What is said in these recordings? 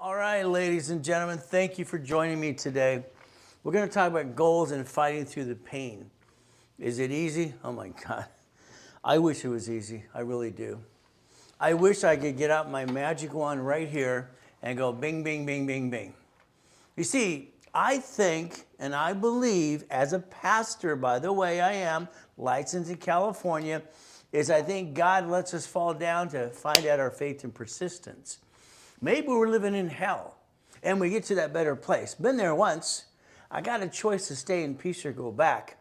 All right, ladies and gentlemen, thank you for joining me today. We're going to talk about goals and fighting through the pain. Is it easy? Oh my God. I wish it was easy. I really do. I wish I could get out my magic wand right here and go bing, bing, bing, bing, bing. You see, I think and I believe, as a pastor, by the way, I am licensed in California, is I think God lets us fall down to find out our faith and persistence. Maybe we're living in hell and we get to that better place. Been there once. I got a choice to stay in peace or go back,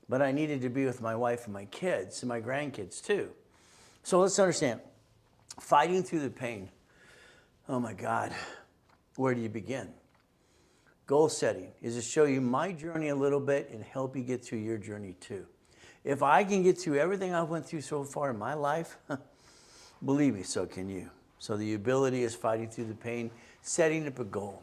but I needed to be with my wife and my kids and my grandkids too. So let's understand, fighting through the pain. Oh my God, where do you begin? Goal setting is to show you my journey a little bit and help you get through your journey too. If I can get through everything I've went through so far in my life, believe me, so can you. So the ability is fighting through the pain, setting up a goal.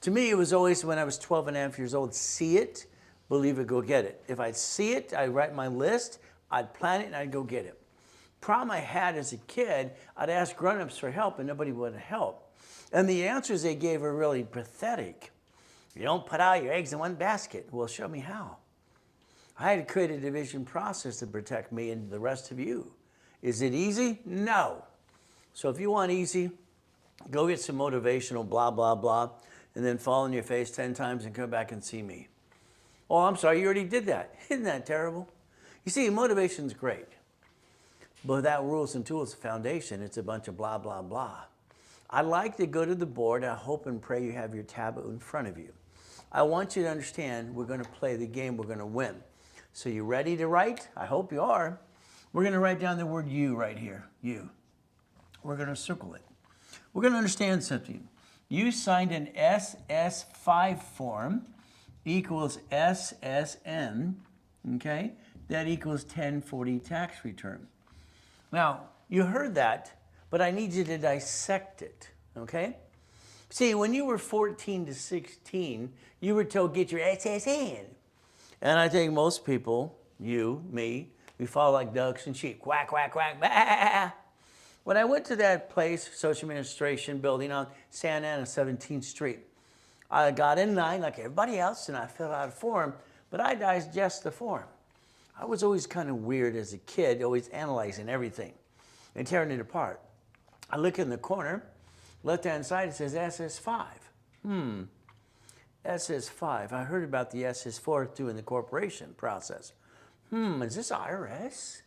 To me, it was always when I was 12 and a half years old, see it, believe it, go get it. If I'd see it, I'd write my list, I'd plan it, and I'd go get it. Problem I had as a kid, I'd ask grown-ups for help, and nobody would help. And the answers they gave were really pathetic. You don't put all your eggs in one basket. Well, show me how. I had to create a division process to protect me and the rest of you. Is it easy? No. So if you want easy, go get some motivational blah, blah, blah, and then fall on your face 10 times and come back and see me. Oh, I'm sorry, you already did that. Isn't that terrible? You see, motivation's great. But without rules and tools, foundation, it's a bunch of blah, blah, blah. I like to go to the board. I hope and pray you have your tablet in front of you. I want you to understand we're going to play the game. We're going to win. So you ready to write? I hope you are. We're going to write down the word you right here. You. We're going to circle it. We're going to understand something. You signed an SS5 form equals SSN, okay? That equals 1040 tax return. Now, you heard that, but I need you to dissect it, okay? See, when you were 14 to 16, you were told, get your SSN. And I think most people, you, me, we follow like ducks and sheep. Quack, quack, quack, bah. When I went to that place, Social Administration building on Santa Ana 17th Street, I got in line like everybody else and I filled out a form, but I digest the form. I was always kind of weird as a kid, always analyzing everything and tearing it apart. I look in the corner, left-hand side, it says SS5. SS5. I heard about the SS4 doing the corporation process. Is this IRS?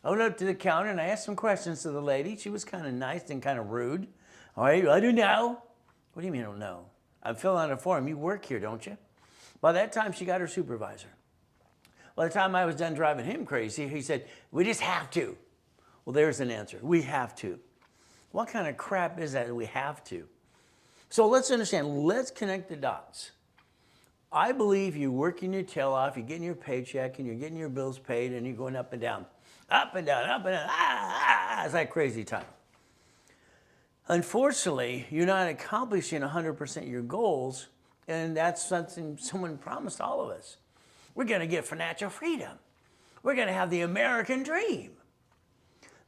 I went up to the counter and I asked some questions to the lady. She was kind of nice and kind of rude. All right, I don't know. What do you mean I don't know? I'm filling out a form. You work here, don't you? By that time, she got her supervisor. By the time I was done driving him crazy, he said, we just have to. Well, there's an answer. We have to. What kind of crap is that we have to? So let's understand. Let's connect the dots. I believe you're working your tail off, you're getting your paycheck, and you're getting your bills paid, and you're going up and down. Up and down, up and down. It's like crazy time. Unfortunately, you're not accomplishing 100% of your goals, and that's something someone promised all of us. We're going to get financial freedom. We're going to have the American dream.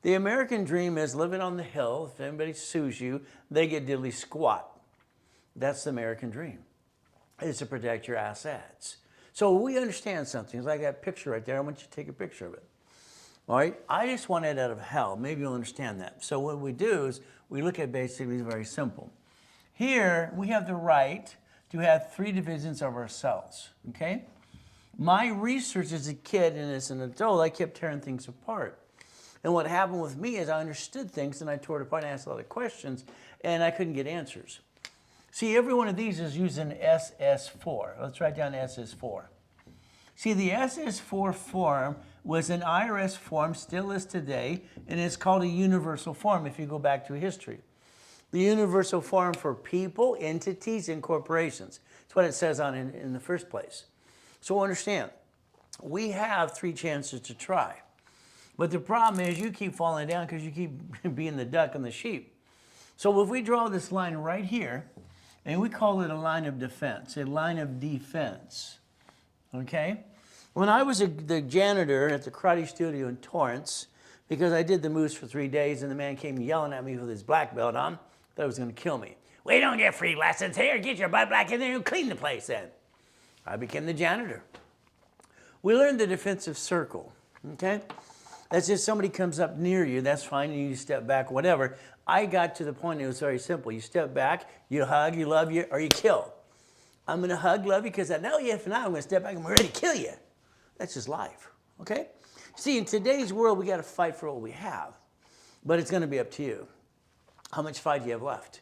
The American dream is living on the hill. If anybody sues you, they get diddly squat. That's the American dream. It's to protect your assets. So we understand something. It's like that picture right there. I want you to take a picture of it. All right, I just want it out of hell. Maybe you'll understand that. So what we do is we look at basically very simple. Here we have the right to have 3 divisions of ourselves, okay? My research as a kid and as an adult, I kept tearing things apart. And what happened with me is I understood things and I tore it apart and asked a lot of questions and I couldn't get answers. See, every one of these is using SS4. Let's write down SS4. See, the SS4 form was an IRS form, still is today, and it's called a universal form if you go back to history. The universal form for people, entities, and corporations. That's what it says on in the first place. So understand, we have 3 chances to try. But the problem is you keep falling down because you keep being the duck and the sheep. So if we draw this line right here, and we call it a line of defense, okay? When I was the janitor at the karate studio in Torrance, because I did the moves for 3 days and the man came yelling at me with his black belt on, thought he was going to kill me. We don't get free lessons here. Get your butt back in there and clean the place then. I became the janitor. We learned the defensive circle, okay? That's just somebody comes up near you, that's fine, and you step back, whatever. I got to the point, it was very simple. You step back, you hug, you love you, or you kill. I'm gonna hug, love you, because I know you. If not, I'm gonna step back and I'm ready to kill you. That's just life, okay? See, in today's world, we gotta fight for what we have, but it's gonna be up to you. How much fight do you have left?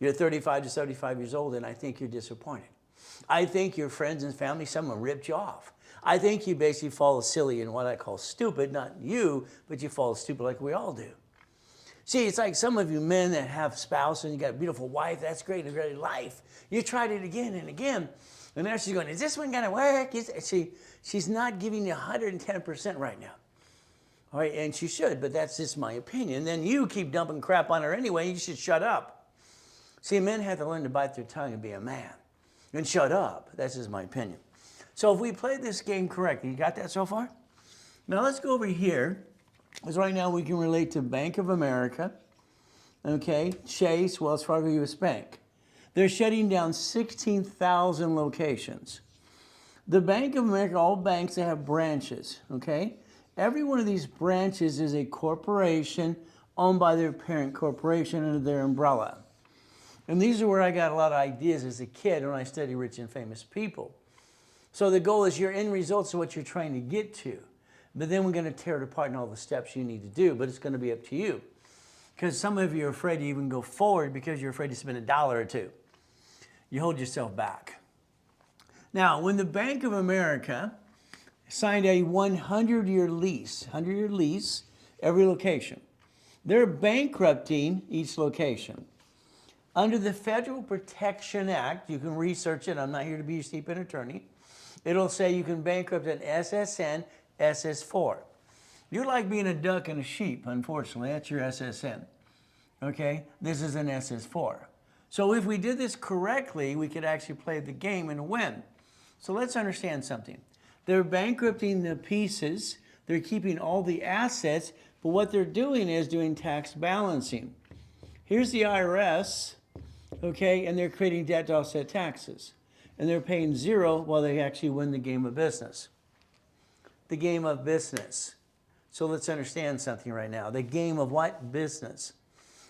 You're 35 to 75 years old, and I think you're disappointed. I think your friends and family, someone ripped you off. I think you basically fall silly in what I call stupid, not you, but you fall stupid like we all do. See, it's like some of you men that have spouse and you got a beautiful wife, that's great, a great life. You tried it again and again, and now she's going, is this one gonna work? She's not giving you 110% right now. All right, and she should, but that's just my opinion. Then you keep dumping crap on her anyway, you should shut up. See, men have to learn to bite their tongue and be a man. And shut up. That's just my opinion. So if we play this game correctly, you got that so far? Now let's go over here, because right now we can relate to Bank of America, okay, Chase, Wells Fargo, U.S. Bank. They're shutting down 16,000 locations. The Bank of America, all banks, they have branches, okay? Every one of these branches is a corporation owned by their parent corporation under their umbrella. And these are where I got a lot of ideas as a kid when I studied rich and famous people. So the goal is your end results are what you're trying to get to. But then we're going to tear it apart in all the steps you need to do, but it's going to be up to you. Because some of you are afraid to even go forward because you're afraid to spend $1 or $2. You hold yourself back. Now, when the Bank of America signed a 100-year lease, every location, they're bankrupting each location. Under the Federal Protection Act, you can research it, I'm not here to be a stupid attorney, it'll say you can bankrupt an SSN, SS4. You're like being a duck and a sheep, unfortunately, that's your SSN, okay? This is an SS4. So if we did this correctly, we could actually play the game and win. So let's understand something. They're bankrupting the pieces, they're keeping all the assets, but what they're doing is doing tax balancing. Here's the IRS, okay, and they're creating debt to offset taxes. And they're paying zero while they actually win the game of business. The game of business. So let's understand something right now. The game of what? Business.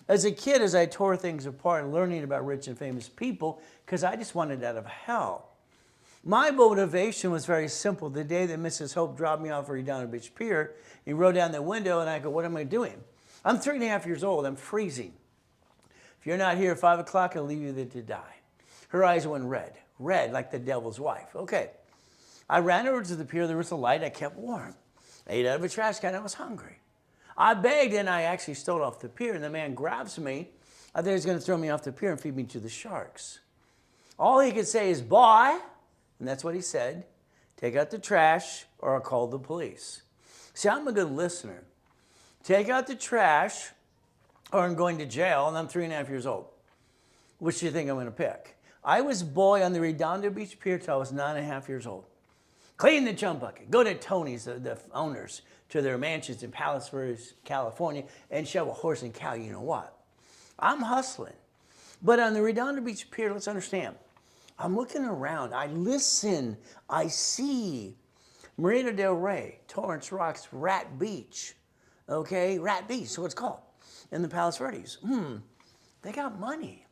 As a kid, as I tore things apart, learning about rich and famous people, because I just wanted out of hell. My motivation was very simple. The day that Mrs. Hope dropped me off at Redondo Beach Pier, he rolled down the window, and I go, what am I doing? I'm 3.5 years old. I'm freezing. If you're not here at 5 o'clock, I'll leave you there to die. Her eyes went red. Red, like the devil's wife. Okay. I ran over to the pier. There was a light. I kept warm. I ate out of a trash can. I was hungry. I begged, and I actually stole off the pier, and the man grabs me. I thought he was going to throw me off the pier and feed me to the sharks. All he could say is, boy, and that's what he said, take out the trash or I'll call the police. See, I'm a good listener. Take out the trash or I'm going to jail, and I'm 3.5 years old. Which do you think I'm going to pick? I was boy on the Redondo Beach Pier till I was 9.5 years old. Clean the chum bucket. Go to Tony's, the owners, to their mansions in Palos Verdes, California, and shove a horse and cow, you know what. I'm hustling. But on the Redondo Beach Pier, let's understand, I'm looking around. I listen. I see. Marina del Rey, Torrance Rocks, Rat Beach. Okay, Rat Beach, so it's called. In the Palos Verdes. They got money.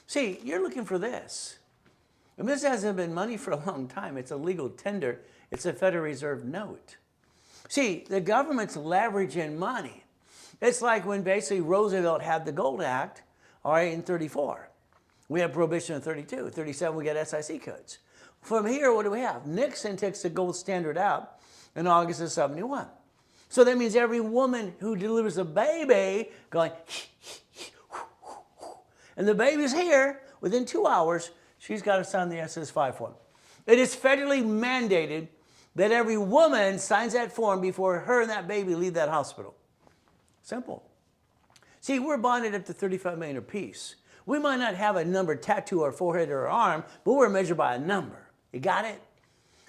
See, you're looking for this. And this hasn't been money for a long time. It's a legal tender. It's a Federal Reserve note. See, the government's leveraging money. It's like when basically Roosevelt had the Gold Act, all right, in 34. We had Prohibition in 32. 37, we got SIC codes. From here, what do we have? Nixon takes the gold standard out in August of 71. So that means every woman who delivers a baby going, and the baby's here, within 2 hours, she's got to sign the SS5 form. It is federally mandated that every woman signs that form before her and that baby leave that hospital. Simple. See, we're bonded up to $35 million apiece. We might not have a number tattooed on our forehead or our arm, but we're measured by a number. You got it?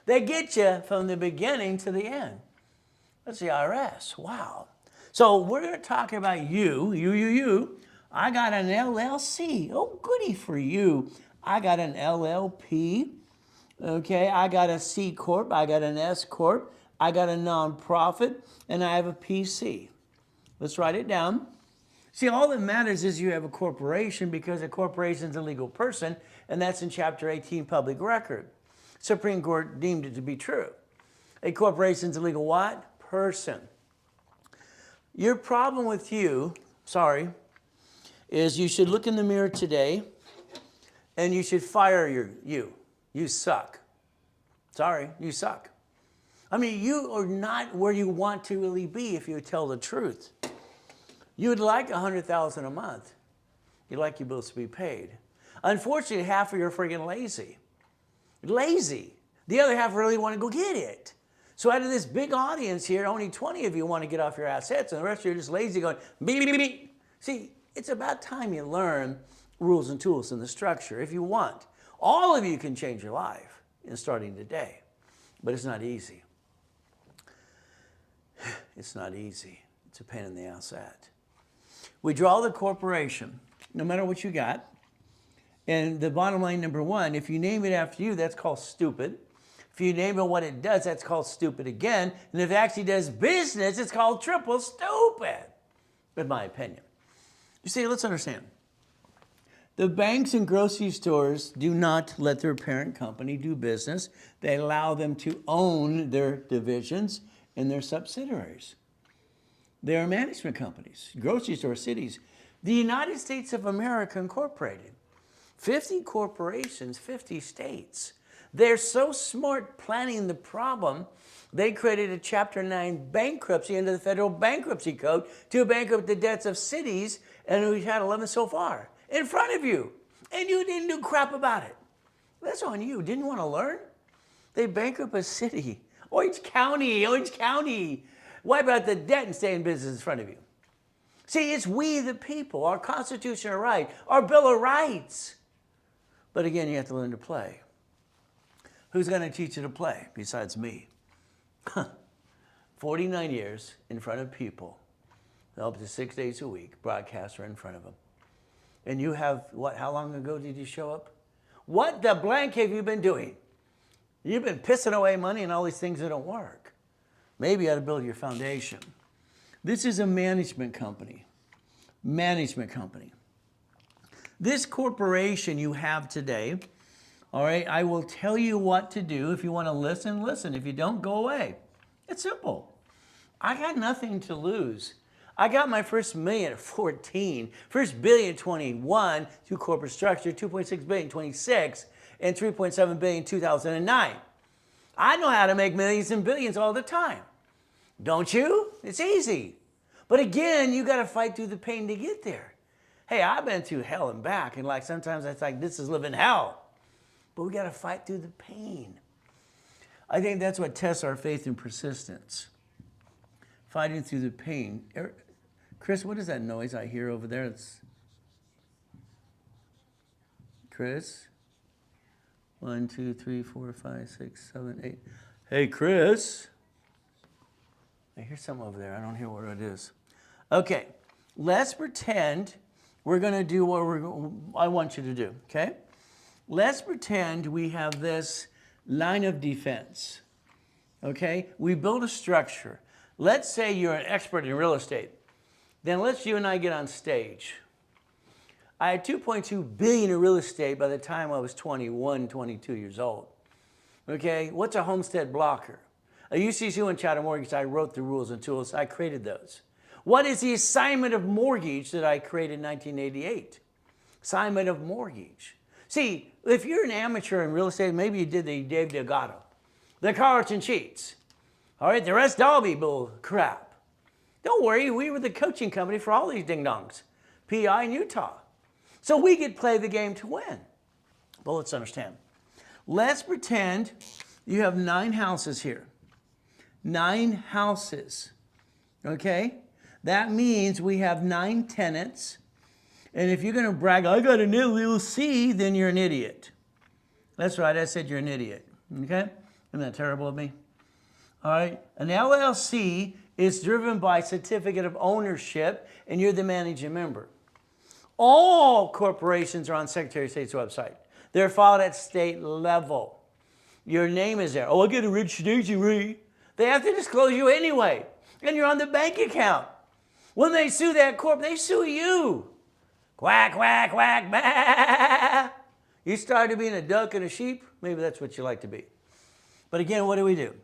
They get you from the beginning to the end. That's the IRS. Wow. So we're going to talk about you. I got an LLC. Oh, goody for you. I got an LLP. Okay, I got a C Corp. I got an S Corp. I got a nonprofit. And I have a PC. Let's write it down. See, all that matters is you have a corporation because a corporation is a legal person, and that's in Chapter 18, Public Record. Supreme Court deemed it to be true. A corporation is a legal what? Person. Your problem with you, is you should look in the mirror today and you should fire you. You suck. Sorry, you suck. I mean, you are not where you want to really be if you tell the truth. You would like $100,000 a month. You'd like your bills to be paid. Unfortunately, half of you are friggin' lazy. Lazy. The other half really want to go get it. So out of this big audience here, only 20 of you want to get off your assets, and the rest of you are just lazy going, beep, beep, beep, beep. See, it's about time you learn rules and tools in the structure if you want. All of you can change your life in starting today, but it's not easy. It's not easy. It's a pain in the ass at. We draw the corporation, no matter what you got. And the bottom line, number one, if you name it after you, that's called stupid. If you name it what it does, that's called stupid again. And if it actually does business, it's called triple stupid, in my opinion. You see, let's understand. The banks and grocery stores do not let their parent company do business. They allow them to own their divisions and their subsidiaries. They are management companies, grocery store cities. The United States of America Incorporated, 50 corporations, 50 states. They're so smart planning the problem, they created a Chapter 9 bankruptcy under the Federal Bankruptcy Code to bankrupt the debts of cities, and we've had 11 so far, in front of you. And you didn't do crap about it. That's on you. Didn't you want to learn? They bankrupt a city. Orange County. Wipe out the debt and stay in business in front of you. See, it's we the people, our constitutional right, our Bill of Rights. But again, you have to learn to play. Who's going to teach you to play besides me? 49 years in front of people, up to 6 days a week, broadcaster in front of them. And you have, what, how long ago did you show up? What the blank have you been doing? You've been pissing away money and all these things that don't work. Maybe you ought to build your foundation. This is a management company. Management company. This corporation you have today, all right, I will tell you what to do. If you want to listen, listen. If you don't, go away. It's simple. I got nothing to lose. I got my first million at 14, first billion at 21 through corporate structure, 2.6 billion 26, and 3.7 billion 2009. I know how to make millions and billions all the time. Don't you? It's easy. But again, you got to fight through the pain to get there. Hey, I've been through hell and back, and like sometimes it's like this is living hell. But we got to fight through the pain. I think that's what tests our faith and persistence. Fighting through the pain. Chris, what is that noise I hear over there? It's Chris? 1, 2, 3, 4, 5, 6, 7, 8. Hey, Chris. I hear something over there. I don't hear what it is. Okay, let's pretend we're going to do what I want you to do, okay? Let's pretend we have this line of defense, okay? We build a structure. Let's say you're an expert in real estate. Then let's you and I get on stage. I had $2.2 billion in real estate by the time I was 21, 22 years old. Okay, what's a homestead blocker? A UCC and Chatham Mortgage, I wrote the rules and tools. I created those. What is the assignment of mortgage that I created in 1988? Assignment of mortgage. See, if you're an amateur in real estate, maybe you did the Dave Delgado, the Carlton Sheets. All right, the rest all be bull crap. Don't worry, we were the coaching company for all these ding-dongs, PI in Utah. So we could play the game to win. But let's understand. Let's pretend you have 9 houses here. 9 houses, okay? That means we have 9 tenants. And if you're going to brag, I got an LLC, then you're an idiot. That's right, I said you're an idiot, okay? Isn't that terrible of me? All right, an LLC is driven by certificate of ownership, and you're the managing member. All corporations are on Secretary of State's website. They're filed at state level. Your name is there. Oh, I get a rich stationery. They have to disclose you anyway. And you're on the bank account. When they sue that corp, they sue you. Quack, quack, quack, bah. You started being a duck and a sheep, maybe that's what you like to be. But again, what do?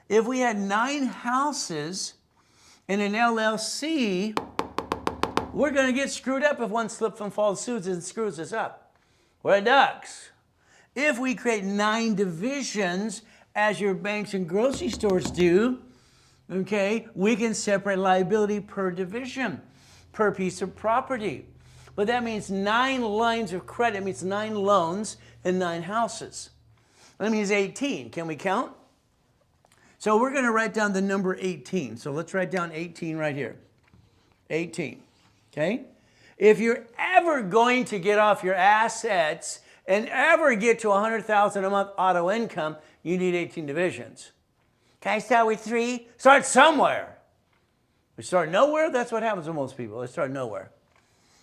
If we had 9 houses in an LLC, we're going to get screwed up if one slips and falls sues and screws us up. We're ducks. If we create 9 divisions, as your banks and grocery stores do, okay, we can separate liability per division, per piece of property. But that means 9 lines of credit, means 9 loans and 9 houses. That means 18. Can we count? So we're going to write down the number 18. So let's write down 18 right here. 18. Okay? If you're ever going to get off your assets and ever get to $100,000 a month auto income, you need 18 divisions. Can I start with 3? Start somewhere. We start nowhere. That's what happens with most people. They start nowhere.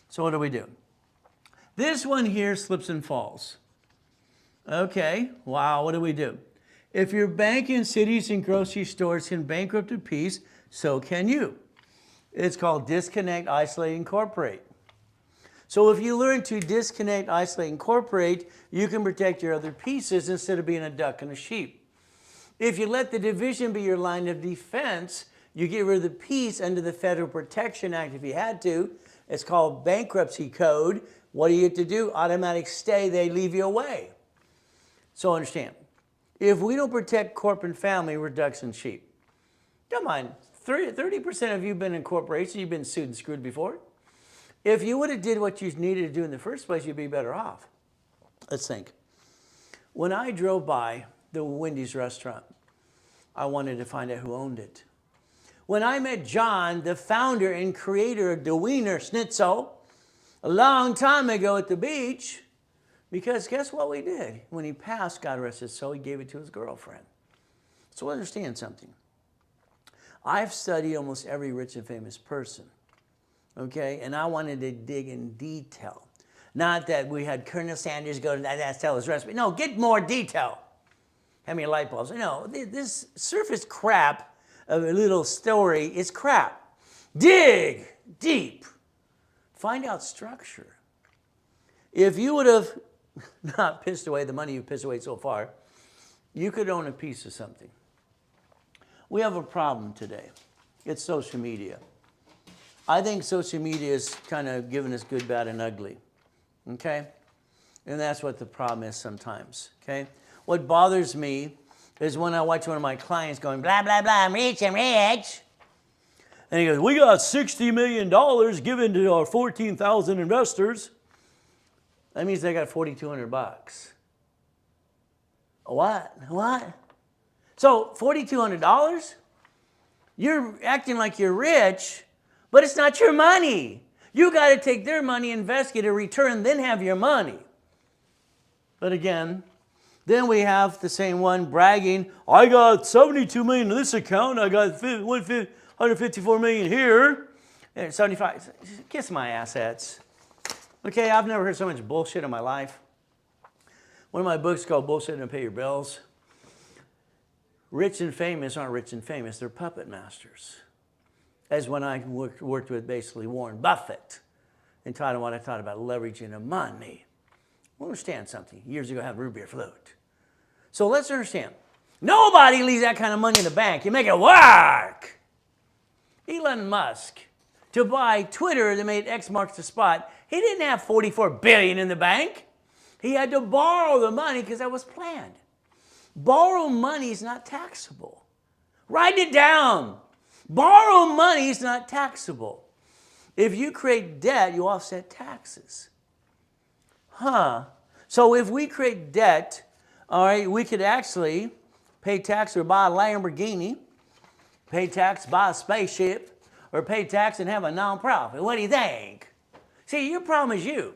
So what do? This one here slips and falls. Okay, wow, what do? If your bank and cities and grocery stores can bankrupt a piece, so can you. It's called disconnect, isolate, incorporate. So if you learn to disconnect, isolate, incorporate, you can protect your other pieces instead of being a duck and a sheep. If you let the division be your line of defense, you get rid of the piece under the Federal Protection Act if you had to. It's called bankruptcy code. What do you get to do? Automatic stay, they leave you away. So understand, if we don't protect corp and family, we're ducks and sheep. Don't mind, 30% of you have been in corporations, you've been sued and screwed before. If you would have did what you needed to do in the first place, you'd be better off. Let's think. When I drove by the Wendy's restaurant, I wanted to find out who owned it. When I met John, the founder and creator of the Wiener Schnitzel, a long time ago at the beach, because guess what we did? When he passed, God rest his soul, he gave it to his girlfriend. So understand something. I've studied almost every rich and famous person, okay? And I wanted to dig in detail. Not that we had Colonel Sanders go to that tell his recipe. No, get more detail. How many light bulbs? No, this surface crap of a little story is crap. Dig deep. Find out structure. If you would have not pissed away the money you've pissed away so far, you could own a piece of something. We have a problem today. It's social media. I think social media is kind of giving us good, bad, and ugly. Okay? And that's what the problem is sometimes. Okay? What bothers me is when I watch one of my clients going, blah, blah, blah, I'm rich. And he goes, we got $60 million given to our 14,000 investors. That means they got $4,200. What? So $4,200? You're acting like you're rich, but it's not your money. You got to take their money, invest, get a return, then have your money. But again, then we have the same one bragging, I got 72 million in this account, I got 154 million here, and 75, kiss my assets. Okay, I've never heard so much bullshit in my life. One of my books called Bullshit and Pay Your Bills. Rich and famous aren't rich and famous, they're puppet masters. As when I worked with basically Warren Buffett and taught him what I taught about leveraging the money. Understand something. Years ago, I had root beer float. So let's understand. Nobody leaves that kind of money in the bank. You make it work. Elon Musk, to buy Twitter that made X marks the spot, he didn't have $44 billion in the bank. He had to borrow the money because that was planned. Borrow money is not taxable. Write it down. Borrow money is not taxable. If you create debt, you offset taxes. So if we create debt, all right, we could actually pay tax or buy a Lamborghini, pay tax, buy a spaceship, or pay tax and have a nonprofit. What do you think? See, your problem is you.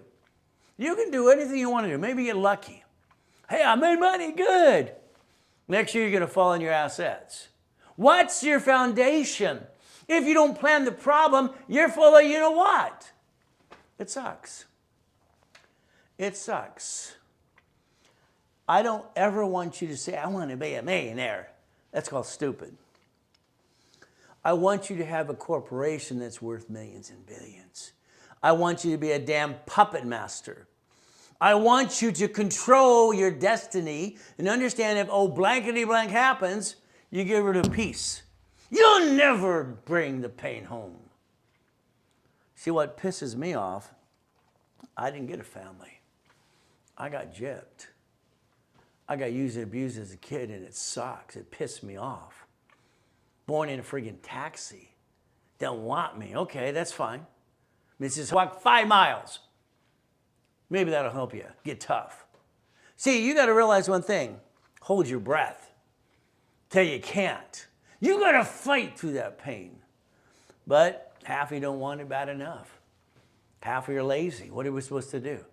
You can do anything you want to do. Maybe get lucky. Hey, I made money, good. Next year, you're going to fall on your assets. What's your foundation? If you don't plan the problem, you're full of you know what? It sucks. It sucks. I don't ever want you to say, I want to be a millionaire. That's called stupid. I want you to have a corporation that's worth millions and billions. I want you to be a damn puppet master. I want you to control your destiny and understand if, oh, blankety blank happens, you give her the peace. You'll never bring the pain home. See, what pisses me off, I didn't get a family. I got gypped. I got used and abused as a kid, and it sucks. It pissed me off. Born in a friggin' taxi. Don't want me. Okay, that's fine. Mrs. Walk 5 miles. Maybe that'll help you get tough. See, you got to realize one thing. Hold your breath till you can't. You got to fight through that pain. But half of you don't want it bad enough. Half of you are lazy. What are we supposed to do?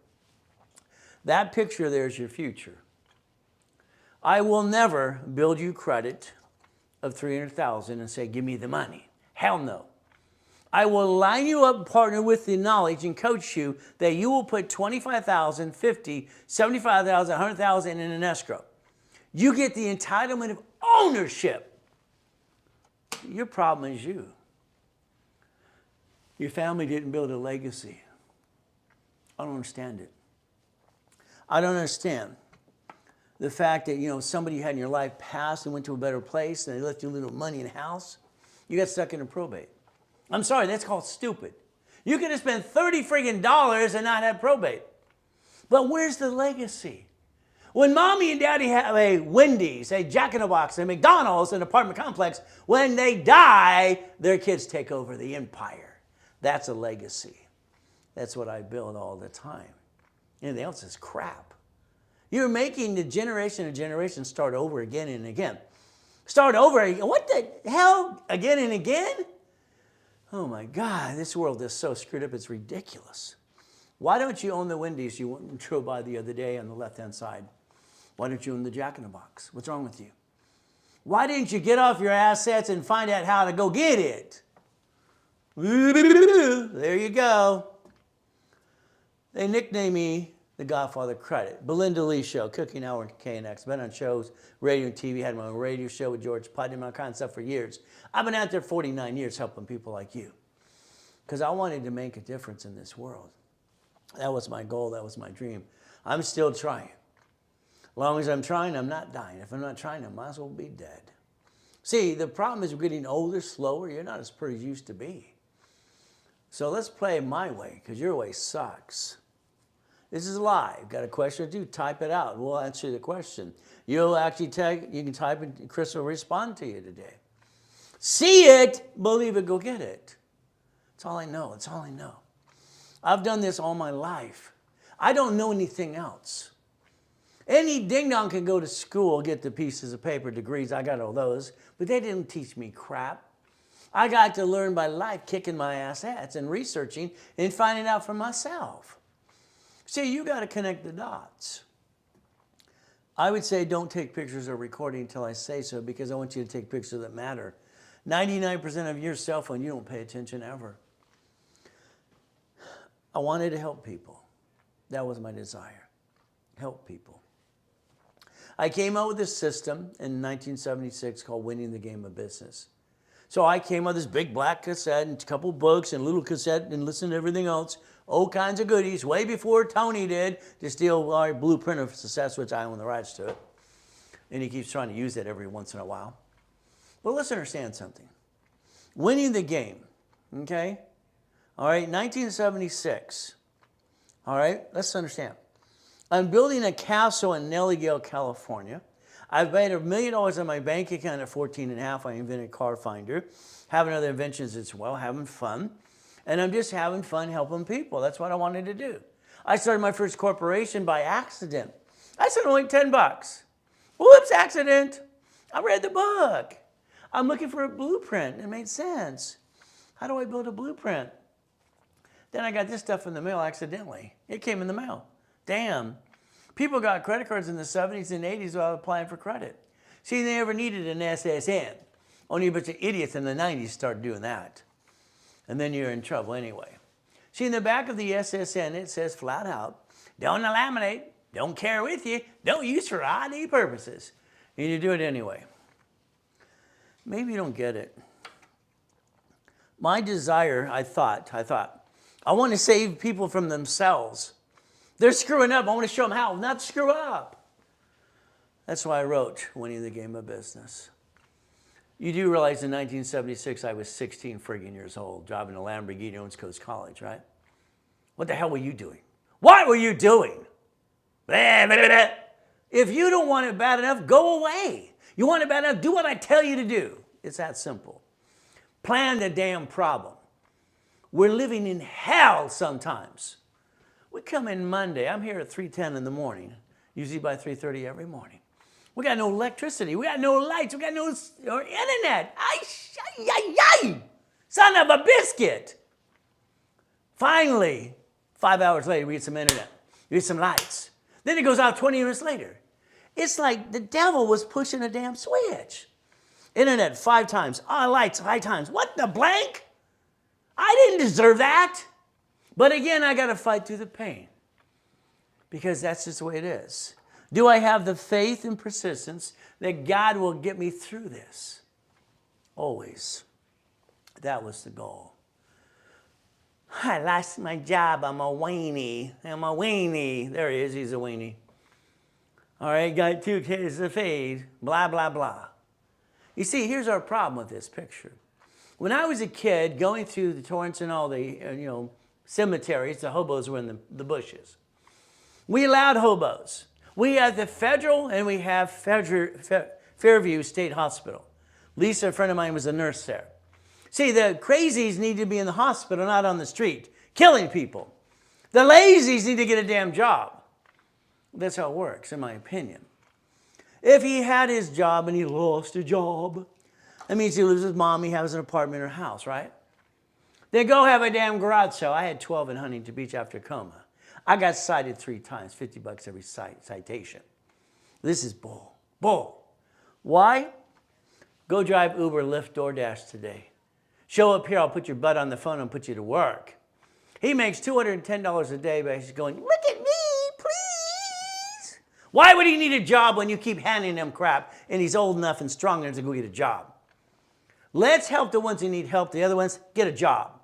That picture there is your future. I will never build you credit of $300,000 and say, give me the money. Hell no. I will line you up and partner with the knowledge and coach you that you will put $25,000, $50,000, $75,000, $100,000 in an escrow. You get the entitlement of ownership. Your problem is you. Your family didn't build a legacy. I don't understand it. I don't understand the fact that, somebody you had in your life passed and went to a better place and they left you a little money in a house. You got stuck in a probate. I'm sorry, that's called stupid. You could have spent $30 friggin' and not had probate. But where's the legacy? When mommy and daddy have a Wendy's, a Jack in the Box, a McDonald's, an apartment complex, when they die, their kids take over the empire. That's a legacy. That's what I build all the time. Anything else is crap. You're making the generation of generations start over again and again. Start over again. What the hell? Again and again? Oh my God, this world is so screwed up, it's ridiculous. Why don't you own the Wendy's you drove by the other day on the left-hand side? Why don't you own the Jack in the Box? What's wrong with you? Why didn't you get off your assets and find out how to go get it? There you go. They nickname me the Godfather Credit. Belinda Lee Show, Cooking Hour and KNX. Been on shows, radio and TV. Had my own radio show with George Putnam, all kinds of stuff for years. I've been out there 49 years helping people like you because I wanted to make a difference in this world. That was my goal. That was my dream. I'm still trying. As long as I'm trying, I'm not dying. If I'm not trying, I might as well be dead. See, the problem is we're getting older, slower. You're not as pretty as you used to be. So let's play my way because your way sucks. This is live. Got a question or two? Type it out. We'll answer the question. You'll actually you can type it. Chris will respond to you today. See it, believe it, go get it. That's all I know. That's all I know. I've done this all my life. I don't know anything else. Any ding-dong can go to school, get the pieces of paper, degrees. I got all those. But they didn't teach me crap. I got to learn by life, kicking my ass and researching and finding out for myself. See, you got to connect the dots. I would say don't take pictures or recording until I say so because I want you to take pictures that matter. 99% of your cell phone, you don't pay attention ever. I wanted to help people. That was my desire. Help people. I came up with this system in 1976 called Winning the Game of Business. So I came up with this big black cassette and a couple books and a little cassette and listened to everything else. All kinds of goodies, way before Tony did, to steal our blueprint of success, which I own the rights to it. And he keeps trying to use it every once in a while. Well, let's understand something. Winning the game, okay? All right, 1976. All right, let's understand. I'm building a castle in Nelligale, California. I've made $1 million in my bank account at 14 and a half. I invented Car Finder. Having other inventions as well, having fun. And I'm just having fun helping people. That's what I wanted to do. I started my first corporation by accident. I said only $10. Whoops, accident. I read the book. I'm looking for a blueprint. It made sense. How do I build a blueprint? Then I got this stuff in the mail accidentally. It came in the mail. Damn. People got credit cards in the 70s and 80s while applying for credit. See, they never needed an SSN. Only a bunch of idiots in the 90s started doing that. And then you're in trouble anyway. See, in the back of the SSN, it says flat out, don't laminate, don't carry with you, don't use for ID purposes. And you do it anyway. Maybe you don't get it. My desire, I thought, I want to save people from themselves. They're screwing up. I want to show them how not to screw up. That's why I wrote Winning the Game of Business. You do realize in 1976, I was 16 friggin' years old, driving a Lamborghini Owens Coast College, right? What the hell were you doing? What were you doing? Blah, blah, blah. If you don't want it bad enough, go away. You want it bad enough, do what I tell you to do. It's that simple. Plan the damn problem. We're living in hell sometimes. We come in Monday. I'm here at 3:10 in the morning, usually by 3:30 every morning. We got no electricity. We got no lights. We got no internet. Son of a biscuit. Finally, 5 hours later, we get some internet. We get some lights. Then it goes out 20 minutes later. It's like the devil was pushing a damn switch. Internet 5 times. Lights 5 times. What the blank? I didn't deserve that. But again, I got to fight through the pain. Because that's just the way it is. Do I have the faith and persistence that God will get me through this? Always. That was the goal. I lost my job. I'm a weenie. There he is. He's a weenie. All right, got 2 kids to feed. Blah, blah, blah. You see, here's our problem with this picture. When I was a kid, going through the Torrance and all the cemeteries, the hobos were in the bushes. We allowed hobos. We have the federal and we have Fairview State Hospital. Lisa, a friend of mine, was a nurse there. See, the crazies need to be in the hospital, not on the street, killing people. The lazies need to get a damn job. That's how it works, in my opinion. If he had his job and he lost a job, that means he lives with mom, he has an apartment or house, right? Then go have a damn garage sale. I had 12 in Huntington Beach after coma. I got cited 3 times, $50 every citation. This is bull. Bull. Why? Go drive Uber, Lyft, DoorDash today. Show up here, I'll put your butt on the phone and put you to work. He makes $210 a day by just going, look at me, please. Why would he need a job when you keep handing him crap and he's old enough and strong enough to go get a job? Let's help the ones who need help. The other ones, get a job.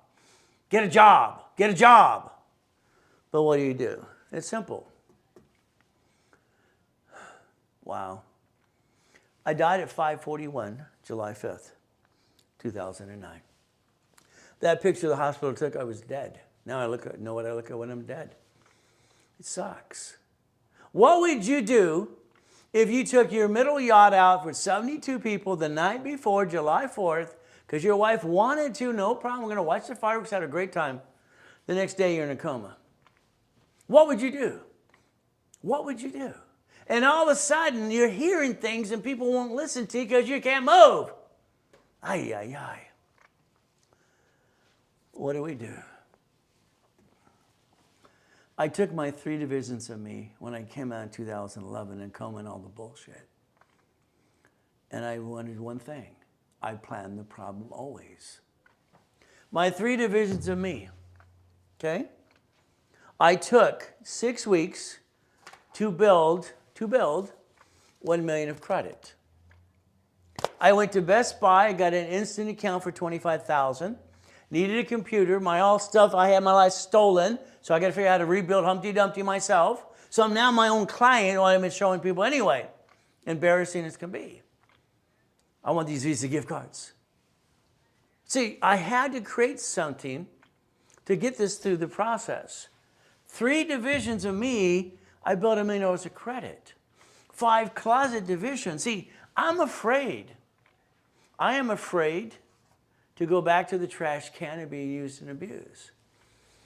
Get a job. Get a job. But what do? It's simple. Wow. I died at 5:41, July 5th, 2009. That picture the hospital took, I was dead. Now I know what I look at when I'm dead. It sucks. What would you do if you took your middle yacht out for 72 people the night before July 4th because your wife wanted to? No problem. We're going to watch the fireworks, have a great time. The next day you're in a coma. What would you do? What would you do? And all of a sudden, you're hearing things and people won't listen to you because you can't move. Ay, ay, ay. What do? I took my 3 divisions of me when I came out in 2011 and coma and all the bullshit. And I wanted one thing. I planned the problem always. My 3 divisions of me, okay? I took 6 weeks to build 1 million of credit. I went to Best Buy, got an instant account for $25,000, needed a computer, all stuff I had my life stolen, so I got to figure out how to rebuild Humpty Dumpty myself. So I'm now my own client, what I've been showing people anyway. Embarrassing as can be. I want these Visa gift cards. See, I had to create something to get this through the process. 3 divisions of me, I built $1 million of credit. 5 closet divisions. See, I'm afraid. I am afraid to go back to the trash can and be used and abused.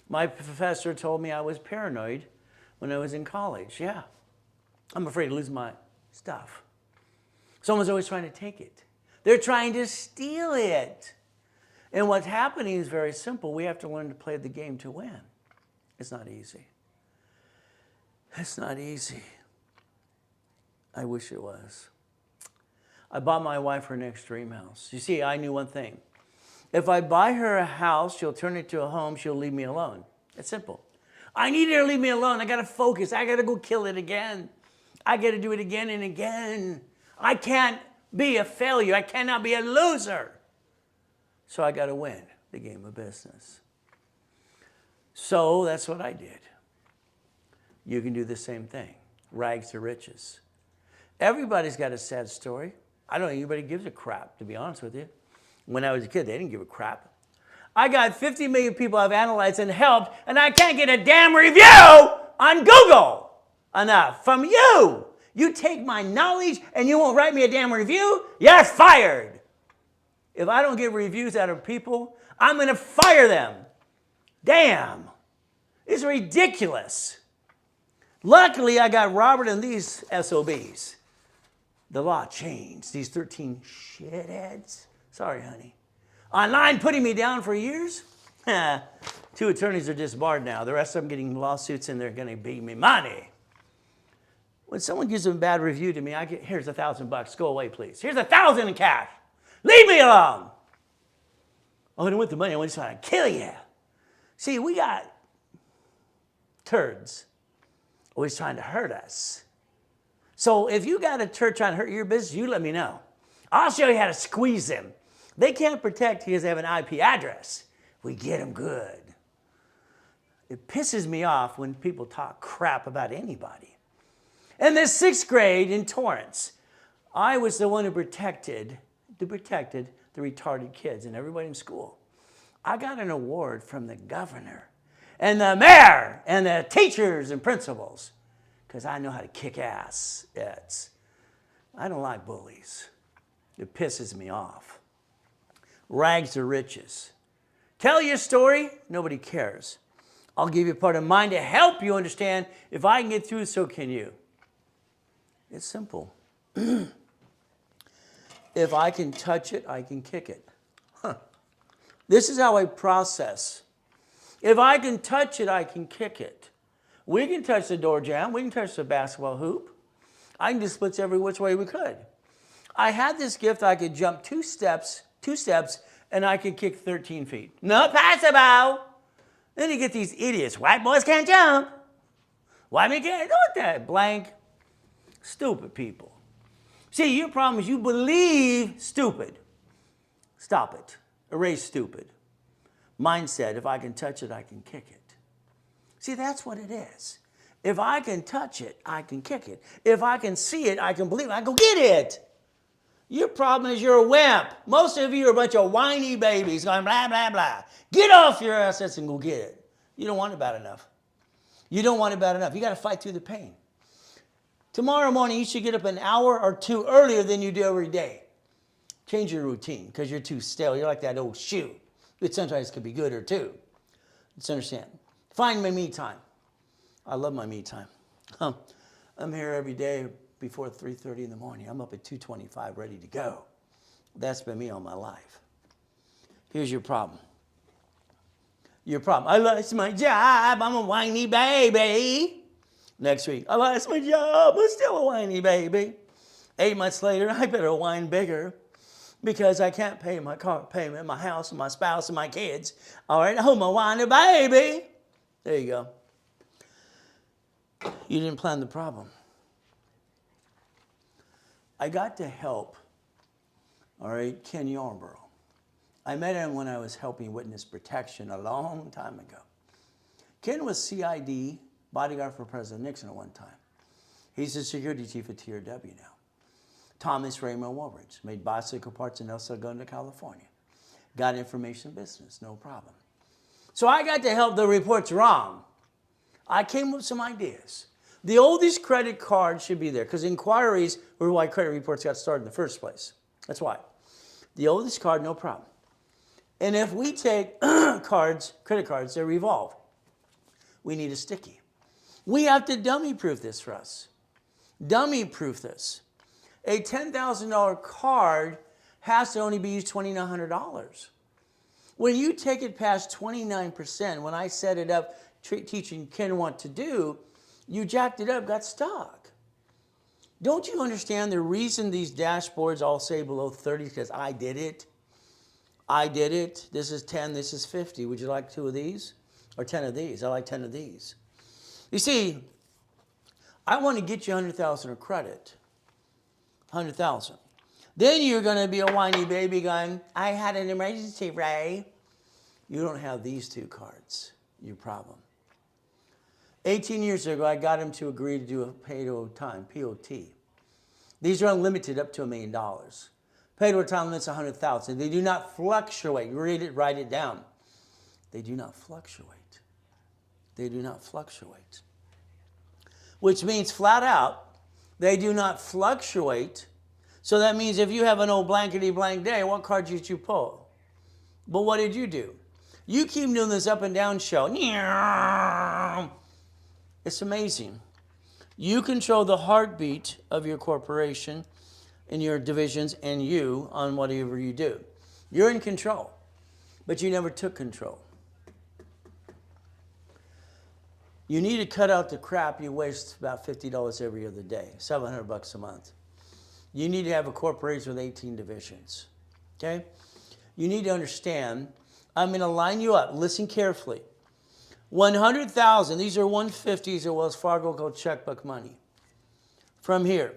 My professor told me I was paranoid when I was in college. Yeah, I'm afraid to lose my stuff. Someone's always trying to take it. They're trying to steal it. And what's happening is very simple. We have to learn to play the game to win. It's not easy. It's not easy. I wish it was. I bought my wife her next dream house. You see, I knew one thing. If I buy her a house, she'll turn it to a home, she'll leave me alone. It's simple. I need you to leave me alone. I got to focus. I got to go kill it again. I got to do it again and again. I can't be a failure. I cannot be a loser. So I got to win the game of business. So that's what I did. You can do the same thing. Rags to riches. Everybody's got a sad story. I don't think anybody gives a crap, to be honest with you. When I was a kid, they didn't give a crap. I got 50 million people I've analyzed and helped, and I can't get a damn review on Google enough from you. You take my knowledge and you won't write me a damn review? You're fired. If I don't get reviews out of people, I'm going to fire them. Damn. It's ridiculous. Luckily, I got Robert and these SOBs. The law changed. These 13 shitheads. Sorry, honey. Online putting me down for years. 2 attorneys are disbarred now. The rest of them getting lawsuits and they're going to pay me money. When someone gives a bad review to me, I get, here's $1,000. Go away, please. Here's $1,000 in cash. Leave me alone. Oh, I don't want the money. I want to try to kill you. See, we got turds always trying to hurt us. So if you got a turd trying to hurt your business, you let me know. I'll show you how to squeeze them. They can't protect because they have an IP address. We get them good. It pisses me off when people talk crap about anybody. In the 6th grade in Torrance, I was the one who protected the retarded kids and everybody in school. I got an award from the governor and the mayor and the teachers and principals because I know how to kick ass. I don't like bullies. It pisses me off. Rags to riches. Tell your story, nobody cares. I'll give you part of mine to help you understand. If I can get through, so can you. It's simple. If I can touch it, I can kick it. This is how I process. If I can touch it, I can kick it. We can touch the door jamb. We can touch the basketball hoop. I can do splits every which way we could. I had this gift. I could jump 2 steps, and I could kick 13 feet. Not passable. Then you get these idiots. White boys can't jump. White men can't do that. Blank. Stupid people. See, your problem is you believe stupid. Stop it. Erase stupid. Mindset, if I can touch it, I can kick it. See, that's what it is. If I can touch it, I can kick it. If I can see it, I can believe it. I go get it. Your problem is you're a wimp. Most of you are a bunch of whiny babies going blah, blah, blah. Get off your assets and go get it. You don't want it bad enough. You don't want it bad enough. You got to fight through the pain. Tomorrow morning, you should get up an hour or 2 earlier than you do every day. Change your routine because you're too stale. You're like that old shoe. It sometimes could be good or 2. Let's understand. Find my me time. I love my me time. I'm here every day before 3:30 in the morning. I'm up at 2:25 ready to go. That's been me all my life. Here's your problem. Your problem. I lost my job. I'm a whiny baby. Next week, I lost my job. I'm still a whiny baby. 8 months later, I better whine bigger because I can't pay my car payment, my house, and my spouse, and my kids. All right, I'm a whiny baby. There you go. You didn't plan the problem. I got to help, all right, Ken Yarborough. I met him when I was helping witness protection a long time ago. Ken was CID, bodyguard for President Nixon at one time. He's the security chief at TRW now. Thomas Raymond Woolridge made bicycle parts in El Segundo, California. Got information business, no problem. So I got to help the reports wrong. I came up with some ideas. The oldest credit card should be there because inquiries were why credit reports got started in the first place. That's why. The oldest card, no problem. And if we take cards, credit cards, they revolve. We need a sticky. We have to dummy-proof this for us. Dummy-proof this. A $10,000 card has to only be used $2,900. When you take it past 29%, when I set it up, teaching Ken what to do, you jacked it up, got stuck. Don't you understand the reason these dashboards all say below 30 because I did it? I did it. This is 10, this is 50. Would you like 2 of these? Or 10 of these. I like 10 of these. You see, I want to get you 100,000 of credit. 100,000. Then you're going to be a whiny baby going, I had an emergency, Ray. You don't have these two cards. Your problem. 18 years ago, I got him to agree to do a pay to time, POT. These are unlimited up to $1 million. Pay to time limits 100,000. They do not fluctuate. Read it, write it down. They do not fluctuate. They do not fluctuate. Which means flat out, they do not fluctuate. So that means if you have an old blankety blank day, what card did you pull? But what did you do? You keep doing this up and down show. It's amazing. You control the heartbeat of your corporation and your divisions and you on whatever you do. You're in control, but you never took control. You need to cut out the crap you waste about $50 every other day, $700 a month. You need to have a corporation with 18 divisions, okay? You need to understand, I'm going to line you up. Listen carefully. 100,000, these are 150s of Wells Fargo called checkbook money. From here,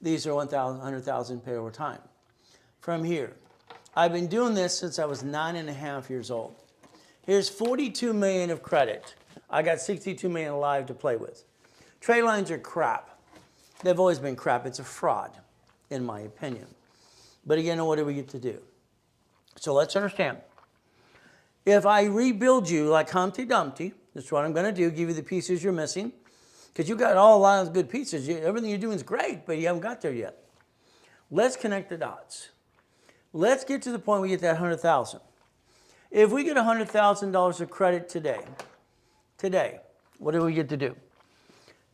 these are 100,000 paid over time. From here, I've been doing this since I was 9.5 years old. Here's 42 million of credit. I got 62 million alive to play with. Trade lines are crap. They've always been crap. It's a fraud, in my opinion. But again, what do we get to do? So let's understand. If I rebuild you like Humpty Dumpty, that's what I'm going to do, give you the pieces you're missing, because you got a lot of good pieces. Everything you're doing is great, but you haven't got there yet. Let's connect the dots. Let's get to the point we get that 100,000. If we get $100,000 of credit today, what do we get to do?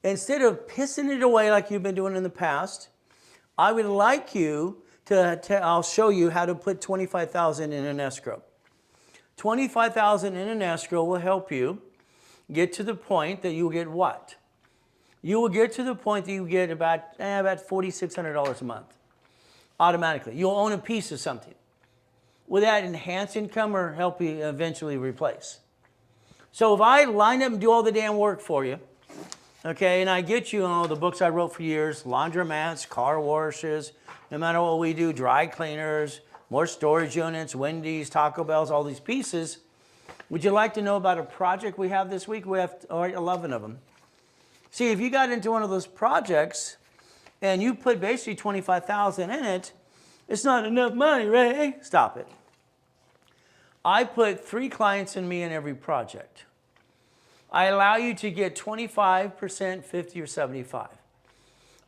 Instead of pissing it away like you've been doing in the past, I would like you to, I'll show you how to put $25,000 in an escrow. $25,000 in an escrow will help you get to the point that you get what? You will get to the point that you get about $4,600 a month automatically. You'll own a piece of something. Will that enhance income or help you eventually replace? So if I line up and do all the damn work for you, okay, and I get you all the books I wrote for years, laundromats, car washes, no matter what we do, dry cleaners, more storage units, Wendy's, Taco Bell's, all these pieces. Would you like to know about a project we have this week? We have 11 of them. See, if you got into one of those projects and you put basically $25,000 in it, it's not enough money, Ray. Stop it. I put 3 clients in me in every project. I allow you to get 25%, 50, or 75.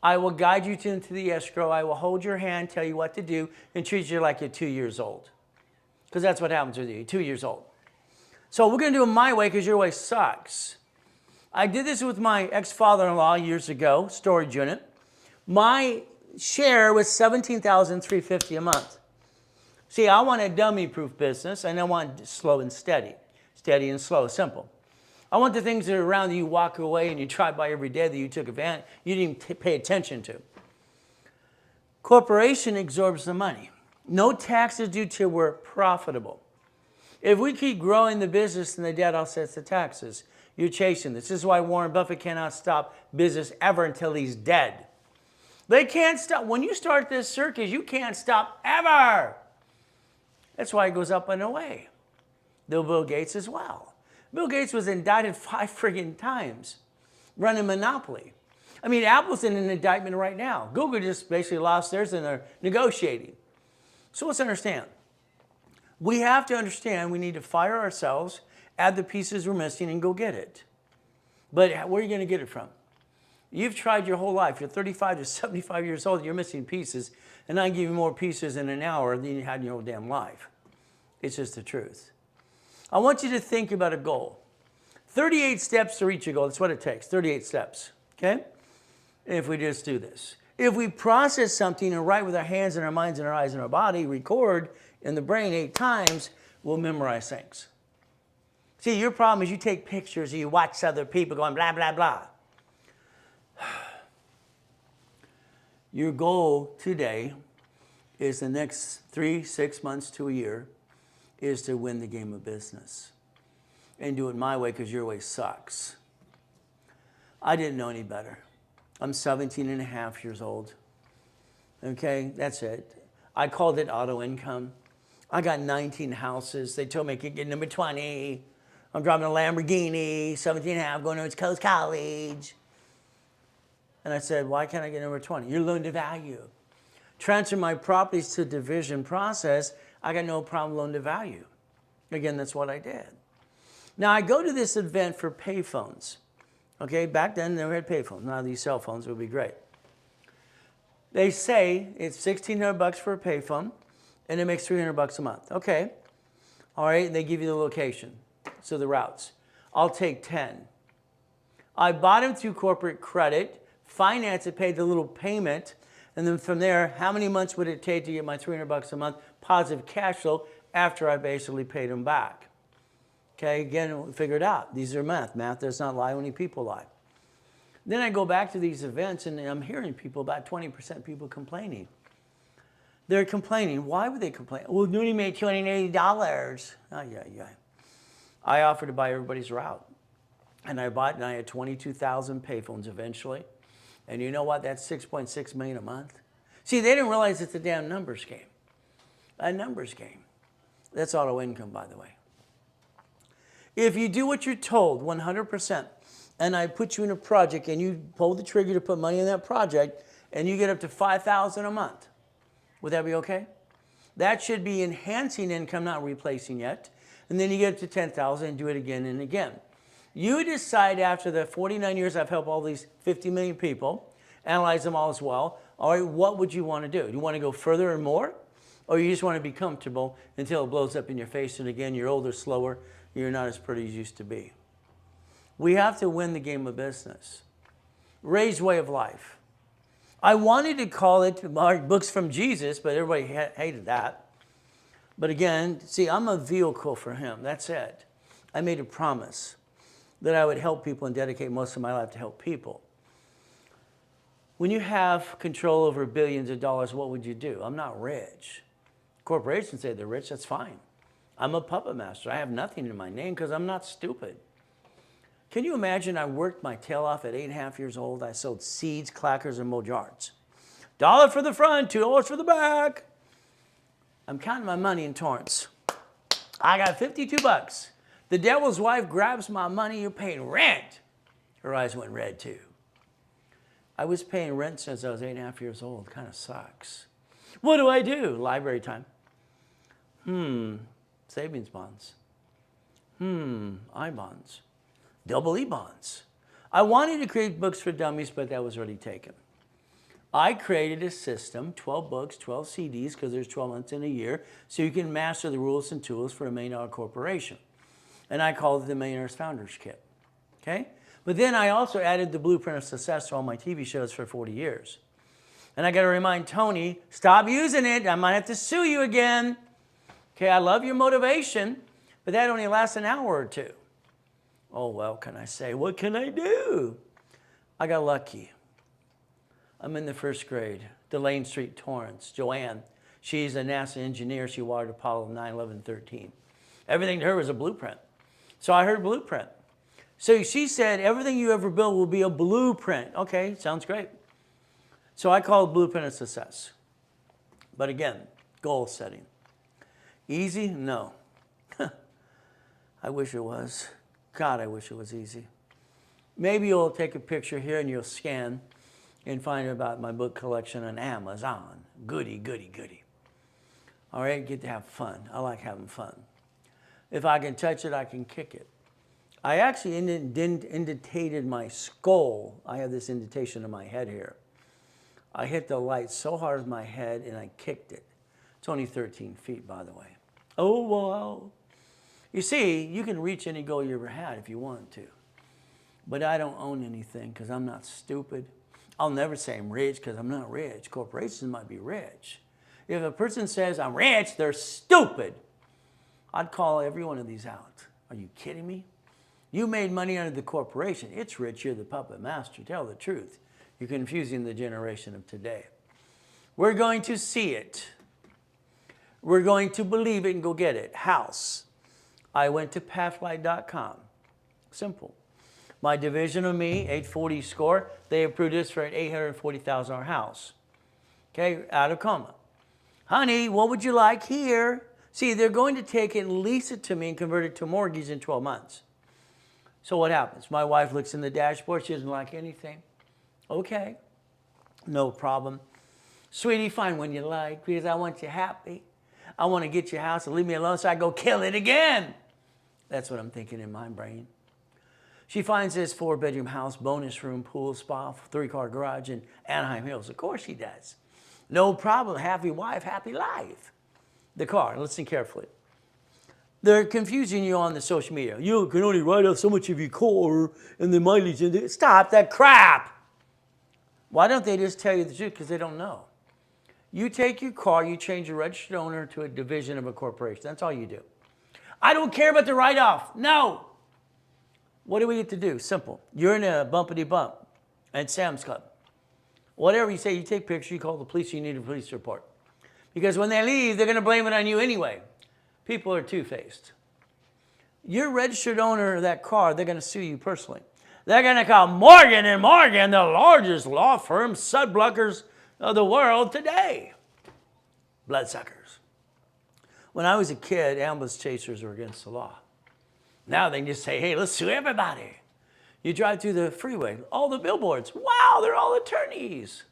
I will guide you into the escrow. I will hold your hand, tell you what to do, and treat you like you're 2 years old. Because that's what happens with you, 2 years old. So we're going to do it my way because your way sucks. I did this with my ex-father-in-law years ago, storage unit. My share was $17,350 a month. See, I want a dummy-proof business, and I want slow and steady. Steady and slow, simple. I want the things that are around that you walk away and you drive by every day that you took advantage, you didn't pay attention to. Corporation absorbs the money. No taxes due till we're profitable. If we keep growing the business and the debt offsets the taxes, you're chasing this. This is why Warren Buffett cannot stop business ever until he's dead. They can't stop. When you start this circus, you can't stop ever. That's why it goes up and away. Bill Gates as well. Bill Gates was indicted 5 friggin' times running monopoly. I mean, Apple's in an indictment right now. Google just basically lost theirs and they're negotiating. So let's understand. We have to understand we need to fire ourselves, add the pieces we're missing, and go get it. But where are you going to get it from? You've tried your whole life. You're 35 to 75 years old. You're missing pieces. And I give you more pieces in an hour than you had in your whole damn life. It's just the truth. I want you to think about a goal. 38 steps to reach a goal. That's what it takes, 38 steps, okay? If we just do this. If we process something and write with our hands and our minds and our eyes and our body, record in the brain 8 times, we'll memorize things. See, your problem is you take pictures and you watch other people going blah, blah, blah. Your goal today is the next 3, 6 months to a year is to win the game of business. and do it my way because your way sucks. I didn't know any better. I'm 17 and a half years old. Okay, that's it. I called it auto income. I got 19 houses. They told me I could get number 20. I'm driving a Lamborghini, 17 and a half, going to East Coast College. And I said, why can't I get number 20? Your loan to value. Transfer my properties to division process. I got no problem loan to value. Again, that's what I did. Now I go to this event for payphones. Okay, back then they had payphones. Now these cell phones would be great. They say it's $1,600 for a payphone, and it makes $300 a month. Okay, all right. They give you the location, so the routes. I'll take 10. I bought them through corporate credit, financed it, paid the little payment, and then from there, how many months would it take to get my $300 a month positive cash flow after I basically paid them back? Okay, again, figure it out. These are math. Math does not lie, only people lie. Then I go back to these events and I'm hearing people, about 20% people complaining. They're complaining. Why would they complain? Well, Noonie made $280. Oh, yeah. I offered to buy everybody's route. And I bought, and I had 22,000 payphones eventually. And you know what? That's $6.6 million a month. See, they didn't realize it's a damn numbers game. A numbers game. That's auto income, by the way. If you do what you're told 100%, and I put you in a project and you pull the trigger to put money in that project and you get up to $5,000 a month, would that be okay? That should be enhancing income, not replacing yet. And then you get up to $10,000 and do it again and again. You decide after the 49 years I've helped all these 50 million people, analyze them all as well, all right, what would you want to do? Do you want to go further and more? Or you just want to be comfortable until it blows up in your face and again, you're older, slower, you're not as pretty as you used to be. We have to win the game of business. Ray's way of life. I wanted to call it Books from Jesus, but everybody hated that. But again, see, I'm a vehicle for him. That's it. I made a promise that I would help people and dedicate most of my life to help people. When you have control over billions of dollars, what would you do? I'm not rich. Corporations say they're rich, that's fine. I'm a puppet master. I have nothing in my name because I'm not stupid. Can you imagine I worked my tail off at 8.5 years old? I sold seeds, clackers, and mold yards. $1 for the front, $2 for the back. I'm counting my money in Torrance. I got 52 bucks. The devil's wife grabs my money, you're paying rent. Her eyes went red too. I was paying rent since I was 8.5 years old. Kind of sucks. What do I do? Library time. Savings bonds. I-bonds. Double E-bonds. I wanted to create books for dummies, but that was already taken. I created a system, 12 books, 12 CDs, because there's 12 months in a year, so you can master the rules and tools for a $1 million corporation. And I called it the Millionaire's Founders Kit. Okay? But then I also added the blueprint of success to all my TV shows for 40 years. And I got to remind Tony, stop using it. I might have to sue you again. Okay, I love your motivation, but that only lasts an hour or two. Oh, well, can I say, what can I do? I got lucky. I'm in the first grade, Delane Street, Torrance. Joanne, she's a NASA engineer. She watered Apollo 9, 11, 13. Everything to her was a blueprint. So I heard blueprint. So she said, everything you ever build will be a blueprint. Okay, sounds great. So I call it Blueprint of Success. But again, goal setting. Easy? No. I wish it was. God, I wish it was easy. Maybe you'll take a picture here and you'll scan and find about my book collection on Amazon. Goody, goody, goody. All right, get to have fun. I like having fun. If I can touch it, I can kick it. I actually indentated my skull. I have this indentation in my head here. I hit the light so hard with my head and I kicked it. It's only 13 feet, by the way. Oh, wow. You see, you can reach any goal you ever had if you want to. But I don't own anything because I'm not stupid. I'll never say I'm rich because I'm not rich. Corporations might be rich. If a person says I'm rich, they're stupid. I'd call every one of these out. Are you kidding me? You made money under the corporation. It's rich. You're the puppet master. Tell the truth. You're confusing the generation of today. We're going to see it. We're going to believe it and go get it. House. I went to pathlight.com. Simple. My division of me, 840 score, they approved this for an $840,000 house. Okay, out of coma. Honey, what would you like here? See, they're going to take it and lease it to me and convert it to a mortgage in 12 months. So what happens? My wife looks in the dashboard. She doesn't like anything. Okay, no problem. Sweetie, find one you like because I want you happy. I want to get your house and leave me alone so I go kill it again. That's what I'm thinking in my brain. She finds this 4-bedroom house, bonus room, pool, spa, 3-car garage in Anaheim Hills. Of course she does. No problem. Happy wife, happy life. The car, listen carefully. They're confusing you on the social media. You can only write off so much of your car and the mileage. Stop that crap. Why don't they just tell you the truth? Because they don't know. You take your car, you change your registered owner to a division of a corporation. That's all you do. I don't care about the write-off. No. What do we get to do? Simple. You're in a bumpity bump at Sam's Club. Whatever you say, you take pictures, you call the police, you need a police report. Because when they leave, they're going to blame it on you anyway. People are two-faced. You're registered owner of that car, they're going to sue you personally. They're going to call Morgan & Morgan, the largest law firm, sudblockers of the world today. Bloodsuckers. When I was a kid, ambulance chasers were against the law. Now they can just say, hey, let's sue everybody. You drive through the freeway, all the billboards. Wow, they're all attorneys.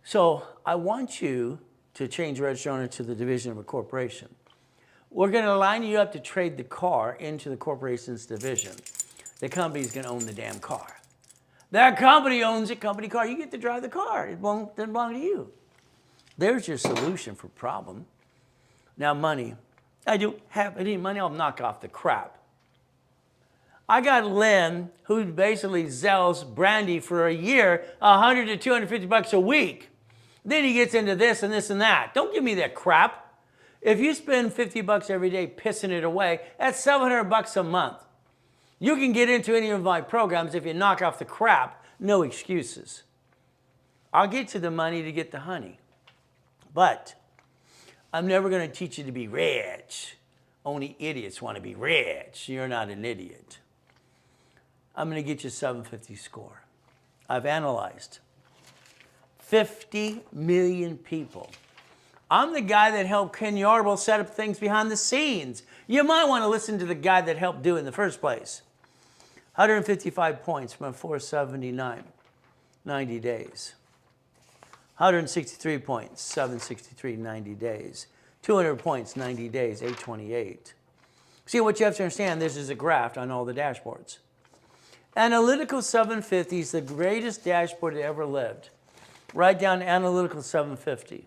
So I want you to change registered owner to the division of a corporation. We're going to line you up to trade the car into the corporation's division. The company's going to own the damn car. That company owns a company car. You get to drive the car. It doesn't belong to you. There's your solution for problem. Now money. I don't have any money. I'll knock off the crap. I got Lynn, who basically sells brandy for a year, $100 to $250 a week. Then he gets into this and this and that. Don't give me that crap. If you spend $50 every day pissing it away, that's $700 a month. You can get into any of my programs if you knock off the crap. No excuses. I'll get you the money to get the honey. But I'm never going to teach you to be rich. Only idiots want to be rich. You're not an idiot. I'm going to get you a 750 score. I've analyzed 50 million people. I'm the guy that helped Ken Yarbrough set up things behind the scenes. You might want to listen to the guy that helped do it in the first place. 155 points from 479, 90 days. 163 points, 763, 90 days. 200 points, 90 days, 828. See, what you have to understand, this is a graph on all the dashboards. Analytical 750 is the greatest dashboard that ever lived. Write down Analytical 750.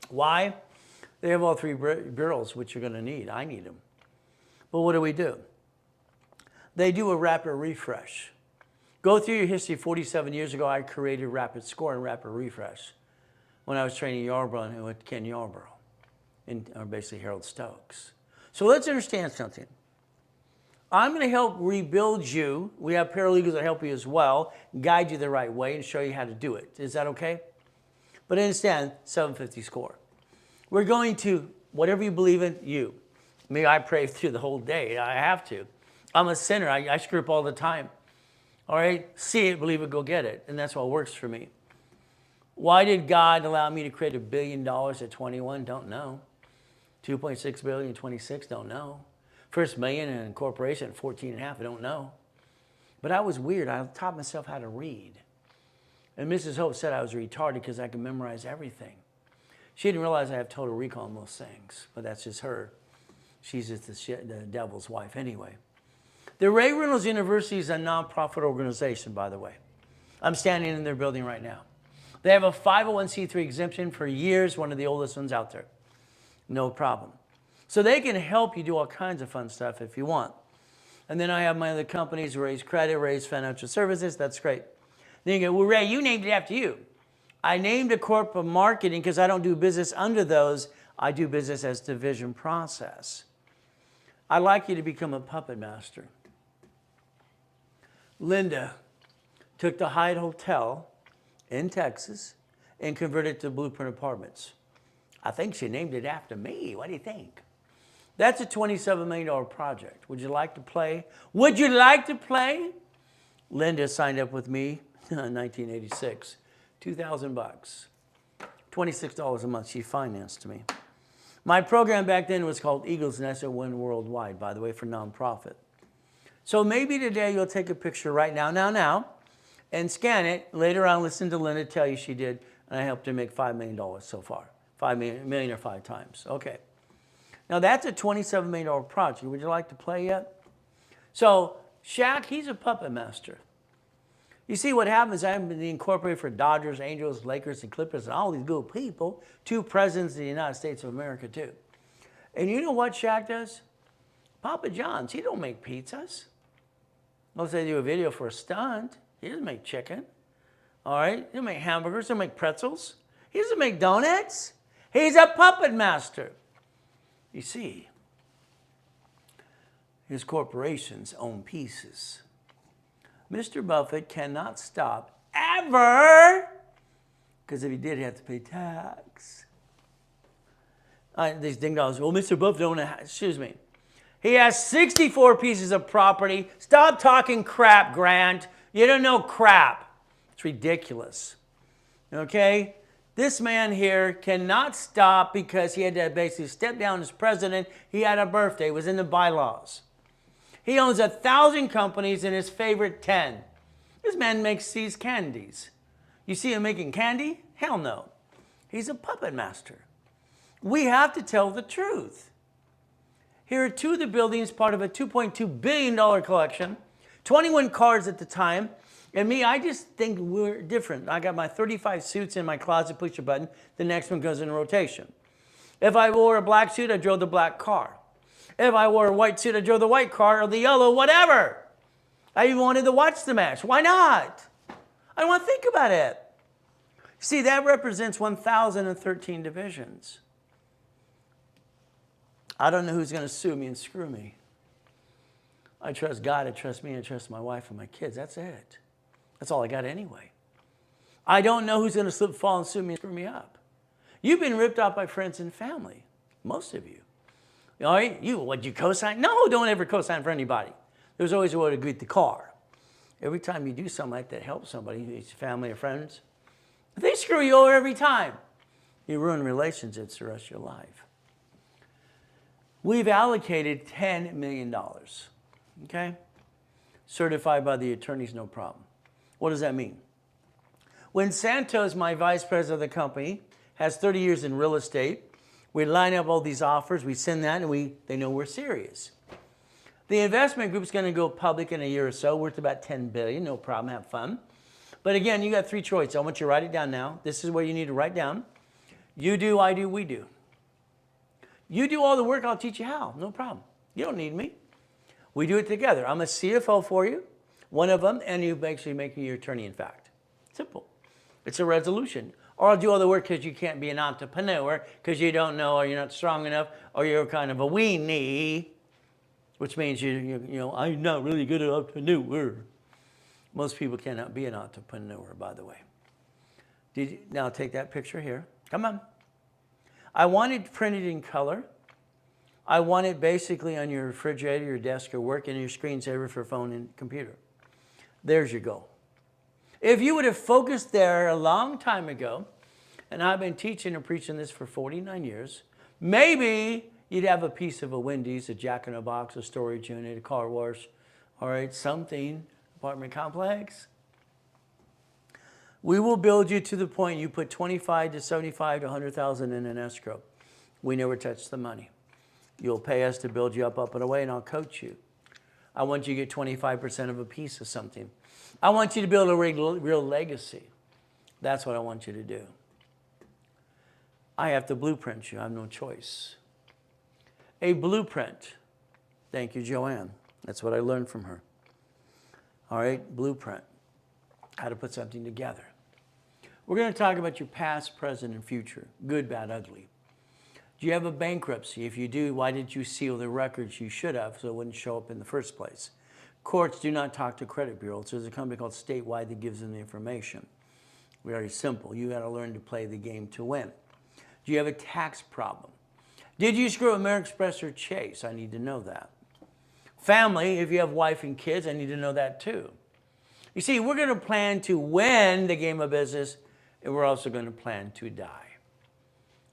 Why? They have all 3 bureaus, which you're going to need. I need them. But what do? They do a rapid refresh. Go through your history. 47 years ago, I created Rapid Score and Rapid Refresh when I was training Yarbrough and with Ken Yarbrough, or basically Harold Stokes. So let's understand something. I'm going to help rebuild you. We have paralegals that help you as well, guide you the right way, and show you how to do it. Is that okay? But understand, 750 score. We're going to, whatever you believe in, you. Me, I pray through the whole day. I have to. I'm a sinner. I screw up all the time. All right? See it, believe it, go get it. And that's what works for me. Why did God allow me to create $1 billion at 21? Don't know. 2.6 billion at 26? Don't know. First million in a corporation at 14 and a half? I don't know. But I was weird. I taught myself how to read. And Mrs. Hope said I was retarded because I could memorize everything. She didn't realize I have total recall on most things, but that's just her. She's just the devil's wife anyway. The Ray Reynolds University is a nonprofit organization, by the way. I'm standing in their building right now. They have a 501c3 exemption for years, one of the oldest ones out there. No problem. So they can help you do all kinds of fun stuff if you want. And then I have my other companies, Raise Credit, Raise Financial Services. That's great. Then you go, well, Ray, you named it after you. I named a corporate marketing because I don't do business under those. I do business as division process. I'd like you to become a puppet master. Linda took the Hyatt Hotel in Texas and converted it to Blueprint Apartments. I think she named it after me. What do you think? That's a $27 million project. Would you like to play? Would you like to play? Linda signed up with me in 1986. $2,000. $26 a month. She financed me. My program back then was called Eagle's Nest and went worldwide, by the way, for nonprofit. So maybe today you'll take a picture right now, and scan it. Later on, listen to Linda tell you she did, and I helped her make $5 million so far. $5 million or 5 times. Okay. Now that's a $27 million project. Would you like to play yet? So Shaq, he's a puppet master. You see what happens, I'm the incorporated for Dodgers, Angels, Lakers, and Clippers, and all these good people. 2 presidents of the United States of America, too. And you know what Shaq does? Papa John's, he don't make pizzas. Unless they do a video for a stunt. He doesn't make chicken. All right? He doesn't make hamburgers. He doesn't make pretzels. He doesn't make donuts. He's a puppet master. You see, his corporations own pieces. Mr. Buffett cannot stop ever, because if he did, he'd have to pay tax. These ding-dongs, well, Mr. Buffett don't have, excuse me. He has 64 pieces of property. Stop talking crap, Grant. You don't know crap. It's ridiculous. Okay? This man here cannot stop because he had to basically step down as president. He had a birthday. It was in the bylaws. He owns 1,000 companies and his favorite 10. This man makes these candies. You see him making candy? Hell no. He's a puppet master. We have to tell the truth. Here are 2 of the buildings, part of a $2.2 billion collection, 21 cars at the time. And me, I just think we're different. I got my 35 suits in my closet, push a button. The next one goes in rotation. If I wore a black suit, I drove the black car. If I wore a white suit, I drove the white car or the yellow, whatever. I even wanted to watch the match. Why not? I don't want to think about it. See, that represents 1,013 divisions. I don't know who's going to sue me and screw me. I trust God, I trust me, I trust my wife and my kids. That's it. That's all I got anyway. I don't know who's going to slip, fall, and sue me and screw me up. You've been ripped off by friends and family, most of you. All right, would you co-sign? No, don't ever co-sign for anybody. There's always a way to greet the car. Every time you do something like that, help somebody, it's family or friends, they screw you over every time. You ruin relationships the rest of your life. We've allocated $10 million, okay? Certified by the attorneys, no problem. What does that mean? When Santos, my vice president of the company, has 30 years in real estate, we line up all these offers, we send that, and they know we're serious. The investment group's going to go public in a year or so, worth about $10 billion, no problem, have fun. But again, you got 3 choices. I want you to write it down now. This is what you need to write down. You do, I do, we do. You do all the work, I'll teach you how, no problem. You don't need me. We do it together. I'm a CFO for you, one of them, and you actually make me your attorney, in fact. Simple. It's a resolution. Or I'll do all the work because you can't be an entrepreneur because you don't know or you're not strong enough or you're kind of a weenie, which means you know, I'm not really good at entrepreneur. Most people cannot be an entrepreneur, by the way. Now take that picture here. Come on. I want it printed in color. I want it basically on your refrigerator, your desk, or work, and your screensaver for phone and computer. There's your goal. If you would have focused there a long time ago, and I've been teaching and preaching this for 49 years, maybe you'd have a piece of a Wendy's, a Jack in a Box, a storage unit, a car wash, all right, something, apartment complex. We will build you to the point you put 25 to 75 to 100,000 in an escrow. We never touch the money. You'll pay us to build you up and away, and I'll coach you. I want you to get 25% of a piece of something. I want you to build a real legacy. That's what I want you to do. I have to blueprint you. I have no choice. A blueprint. Thank you, Joanne. That's what I learned from her. All right, blueprint. How to put something together. We're going to talk about your past, present, and future. Good, bad, ugly. Do you have a bankruptcy? If you do, why didn't you seal the records? You should have, so it wouldn't show up in the first place. Courts do not talk to credit bureaus. There's a company called Statewide that gives them the information. Very simple. You got to learn to play the game to win. Do you have a tax problem? Did you screw American Express or Chase? I need to know that. Family, if you have wife and kids, I need to know that too. You see, we're going to plan to win the game of business, and we're also going to plan to die.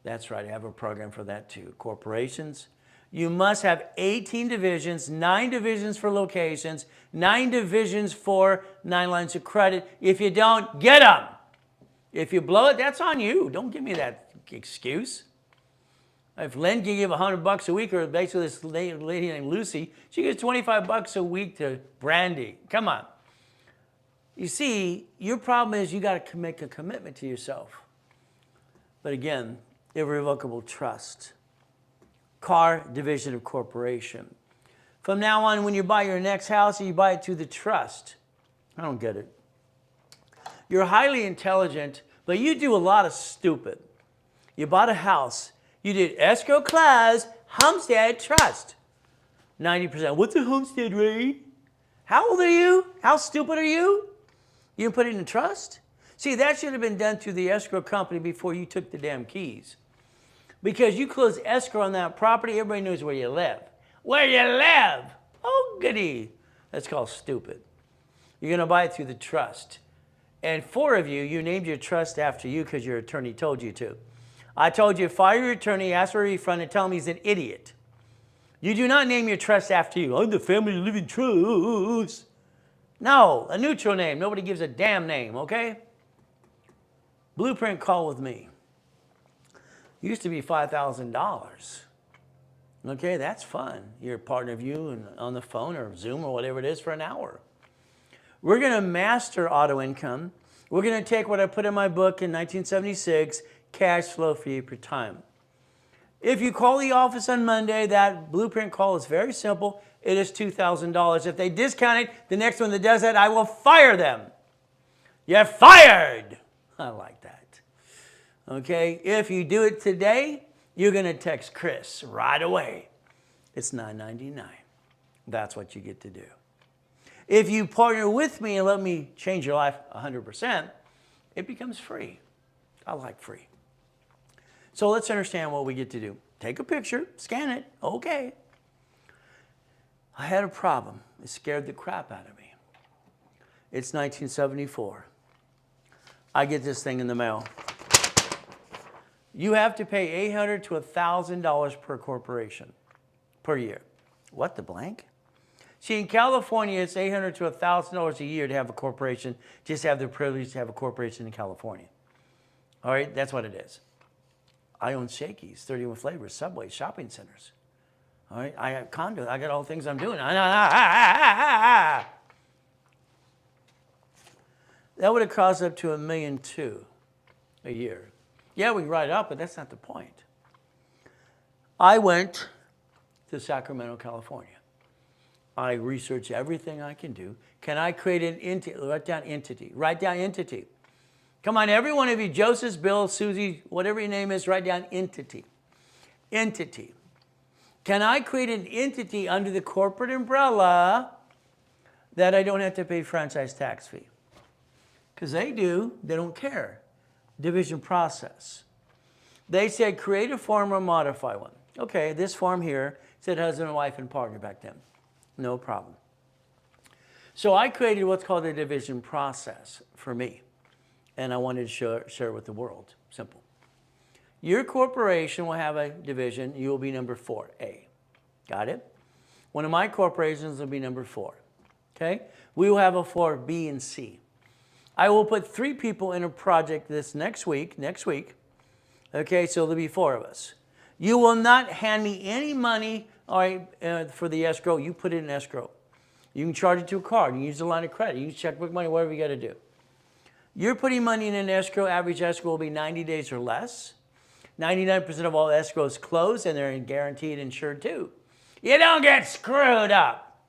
That's right, I have a program for that too. Corporations, you must have 18 divisions, 9 divisions for locations, 9 divisions for 9 lines of credit. If you don't, get them. If you blow it, that's on you. Don't give me that excuse. If Lynn can give $100 a week, or basically this lady named Lucy, she gives $25 a week to Brandy. Come on. You see, your problem is you got to make a commitment to yourself. But again, irrevocable trust. Car division of corporation. From now on, when you buy your next house, you buy it through the trust. I don't get it. You're highly intelligent, but you do a lot of stupid. You bought a house. You did escrow clause, homestead, trust. 90%. What's a homestead rate? How old are you? How stupid are you? You didn't put it in trust? See, that should have been done through the escrow company before you took the damn keys. Because you close escrow on that property, everybody knows where you live. Where you live? Oh, goody. That's called stupid. You're going to buy it through the trust. And 4 of you, you named your trust after you because your attorney told you to. I told you, fire your attorney, ask for a refund, and tell him he's an idiot. You do not name your trust after you. I'm the family living trust. No, a neutral name. Nobody gives a damn name, okay? Blueprint call with me. Used to be $5,000. Okay, that's fun. You're a partner of you and on the phone or Zoom or whatever it is for an hour. We're going to master auto income. We're going to take what I put in my book in 1976, cash flow for you per time. If you call the office on Monday, that blueprint call is very simple. It is $2,000. If they discount it, the next one that does that, I will fire them. You're fired. I like that. Okay, if you do it today, you're going to text Chris right away. It's $9.99. That's what you get to do. If you partner with me and let me change your life 100%, it becomes free. I like free. So let's understand what we get to do. Take a picture, scan it, okay. I had a problem. It scared the crap out of me. It's 1974. I get this thing in the mail. You have to pay $800 to $1,000 per corporation per year. What the blank? See, in California, it's $800 to $1,000 a year to have a corporation, just have the privilege to have a corporation in California. All right, that's what it is. I own Shakey's, 31 Flavors, Subway, shopping centers. All right, I have condos. I got all the things I'm doing. That would have cost up to $1.2 million a year. Yeah, we can write it up, but that's not the point. I went to Sacramento, California. I researched everything I can do. Can I create an entity? Write down entity. Write down entity. Come on, every one of you, Joseph, Bill, Susie, whatever your name is, write down entity. Entity. Can I create an entity under the corporate umbrella that I don't have to pay franchise tax fee? Because they do, they don't care. Division process. They said create a form or modify one. Okay, this form here said husband and wife and partner back then. No problem. So I created what's called a division process for me. And I wanted to share it with the world. Simple. Your corporation will have a division. You will be number 4A. Got it? One of my corporations will be number 4. Okay? We will have a 4B and C. I will put 3 people in a project this next week. Okay, so there'll be 4 of us. You will not hand me any money, all right, for the escrow. You put it in escrow. You can charge it to a card. You can use a line of credit. You can checkbook money, whatever you got to do. You're putting money in an escrow. Average escrow will be 90 days or less. 99% of all escrows close, and they're guaranteed insured too. You don't get screwed up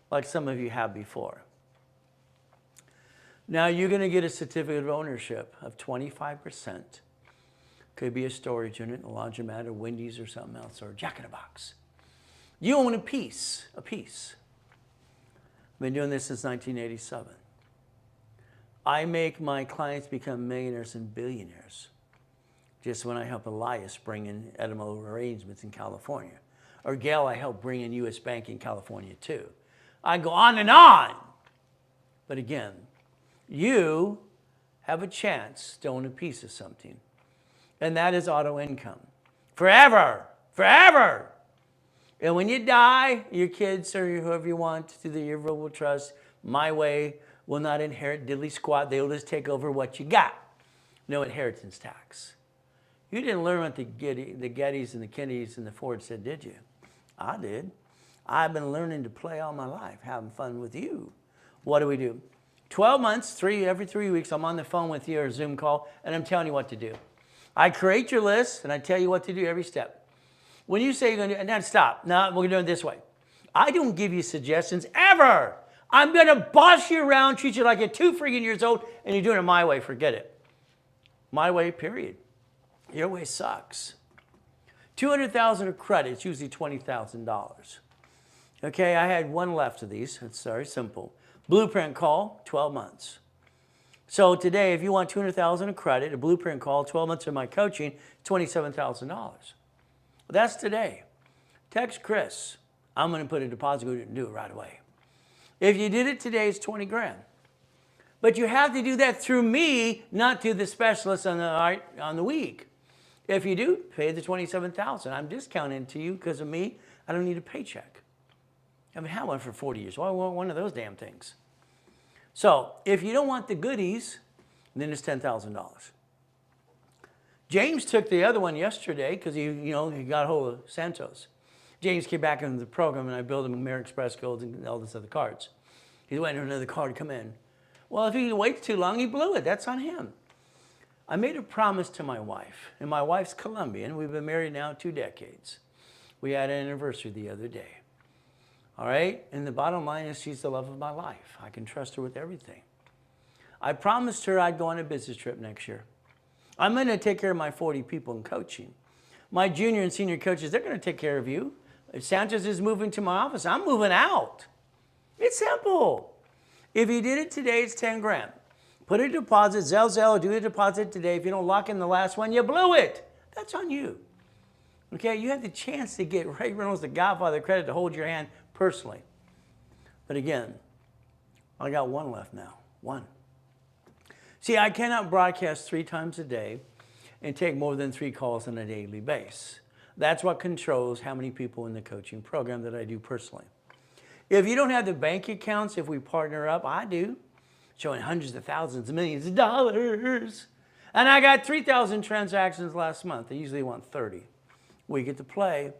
like some of you have before. Now you're going to get a certificate of ownership of 25%. Could be a storage unit, a laundromat, or Wendy's or something else, or Jack in a Box. You own a piece. I've been doing this since 1987. I make my clients become millionaires and billionaires. just when I helped Elias bring in edible arrangements in California. Or Gail, I helped bring in U.S. Bank in California too. I go on and on. But again, you have a chance to own a piece of something. And that is auto income. Forever. Forever. And when you die, your kids or whoever you want through the irrevocable trust, my way, will not inherit diddly squat. They will just take over what you got. No inheritance tax. You didn't learn what the Gettys and the Kennedys and the Fords said, did you? I did. I've been learning to play all my life, having fun with you. What do? 12 months, every 3 weeks, I'm on the phone with you or a Zoom call, and I'm telling you what to do. I create your list, and I tell you what to do every step. When you say you're going to do it, now stop. No, we're going to do it this way. I don't give you suggestions ever. I'm going to boss you around, treat you like you're 2 freaking years old, and you're doing it my way. Forget it. My way, period. Your way sucks. $200,000 of credit, it's usually $20,000. Okay, I had one left of these. It's very simple. Blueprint call, 12 months. So today, if you want $200,000 of credit, a blueprint call, 12 months of my coaching, $27,000. That's today. Text Chris. I'm going to put a deposit and do it right away. If you did it today, it's 20 grand. But you have to do that through me, not through the specialist on the week. If you do, pay the $27,000. I'm discounting to you because of me. I don't need a paycheck. I haven't had one for 40 years. Why well, I want one of those damn things? So if you don't want the goodies, then it's $10,000. James took the other one yesterday because he got a hold of Santos. James came back into the program and I built him American Express Golds and all this other cards. He's waiting for another card to come in. Well, if he waits too long, he blew it. That's on him. I made a promise to my wife, and my wife's Colombian. We've been married now 2 decades. We had an anniversary the other day. All right? And the bottom line is she's the love of my life. I can trust her with everything. I promised her I'd go on a business trip next year. I'm going to take care of my 40 people in coaching. My junior and senior coaches, they're going to take care of you. If Sanchez is moving to my office, I'm moving out. It's simple. If you did it today, it's 10 grand. Put a deposit, Zelle, do a deposit today. If you don't lock in the last one, you blew it. That's on you. Okay, you had the chance to get Ray Reynolds, the Godfather, credit to hold your hand personally. But again, I got one left now. One. See, I cannot broadcast 3 times a day and take more than 3 calls on a daily basis. That's what controls how many people in the coaching program that I do personally. If you don't have the bank accounts, if we partner up, I do, showing hundreds of thousands, millions of dollars. And I got 3,000 transactions last month. I usually want 30. We get to play.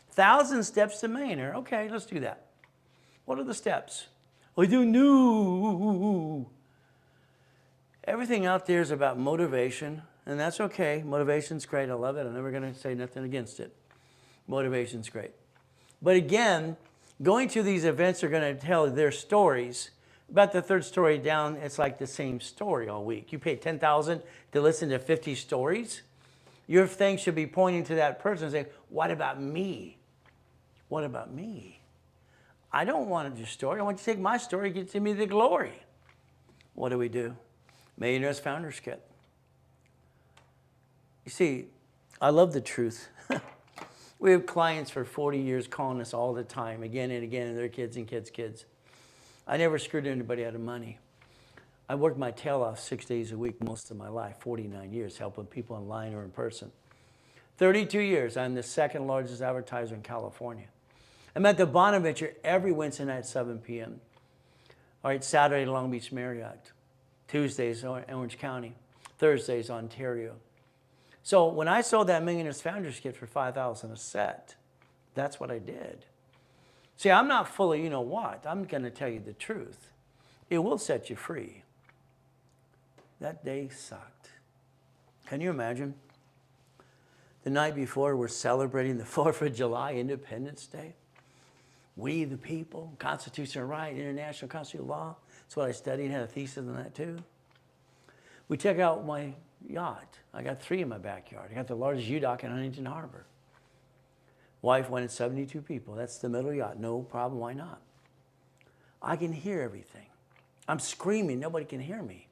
1,000 steps to millionaire. Okay, let's do that. What are the steps? I don't know. Everything out there is about motivation, and that's okay. Motivation's great. I love it. I'm never going to say nothing against it. Motivation's great. But again, going to these events are going to tell their stories. About the 3rd story down, it's like the same story all week. You pay $10,000 to listen to 50 stories. Your thing should be pointing to that person and saying, what about me? What about me? I don't want your story. I want you to take my story and get to me the glory. What do? Millionaires Founders Kit. You see, I love the truth. We have clients for 40 years calling us all the time, again and again, and their kids and kids. I never screwed anybody out of money. I worked my tail off 6 days a week most of my life, 49 years, helping people online or in person. 32 years, I'm the 2nd largest advertiser in California. I'm at the Bonaventure every Wednesday night at 7 p.m. All right, Saturday, Long Beach Marriott. Tuesdays, Orange County. Thursdays, Ontario. So when I sold that Millionaires Founders Kit for $5,000 a set, that's what I did. See, I'm not full of you-know-what. I'm going to tell you the truth. It will set you free. That day sucked. Can you imagine? The night before, we're celebrating the 4th of July, Independence Day. We the people, constitutional right, international constitutional law. That's what I studied, had a thesis on that too. We check out my yacht. I got 3 in my backyard. I got the largest U-dock in Huntington Harbor. Wife wanted 72 people. That's the middle yacht. No problem, why not? I can hear everything. I'm screaming, nobody can hear me.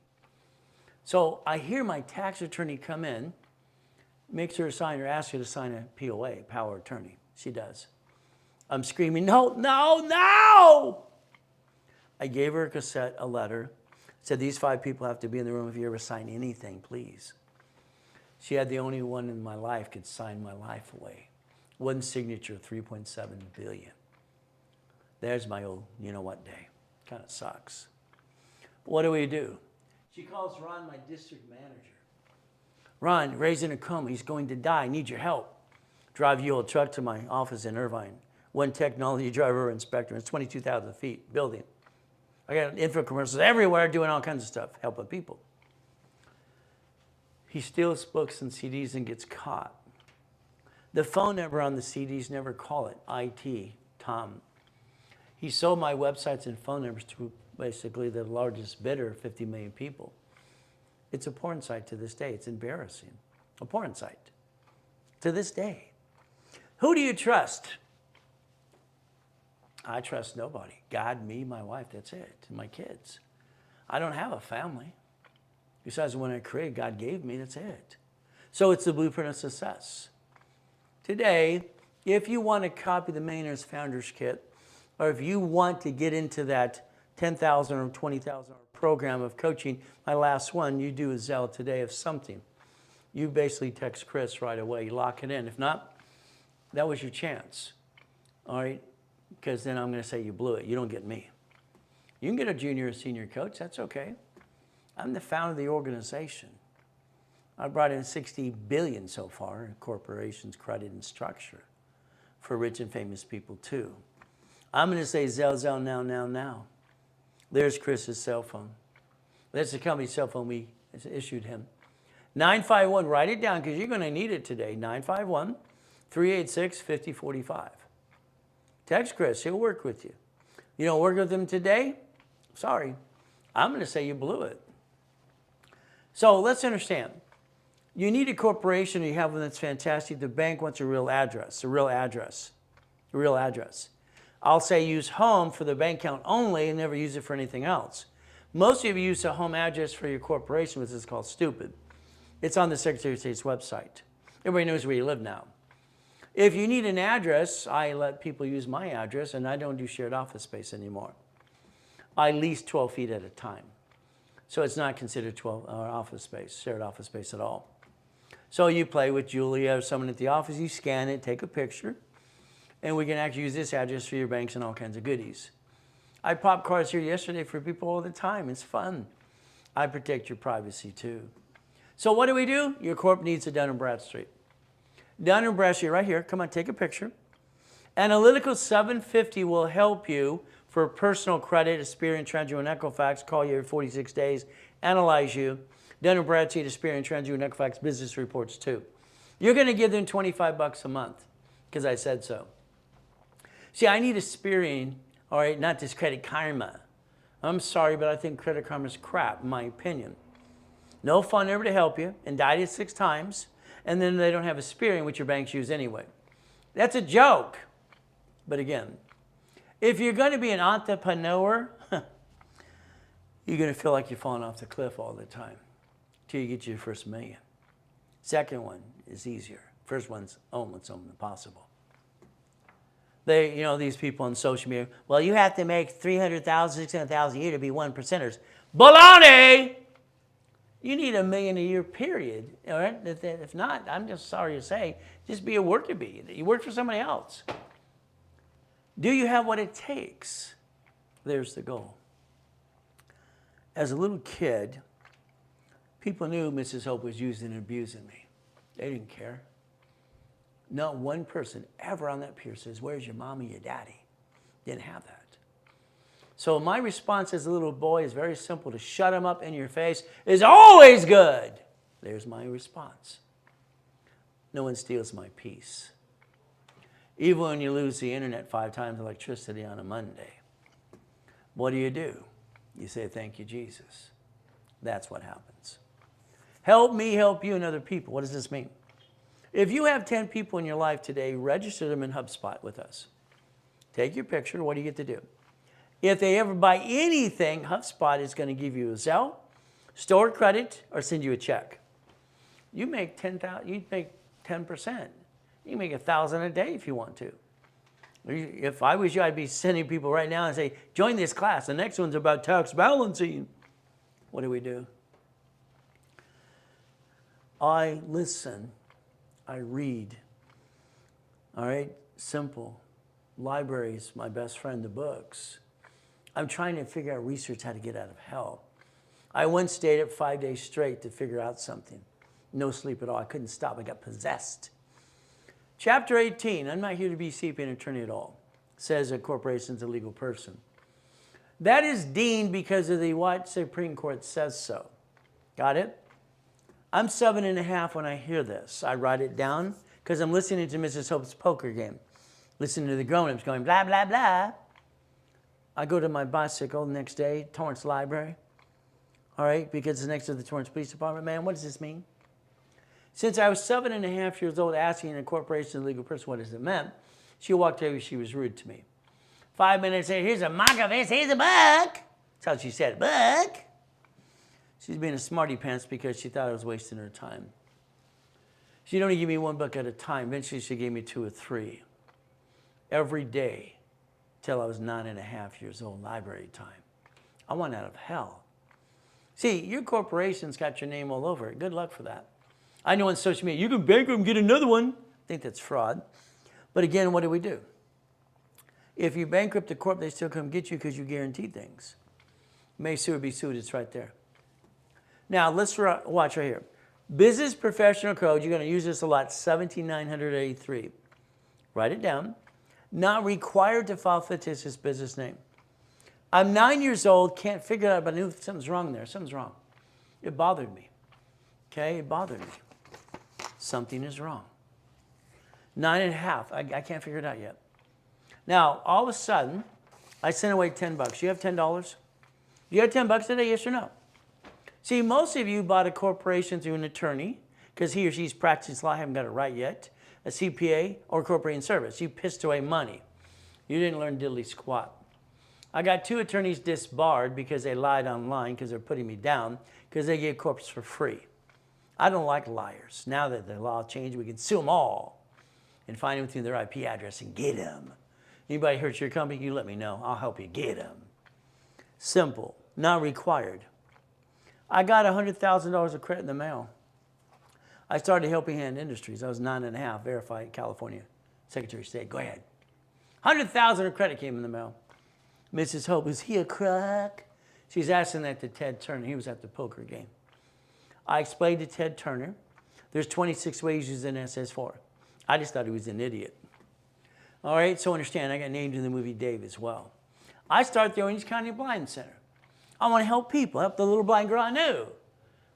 So I hear my tax attorney come in makes her sign or asks her to sign a POA, power of attorney. She does. I'm screaming, no, no, no! I gave her a cassette, a letter, said these 5 people have to be in the room if you ever sign anything, please. She had the only one in my life could sign my life away. One signature, 3.7 billion. There's my old you-know-what day. Kind of sucks. But what do? She calls Ron, my district manager. Ron, Ray's in a coma. He's going to die. I need your help. Drive your old truck to my office in Irvine. One technology driver inspector. It's 22,000 feet building. I got info commercials everywhere doing all kinds of stuff, helping people. He steals books and CDs and gets caught. The phone number on the CDs, never call it. IT, Tom. He sold my websites and phone numbers to basically the largest bidder, 50 million people. It's a porn site to this day. It's embarrassing. A porn site to this day. Who do you trust? I trust nobody. God, me, my wife, that's it, and my kids. I don't have a family. Besides the one I created, God gave me, that's it. So it's the blueprint of success. Today, if you want to copy the Millionaires Founders Kit, or if you want to get into that 10,000 or 20,000 program of coaching, my last one, you do a Zelle today of something. You basically text Chris right away. You lock it in. If not, that was your chance. All right? Because then I'm going to say you blew it. You don't get me. You can get a junior or senior coach. That's okay. I'm the founder of the organization. I brought in 60 billion so far in corporations, credit, and structure for rich and famous people too. I'm going to say Zelle, now. There's Chris's cell phone. That's the company's cell phone we issued him. 951, write it down because you're going to need it today. 951-386-5045. Text Chris, he'll work with you. You don't work with him today? Sorry. I'm going to say you blew it. So let's understand. You need a corporation, you have one that's fantastic. The bank wants a real address, I'll say use home for the bank account only and never use it for anything else. Most of you use a home address for your corporation, which is called stupid. It's on the Secretary of State's website. Everybody knows where you live now. If you need an address, I let people use my address, and I don't do shared office space anymore. I lease 12 feet at a time. So it's not considered office space, shared office space at all. So you play with Julia or someone at the office, you scan it, take a picture, and we can actually use this address for your banks and all kinds of goodies. I popped cards here yesterday for people all the time. It's fun. I protect your privacy too. So what do? Your corp needs a Dun & Bradstreet. Dun & Bradstreet right here. Come on, take a picture. Analytical 750 will help you for personal credit, Experian, TransUnion, and Equifax. Call you every 46 days, analyze you. Dun & Bradstreet, Experian, TransUnion, and Equifax business reports too. You're going to give them $25 a month because I said so. See, I need Experian, all right, not this Credit Karma. I'm sorry, but I think Credit Karma is crap, in my opinion. No fun ever to help you, indicted 6 times, and then they don't have Experian, which your banks use anyway. That's a joke. But again, if you're going to be an entrepreneur, you're going to feel like you're falling off the cliff all the time until you get your first million. Second one is easier. First one's almost impossible. These people on social media, well, you have to make 300,000, 600,000 a year to be 1%ers. Baloney! You need $1 million a year, period. All right? If not, I'm just sorry to say, just be a worker bee. You work for somebody else. Do you have what it takes? There's the goal. As a little kid, people knew Mrs. Hope was using and abusing me. They didn't care. Not one person ever on that pier says, where's your mommy, your daddy? Didn't have that. So my response as a little boy is very simple. To shut them up in your face is always good. There's my response. No one steals my peace. Even when you lose the internet 5 times electricity on a Monday, what do? You say, thank you, Jesus. That's what happens. Help me help you and other people. What does this mean? If you have 10 people in your life today, register them in HubSpot with us. Take your picture. What do you get to do? If they ever buy anything, HubSpot is going to give you a Zelle, store credit, or send you a check. You make $10,000. You make 10%. You can make 1,000 a day if you want to. If I was you, I'd be sending people right now and say, join this class. The next one's about tax balancing. What do? I listen. I read. All right? Simple. Libraries, my best friend, the books. I'm trying to figure out research how to get out of hell. I once stayed up 5 days straight to figure out something. No sleep at all. I couldn't stop. I got possessed. Chapter 18, I'm not here to be CPA an attorney at all, says a corporation's a legal person. That is deemed because of the what Supreme Court says so. Got it? I'm 7.5 when I hear this. I write it down because I'm listening to Mrs. Hope's poker game. Listening to the grown-ups going blah, blah, blah. I go to my bicycle the next day, Torrance Library. All right, because it's next to the Torrance Police Department. Man, what does this mean? Since I was 7.5 years old asking a corporation, a legal person, what does it mean, she walked over, she was rude to me. 5 minutes later, here's a mock of this, here's a buck. That's how she said, buck. She's being a smarty pants because she thought I was wasting her time. She'd only give me one book at a time. Eventually, she gave me 2 or 3. Every day till I was 9.5 years old, library time. I want out of hell. See, your corporation's got your name all over it. Good luck for that. I know on social media, you can bankrupt and get another one. I think that's fraud. But again, what do? If you bankrupt the corp, they still come get you because you guarantee things. May sue or be sued, it's right there. Now, let's watch right here. Business Professional Code, you're going to use this a lot, 17983. Write it down. Not required to file fictitious business name. I'm 9 years old, can't figure it out, but I knew something's wrong there. Something's wrong. It bothered me. Okay, it bothered me. Something is wrong. 9.5, I can't figure it out yet. Now, all of a sudden, I sent away $10. You have $10? You have $10 today, yes or no? See, most of you bought a corporation through an attorney because he or she's practicing law, haven't got it right yet, a CPA, or corporation service. You pissed away money. You didn't learn diddly squat. I got 2 attorneys disbarred because they lied online because they're putting me down because they gave corps for free. I don't like liars. Now that the law changed, we can sue them all and find them through their IP address and get them. Anybody hurts your company, you let me know. I'll help you get them. Simple, not required. I got $100,000 of credit in the mail. I started Helping Hand Industries. I was 9.5, verified California Secretary of State. Go ahead. 100,000 of credit came in the mail. Mrs. Hope, is he a crook? She's asking that to Ted Turner. He was at the poker game. I explained to Ted Turner, there's 26 ways to use an SS4. I just thought he was an idiot. All right, so understand, I got named in the movie Dave as well. I started the Orange County Blind Center. I want to help people, help the little blind girl I knew.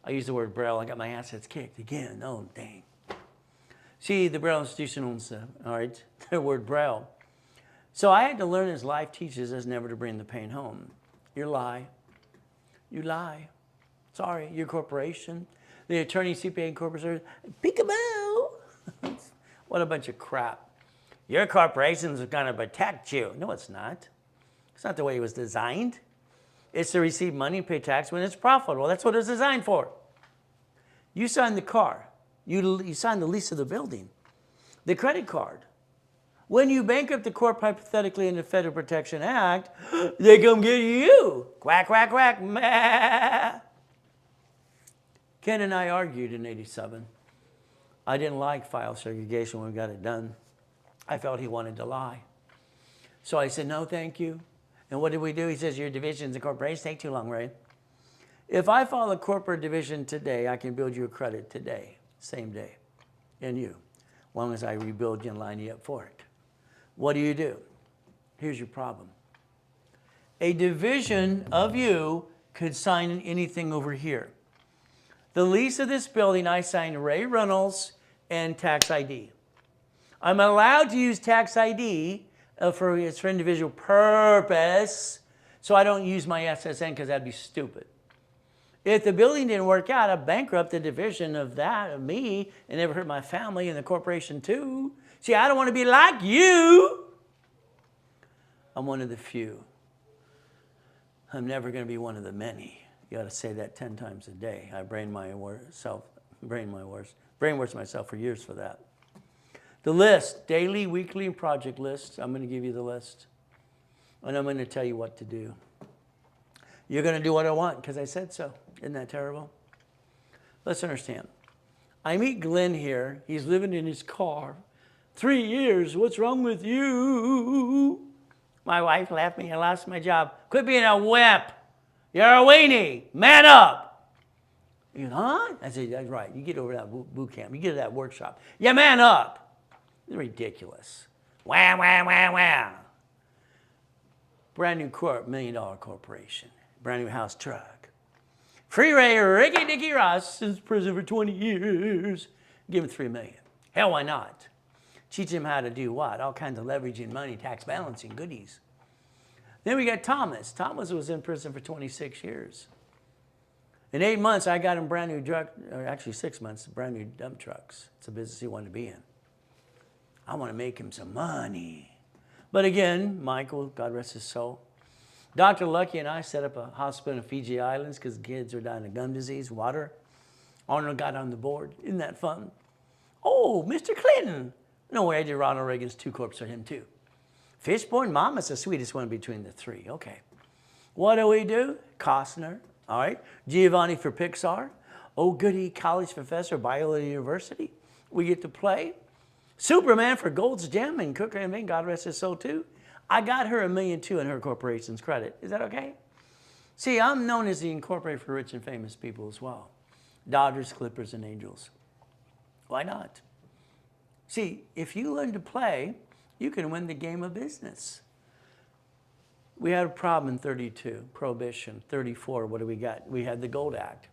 I used the word Braille, I got my assets kicked again. Oh, dang. See, the Braille Institution owns the word Braille. So I had to learn, as life teaches us, never to bring the pain home. You lie. You lie. Sorry, your corporation. The attorney, CPA, and corporate service, peekaboo. What a bunch of crap. Your corporation's going to protect you. No, it's not. It's not the way it was designed. It's to receive money and pay tax when it's profitable. That's what it's designed for. You signed the car. You signed the lease of the building. The credit card. When you bankrupt the corp, hypothetically, in the Federal Protection Act, they come get you. Quack, quack, quack. Meh. Ken and I argued in '87. I didn't like file segregation when we got it done. I felt he wanted to lie. So I said, no, thank you. And what did we do? He says, your divisions and corporations take too long, Ray. If I file a corporate division today, I can build you a credit today, same day, and you, as long as I rebuild you and line you up for it. What do? Here's your problem. A division of you could sign anything over here. The lease of this building, I signed Ray Reynolds and tax ID. I'm allowed to use tax ID for individual purpose, so I don't use my SSN because that'd be stupid. If the building didn't work out, I'd bankrupt the division of that, of me, and never hurt my family and the corporation too. See, I don't want to be like you. I'm one of the few. I'm never going to be one of the many. You got to say that 10 times a day. I brainwashed myself for years for that. The list, daily, weekly, and project lists. I'm going to give you the list. And I'm going to tell you what to do. You're going to do what I want because I said so. Isn't that terrible? Let's understand. I meet Glenn here. He's living in his car. 3 years. What's wrong with you? My wife left me. I lost my job. Quit being a wimp. You're a weenie. Man up. He goes, huh? I said, that's right. You get over that boot camp. You get to that workshop. Yeah, man up. It's ridiculous. Wham, wham, wham, wham. Brand new $1 million corporation. Brand new house, truck. Free Ray Ricky Dicky Ross is in prison for 20 years. Give him $3 million. Hell, why not? Teach him how to do what? All kinds of leveraging money, tax balancing, goodies. Then we got Thomas. Thomas was in prison for 26 years. In 8 months, I got him brand new truck, or actually 6 months, brand new dump trucks. It's a business he wanted to be in. I want to make him some money. But again, Michael, God rest his soul, Dr. Lucky and I set up a hospital in Fiji Islands because kids are dying of gum disease, water. Arnold got on the board. Isn't that fun? Oh, Mr. Clinton. No way, I did Ronald Reagan's 2 Corps for him too. Fishborn Mama's the sweetest one between the 3. Okay. What do? Costner. All right. Giovanni for Pixar. Oh, goody, college professor, Biola University. We get to play. Superman for Gold's Gym and Cook and Ving, God rest his soul too. I got her $1.2 million in her corporation's credit. Is that okay? See, I'm known as the incorporator for rich and famous people as well. Dodgers, Clippers, and Angels. Why not? See, if you learn to play, you can win the game of business. We had a problem in 32, Prohibition. 34, what do we got? We had the Gold Act.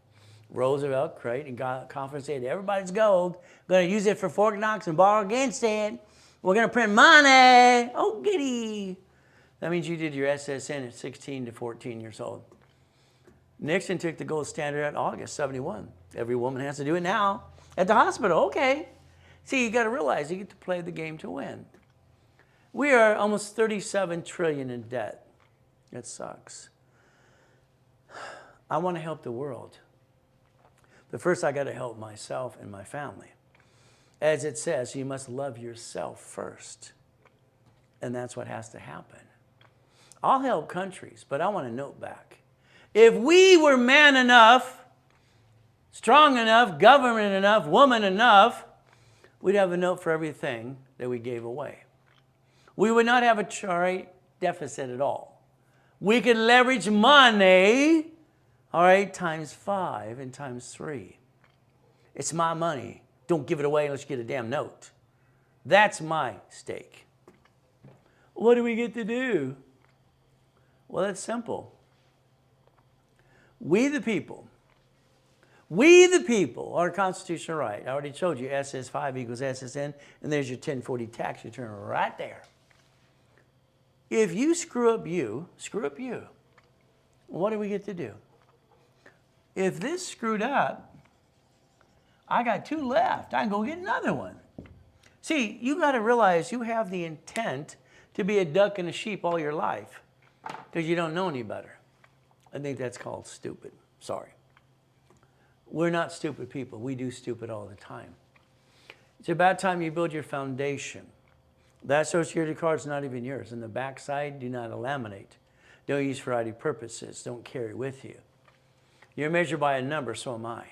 Roosevelt created and got confiscated everybody's gold. Going to use it for Fort Knox and borrow against it. We're going to print money. Oh, giddy. That means you did your SSN at 16 to 14 years old. Nixon took the gold standard at August 71. Every woman has to do it now. At the hospital, okay. See, you got to realize you get to play the game to win. We are almost 37 trillion in debt. It sucks. I want to help the world. But first I got to help myself and my family. As it says, you must love yourself first. And that's what has to happen. I'll help countries, but I want a note back. If we were man enough, strong enough, government enough, woman enough, we'd have a note for everything that we gave away. We would not have a trade deficit at all. We could leverage money, all right, times 5 and times 3. It's my money. Don't give it away unless you get a damn note. That's my stake. What do we get to do? Well, it's simple. We the people, our constitutional right. I already showed you SS5 equals SSN, and there's your 1040 tax return right there. If you screw up you, what do we get to do? If this screwed up, I got 2 left. I can go get another one. See, you got to realize you have the intent to be a duck and a sheep all your life because you don't know any better. I think that's called stupid. Sorry. We're not stupid people. We do stupid all the time. It's about time you build your foundation. That Social Security card's not even yours. On the back side, do not laminate. Don't use for ID purposes. Don't carry with you. You're measured by a number, so am I.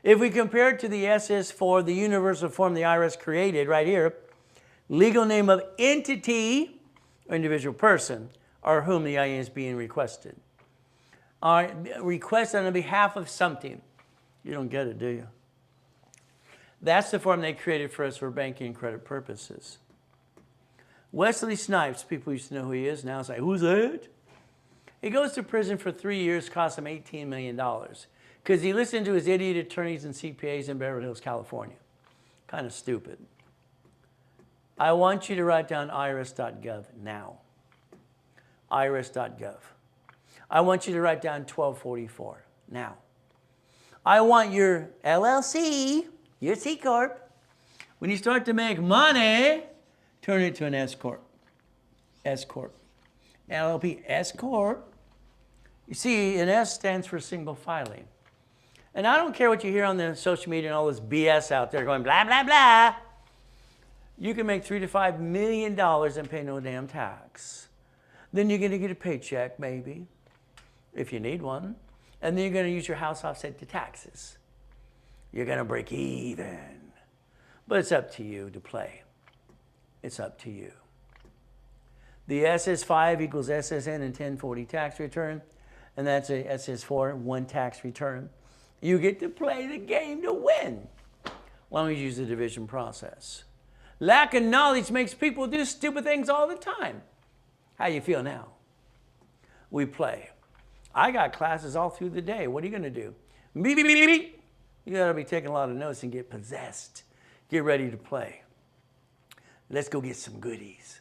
If we compare it to the SS4, the universal form the IRS created right here, legal name of entity or individual person or whom the IN is being requested. Request on behalf of something. You don't get it, do you? That's the form they created for us for banking and credit purposes. Wesley Snipes, people used to know who he is. Now it's like, who's that? He goes to prison for 3 years, cost him $18 million because he listened to his idiot attorneys and CPAs in Beverly Hills, California. Kind of stupid. I want you to write down irs.gov now. irs.gov. I want you to write down 1244 now. I want your LLC, your C Corp, when you start to make money, turn it to an S Corp. S Corp. LLP, S Corp. You see, an S stands for single filing. And I don't care what you hear on the social media and all this BS out there going blah, blah, blah. You can make $3 to $5 million and pay no damn tax. Then you're going to get a paycheck, maybe, if you need one. And then you're going to use your house offset to taxes. You're going to break even. But it's up to you to play. It's up to you. The SS5 equals SSN and 1040 tax return. And that's a SS4, 1 tax return. You get to play the game to win. Why don't we use the division process? Lack of knowledge makes people do stupid things all the time. How you feel now? We play. I got classes all through the day. What are you going to do? Beep, beep, beep, beep. You got to be taking a lot of notes and get possessed. Get ready to play. Let's go get some goodies.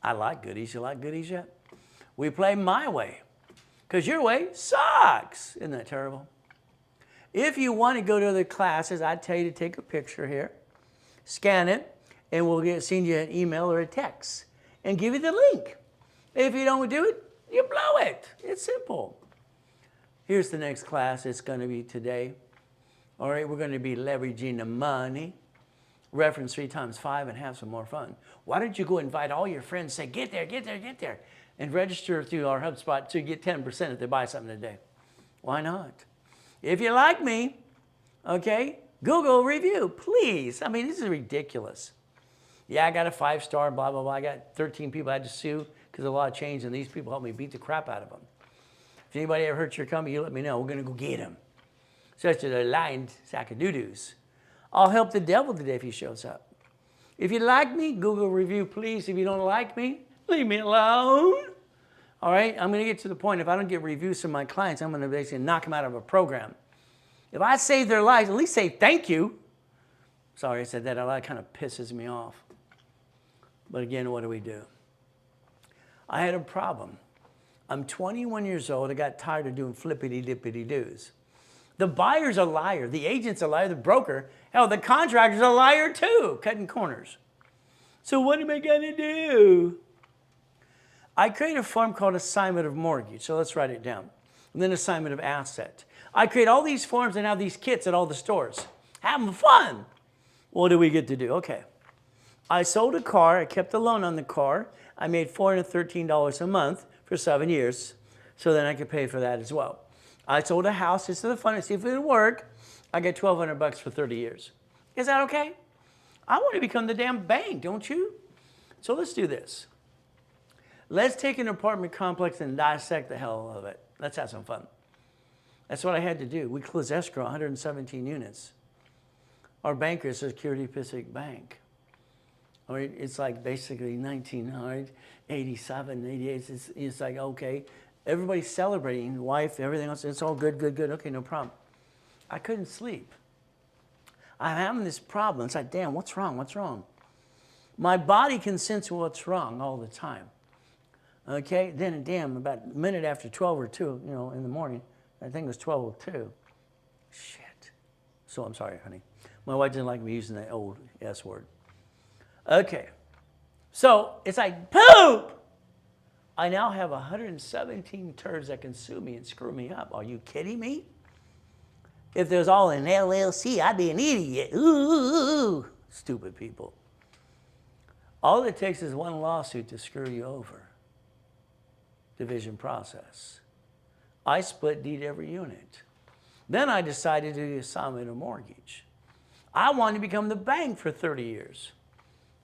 I like goodies. You like goodies yet? We play my way. Because your way sucks. Isn't that terrible? If you want to go to other classes, I'd tell you to take a picture here, scan it, and we'll send you an email or a text and give you the link. If you don't do it, you blow it. It's simple. Here's the next class. It's going to be today. All right, we're going to be leveraging the money. Reference 3 times 5 and have some more fun. Why don't you go invite all your friends, say, get there, get there, get there, and register through our HubSpot so you get 10% if they buy something today. Why not? If you like me, okay, Google review, please. I mean, this is ridiculous. Yeah, I got a 5-star, blah, blah, blah. I got 13 people I had to sue because of a lot of change, and these people helped me beat the crap out of them. If anybody ever hurts your company, you let me know. We're going to go get them. Such a lying sack of doo-doos. I'll help the devil today if he shows up. If you like me, Google review, please. If you don't like me, leave me alone. All right, I'm going to get to the point. If I don't get reviews from my clients, I'm going to basically knock them out of a program. If I save their lives, at least say thank you. Sorry I said that out loud. It kind of pisses me off. But again, what do? I had a problem. I'm 21 years old. I got tired of doing flippity-dippity-doos. The buyer's a liar. The agent's a liar. The broker, hell, the contractor's a liar too, cutting corners. So what am I going to do? I create a form called assignment of mortgage. So let's write it down. And then assignment of asset. I create all these forms and have these kits at all the stores. Having fun. What do we get to do? Okay. I sold a car. I kept the loan on the car. I made $413 a month for 7 years. So then I could pay for that as well. I sold a house just for the fun to see if it would work. I get $1,200 for 30 years. Is that okay? I want to become the damn bank, don't you? So let's do this. Let's take an apartment complex and dissect the hell of it. Let's have some fun. That's what I had to do. We closed escrow 117 units. Our banker is Security Pacific Bank. All right, it's like basically 1987, 88. It's like, okay, everybody's celebrating, wife, everything else. It's all good, good, good. Okay, no problem. I couldn't sleep. I'm having this problem. It's like, damn, what's wrong? What's wrong? My body can sense what's wrong all the time. Okay, then damn, about a minute after 12 or 2, in the morning, I think it was 12 or 2. Shit. So I'm sorry, honey. My wife didn't like me using that old S word. Okay, so it's like, poop! I now have 117 turds that can sue me and screw me up. Are you kidding me? If there's all an LLC, I'd be an idiot. Ooh, stupid people. All it takes is one lawsuit to screw you over. Division process. I split deed every unit. Then I decided to do the assignment of mortgage. I wanted to become the bank for 30 years.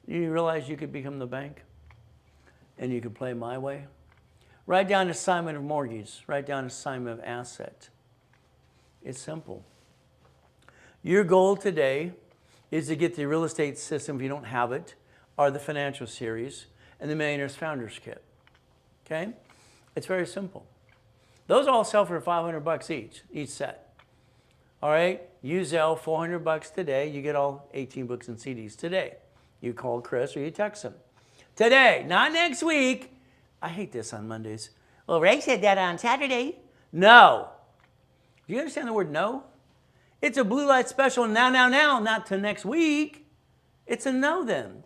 You realize you could become the bank? And you could play my way? Write down assignment of mortgage. Write down assignment of asset. It's simple. Your goal today is to get the real estate system, if you don't have it, or the financial series, and the Millionaires Founders Kit. Okay? It's very simple. Those all sell for $500 each set. All right? Use Zelle, $400 today. You get all 18 books and CDs today. You call Chris or you text him. Today, not next week. I hate this on Mondays. Well, Ray said that on Saturday. No. Do you understand the word no? It's a blue light special now, not to next week. It's a no then.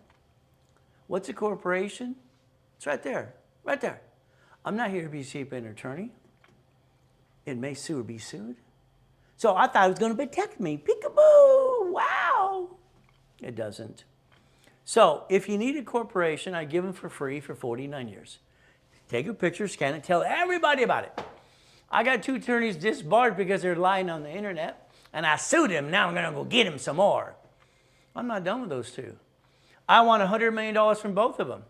What's a corporation? It's right there, right there. I'm not here to be chief and attorney. It may sue or be sued. So I thought it was going to protect me. Peekaboo, wow. It doesn't. So if you need a corporation, I give them for free for 49 years. Take a picture, scan it, tell everybody about it. I got 2 attorneys disbarred because they're lying on the internet, and I sued them. Now I'm going to go get them some more. I'm not done with those 2. I want $100 million from both of them.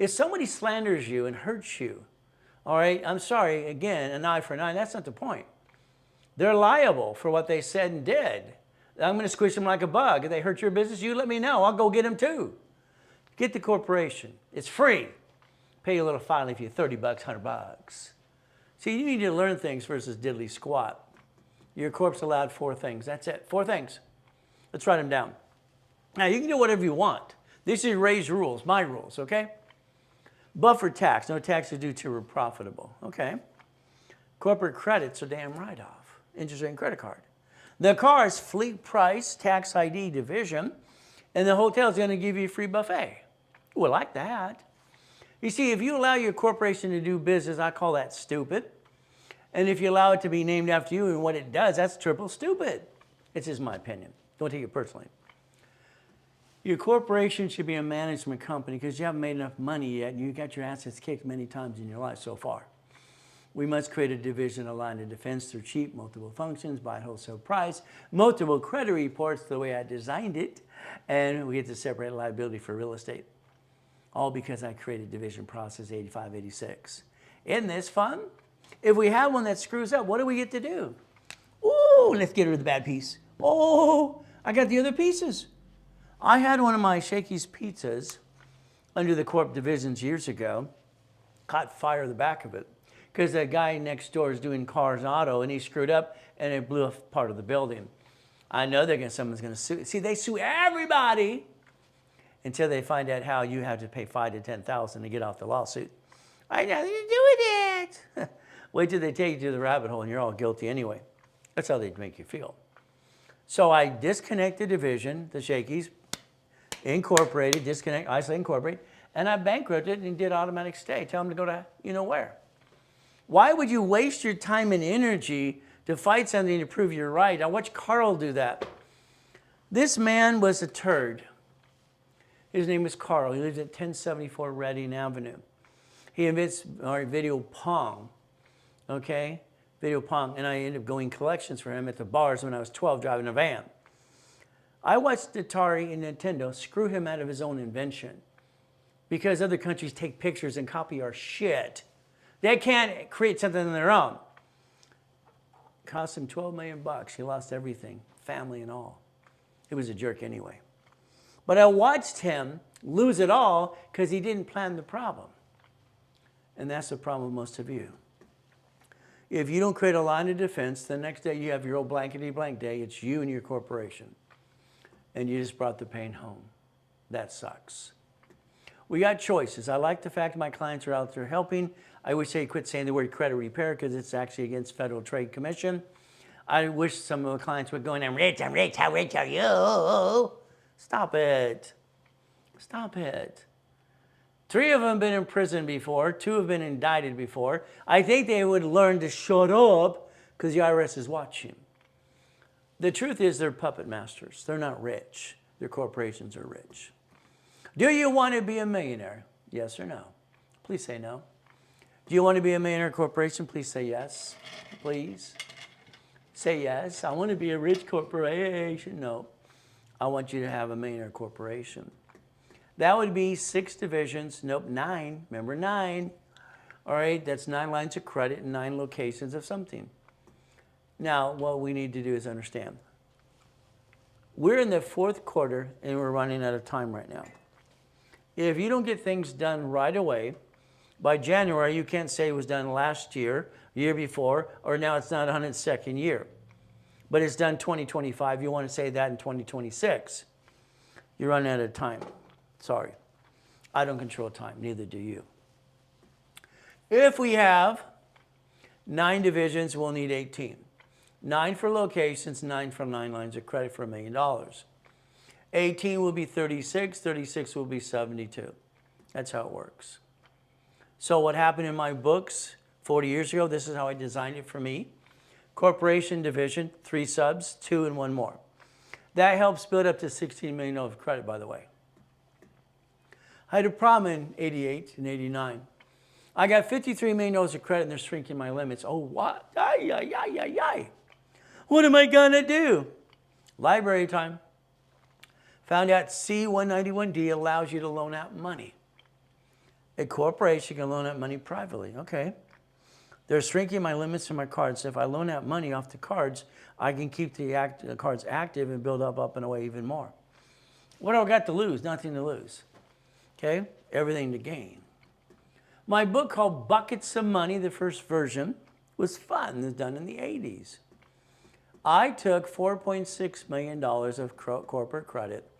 If somebody slanders you and hurts you, all right, I'm sorry, again, an eye for an eye, that's not the point. They're liable for what they said and did. I'm going to squish them like a bug. If they hurt your business, you let me know. I'll go get them too. Get the corporation. It's free. Pay a little filing fee, $30, $100. See, you need to learn things versus diddly squat. Your corp's allowed 4 things. That's it. 4 things. Let's write them down. Now, you can do whatever you want. This is Ray's rules, my rules, okay? Buffer tax. No taxes due till we're profitable. Okay. Corporate credits are damn write-off. Interest rate and credit card. The car is fleet price, tax ID division, and the hotel is going to give you a free buffet. We like that. You see, if you allow your corporation to do business, I call that stupid. And if you allow it to be named after you and what it does, that's triple stupid. It's just my opinion. Don't take it personally. Your corporation should be a management company because you haven't made enough money yet and you got your assets kicked many times in your life so far. We must create a division aligned to defense through cheap, multiple functions, buy wholesale price, multiple credit reports the way I designed it, and we get to separate liability for real estate. All because I created division process 85, 86. Isn't this fun? If we have one that screws up, what do we get to do? Ooh, let's get rid of the bad piece. Oh, I got the other pieces. I had one of my Shakey's pizzas under the corp divisions years ago, caught fire in the back of it, because the guy next door is doing cars auto and he screwed up and it blew up part of the building. I know someone's going to sue. See, they sue everybody until they find out how you have to pay $5,000 to $10,000 to get off the lawsuit. I had nothing to do with it. Wait till they take you to the rabbit hole and you're all guilty anyway. That's how they make you feel. So I disconnect the division, the Shakey's, incorporated, disconnect, isolate, incorporate, and I bankrupted and did automatic stay. Tell them to go to you know where. Why would you waste your time and energy to fight something to prove you're right? I watched Carl do that. This man was a turd. His name was Carl. He lived at 1074 Reading Avenue. He invents video pong, okay? Video pong, and I ended up going collections for him at the bars when I was 12 driving a van. I watched Atari and Nintendo screw him out of his own invention because other countries take pictures and copy our shit. They can't create something on their own. It cost him $12 million. He lost everything, family and all. He was a jerk anyway. But I watched him lose it all because he didn't plan the problem. And that's the problem with most of you. If you don't create a line of defense, the next day you have your old blankety blank day. It's you and your corporation. And you just brought the pain home. That sucks. We got choices. I like the fact my clients are out there helping. I wish they quit saying the word credit repair because it's actually against Federal Trade Commission. I wish some of the clients would go in, I'm rich, how rich are you? Stop it. Stop it. 3 of them have been in prison before. 2 have been indicted before. I think they would learn to shut up because the IRS is watching. The truth is they're puppet masters. They're not rich. Their corporations are rich. Do you want to be a millionaire? Yes or no? Please say no. Do you want to be a millionaire corporation? Please say yes. Please. Say yes. I want to be a rich corporation. No. I want you to have a millionaire corporation. That would be 6 divisions. Nope, 9. Remember 9. All right, that's 9 lines of credit and 9 locations of something. Now, what we need to do is understand. We're in the 4th quarter and we're running out of time right now. If you don't get things done right away, by January, you can't say it was done last year, year before, or now it's not 102nd year. But it's done 2025. You want to say that in 2026. You're running out of time. Sorry. I don't control time. Neither do you. If we have 9 divisions, we'll need 18. 9 for locations, 9 for 9 lines of credit for $1 million. 18 will be 36, 36 will be 72. That's how it works. So what happened in my books 40 years ago, this is how I designed it for me. Corporation division, 3 subs, 2 and 1 more. That helps build up to $16 million of credit, by the way. I had a problem in 88 and 89. I got $53 million of credit and they're shrinking my limits. Oh, what? Ay, ay, ay, ay, ay. What am I going to do? Library time. Found out C-191D allows you to loan out money. A corporation can loan out money privately. Okay. They're shrinking my limits in my cards. If I loan out money off the cards, I can keep the cards active and build up and away even more. What do I got to lose? Nothing to lose. Okay? Everything to gain. My book called Buckets of Money, the first version, was fun. It was done in the 80s. I took $4.6 million of corporate credit,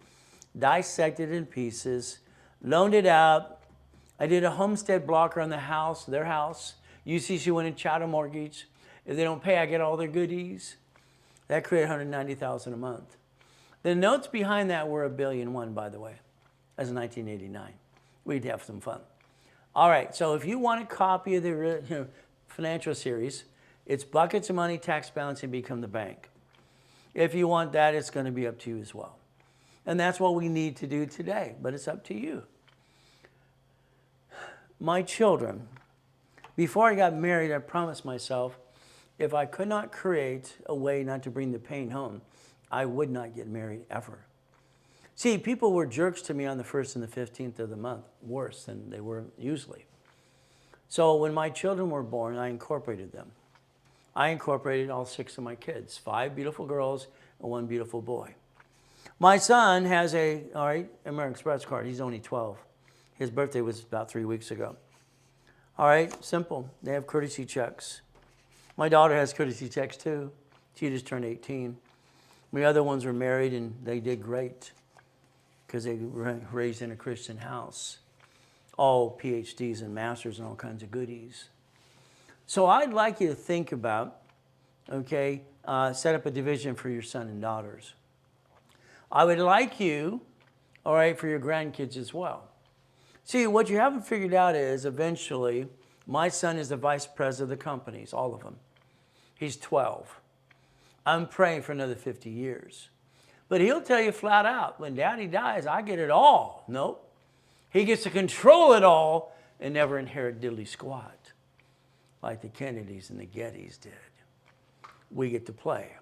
dissected it in pieces, loaned it out. I did a homestead blocker on the house, their house. UCC went and chattel mortgage. If they don't pay, I get all their goodies. That created $190,000 a month. The notes behind that were $1.1 billion, by the way. That's 1989. We'd have some fun. All right, so if you want a copy of the financial series, it's Buckets of Money, Tax Balance, and Become the Bank. If you want that, it's going to be up to you as well. And that's what we need to do today, but it's up to you. My children, before I got married, I promised myself if I could not create a way not to bring the pain home, I would not get married ever. See, people were jerks to me on the 1st and the 15th of the month, worse than they were usually. So when my children were born, I incorporated them. I incorporated all 6 of my kids, 5 beautiful girls and 1 beautiful boy. My son has a, American Express card. He's only 12. His birthday was about 3 weeks ago. All right, simple. They have courtesy checks. My daughter has courtesy checks too. She just turned 18. My other ones were married and they did great because they were raised in a Christian house. All PhDs and masters and all kinds of goodies. So I'd like you to think about, set up a division for your son and daughters. I would like you, for your grandkids as well. See, what you haven't figured out is eventually, my son is the vice president of the companies, all of them. He's 12. I'm praying for another 50 years. But he'll tell you flat out, when daddy dies, I get it all. Nope. He gets to control it all and never inherit diddly squat, like the Kennedys and the Gettys did. We get to play.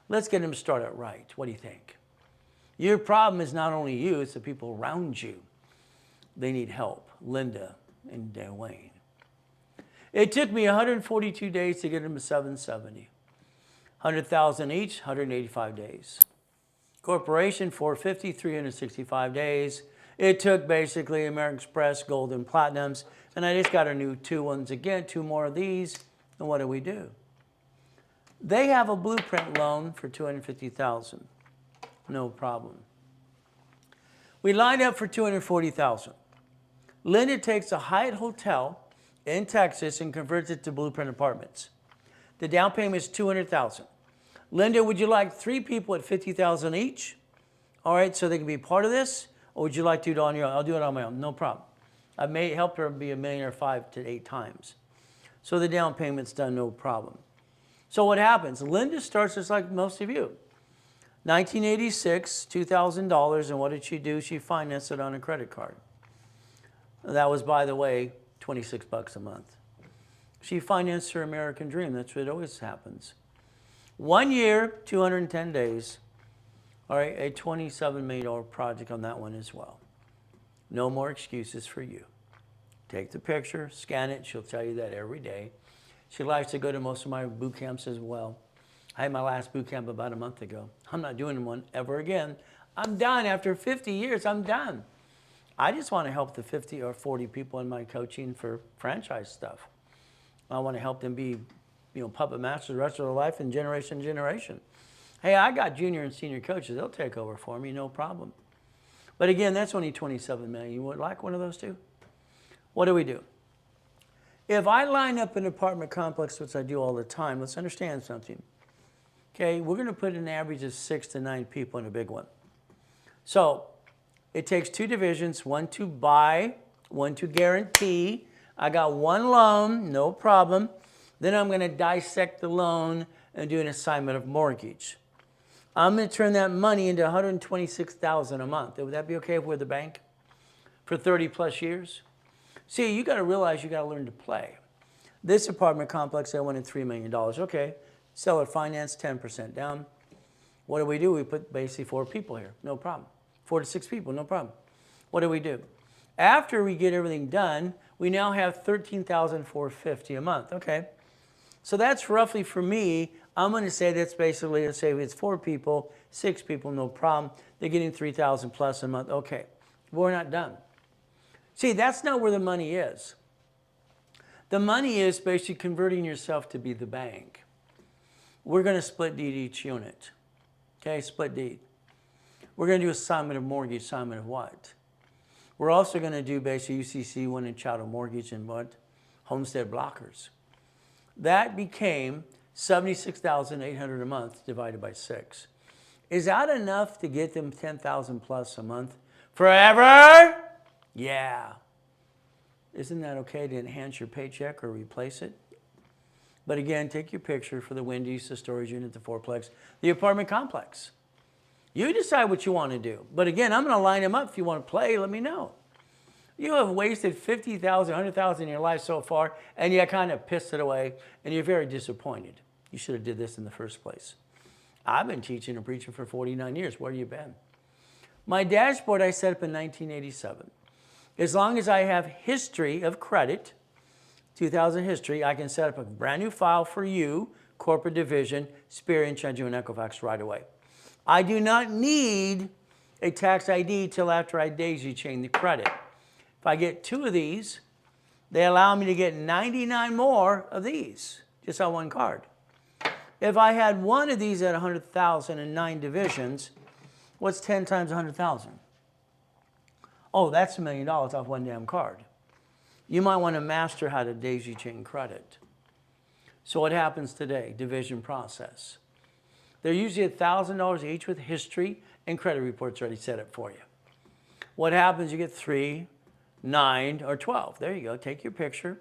Let's get him started right. What do you think? Your problem is not only you, it's the people around you. They need help. Linda and Dwayne. It took me 142 days to get them to 770. 100,000 each, 185 days. Corporation, 450, 365 days. It took basically American Express, Gold, and Platinums. And I just got a new 2 ones again, 2 more of these. And what do? They have a blueprint loan for $250,000. No problem. We lined up for $240,000. Linda takes a Hyatt hotel in Texas and converts it to Blueprint Apartments. The down payment is $200,000. Linda, would you like 3 people at $50,000 each? All right, so they can be part of this, or would you like to do it on your own? I'll do it on my own, no problem. I may help her be a millionaire 5 to 8 times. So the down payment's done, no problem. So what happens? Linda starts just like most of you. 1986, $2,000, and what did she do? She financed it on a credit card. That was, by the way, $26 a month. She financed her American dream. That's what always happens. 1 year, 210 days. All right, a $27 million project on that one as well. No more excuses for you. Take the picture, scan it. She'll tell you that every day. She likes to go to most of my boot camps as well. I had my last boot camp about a month ago. I'm not doing one ever again. I'm done. After 50 years, I'm done. I just want to help the 50 or 40 people in my coaching for franchise stuff. I want to help them be, puppet masters the rest of their life and generation to generation. Hey, I got junior and senior coaches. They'll take over for me, no problem. But again, that's only $27 million. You would like one of those too? What do? If I line up an apartment complex, which I do all the time, let's understand something. Okay, we're going to put an average of 6 to 9 people in a big one. So it takes 2 divisions, 1 to buy, 1 to guarantee. I got 1 loan, no problem. Then I'm going to dissect the loan and do an assignment of mortgage. I'm going to turn that money into $126,000 a month. Would that be okay if we're the bank? for 30 plus years? See, you got to realize you got to learn to play. This apartment complex, I wanted $3 million. Okay, seller finance, 10% down. What do? We put basically 4 people here, no problem. 4 to 6 people, no problem. What do? After we get everything done, we now have $13,450 a month. Okay, so that's roughly for me. I'm going to say that's basically, let's say it's 4 people, 6 people, no problem. They're getting $3,000 plus a month. Okay, but we're not done. See, that's not where the money is. The money is basically converting yourself to be the bank. We're going to split deed each unit. Okay, split deed. We're going to do assignment of mortgage, assignment of what? We're also going to do basically UCC, one and chattel mortgage and what? Homestead blockers. That became $76,800 a month divided by 6. Is that enough to get them $10,000 plus a month forever? Yeah. Isn't that okay to enhance your paycheck or replace it? But again, take your picture for the Wendy's, the storage unit, the fourplex, the apartment complex. You decide what you want to do. But again, I'm going to line them up. If you want to play, let me know. You have wasted $50,000, $100,000 in your life so far, and you kind of pissed it away, and you're very disappointed. You should have did this in the first place. I've been teaching and preaching for 49 years. Where have you been? My dashboard I set up in 1987. As long as I have history of credit, 2000 history, I can set up a brand new file for you, corporate division, Spirit, Chanju, and Equifax right away. I do not need a tax ID till after I daisy chain the credit. If I get 2 of these, they allow me to get 99 more of these, just on one card. If I had 1 of these at 100,000 and 9 divisions, what's 10 times 100,000? Oh, that's $1 million off one damn card. You might want to master how to daisy chain credit. So what happens today? Division process. They're usually $1,000 each with history and credit reports already set up for you. What happens? You get 3, 9, or 12. There you go. Take your picture.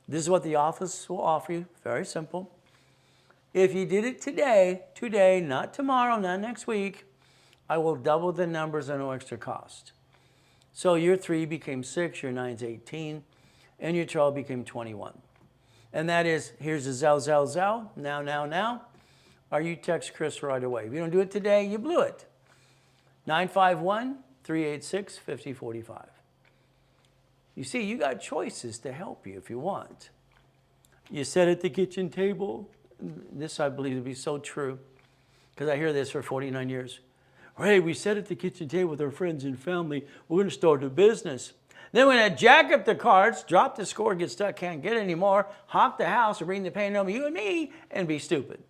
This is what the office will offer you. Very simple. If you did it today, not tomorrow, not next week, I will double the numbers at no extra cost. So your 3 became 6, your 9's 18, and your 12 became 21. And that is, here's a Zell, now. Or you text Chris right away. If you don't do it today, you blew it. 951-386-5045. You see, you got choices to help you if you want. You sit at the kitchen table. This I believe to be so true, because I hear this for 49 years. Hey, we sat at the kitchen table with our friends and family. We're going to start a business. Then we're going to jack up the cards, drop the score, get stuck, can't get it anymore, hawk the house, and bring the pain home, you and me, and be stupid.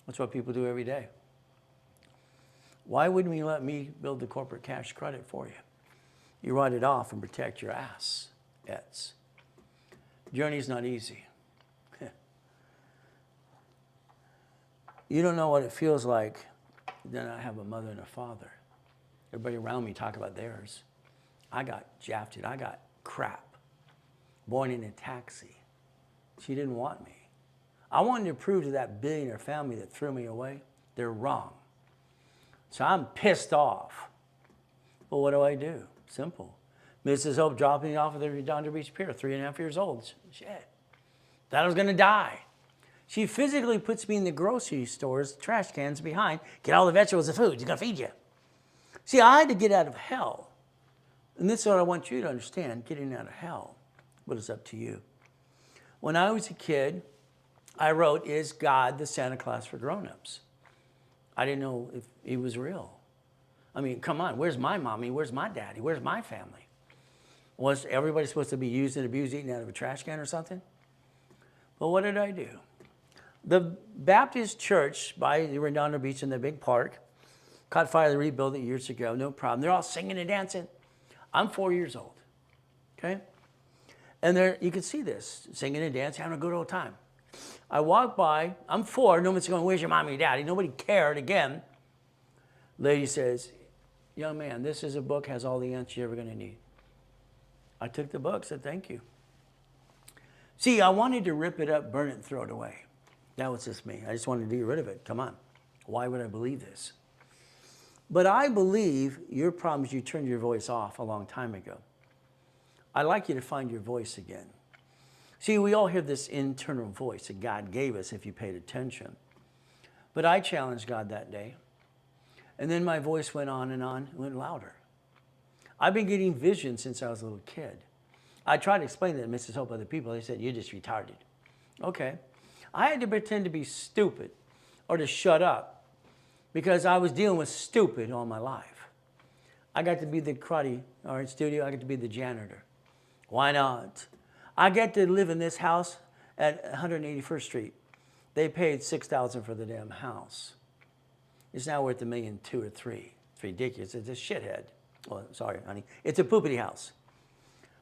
That's what people do every day. Why wouldn't we let me build the corporate cash credit for you? You write it off and protect your assets. Journey's not easy. You don't know what it feels like. Then I have a mother and a father. Everybody around me talk about theirs. I got jafted. I got crap. Born in a taxi. She didn't want me. I wanted to prove to that billionaire family that threw me away, they're wrong. So I'm pissed off. Well, what do? Simple. Mrs. Hope dropped me off at the Redondo Beach Pier, 3.5 years old. Shit. Thought I was going to die. She physically puts me in the grocery stores, trash cans behind, get all the vegetables and food, she's going to feed you. See, I had to get out of hell. And this is what I want you to understand, getting out of hell. But it's up to you. When I was a kid, I wrote, is God the Santa Claus for grown-ups? I didn't know if he was real. I mean, come on, where's my mommy? Where's my daddy? Where's my family? Was everybody supposed to be used and abused, eaten out of a trash can or something? Well, what did I do? The Baptist church by the Redondo Beach in the big park caught fire. They rebuilt it years ago, no problem. They're all singing and dancing. I'm 4 years old, okay? And there, you can see this, singing and dancing, having a good old time. I walk by, I'm 4, nobody's going, where's your mommy and daddy? Nobody cared again. Lady says, young man, this is a book, has all the answers you're ever going to need. I took the book, said thank you. See, I wanted to rip it up, burn it, and throw it away. That was just me. I just wanted to get rid of it. Come on. Why would I believe this? But I believe your problem is you turned your voice off a long time ago. I'd like you to find your voice again. See, we all hear this internal voice that God gave us if you paid attention. But I challenged God that day. And then my voice went on and went louder. I've been getting visions since I was a little kid. I tried to explain that to Mrs. Hope, other people. They said, you're just retarded. Okay. I had to pretend to be stupid or to shut up because I was dealing with stupid all my life. I got to be the karate art studio. I got to be the janitor. Why not? I get to live in this house at 181st Street. They paid $6,000 for the damn house. It's now worth $1.2 million or $3 million. It's ridiculous. It's a shithead. Well, sorry, honey. It's a poopity house.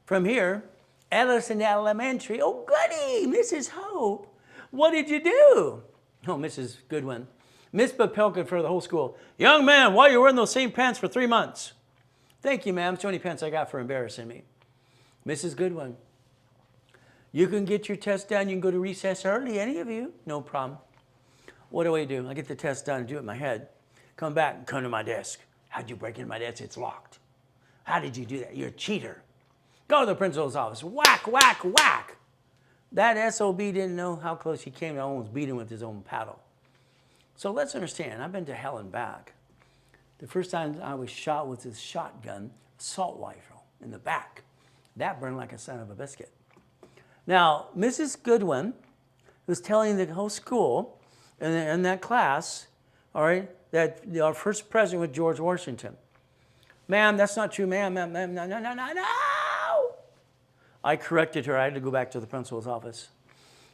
From here, Ellison Elementary. Oh, goody, Mrs. Hope. What did you do? Oh, Mrs. Goodwin. Miss Papelka for the whole school. Young man, why are you wearing those same pants for 3 months? Thank you, ma'am. It's the only pants I got for embarrassing me. Mrs. Goodwin. You can get your test done. You can go to recess early, any of you. No problem. What do? I get the test done and do it in my head. Come back and come to my desk. How'd you break into my desk? It's locked. How did you do that? You're a cheater. Go to the principal's office. Whack, whack, whack. That SOB didn't know how close he came to almost beat him with his own paddle. So let's understand, I've been to hell and back. The first time I was shot with this shotgun, assault rifle in the back. That burned like a son of a biscuit. Now, Mrs. Goodwin was telling the whole school in that class, all right, that our first president was George Washington. Ma'am, that's not true, ma'am, no. I corrected her. I had to go back to the principal's office.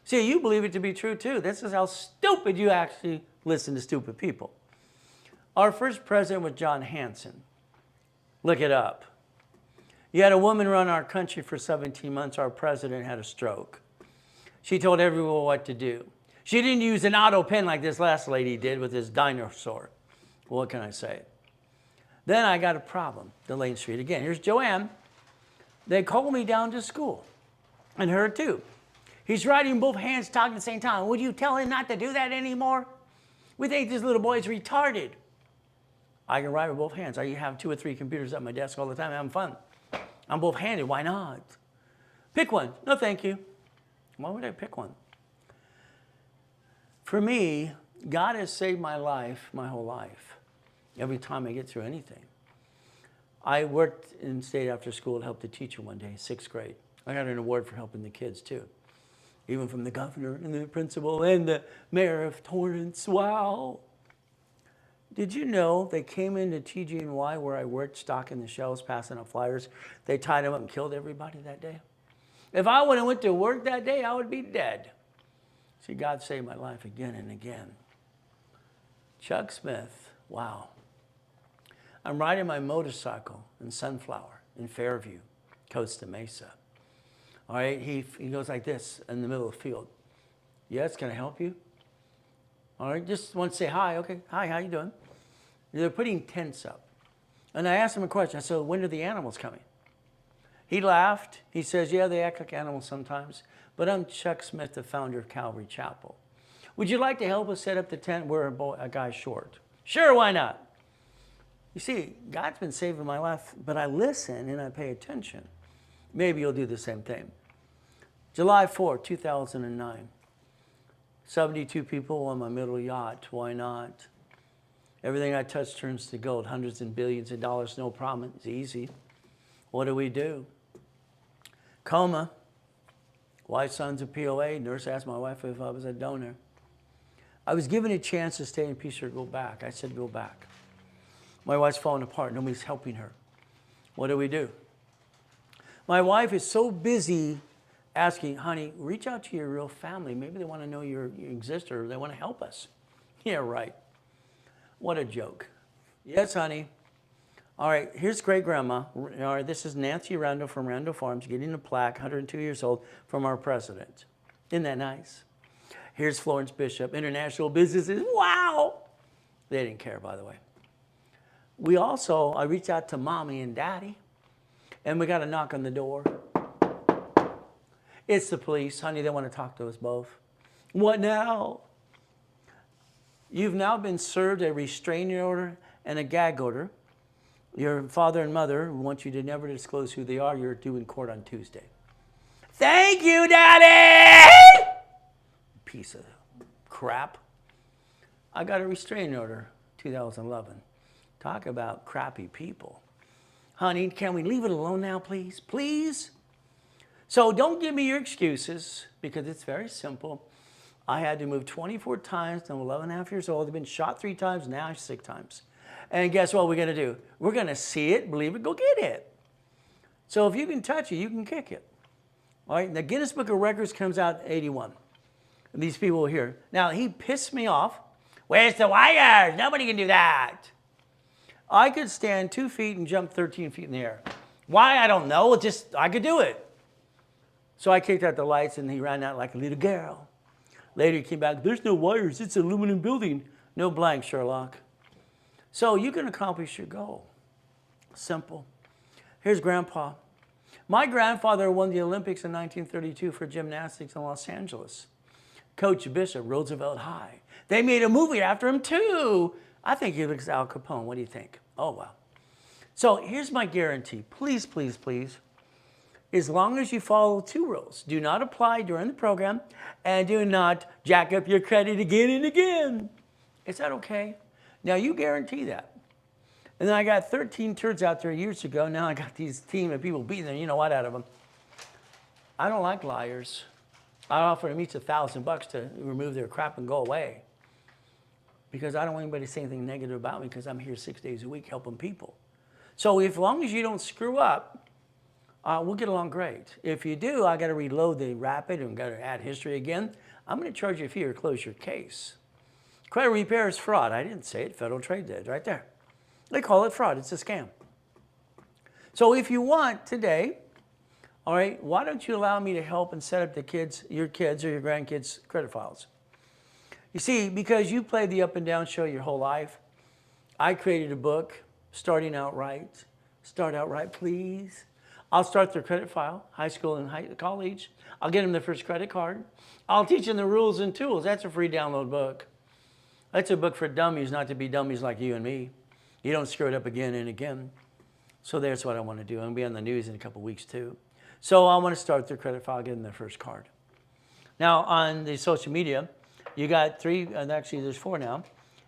See, you believe it to be true, too. This is how stupid you actually listen to stupid people. Our first president was John Hanson. Look it up. You had a woman run our country for 17 months. Our president had a stroke. She told everyone what to do. She didn't use an auto pen like this last lady did with this dinosaur. Well, what can I say? Then I got a problem, Delane Street again. Here's Joanne. They called me down to school, and her too. He's writing both hands, talking at the same time. Would you tell him not to do that anymore? We think this little boy is retarded. I can write with both hands. I have 2 or 3 computers at my desk all the time, having fun. I'm both-handed. Why not? Pick one. No, thank you. Why would I pick one? For me, God has saved my life, my whole life, every time I get through anything. I worked in state after school to help the teacher one day, 6th grade. I got an award for helping the kids, too. Even from the governor and the principal and the mayor of Torrance. Wow. Did you know they came into TG&Y where I worked, stocking the shelves, passing out flyers? They tied them up and killed everybody that day. If I would have went to work that day, I would be dead. See, God saved my life again and again. Chuck Smith, wow. I'm riding my motorcycle in Sunflower in Fairview, Costa Mesa. All right, he goes like this in the middle of the field. Yes, can I help you? All right, just want to say hi. Okay, hi, how you doing? They're putting tents up. And I asked him a question. I said, when are the animals coming? He laughed. He says, yeah, they act like animals sometimes. But I'm Chuck Smith, the founder of Calvary Chapel. Would you like to help us set up the tent? We're a guy short. Sure, why not? You see, God's been saving my life, but I listen and I pay attention. Maybe you'll do the same thing. July 4, 2009. 72 people on my middle yacht. Why not? Everything I touch turns to gold. Hundreds and billions of dollars, no problem. It's easy. What do? Coma. Wife's son's a POA. Nurse asked my wife if I was a donor. I was given a chance to stay in peace or go back. I said, go back. My wife's falling apart. Nobody's helping her. What do? My wife is so busy asking, honey, reach out to your real family. Maybe they want to know you exist or they want to help us. Yeah, right. What a joke. Yes, honey. All right, here's great-grandma. All right, this is Nancy Randall from Randall Farms getting a plaque, 102 years old, from our president. Isn't that nice? Here's Florence Bishop, international businesses. Wow! They didn't care, by the way. I reached out to mommy and daddy, and we got a knock on the door. It's the police. Honey, they want to talk to us both. What now? You've now been served a restraining order and a gag order Your father and mother want you to never disclose who they are. You're due in court on Tuesday. Thank you, Daddy! Piece of crap. I got a restraining order, 2011. Talk about crappy people. Honey, can we leave it alone now, please? Please? So don't give me your excuses, because it's very simple. I had to move 24 times. I'm 11 and a half years old. I've been shot 3 times, now 6 times. And guess what we're going to do? We're going to see it, believe it, go get it. So if you can touch it, you can kick it. All right, the Guinness Book of Records comes out in 81. And these people were here. Now, he pissed me off. Where's the wires? Nobody can do that. I could stand 2 feet and jump 13 feet in the air. Why? I don't know. Just, I could do it. So I kicked out the lights, and he ran out like a little girl. Later, he came back. There's no wires. It's an aluminum building. No blank, Sherlock. So you can accomplish your goal. Simple. Here's Grandpa. My grandfather won the Olympics in 1932 for gymnastics in Los Angeles. Coach Bishop, Roosevelt High. They made a movie after him too. I think he looks Al Capone. What do you think? Oh, wow. So here's my guarantee. Please, please, please. As long as you follow 2 rules. Do not apply during the program, and do not jack up your credit again and again. Is that okay? Now you guarantee that. And then I got 13 turds out there years ago. Now I got these team of people beating the you know what out of them. I don't like liars. I offer them each $1,000 to remove their crap and go away. Because I don't want anybody to say anything negative about me, because I'm here 6 days a week helping people. So as long as you don't screw up, we'll get along great. If you do, I got to reload the rapid and got to add history again. I'm going to charge you a fee or close your case. Credit repair is fraud. I didn't say it. Federal Trade did right there. They call it fraud. It's a scam. So if you want today, all right, why don't you allow me to help and set up your kids or your grandkids' credit files? You see, because you played the up and down show your whole life, I created a book, Starting Out Right. Start out right, please. I'll start their credit file, high school and college. I'll get them their first credit card. I'll teach them the rules and tools. That's a free download book. That's a book for dummies, not to be dummies like you and me. You don't screw it up again and again. So that's what I want to do. I'm going to be on the news in a couple weeks too. So I want to start their credit file, get them their first card. Now on the social media, you got 3, and actually there's 4 now.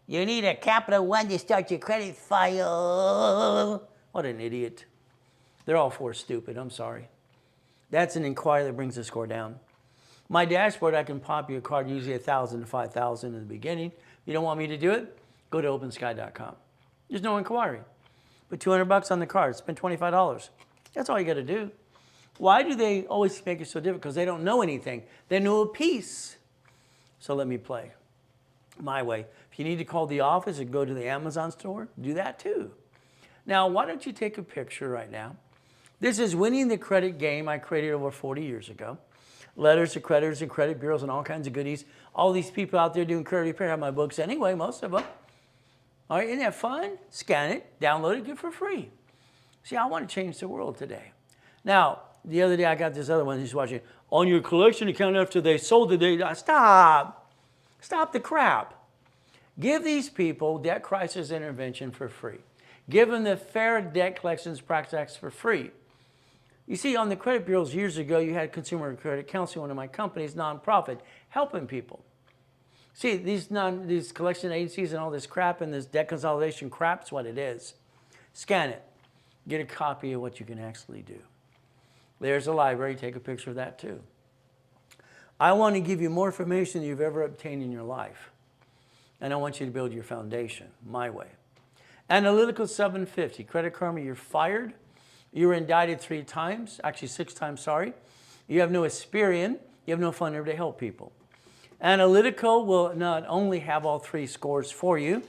You need a capital 1 to start your credit file. What an idiot. They're all 4 stupid, I'm sorry. That's an inquiry that brings the score down. My dashboard, I can pop you a card, usually 1,000 to 5,000 in the beginning. You don't want me to do it? Go to opensky.com. There's no inquiry. Put $200 on the card, spend $25. That's all you got to do. Why do they always make it so difficult? Because they don't know anything. They know a piece. So let me play my way. If you need to call the office or go to the Amazon store, do that too. Now, why don't you take a picture right now? This is Winning the Credit Game I created over 40 years ago. Letters to creditors and credit bureaus and all kinds of goodies. All these people out there doing credit repair have my books anyway, most of them. All right, isn't that fun? Scan it, download it, get it for free. See, I want to change the world today. Now, the other day I got this other one who's watching. On your collection account after they sold it, stop. Stop the crap. Give these people debt crisis intervention for free. Give them the fair debt collections practice for free. You see, on the credit bureaus years ago, you had Consumer Credit Counseling, one of my companies, nonprofit, helping people. See, these collection agencies and all this crap and this debt consolidation crap's what it is. Scan it. Get a copy of what you can actually do. There's a library. Take a picture of that too. I want to give you more information than you've ever obtained in your life. And I want you to build your foundation my way. Analytical 750. Credit Karma, you're fired. You were indicted 3 times, actually 6 times, sorry. You have no Experian. You have no funder to help people. Analytical will not only have all 3 scores for you,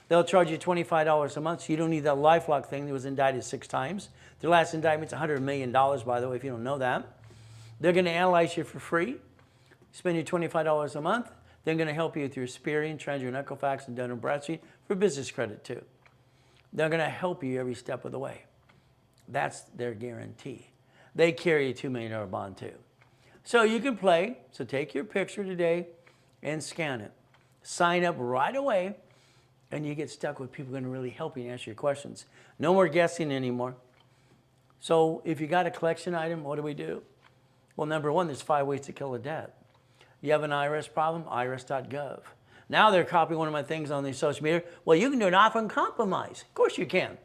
they'll charge you $25 a month, so you don't need that LifeLock thing that was indicted 6 times. Their last indictment's $100 million, by the way, if you don't know that. They're going to analyze you for free, spend you $25 a month. They're going to help you with your Experian, TransUnion, Equifax, and Dun & Bradstreet for business credit too. They're going to help you every step of the way. That's their guarantee. They carry a $2 million bond too. So you can play. So take your picture today and scan it. Sign up right away. And you get stuck with people who are going to really help you and answer your questions. No more guessing anymore. So if you got a collection item, what do we do? Well, number one, there's 5 ways to kill a debt. You have an IRS problem, irs.gov. Now they're copying one of my things on the social media. Well, you can do an offer and compromise. Of course you can.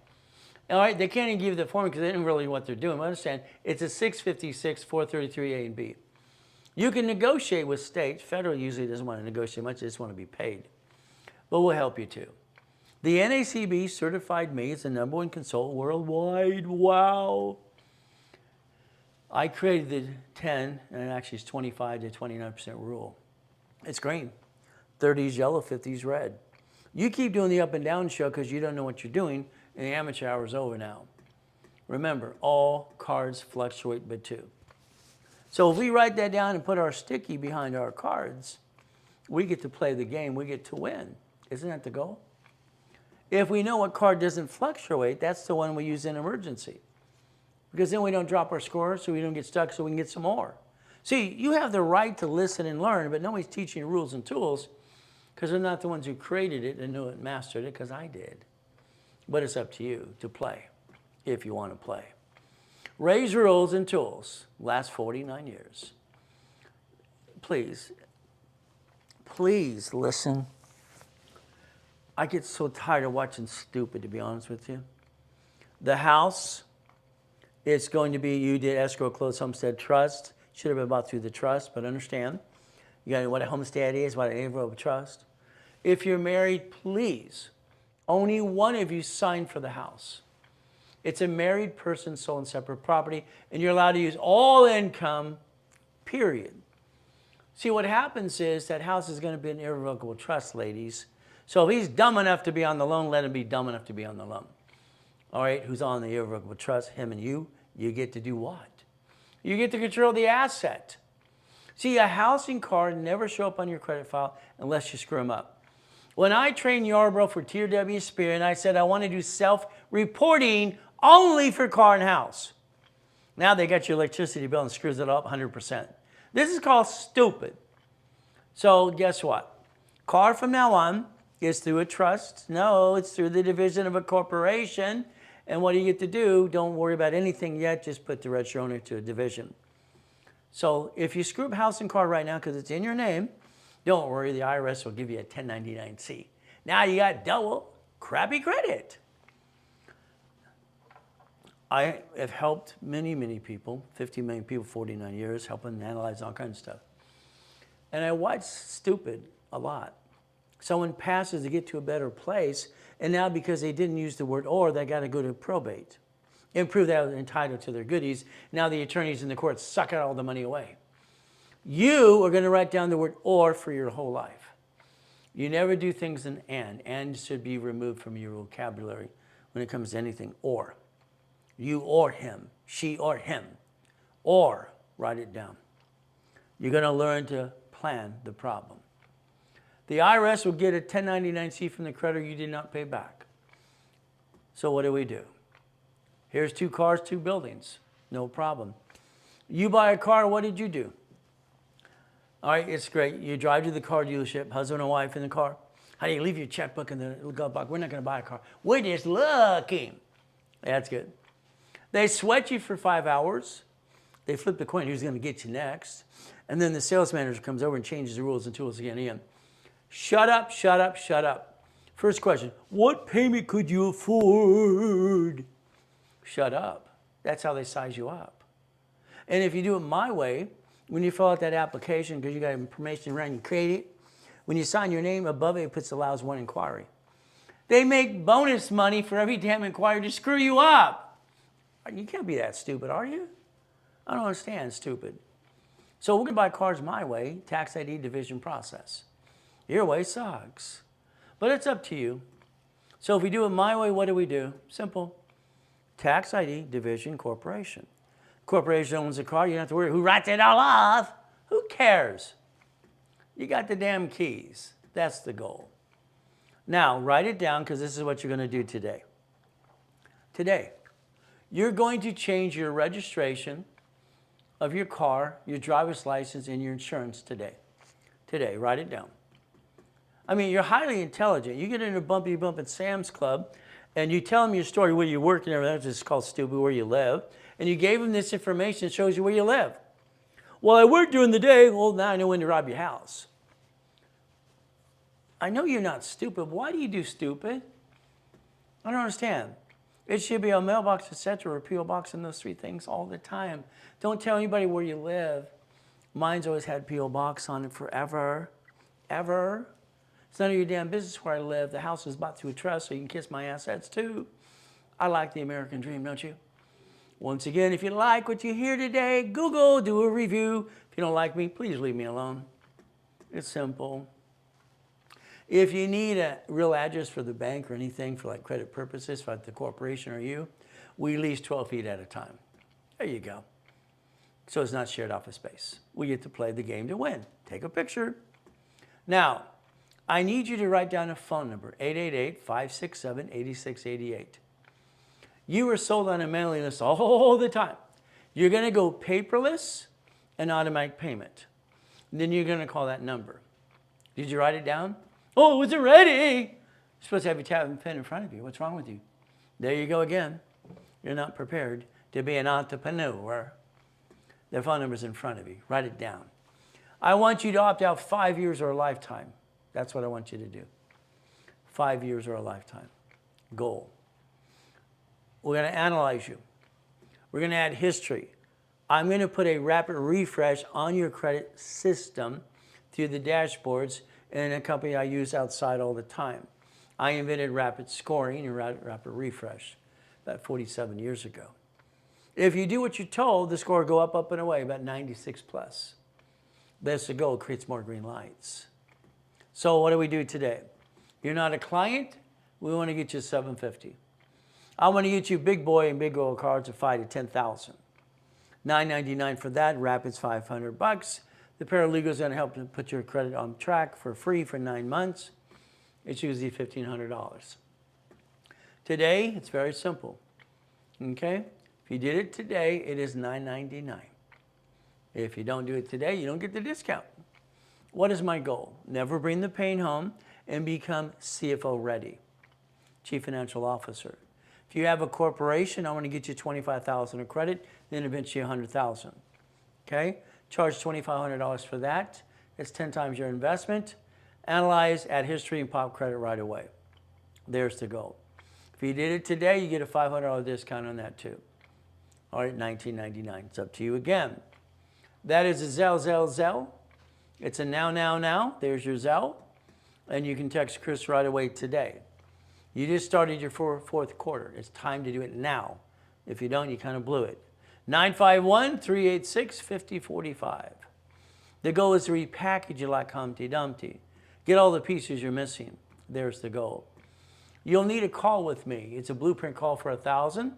All right, they can't even give you the formula because they didn't really know what they're doing. But understand, it's a 656, 433A and B. You can negotiate with states. Federal usually doesn't want to negotiate much. They just want to be paid. But we'll help you too. The NACB certified me as the #1 consultant worldwide. Wow. I created the 10, and actually it's 25 to 29% rule. It's green. 30 is yellow, 50 is red. You keep doing the up and down show because you don't know what you're doing, and the amateur hour is over now. Remember, all cards fluctuate but 2. So if we write that down and put our sticky behind our cards, we get to play the game, we get to win. Isn't that the goal? If we know what card doesn't fluctuate, that's the one we use in emergency. Because then we don't drop our score, so we don't get stuck, so we can get some more. See, you have the right to listen and learn, but nobody's teaching you rules and tools because they're not the ones who created it and knew it and mastered it, because I did. But it's up to you to play, if you want to play. Raise rules and tools. Last 49 years. Please listen. I get so tired of watching stupid, to be honest with you. The house, it's going to be, you did escrow, closed homestead, trust. Should have been bought through the trust, but understand. You got what a homestead is, what an irrevocable trust. If you're married, please, only one of you sign for the house. It's a married person, sole and separate property, and you're allowed to use all income, period. See, what happens is that house is going to be an irrevocable trust, ladies. So if he's dumb enough to be on the loan, let him be dumb enough to be on the loan. All right, who's on the irrevocable trust, him and you get to do what? You get to control the asset. See, a house and car never show up on your credit file unless you screw them up. When I trained Yarborough for TRW Spirit, and I said I want to do self-reporting only for car and house. Now they got your electricity bill and screws it up 100%. This is called stupid. So guess what? Car from now on is through a trust. No, it's through the division of a corporation. And what do you get to do? Don't worry about anything yet. Just put the registered owner to a division. So if you screw up house and car right now because it's in your name, don't worry. The IRS will give you a 1099-C. Now you got double crappy credit. I have helped many, many people, 50 million people, 49 years, helping analyze all kinds of stuff. And I watch stupid a lot. Someone passes to get to a better place, and now because they didn't use the word or, they got to go to probate. And prove that they're entitled to their goodies. Now the attorneys in the court suck all the money away. You are going to write down the word or for your whole life. You never do things in and. And should be removed from your vocabulary when it comes to anything or. You or him, she or him, or write it down. You're going to learn to plan the problem. The IRS will get a 1099-C from the creditor you did not pay back. So what do? Here's 2 cars, 2 buildings. No problem. You buy a car, what did you do? All right, it's great. You drive to the car dealership, husband and wife in the car. How do you leave your checkbook in the glove box? We're not going to buy a car. We're just looking. That's good. They sweat you for 5 hours. They flip the coin, who's going to get you next. And then the sales manager comes over and changes the rules and tools again. Shut up, shut up, shut up. First question, what payment could you afford? Shut up. That's how they size you up. And if you do it my way, when you fill out that application, because you got information around, you create it, when you sign your name above it, it puts allows 1 inquiry. They make bonus money for every damn inquiry to screw you up. You can't be that stupid, are you? I don't understand, stupid. So we're going to buy cars my way, tax ID division process. Your way sucks. But it's up to you. So if we do it my way, what do? Simple. Tax ID division corporation. Corporation owns the car. You don't have to worry who writes it all off. Who cares? You got the damn keys. That's the goal. Now, write it down because this is what you're going to do today. Today, you're going to change your registration of your car, your driver's license, and your insurance today. Today, write it down. I mean, you're highly intelligent. You get in a bumpy bump at Sam's Club, and you tell them your story, where you work and everything. That's just called stupid, where you live. And you gave them this information that shows you where you live. Well, I work during the day. Well, now I know when to rob your house. I know you're not stupid. Why do you do stupid? I don't understand. It should be a mailbox, etc., or a P.O. box, and those three things all the time. Don't tell anybody where you live. Mine's always had P.O. box on it forever. Ever. It's none of your damn business where I live. The house was bought through a trust, so you can kiss my assets too. I like the American dream, don't you? Once again, if you like what you hear today, Google, do a review. If you don't like me, please leave me alone. It's simple. If you need a real address for the bank or anything for like credit purposes, for the corporation or you, we lease 12 feet at a time. There you go. So it's not shared office space. We get to play the game to win. Take a picture. Now, I need you to write down a phone number, 888-567-8688. You were sold on a mailing list all the time. You're going to go paperless and automatic payment. And then you're going to call that number. Did you write it down? Oh, was it ready? You're supposed to have your tab and pen in front of you. What's wrong with you? There you go again. You're not prepared to be an entrepreneur. The phone number's in front of you. Write it down. I want you to opt out 5 years or a lifetime. That's what I want you to do. 5 years or a lifetime. Goal. We're going to analyze you. We're going to add history. I'm going to put a rapid refresh on your credit system through the dashboards in a company I use outside all the time. I invented rapid scoring and rapid refresh about 47 years ago. If you do what you're told, the score will go up, and away, about 96 plus. That's the goal, creates more green lights. So what do we do today? You're not a client, we want to get you 750. I want to get you big boy and big girl cards of 5 to 10,000. $9.99 for that, Rapid's $500. The paralegal is going to help to put your credit on track for free for 9 months. It's usually $1,500. Today, it's very simple. Okay? If you did it today, it is $9.99. If you don't do it today, you don't get the discount. What is my goal? Never bring the pain home and become CFO ready, Chief Financial Officer. If you have a corporation, I want to get you $25,000 of credit, then eventually $100,000. Okay? Charge $2,500 for that. It's 10 times your investment. Analyze, add history, and pop credit right away. There's the goal. If you did it today, you get a $500 discount on that too. All right, $19.99. It's up to you again. That is a Zelle. It's a now. There's your Zelle. And you can text Chris right away today. You just started your fourth quarter. It's time to do it now. If you don't, you kind of blew it. 951-386-5045. The goal is to repackage it like Humpty Dumpty. Get all the pieces you're missing. There's the goal. You'll need a call with me. It's a blueprint call for $1,000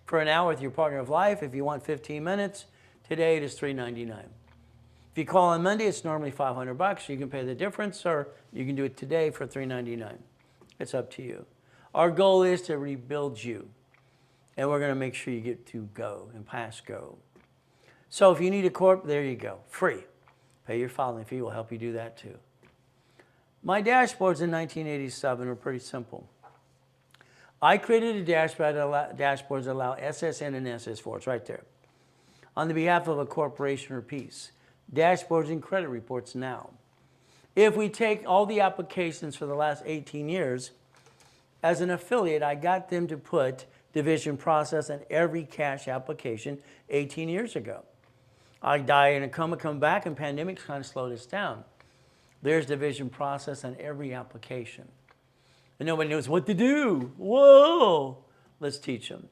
for an hour with your partner of life. If you want 15 minutes, today it is $399. If you call on Monday, it's normally $500. You can pay the difference, or you can do it today for $399. It's up to you. Our goal is to rebuild you, and we're going to make sure you get to go and pass go. So if you need a corp, there you go, free. Pay your filing fee, will help you do that too. My dashboards in 1987 were pretty simple. I created a dashboard that allow SSN and SS4. It's right there. On the behalf of a corporation or piece. Dashboards and credit reports now. If we take all the applications for the last 18 years, as an affiliate, I got them to put division process on every cash application 18 years ago. I die in a coma, come back, and pandemics kind of slowed us down. There's division process on every application. And nobody knows what to do. Whoa! Let's teach them.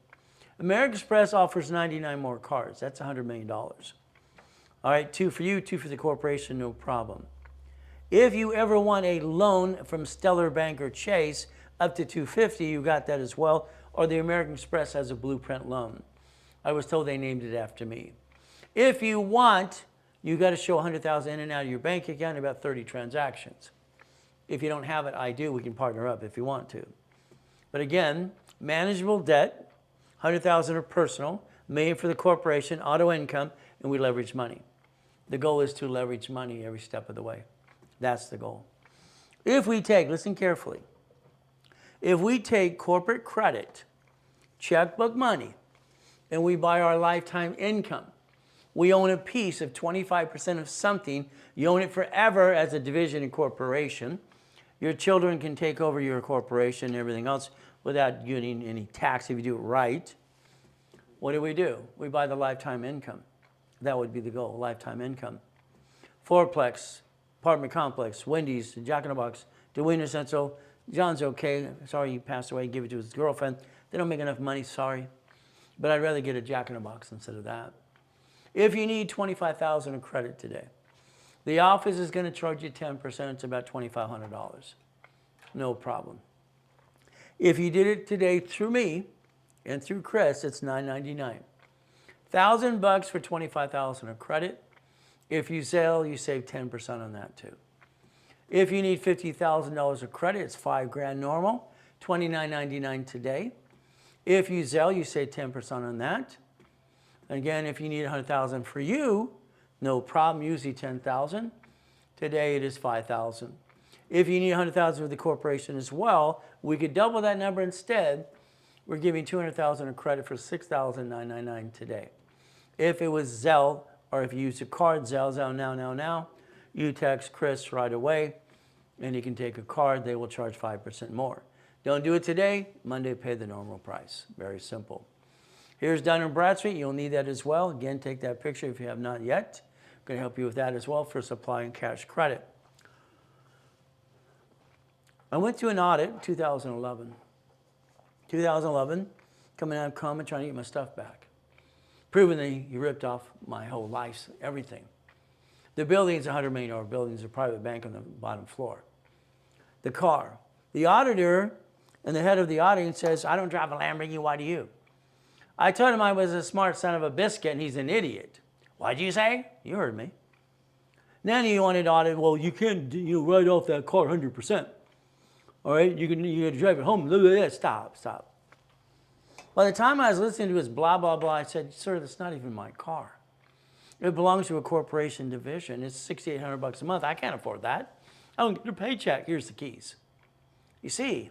American Express offers 99 more cards. That's $100 million. All right, 2 for you, 2 for the corporation, no problem. If you ever want a loan from Stellar Bank or Chase, up to $250, you got that as well. Or the American Express has a blueprint loan. I was told they named it after me. If you want, you got to show $100,000 in and out of your bank account, about 30 transactions. If you don't have it, I do. We can partner up if you want to. But again, manageable debt, $100,000 are personal, $1 million for the corporation, auto income, and we leverage money. The goal is to leverage money every step of the way. That's the goal. If we take, listen carefully, if we take corporate credit, checkbook money, and we buy our lifetime income, we own a piece of 25% of something. You own it forever as a division and corporation. Your children can take over your corporation and everything else without getting any tax if you do it right. What do? We buy the lifetime income. That would be the goal, lifetime income. Fourplex, apartment complex, Wendy's, Jack in the Box, Dwayne Central. John's okay. Sorry he passed away. Give it to his girlfriend. They don't make enough money, sorry. But I'd rather get a Jack in the Box instead of that. If you need $25,000 in credit today, the office is going to charge you 10%. It's about $2,500. No problem. If you did it today through me and through Chris, it's $999. $1,000 for $25,000 of credit. If you sell, you save 10% on that too. If you need $50,000 of credit, it's $5,000 normal, $29.99 today. If you sell, you save 10% on that. Again, if you need $100,000 for you, no problem, usually $10,000. Today it is $5,000. If you need $100,000 with the corporation as well, we could double that number instead. We're giving $200,000 of credit for $6,999 today. If it was Zelle, or if you use a card, Zelle now, you text Chris right away, and you can take a card. They will charge 5% more. Don't do it today. Monday, pay the normal price. Very simple. Here's Dun & Bradstreet. You'll need that as well. Again, take that picture if you have not yet. I'm going to help you with that as well for supplying cash credit. I went to an audit in 2011. 2011, coming out of coma, trying to get my stuff back. Proving that he ripped off my whole life, everything. The building's a $100 million building. There's a private bank on the bottom floor. The car. The auditor and the head of the audience says, I don't drive a Lamborghini, why do you? I told him I was a smart son of a biscuit and he's an idiot. What'd you say? You heard me. Then he wanted to audit, well, you can't write off that car 100%. All right, you can drive it home. Look at that. Stop. By the time I was listening to his blah, blah, blah, I said, sir, that's not even my car. It belongs to a corporation division. It's $6,800 a month. I can't afford that. I don't get a paycheck. Here's the keys. You see,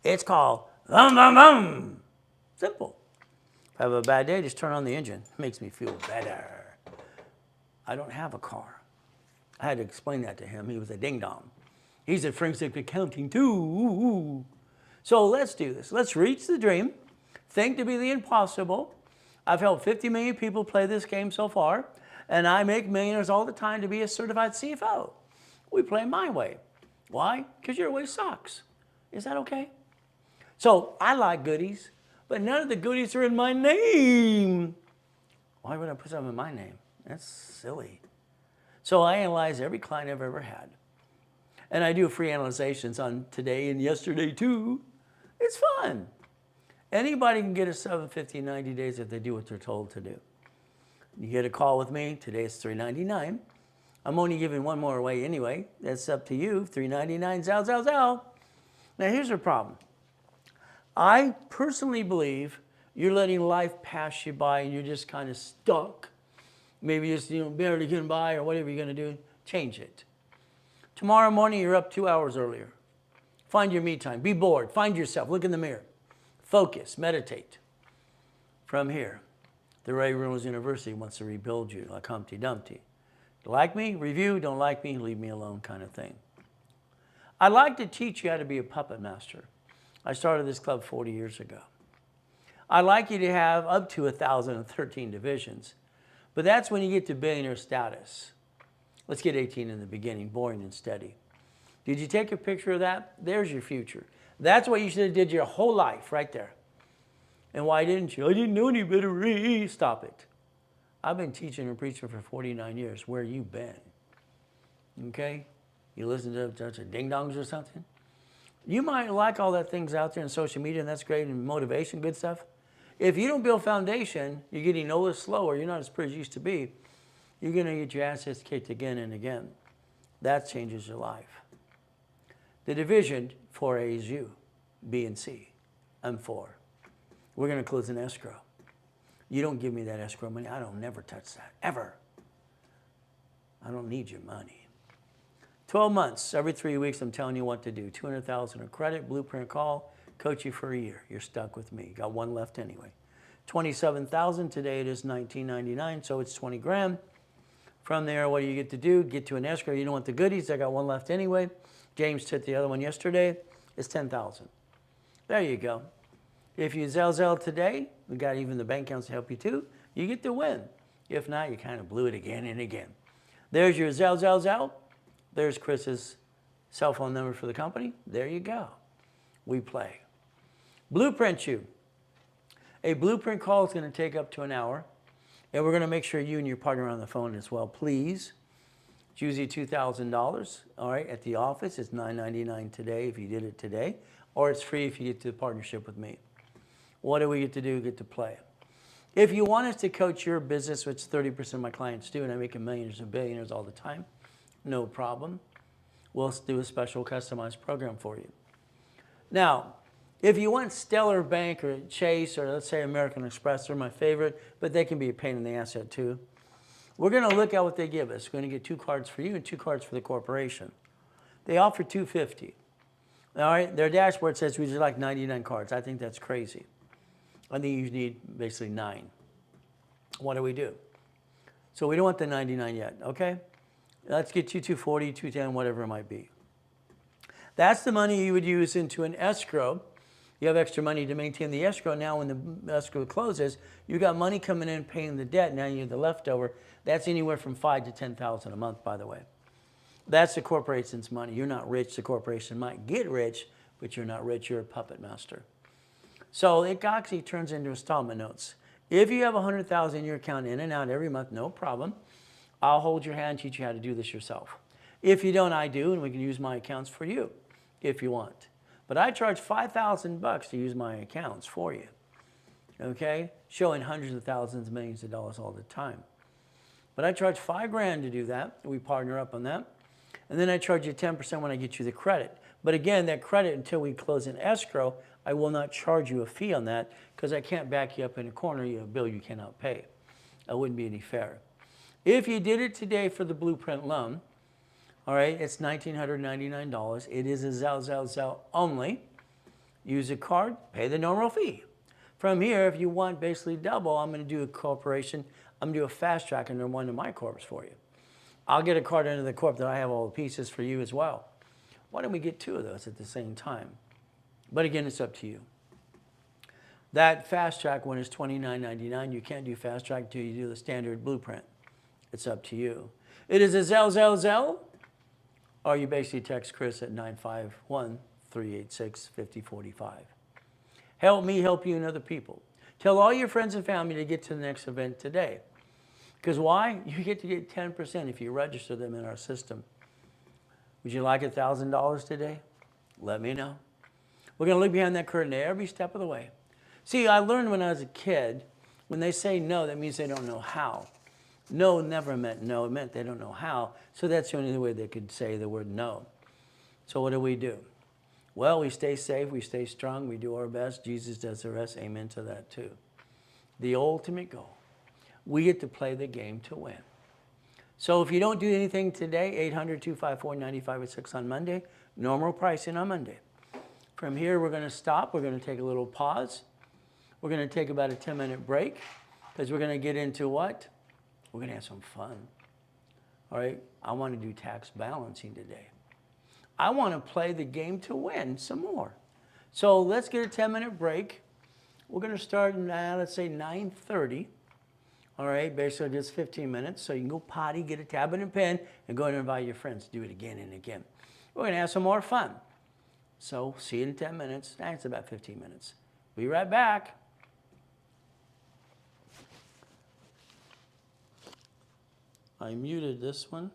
it's called Simple. If I have a bad day, just turn on the engine. It makes me feel better. I don't have a car. I had to explain that to him. He was a ding-dong. He's at forensic accounting too. So let's do this. Let's reach the dream. Think to be the impossible. I've helped 50 million people play this game so far, and I make millionaires all the time to be a certified CFO. We play my way. Why? Because your way sucks. Is that okay? So I like goodies, but none of the goodies are in my name. Why would I put something in my name? That's silly. So I analyze every client I've ever had. And I do free analyzations on today and yesterday too. It's fun. Anybody can get a 750 in 90 days if they do what they're told to do. You get a call with me. Today it's $399. I'm only giving one more away anyway. That's up to you. $399, zow. Now here's the problem. I personally believe you're letting life pass you by and you're just kind of stuck. Maybe just barely getting by or whatever you're going to do. Change it. Tomorrow morning, you're up 2 hours earlier. Find your me time. Be bored. Find yourself. Look in the mirror. Focus. Meditate. From here, the Ray Reynolds University wants to rebuild you like Humpty Dumpty. Like me? Review. Don't like me? Leave me alone kind of thing. I'd like to teach you how to be a puppet master. I started this club 40 years ago. I'd like you to have up to 1,013 divisions. But that's when you get to billionaire status. Let's get 18 in the beginning, boring and steady. Did you take a picture of that? There's your future. That's what you should have did your whole life right there. And why didn't you? I didn't know any better. Stop it. I've been teaching and preaching for 49 years. Where you been? Okay? You listen to a bunch of ding-dongs or something? You might like all that things out there in social media, and that's great, and motivation, good stuff. If you don't build foundation, you're getting older, slower, you're not as pretty as you used to be, you're going to get your assets kicked again and again. That changes your life. The division 4A is you, B and C. I'm 4. We're going to close an escrow. You don't give me that escrow money, I don't never touch that, ever. I don't need your money. 12 months, every 3 weeks, I'm telling you what to do. 200,000 of credit, blueprint call, coach you for a year. You're stuck with me. Got one left anyway. 27,000, today it is 19.99, so it's 20 grand. From there, what do you get to do? Get to an escrow. You don't want the goodies. I got one left anyway. James took the other one yesterday. It's 10,000. There you go. If you Zell today, we got even the bank accounts to help you too. You get to win. If not, you kind of blew it again and again. There's your Zell. There's Chris's cell phone number for the company. There you go. We play. Blueprint you. A blueprint call is going to take up to an hour. And we're going to make sure you and your partner are on the phone as well, please. It's usually $2,000. All right, at the office, it's $9.99 today if you did it today. Or it's free if you get to the partnership with me. What do we get to do? We get to play. If you want us to coach your business, which 30% of my clients do, and I make millionaires and billionaires all the time, no problem. We'll do a special customized program for you. Now, if you want Stellar Bank or Chase or let's say American Express, they're my favorite, but they can be a pain in the ass too. We're going to look at what they give us. We're going to get 2 cards for you and 2 cards for the corporation. They offer $250. All right, their dashboard says we just like 99 cards. I think that's crazy. I think you need basically 9. What do we do? So we don't want the 99 yet, okay? Let's get you 240, 210, whatever it might be. That's the money you would use into an escrow. You have extra money to maintain the escrow. Now when the escrow closes, you got money coming in paying the debt. Now you have the leftover. That's anywhere from $5,000 to $10,000 a month, by the way. That's the corporation's money. You're not rich. The corporation might get rich, but you're not rich. You're a puppet master. So it actually turns into installment notes. If you have $100,000 in your account in and out every month, no problem. I'll hold your hand, teach you how to do this yourself. If you don't, I do, and we can use my accounts for you if you want. But I charge $5,000 to use my accounts for you, okay? Showing hundreds of thousands, millions of dollars all the time. But I charge $5 grand to do that. We partner up on that. And then I charge you 10% when I get you the credit. But again, that credit, until we close an escrow, I will not charge you a fee on that because I can't back you up in a corner, you have a bill you cannot pay. That wouldn't be any fair. If you did it today for the blueprint loan, all right, it's $1,999. It is a Zell only. Use a card, pay the normal fee. From here, if you want basically double, I'm going to do a corporation. I'm going to do a fast track under one of my corps for you. I'll get a card under the corp that I have all the pieces for you as well. Why don't we get 2 of those at the same time? But again, it's up to you. That fast track one is $29.99. You can't do fast track until you do the standard blueprint. It's up to you. It is a Zell. Or you basically text Chris at 951-386-5045. Help me help you and other people. Tell all your friends and family to get to the next event today. Because why? You get to get 10% if you register them in our system. Would you like $1,000 today? Let me know. We're going to look behind that curtain every step of the way. See, I learned when I was a kid, when they say no, that means they don't know how. No never meant no. It meant they don't know how. So that's the only way they could say the word no. So what do? Well, we stay safe. We stay strong. We do our best. Jesus does the rest. Amen to that too. The ultimate goal. We get to play the game to win. So if you don't do anything today, 800-254-9506 on Monday. Normal pricing on Monday. From here, we're going to stop. We're going to take a little pause. We're going to take about a 10-minute break because we're going to get into what? We're going to have some fun. All right? I want to do tax balancing today. I want to play the game to win some more. So let's get a 10-minute break. We're going to start now, let's say 9:30. All right? Basically just 15 minutes. So you can go potty, get a tab and a pen, and go and invite your friends to do it again and again. We're going to have some more fun. So see you in 10 minutes. It's about 15 minutes. Be right back. I muted this one.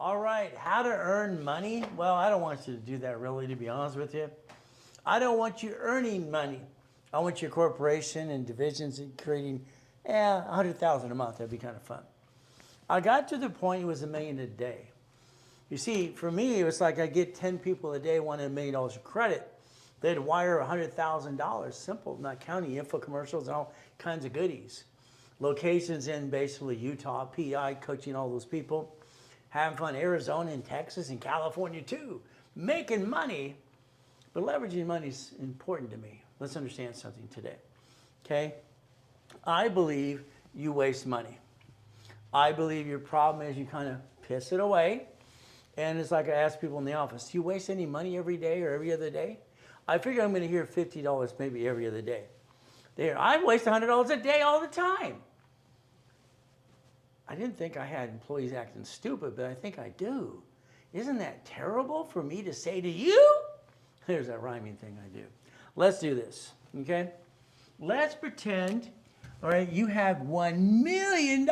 All right, how to earn money? Well, I don't want you to do that really, to be honest with you. I don't want you earning money. I want your corporation and divisions creating, 100,000 a month. That'd be kind of fun. I got to the point it was $1 million a day. You see, for me, it was like I get 10 people a day wanting $1 million of credit. They'd wire $100,000, simple, not counting infomercials and all kinds of goodies. Locations in basically Utah, PI, coaching all those people. Having fun, Arizona and Texas and California too. Making money, but leveraging money is important to me. Let's understand something today, okay? I believe you waste money. I believe your problem is you kind of piss it away. And it's like I ask people in the office, do you waste any money every day or every other day? I figure I'm going to hear $50 maybe every other day. I waste $100 a day all the time. I didn't think I had employees acting stupid, but I think I do. Isn't that terrible for me to say to you? There's that rhyming thing I do. Let's do this, okay? Let's pretend, all right, you have $1 million.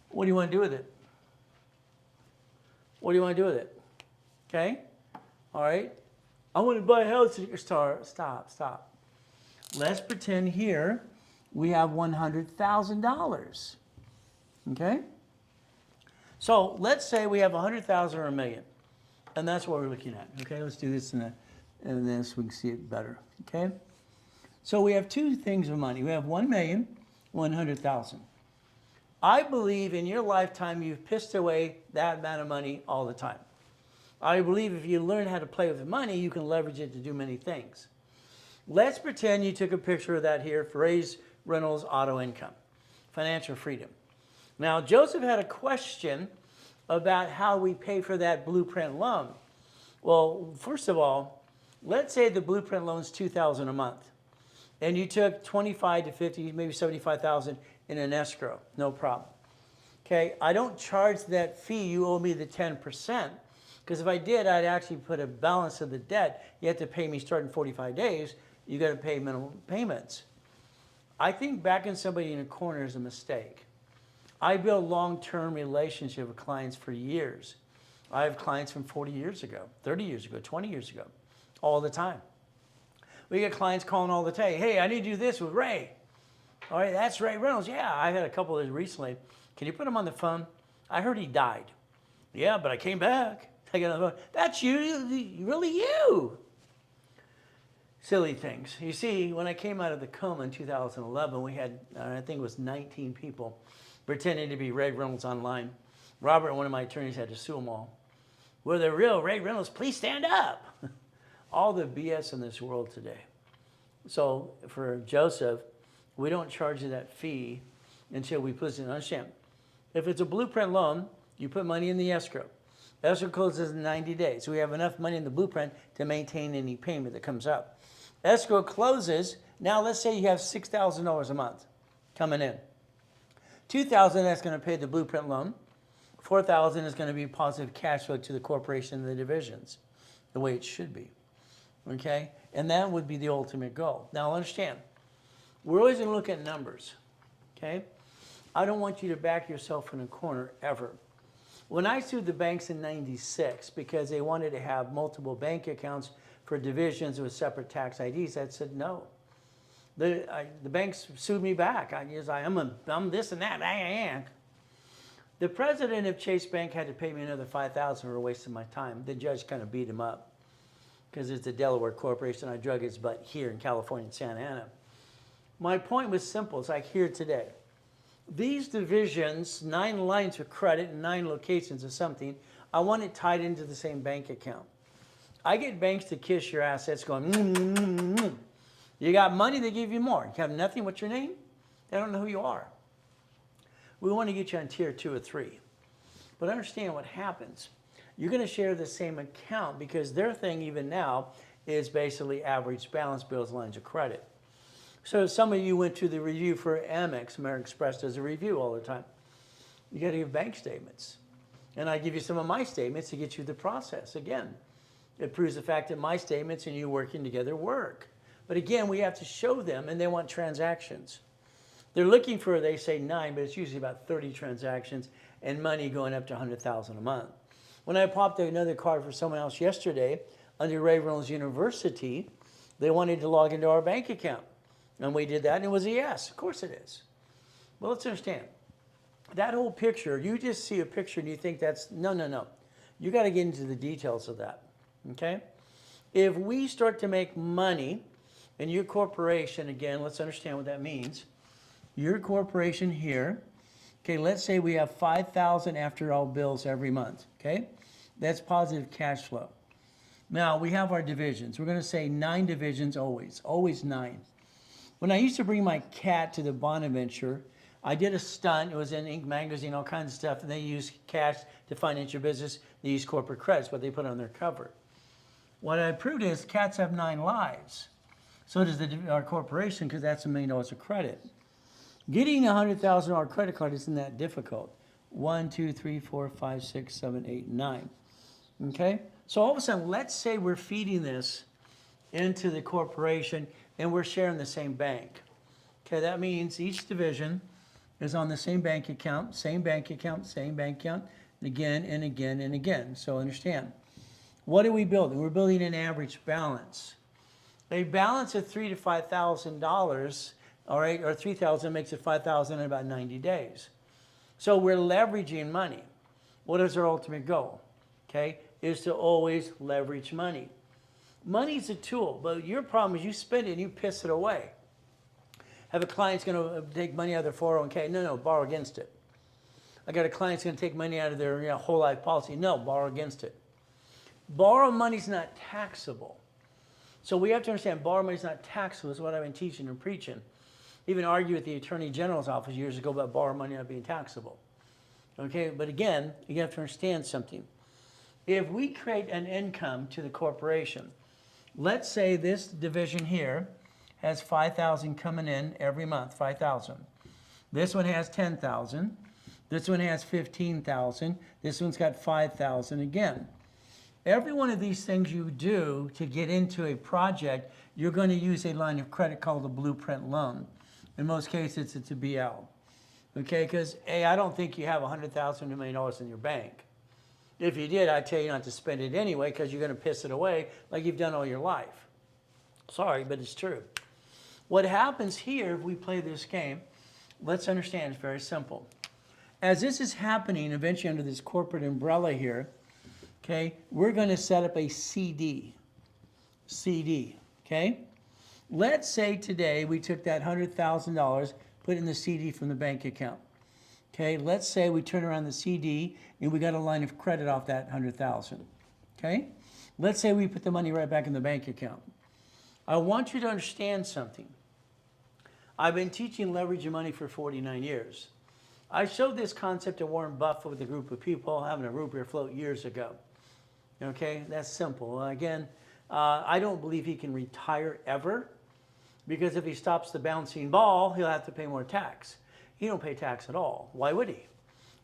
What do you want to do with it? What do you want to do with it? Okay? All right? I want to buy a house. Stop. Let's pretend here we have $100,000. Okay? So let's say we have $100,000 or $1 million. And that's what we're looking at. Okay, let's do this and then so we can see it better. Okay? So we have two things of money. We have 1 million, 100,000. I believe in your lifetime you've pissed away that amount of money all the time. I believe if you learn how to play with the money, you can leverage it to do many things. Let's pretend you took a picture of that here for Ray's Reynolds Auto Income, financial freedom. Now, Joseph had a question about how we pay for that blueprint loan. Well, first of all, let's say the blueprint loan's $2,000 a month, and you took 25 to 50, maybe 75,000 in an escrow, no problem. Okay, I don't charge that fee. You owe me the 10%, because if I did, I'd actually put a balance of the debt. You have to pay me starting 45 days. You got to pay minimum payments. I think backing somebody in a corner is a mistake. I build long-term relationship with clients for years. I have clients from 40 years ago, 30 years ago, 20 years ago, all the time. We get clients calling all the time. Hey, I need to do this with Ray. All right, that's Ray Reynolds. Yeah, I had a couple of those recently. Can you put him on the phone? I heard he died. Yeah, but I came back. I got on the phone. That's you, really you. Silly things. You see, when I came out of the coma in 2011, we had, I think it was 19 people pretending to be Ray Reynolds online. Robert, one of my attorneys, had to sue them all. We're the real Ray Reynolds, please stand up. All the BS in this world today. So for Joseph, we don't charge you that fee until we put it in. Understand, if it's a blueprint loan, you put money in the escrow. Escrow closes in 90 days. So we have enough money in the blueprint to maintain any payment that comes up. Escrow closes. Now let's say you have $6,000 a month coming in. $2,000 that's going to pay the blueprint loan. $4,000 is going to be positive cash flow to the corporation and the divisions, the way it should be. Okay? And that would be the ultimate goal. Now understand, we're always going to look at numbers. Okay? I don't want you to back yourself in a corner ever. When I sued the banks in '96 because they wanted to have multiple bank accounts for divisions with separate tax IDs, I said no. The banks sued me back. I'm this and that. The president of Chase Bank had to pay me another $5,000 for wasting my time. The judge kind of beat him up because it's a Delaware corporation. I drug his butt here in California, in Santa Ana. My point was simple. It's like here today. These divisions, 9 lines of credit and 9 locations of something, I want it tied into the same bank account. I get banks to kiss your assets going, You got money, they give you more. You have nothing, what's your name? They don't know who you are. We want to get you on tier 2 or 3. But understand what happens. You're going to share the same account because their thing even now is basically average balance bills, lines of credit. So some of you went to the review for Amex. American Express does a review all the time. You got to give bank statements. And I give you some of my statements to get you the process. Again, it proves the fact that my statements and you working together work. But again, we have to show them, and they want transactions. They're looking for, they say 9, but it's usually about 30 transactions. and money going up to 100,000 a month. When I popped another card for someone else yesterday under Ray Reynolds University, they wanted to log into our bank account. And we did that, and it was a yes. Of course it is. Well, let's understand. That whole picture, you just see a picture and you think that's, no. You got to get into the details of that, okay? If we start to make money in your corporation, again, let's understand what that means. Your corporation here, okay, let's say we have 5,000 after all bills every month, okay? That's positive cash flow. Now, we have our divisions. We're going to say 9 divisions always 9. When I used to bring my cat to the Bonaventure, I did a stunt. It was in Inc. magazine, all kinds of stuff, and they use cash to finance your business. They use corporate credits, what they put on their cover. What I proved is cats have 9 lives. So does our corporation, because that's $1 million of credit. Getting a $100,000 credit card isn't that difficult. 1, 2, 3, 4, 5, 6, 7, 8, 9. Okay? So all of a sudden, let's say we're feeding this into the corporation and we're sharing the same bank. Okay, that means each division is on the same bank account, same bank account, same bank account, and again and again and again. So understand, what are we building? We're building an average balance. A balance of $3,000 to $5,000, all right, or $3,000 makes it $5,000 in about 90 days. So we're leveraging money. What is our ultimate goal? Okay, is to always leverage money. Money's a tool, but your problem is you spend it and you piss it away. Have a client's going to take money out of their 401k? No, borrow against it. I got a client's going to take money out of their whole life policy? No, borrow against it. Borrow money's not taxable. So we have to understand borrow money's not taxable is what I've been teaching and preaching. Even argued with the Attorney General's office years ago about borrow money not being taxable. Okay, but again, you have to understand something. If we create an income to the corporation, let's say this division here has 5,000 coming in every month, 5,000. This one has 10,000. This one has 15,000. This one's got 5,000 again. Every one of these things you do to get into a project, you're going to use a line of credit called a blueprint loan. In most cases, it's a BL. Okay, because I don't think you have $100,000 to $1 million in your bank. If you did, I'd tell you not to spend it anyway because you're going to piss it away like you've done all your life. Sorry, but it's true. What happens here if we play this game, let's understand, it's very simple. As this is happening eventually under this corporate umbrella here, okay, we're going to set up a CD, okay? Let's say today we took that $100,000, put it in the CD from the bank account. Okay, let's say we turn around the CD and we got a line of credit off that $100,000. Okay, let's say we put the money right back in the bank account. I want you to understand something. I've been teaching leveraging money for 49 years. I showed this concept to Warren Buffett with a group of people having a root beer float years ago. Okay, that's simple. Again, I don't believe he can retire ever because if he stops the bouncing ball, he'll have to pay more tax. He don't pay tax at all. Why would he?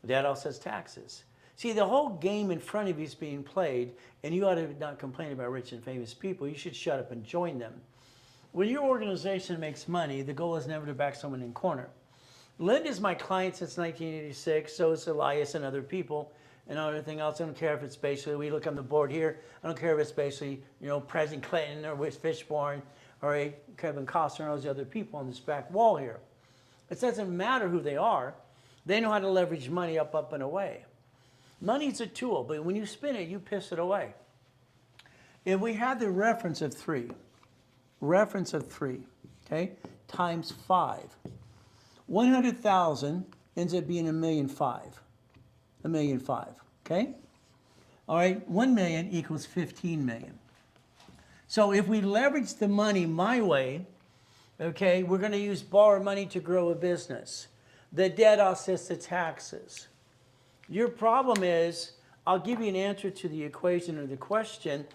That all says taxes. See, the whole game in front of you is being played, and you ought to not complain about rich and famous people. You should shut up and join them. When your organization makes money, the goal is never to back someone in corner. Linda's my client since 1986, so is Elias and other people and everything else. I don't care if it's basically, we look on the board here, I don't care if it's basically, President Clinton or Fishburne or Kevin Costner or those other people on this back wall here. It doesn't matter who they are. They know how to leverage money up, and away. Money's a tool, but when you spin it, you piss it away. If we had the reference of 3, okay, times 5, 100,000 ends up being $1.5 million. $1.5 million, okay? All right, 1 million equals 15 million. So if we leverage the money my way, okay, we're going to use borrowed money to grow a business. The debt offsets the taxes. Your problem is, I'll give you an answer to the equation or the question,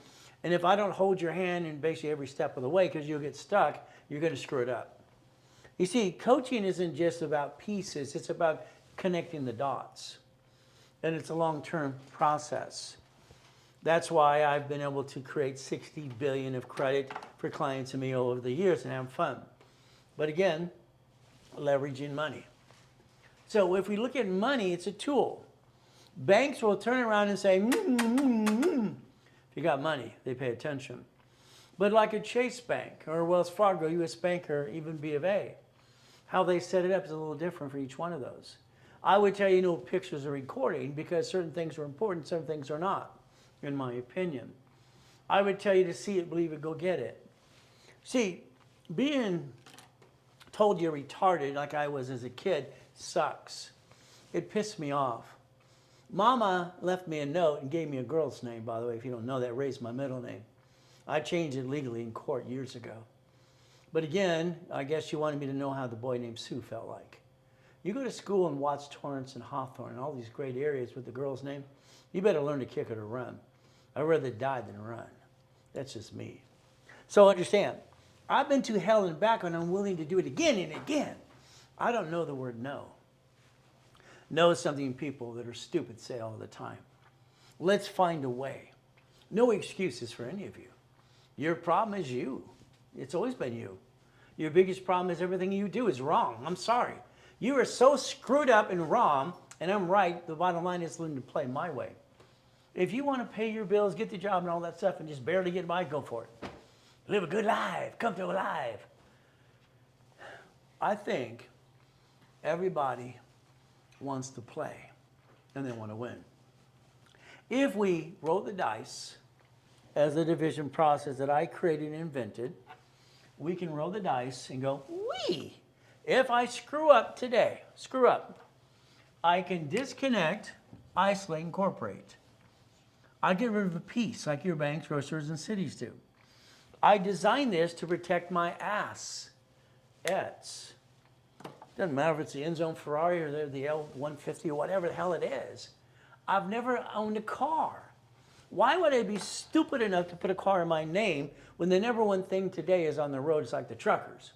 and if I don't hold your hand in basically every step of the way because you'll get stuck, you're going to screw it up. You see, coaching isn't just about pieces, it's about connecting the dots. And it's a long-term process. That's why I've been able to create $60 billion of credit for clients and me over the years and have fun. But again, leveraging money. So if we look at money, it's a tool. Banks will turn around and say, if you got money, they pay attention. But like a Chase Bank or Wells Fargo, US Bank, or even B of A, how they set it up is a little different for each one of those. I would tell you no pictures are recording because certain things are important, certain things are not, in my opinion. I would tell you to see it, believe it, go get it. See, being told you're retarded like I was as a kid sucks. It pissed me off. Mama left me a note and gave me a girl's name, by the way. If you don't know that, raised my middle name. I changed it legally in court years ago. But again, I guess you wanted me to know how the boy named Sue felt like. You go to school in Watts Torrance and Hawthorne and all these great areas with the girl's name, you better learn to kick it or run. I'd rather die than run. That's just me. So understand, I've been to hell and back and I'm willing to do it again and again. I don't know the word no. No is something people that are stupid say all the time. Let's find a way. No excuses for any of you. Your problem is you. It's always been you. Your biggest problem is everything you do is wrong. I'm sorry. You are so screwed up and wrong, and I'm right. The bottom line is learn to play my way. If you want to pay your bills, get the job and all that stuff, and just barely get by, go for it. Live a good life. Comfortable life. I think everybody wants to play, and they want to win. If we roll the dice, as the division process that I created and invented, we can roll the dice and go, wee! If I screw up today, I can disconnect, isolate, incorporate. I get rid of a piece like your banks, grocers, and cities do. I designed this to protect my ass. Doesn't matter if it's the end-zone Ferrari or the L150 or whatever the hell it is. I've never owned a car. Why would I be stupid enough to put a car in my name when the number one thing today is on the road is like the truckers?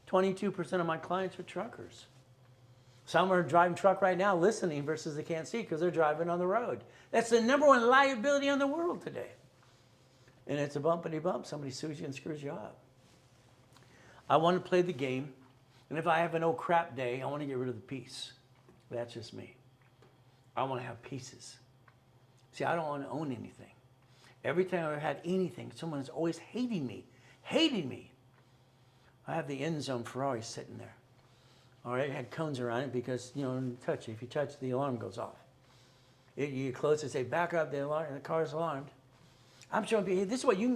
22% of my clients are truckers. Some are driving truck right now listening versus they can't see because they're driving on the road. That's the number one liability in the world today. And it's a bumpity bump. Somebody sues you and screws you up. I want to play the game. And if I have an oh crap day, I want to get rid of the piece. That's just me. I want to have pieces. See, I don't want to own anything. Every time I've had anything, someone is always hating me. I have the end zone Ferrari sitting there. All right, it had cones around it because, touch it. If you touch it, the alarm goes off. You close it, say, back up, the alarm, and the car's alarmed. I'm showing people, hey, this is what you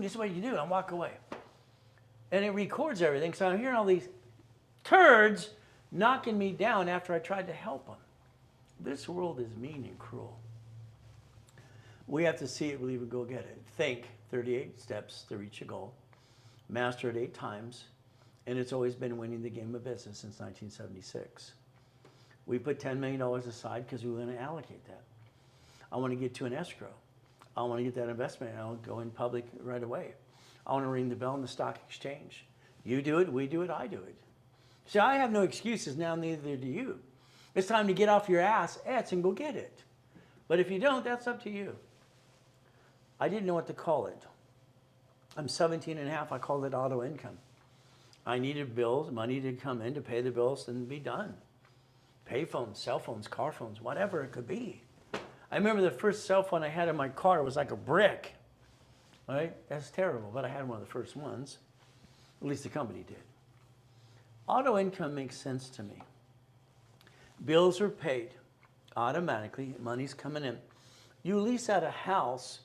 do, and walk away. And it records everything, so I'm hearing all these turds knocking me down after I tried to help them. This world is mean and cruel. We have to see it, believe it, go get it. Think 38 steps to reach a goal. Master it 8 times. And it's always been winning the game of business since 1976. We put $10 million aside because we were going to allocate that. I want to get to an escrow. I want to get that investment and I'll go in public right away. I want to ring the bell on the stock exchange. You do it, we do it, I do it. See, I have no excuses now, neither do you. It's time to get off your ass and go get it. But if you don't, that's up to you. I didn't know what to call it. I'm 17 and a half, I called it auto income. I needed bills, money to come in to pay the bills and be done. Pay phones, cell phones, car phones, whatever it could be. I remember the first cell phone I had in my car was like a brick. All right? That's terrible, but I had one of the first ones. At least the company did. Auto income makes sense to me. Bills are paid automatically, money's coming in. You lease out a house,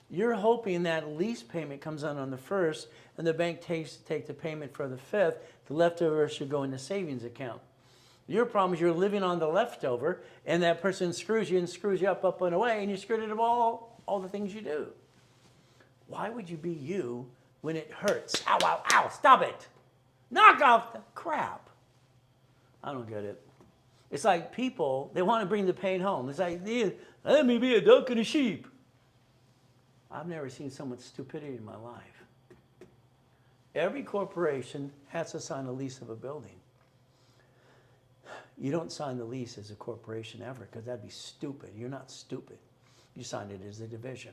you're hoping that lease payment comes out on the 1st and the bank take the payment for the 5th. The leftover should go in the savings account. Your problem is you're living on the leftover and that person screws you up and away and you're screwed out of all the things you do. Why would you be you when it hurts? Ow, ow, ow, stop it. Knock off the crap. I don't get it. It's like people, they want to bring the pain home. It's like, let me be a duck and a sheep. I've never seen so much stupidity in my life. Every corporation has to sign a lease of a building. You don't sign the lease as a corporation ever because that'd be stupid. You're not stupid. You sign it as a division.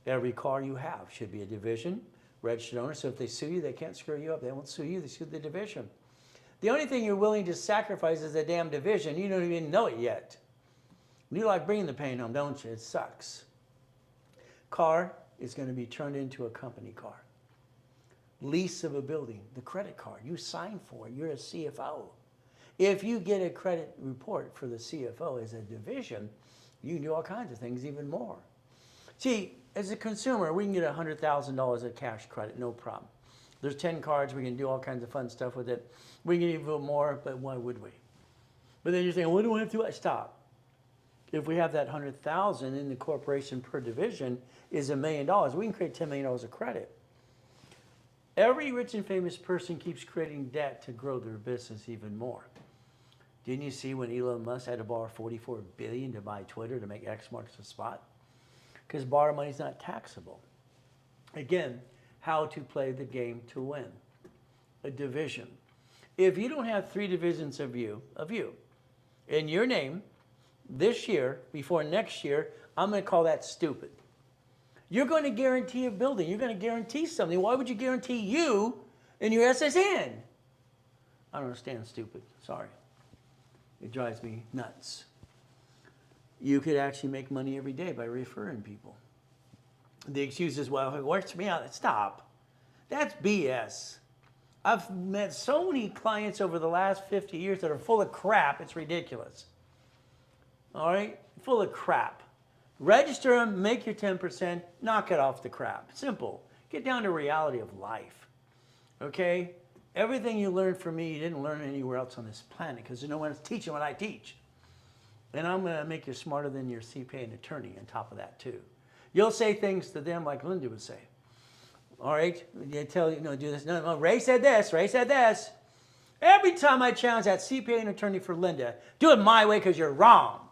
Every car you have should be a division, registered owner, so if they sue you, they can't screw you up. They won't sue you, they sue the division. The only thing you're willing to sacrifice is the damn division. You don't even know it yet. You like bringing the pain home, don't you? It sucks. Car is going to be turned into a company car. Lease of a building, the credit card, you sign for it, you're a CFO. If you get a credit report for the CFO as a division, you can do all kinds of things even more. See, as a consumer, we can get $100,000 of cash credit, no problem. There's 10 cards, we can do all kinds of fun stuff with it. We can even more, but why would we? But then you're saying, what do I have to do? Stop. If we have that 100,000 in the corporation per division is $1 million, we can create $10 million of credit. Every rich and famous person keeps creating debt to grow their business even more. Didn't you see when Elon Musk had to borrow $44 billion to buy Twitter to make X marks the spot? Because borrowed money is not taxable. Again, how to play the game to win. A division. If you don't have 3 divisions of you, in your name, this year, before next year, I'm going to call that stupid. You're going to guarantee a building. You're going to guarantee something. Why would you guarantee you and your SSN? I don't understand stupid. Sorry. It drives me nuts. You could actually make money every day by referring people. The excuse is, well, if it works for me out, stop. That's BS. I've met so many clients over the last 50 years that are full of crap, it's ridiculous. All right? Full of crap. Register them, make your 10%, knock it off the crap. Simple. Get down to reality of life. Okay? Everything you learned from me, you didn't learn anywhere else on this planet because there's no one else teaching what I teach. And I'm going to make you smarter than your CPA and attorney on top of that too. You'll say things to them like Linda would say. All right? They tell you, no, do this. No, Ray said this. Ray said this. Every time I challenge that CPA and attorney for Linda, do it my way because you're wrong.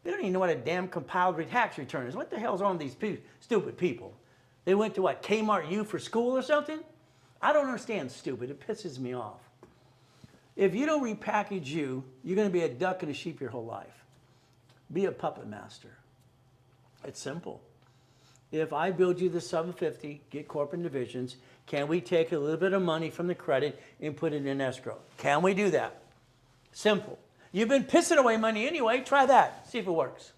They don't even know what a damn compiled tax return is. What the hell's wrong with these stupid people? They went to what, Kmart U for school or something? I don't understand stupid. It pisses me off. If you don't repackage you, you're going to be a duck and a sheep your whole life. Be a puppet master. It's simple. If I build you the 750, get corporate divisions, can we take a little bit of money from the credit and put it in escrow? Can we do that? Simple. You've been pissing away money anyway. Try that. See if it works.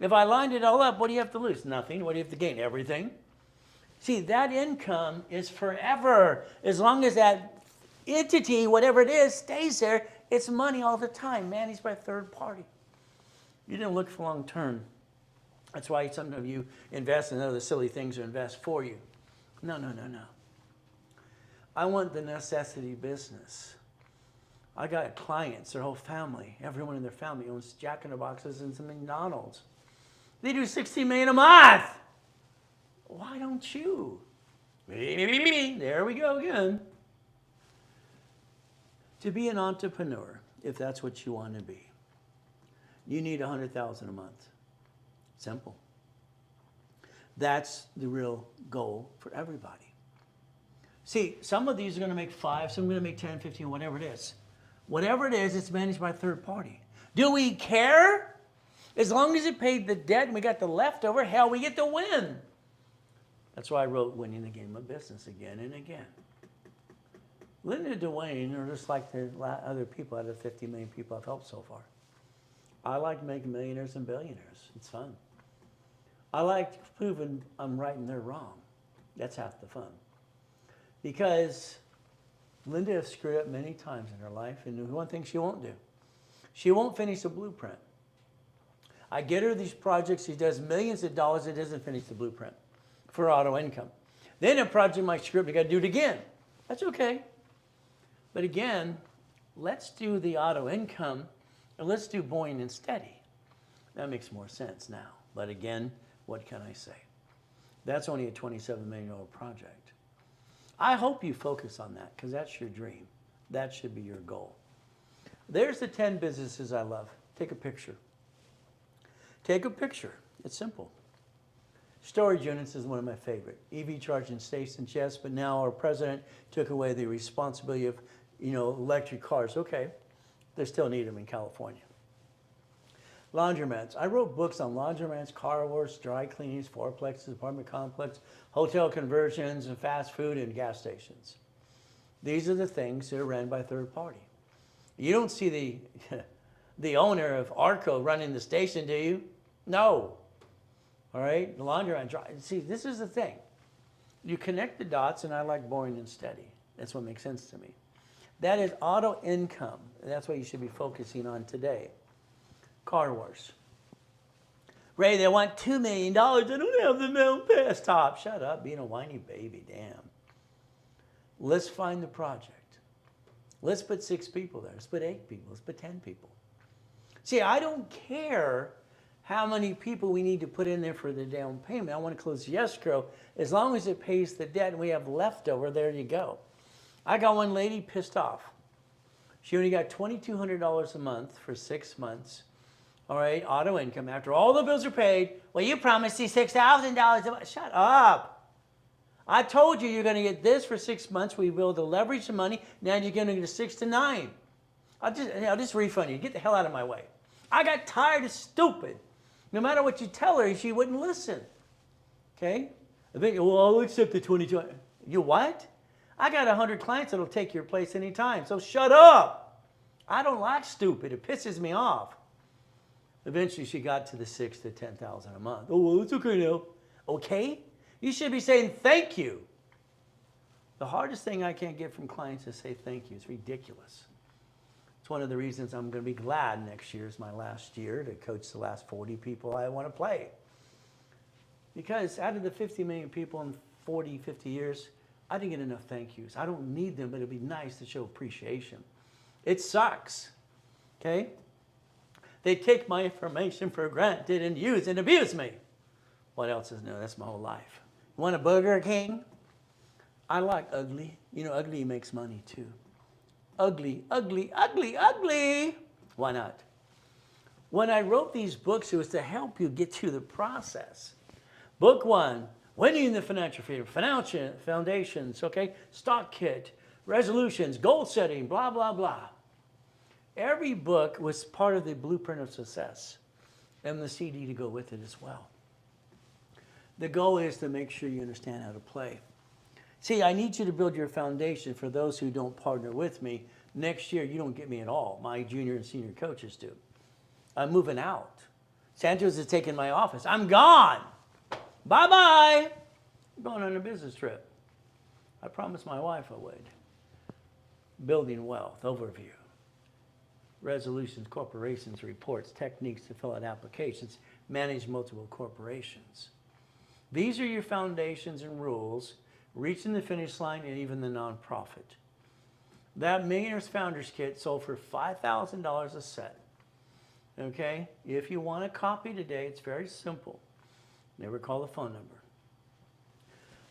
If I lined it all up, what do you have to lose? Nothing. What do you have to gain? Everything. See, that income is forever. As long as that entity, whatever it is, stays there, it's money all the time, managed by a third party. You didn't look for long term. That's why some of you invest in other silly things or invest for you. No. I want the necessity business. I got clients, their whole family, everyone in their family owns Jack in the Boxes and some McDonald's. They do $60 million a month. Why don't you? There we go again. To be an entrepreneur, if that's what you want to be, you need $100,000 a month. Simple. That's the real goal for everybody. See, some of these are going to make 5, some are going to make 10, 15, whatever it is. Whatever it is, it's managed by a third party. Do we care? As long as it paid the debt and we got the leftover, hell, we get to win. That's why I wrote Winning the Game of Business again and again. Linda and Dwayne are just like the other people out of 50 million people I've helped so far. I like making millionaires and billionaires. It's fun. I like proving I'm right and they're wrong. That's half the fun. Because Linda has screwed up many times in her life, and there's one thing she won't do. She won't finish the blueprint. I get her these projects, she does millions of dollars, it doesn't finish the blueprint for auto income. Then a project might screw up, you got to do it again. That's okay. But again, let's do the auto income, and let's do Boeing and Steady. That makes more sense now. But again, what can I say? That's only a $27 million project. I hope you focus on that because that's your dream. That should be your goal. There's the 10 businesses I love. Take a picture. Take a picture. It's simple. Storage units is one of my favorite. EV charging stations, yes, but now our president took away the responsibility of, electric cars. Okay, they still need them in California. Laundromats. I wrote books on laundromats, car wash, dry cleanings, fourplexes, apartment complex, hotel conversions, and fast food and gas stations. These are the things that are ran by third party. You don't see the owner of Arco running the station, do you? No. All right, the laundromat. See, this is the thing. You connect the dots, and I like boring and steady. That's what makes sense to me. That is auto income. And that's what you should be focusing on today. Car wars. Ray, they want $2 million. I don't have the middle pass. Stop. Shut up. Being a whiny baby. Damn. Let's find the project. Let's put 6 people there. Let's put 8 people. Let's put 10 people. See, I don't care how many people we need to put in there for the down payment. I want to close the escrow. As long as it pays the debt and we have leftover, there you go. I got one lady pissed off. She only got $2,200 a month for 6 months. All right, auto income. After all the bills are paid, well, you promised me $6,000 a month. Shut up. I told you you're going to get this for 6 months. We will to leverage the money. Now you're going to get 6 to 9. I'll just refund you. Get the hell out of my way. I got tired of stupid. No matter what you tell her, she wouldn't listen. Okay? I think, well, I'll accept the 22. You what? I got 100 clients that'll take your place anytime. So shut up. I don't like stupid. It pisses me off. Eventually, she got to the 6 to 10,000 a month. Oh, well, it's okay now. Okay? You should be saying thank you. The hardest thing I can't get from clients is say thank you. It's ridiculous. It's one of the reasons I'm going to be glad next year is my last year to coach the last 40 people I want to play. Because out of the 50 million people in 40, 50 years, I didn't get enough thank yous. I don't need them, but it'd be nice to show appreciation. It sucks. Okay? They take my information for granted and use and abuse me. What else is new? That's my whole life. You want a Burger King? I like ugly. You know, ugly makes money too. Ugly, ugly, ugly, ugly. Why not? When I wrote these books, it was to help you get through the process. Book 1, Winning the Financial Freedom, Financial Foundations, okay? Stock Kit, Resolutions, Goal Setting, blah, blah, blah. Every book was part of the blueprint of success and the CD to go with it as well. The goal is to make sure you understand how to play. See, I need you to build your foundation for those who don't partner with me. Next year, you don't get me at all. My junior and senior coaches do. I'm moving out. Santos is taking my office. I'm gone. Bye-bye. I'm going on a business trip. I promised my wife I would. Building wealth, overview. Resolutions, corporations, reports, techniques to fill out applications, manage multiple corporations. These are your foundations and rules, reaching the finish line and even the nonprofit. That Millionaires Founders Kit sold for $5,000 a set. Okay? If you want a copy today, it's very simple. Never call the phone number.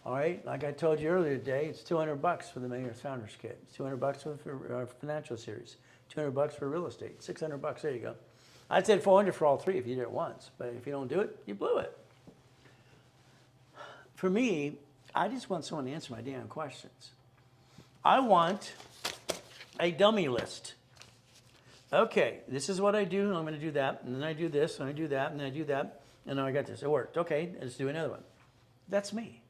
All right? Like I told you earlier today, it's $200 for the Millionaires Founders Kit. It's $200 for financial series. $200 for real estate. $600. There you go. I'd say $400 for all 3 if you did it once. But if you don't do it, you blew it. For me, I just want someone to answer my damn questions. I want a dummy list. Okay, this is what I do. I'm going to do that. And then I do this. And I do that. And then I do that. And now I got this. It worked. Okay, let's do another one. That's me.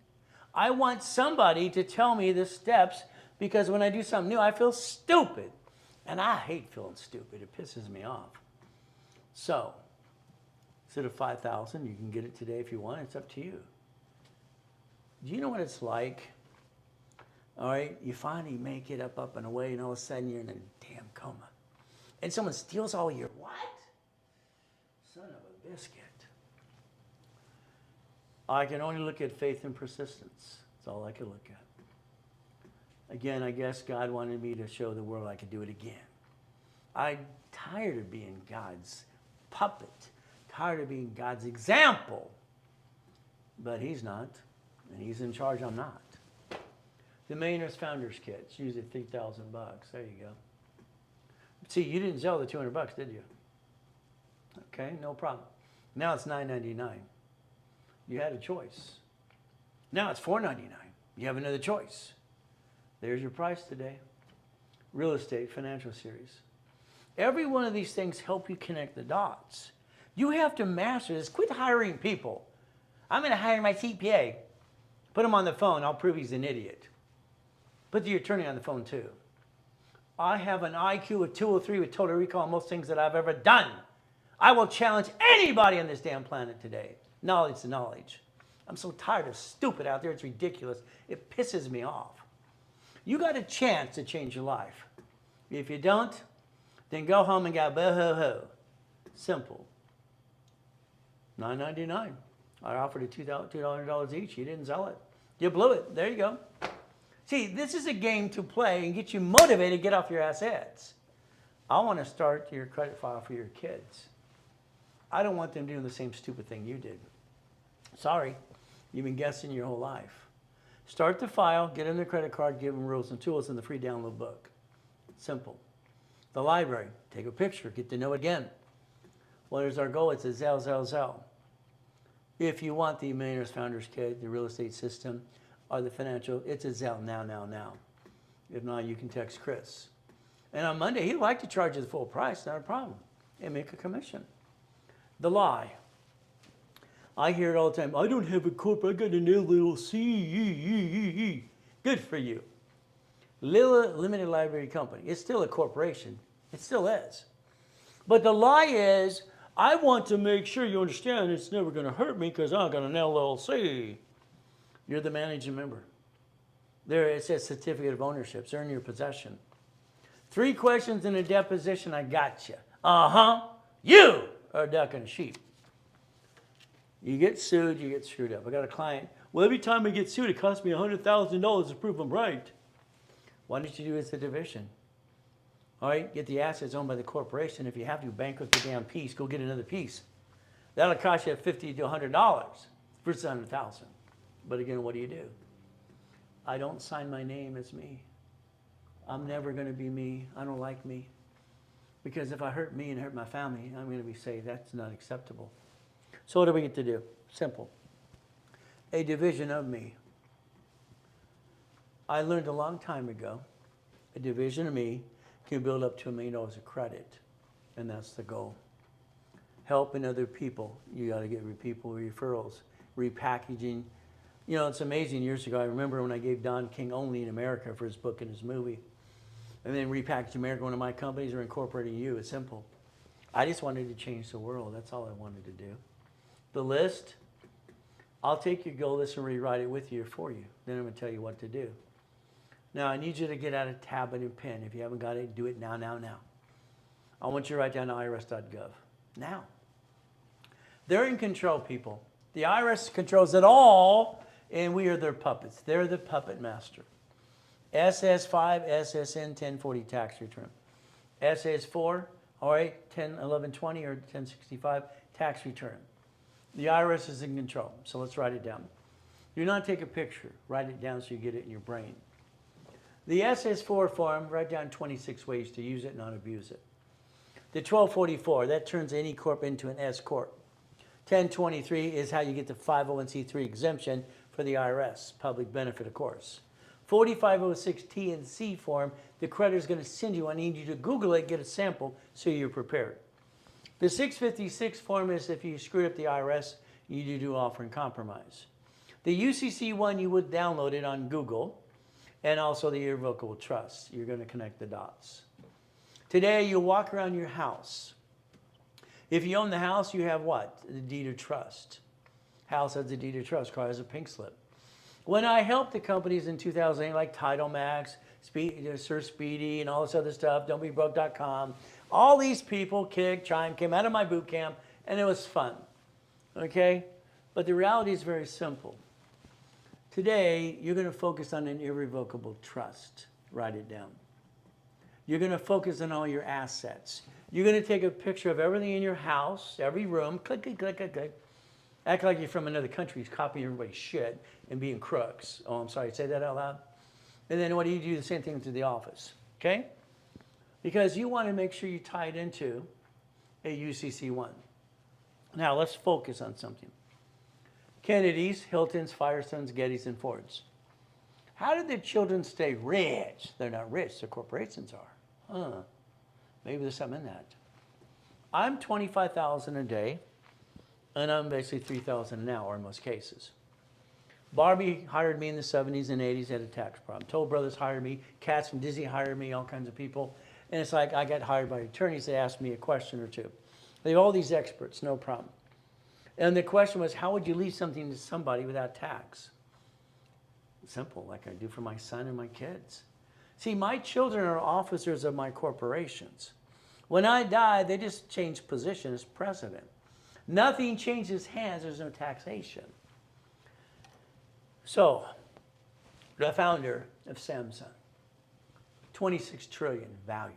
I want somebody to tell me the steps because when I do something new, I feel stupid. And I hate feeling stupid. It pisses me off. So, instead of $5,000, you can get it today if you want. It's up to you. Do you know what it's like? All right, you finally make it up and away, and all of a sudden you're in a damn coma. And someone steals all your what? Son of a biscuit. I can only look at faith and persistence. That's all I can look at. Again, I guess God wanted me to show the world I could do it again. I'm tired of being God's puppet, tired of being God's example. But he's not, and he's in charge, I'm not. The Millionaires Founders Kit, it's usually $3,000. There you go. See, you didn't sell the $200, did you? Okay, no problem. Now it's $9.99. You had a choice. Now it's $4.99. You have another choice. There's your price today. Real estate, financial series. Every one of these things help you connect the dots. You have to master this. Quit hiring people. I'm going to hire my CPA. Put him on the phone. I'll prove he's an idiot. Put the attorney on the phone too. I have an IQ of 203 with total recall on most things that I've ever done. I will challenge anybody on this damn planet today. Knowledge to knowledge. I'm so tired of stupid out there. It's ridiculous. It pisses me off. You got a chance to change your life. If you don't, then go home and go boo-hoo-hoo. Simple. $9.99. I offered it $200 each. You didn't sell it. You blew it. There you go. See, this is a game to play and get you motivated to get off your assets. I want to start your credit file for your kids. I don't want them doing the same stupid thing you did. Sorry, you've been guessing your whole life. Start the file, get in their credit card, give them rules and tools in the free download book. Simple. The library, take a picture, get to know it again. What is our goal? It's a Zell. If you want the Millionaires Founders Kit, the real estate system, or the financial, it's a Zell now. If not, you can text Chris. And on Monday, he'd like to charge you the full price, not a problem, and make a commission. The lie. I hear it all the time. I don't have a corporate, I got an LLC. Good for you. Little limited liability company. It's still a corporation. It still is. But the lie is, I want to make sure you understand it's never going to hurt me because I got an LLC. You're the managing member. There it says certificate of ownership. It's in your possession. 3 questions in a deposition, I got you. You are a duck and a sheep. You get sued, you get screwed up. I got a client. Well, every time I get sued, it costs me $100,000 to prove I'm right. Why don't you do it as a division? All right, get the assets owned by the corporation. If you have to bankrupt the damn piece, go get another piece. That'll cost you $50 to $100 versus $100,000. But again, what do? I don't sign my name as me. I'm never going to be me. I don't like me. Because if I hurt me and hurt my family, I'm going to be saying that's not acceptable. So what do we get to do? Simple. A division of me. I learned a long time ago, a division of me can build up to $1 million of credit. And that's the goal. Helping other people. You got to get people referrals, repackaging. You know, it's amazing. Years ago, I remember when I gave Don King Only in America for his book and his movie. And then Repackage America, one of my companies, are incorporating you. It's simple. I just wanted to change the world. That's all I wanted to do. The list, I'll take your goal list and rewrite it with you or for you. Then I'm going to tell you what to do. Now, I need you to get out a tablet and pen. If you haven't got it, do it now. I want you to write down irs.gov. Now. They're in control, people. The IRS controls it all, and we are their puppets. They're the puppet master. SS5, SSN 1040 tax return. SS4, all right, 101120 or 1065 tax return. The IRS is in control, so let's write it down. Do not take a picture. Write it down so you get it in your brain. The SS4 form, write down 26 ways to use it and not abuse it. The 1244, that turns any corp into an S corp. 1023 is how you get the 501c3 exemption for the IRS, public benefit, of course. 4506 T and C form, the creditor is going to send you. I need you to Google it, get a sample, so you're prepared. The 656 form is if you screwed up the IRS, you do offer and compromise. The UCC one, you would download it on Google, and also the irrevocable trust. You're going to connect the dots. Today, you walk around your house. If you own the house, you have what? The deed of trust. House has the deed of trust. Car has a pink slip. When I helped the companies in 2008, like Title Max, Sir Speedy, and all this other stuff, don'tbebroke.com, all these people, Chime, came out of my boot camp, and it was fun. Okay? But the reality is very simple. Today, you're going to focus on an irrevocable trust. Write it down. You're going to focus on all your assets. You're going to take a picture of everything in your house, every room, click. Act like you're from another country, copying everybody's shit and being crooks. Oh, I'm sorry, say that out loud. And then what do? The same thing to the office, okay? Because you want to make sure you tie it into a UCC1. Now, let's focus on something. Kennedys, Hiltons, Firestones, Gettys, and Fords. How did their children stay rich? They're not rich, their corporations are. Maybe there's something in that. I'm $25,000 a day, and I'm basically $3,000 an hour in most cases. Barbie hired me in the 70s and 80s, had a tax problem. Toll Brothers hired me. Cats from Disney hired me, all kinds of people. And it's like I got hired by attorneys that asked me a question or two. They have all these experts, no problem. And the question was, how would you leave something to somebody without tax? Simple, like I do for my son and my kids. See, my children are officers of my corporations. When I die, they just change position as president. Nothing changes hands, there's no taxation. So, the founder of Samsung, 26 trillion value.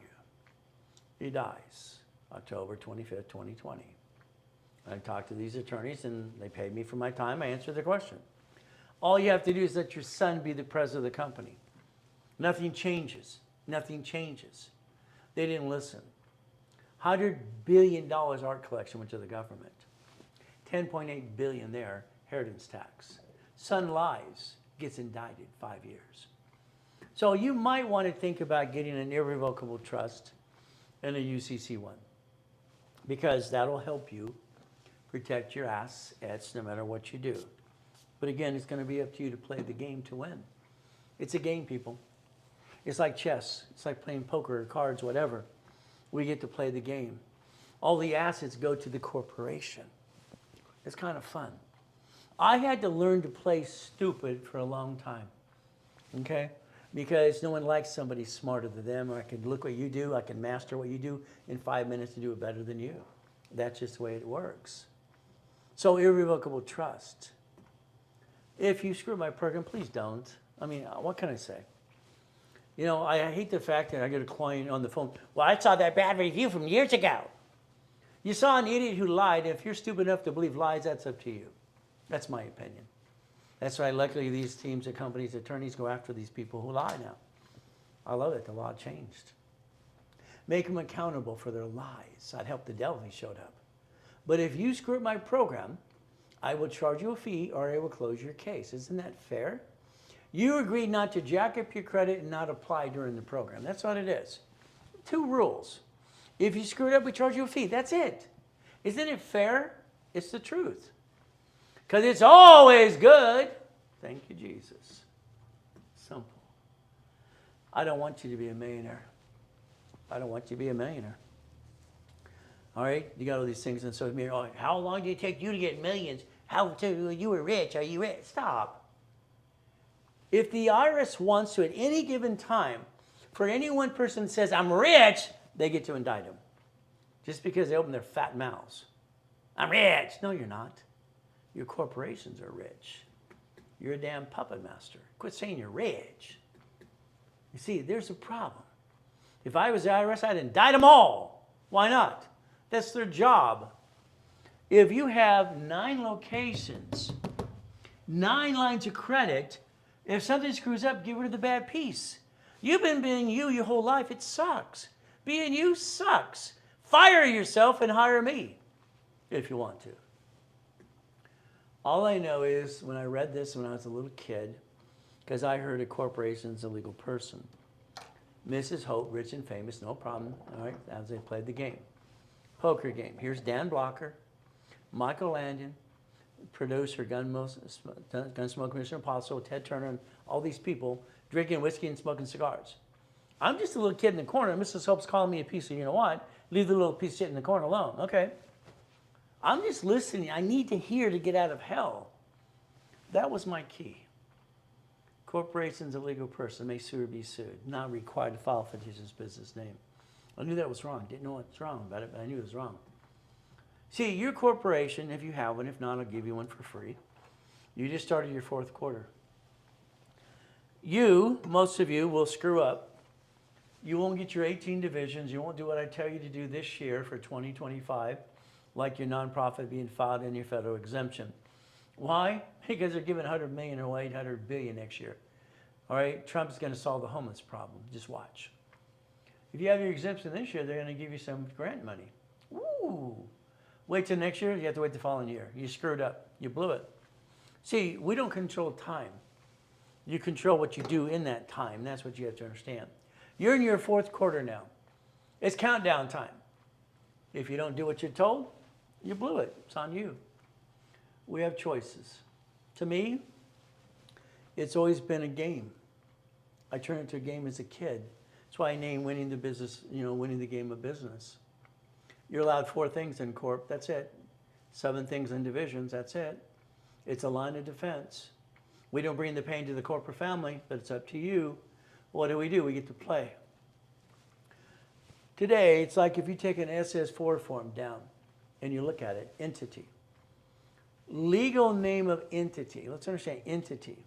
He dies October 25th, 2020. I talked to these attorneys and they paid me for my time. I answered their question. All you have to do is let your son be the president of the company. Nothing changes. Nothing changes. They didn't listen. $100 billion art collection went to the government. 10.8 billion there, inheritance tax. Son lies, gets indicted 5 years. So you might want to think about getting an irrevocable trust and a UCC one, because that'll help you protect your assets no matter what you do. But again, it's going to be up to you to play the game to win. It's a game, people. It's like chess. It's like playing poker or cards, whatever. We get to play the game. All the assets go to the corporation. It's kind of fun. I had to learn to play stupid for a long time, okay? Because no one likes somebody smarter than them, or I can look what you do, I can master what you do in 5 minutes to do it better than you. That's just the way it works. So irrevocable trust. If you screw my program, please don't. I mean, what can I say? You know, I hate the fact that I get a client on the phone. Well, I saw that bad review from years ago. You saw an idiot who lied. If you're stupid enough to believe lies, that's up to you. That's my opinion. That's why luckily these teams of companies, attorneys go after these people who lie now. I love it. The law changed. Make them accountable for their lies. I'd help the devil if he showed up. But if you screw up my program, I will charge you a fee or I will close your case. Isn't that fair? You agreed not to jack up your credit and not apply during the program. That's what it is. 2 rules. If you screw it up, we charge you a fee. That's it. Isn't it fair? It's the truth. Because it's always good. Thank you, Jesus. Simple. I don't want you to be a millionaire. I don't want you to be a millionaire. All right? You got all these things on social media. Oh, how long did it take you to get millions? How you were rich? Are you rich? Stop. If the IRS wants to, at any given time, for any one person that says, I'm rich, they get to indict them. Just because they open their fat mouths. I'm rich. No, you're not. Your corporations are rich. You're a damn puppet master. Quit saying you're rich. You see, there's a problem. If I was the IRS, I'd indict them all. Why not? That's their job. If you have 9 locations, 9 lines of credit, if something screws up, get rid of the bad piece. You've been being you your whole life. It sucks. Being you sucks. Fire yourself and hire me if you want to. All I know is when I read this when I was a little kid, because I heard a corporation's a legal person. Mrs. Hope, rich and famous, no problem. All right, as they played the game. Poker game. Here's Dan Blocker, Michael Landon, producer, Gunsmoke Commissioner Apostle, Ted Turner, and all these people drinking whiskey and smoking cigars. I'm just a little kid in the corner. Mrs. Hope's calling me a piece of you know what. Leave the little piece of shit in the corner alone. Okay. I'm just listening. I need to hear to get out of hell. That was my key. Corporation's a legal person, may sue or be sued. Not required to file fictitious business name. I knew that was wrong. Didn't know what's wrong about it, but I knew it was wrong. See, your corporation, if you have one, if not, I'll give you one for free. You just started your 4th quarter. Most of you will screw up. You won't get your 18 divisions. You won't do what I tell you to do this year for 2025, like your nonprofit being filed in your federal exemption. Why? Because they're giving $100 million or $800 billion next year. All right, Trump's going to solve the homeless problem. Just watch. If you have your exemption this year, they're going to give you some grant money. Ooh. Wait till next year, you have to wait the following year. You screwed up. You blew it. See, we don't control time. You control what you do in that time. That's what you have to understand. You're in your 4th quarter now. It's countdown time. If you don't do what you're told, you blew it. It's on you. We have choices. To me, It's always been a game. I turned it into a game as a kid. That's why I named winning the business, winning the game of business. You're allowed 4 things in corp, that's it. 7 things in divisions, that's it. It's a line of defense. We don't bring the pain to the corporate family, but it's up to you. What do? We get to play. Today, it's like if you take an SS4 form down and you look at it, entity. Legal name of entity. Let's understand entity.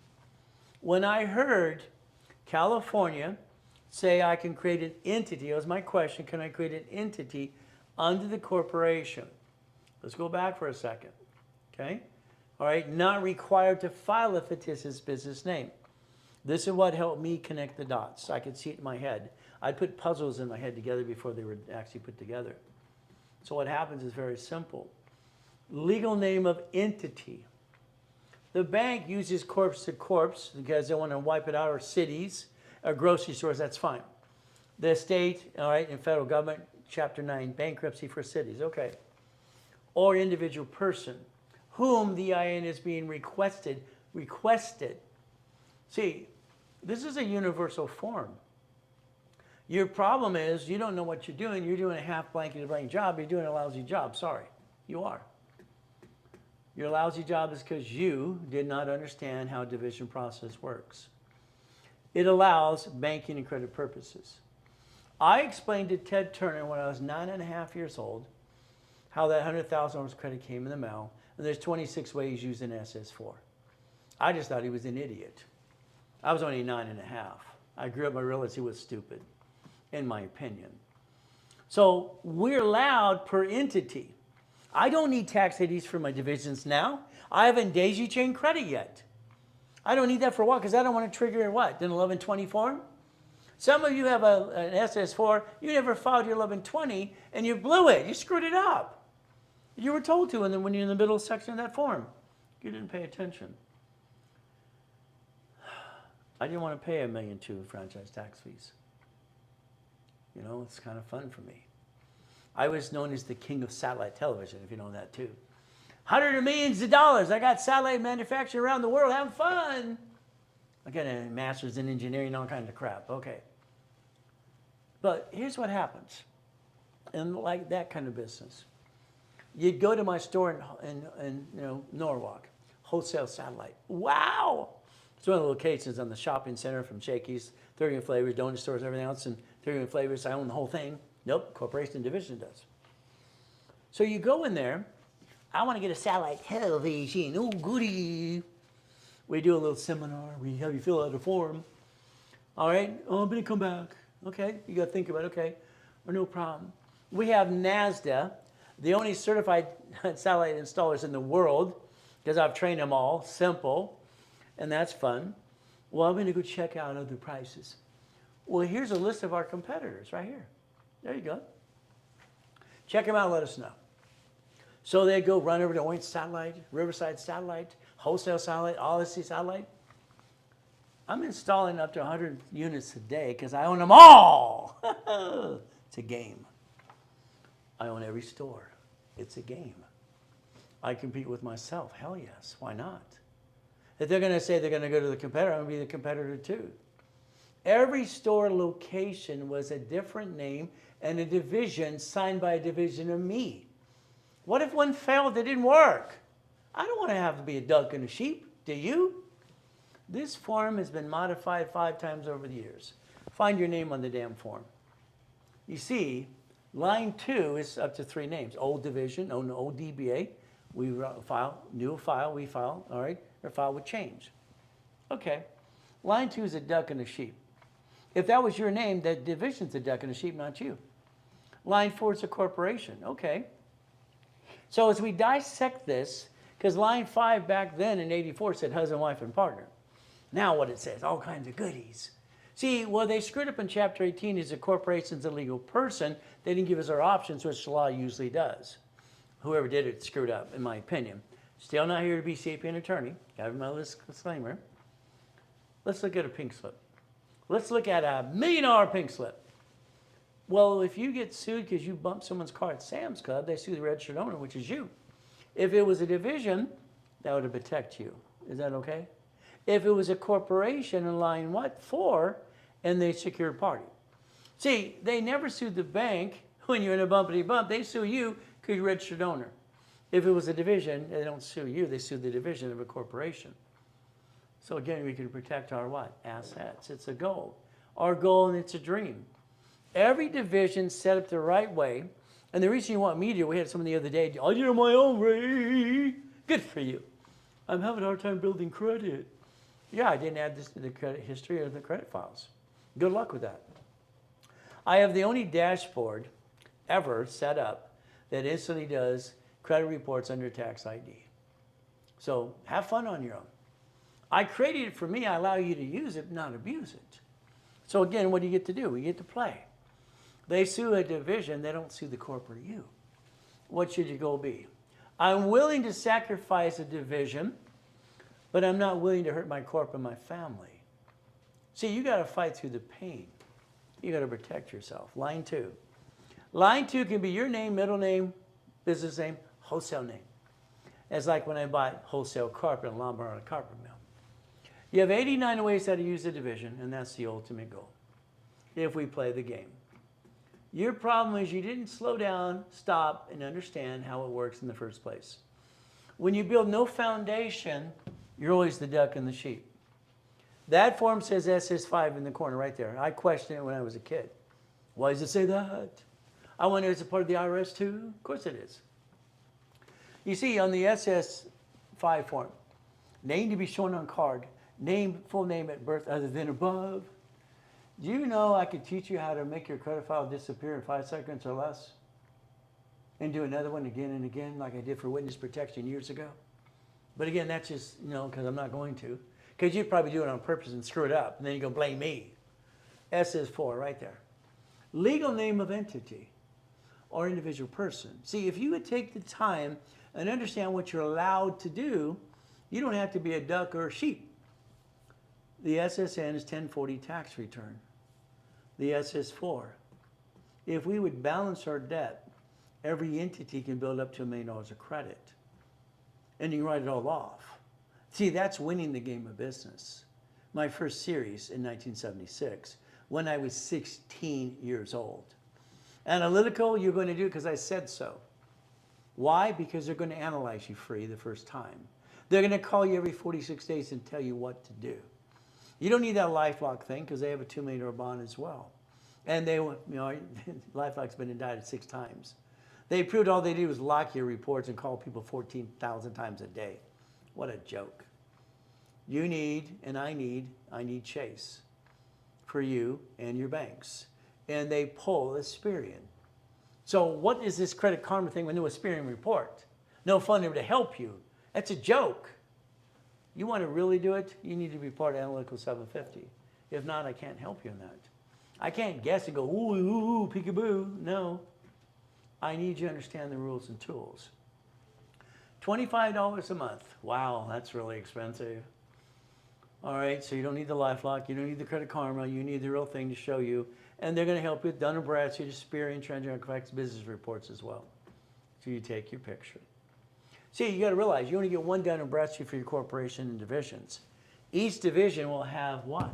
When I heard California say I can create an entity, that was my question, can I create an entity under the corporation? Let's go back for a second, okay? All right, not required to file a fictitious business name. This is what helped me connect the dots. I could see it in my head. I'd put puzzles in my head together before they were actually put together. So what happens is very simple. Legal name of entity. The bank uses corpse to corpse because they want to wipe it out, or cities, or grocery stores, that's fine. The state, all right, and federal government, Chapter 9, bankruptcy for cities, okay. Or individual person, whom the IN is being requested. See, this is a universal form. Your problem is you don't know what you're doing a half blanket blank job, you're doing a lousy job, sorry, you are. Your lousy job is because you did not understand how division process works. It allows banking and credit purposes. I explained to Ted Turner when I was 9.5 years old how that $100,000 credit came in the mail, and there's 26 ways using SS4. I just thought he was an idiot. I was only 9.5. I grew up, I realized he was stupid, in my opinion. So we're allowed per entity. I don't need tax IDs for my divisions now. I haven't daisy chain credit yet. I don't need that for a while because I don't want to trigger what? An 1120 form? Some of you have an SS4, you never filed your 1120 and you blew it. You screwed it up. You were told to, and then when you're in the middle section of that form, you didn't pay attention. I didn't want to pay $1.2 million franchise tax fees. It's kind of fun for me. I was known as the king of satellite television, if you know that too. Hundreds of millions of dollars. I got satellite manufacturing around the world having fun. I got a master's in engineering, all kinds of crap. Okay. But here's what happens. In like that kind of business. You'd go to my store in Norwalk, wholesale satellite. Wow! It's one of the locations on the shopping center from Shakey's, 30 flavors, donut stores, everything else, and 30 flavors. I own the whole thing. Nope, corporation division does. So you go in there. I want to get a satellite television. Oh, goody. We do a little seminar. We have you fill out a form. All right. Oh, I'm going to come back. Okay. You got to think about it. Okay. Or no problem. We have NASDA, the only certified satellite installers in the world, because I've trained them all. Simple. And that's fun. Well, I'm going to go check out other prices. Well, here's a list of our competitors right here. There you go. Check them out, let us know. So they go run over to Orange Satellite, Riverside Satellite, Wholesale Satellite, Odyssey Satellite. I'm installing up to 100 units a day because I own them all. It's a game. I own every store. It's a game. I compete with myself. Hell yes. Why not? If they're going to say they're going to go to the competitor, I'm going to be the competitor too. Every store location was a different name and a division signed by a division of me. What if one failed, it didn't work? I don't want to have to be a duck and a sheep, do you? This form has been modified 5 times over the years. Find your name on the damn form. You see, line 2 is up to 3 names. Old division, old DBA, we file, new file, we file, all right? Or file would change. Okay, line 2 is a duck and a sheep. If that was your name, that division's a duck and a sheep, not you. Line 4 is a corporation, okay. So as we dissect this, because line 5 back then in 84 said husband, wife, and partner. Now what it says, all kinds of goodies. See, well, they screwed up in Chapter 18 is a corporation's a legal person. They didn't give us our options, which the law usually does. Whoever did it screwed up, in my opinion. Still not here to be sapient attorney. Got to have my disclaimer. Let's look at a pink slip. Let's look at a $1 million pink slip. Well, if you get sued because you bumped someone's car at Sam's Club, they sue the registered owner, which is you. If it was a division, that would protect you. Is that okay? If it was a corporation in line what? 4, and they secured party. See, they never sued the bank when you're in a bumpity bump. They sue you because you're a registered owner. If it was a division, they don't sue you. They sue the division of a corporation. So again, we can protect our what? Assets. It's a goal. Our goal, and it's a dream. Every division set up the right way. And the reason you want media, we had someone the other day, I did it on my own, Ray. Good for you. I'm having a hard time building credit. Yeah, I didn't add this to the credit history or the credit files. Good luck with that. I have the only dashboard ever set up that instantly does credit reports under tax ID. So have fun on your own. I created it for me. I allow you to use it, not abuse it. So again, what do you get to do? We get to play. They sue a division. They don't sue the corporate you. What should your goal be? I'm willing to sacrifice a division, but I'm not willing to hurt my corp and my family. See, you got to fight through the pain. You got to protect yourself. Line 2. Line 2 can be your name, middle name, business name, wholesale name. It's like when I buy wholesale carpet and lumber on a carpet mill. You have 89 ways how to use the division, and that's the ultimate goal, if we play the game. Your problem is you didn't slow down, stop, and understand how it works in the first place. When you build no foundation, you're always the duck and the sheep. That form says SS5 in the corner right there. I questioned it when I was a kid. Why does it say that? I wonder, is it part of the IRS too? Of course it is. You see, on the SS5 form, name to be shown on card, name, full name at birth other than above. Do you know I could teach you how to make your credit file disappear in 5 seconds or less? And do another one again and again like I did for witness protection years ago? But again, that's just, because I'm not going to. Because you'd probably do it on purpose and screw it up, and then you go blame me. SS4 right there. Legal name of entity or individual person. See, if you would take the time and understand what you're allowed to do, you don't have to be a duck or a sheep. The SSN is 1040 tax return. The SS4. If we would balance our debt, every entity can build up to $1 million of credit. And you can write it all off. See, that's winning the game of business. My first series in 1976, when I was 16 years old. Analytical, you're going to do it because I said so. Why? Because they're going to analyze you free the first time. They're going to call you every 46 days and tell you what to do. You don't need that LifeLock thing because they have a $2 million bond as well. And they, LifeLock's been indicted 6 times. They proved all they did was lock your reports and call people 14,000 times a day. What a joke. You need, and I need Chase for you and your banks. And they pull Experian. So what is this Credit Karma thing with no Experian report? No funding to help you. That's a joke. You want to really do it, you need to be part of Analytical 750. If not, I can't help you in that. I can't guess and go, ooh, ooh, ooh, peekaboo. No. I need you to understand the rules and tools. $25 a month. Wow, that's really expensive. All right, so you don't need the LifeLock, you don't need the Credit Karma, you need the real thing to show you. And they're going to help you with Dun & Bradstreet, Experian, Transaction business reports as well. So you take your picture. See, you got to realize you only get one Dun & Bradstreet for your corporation and divisions. Each division will have what?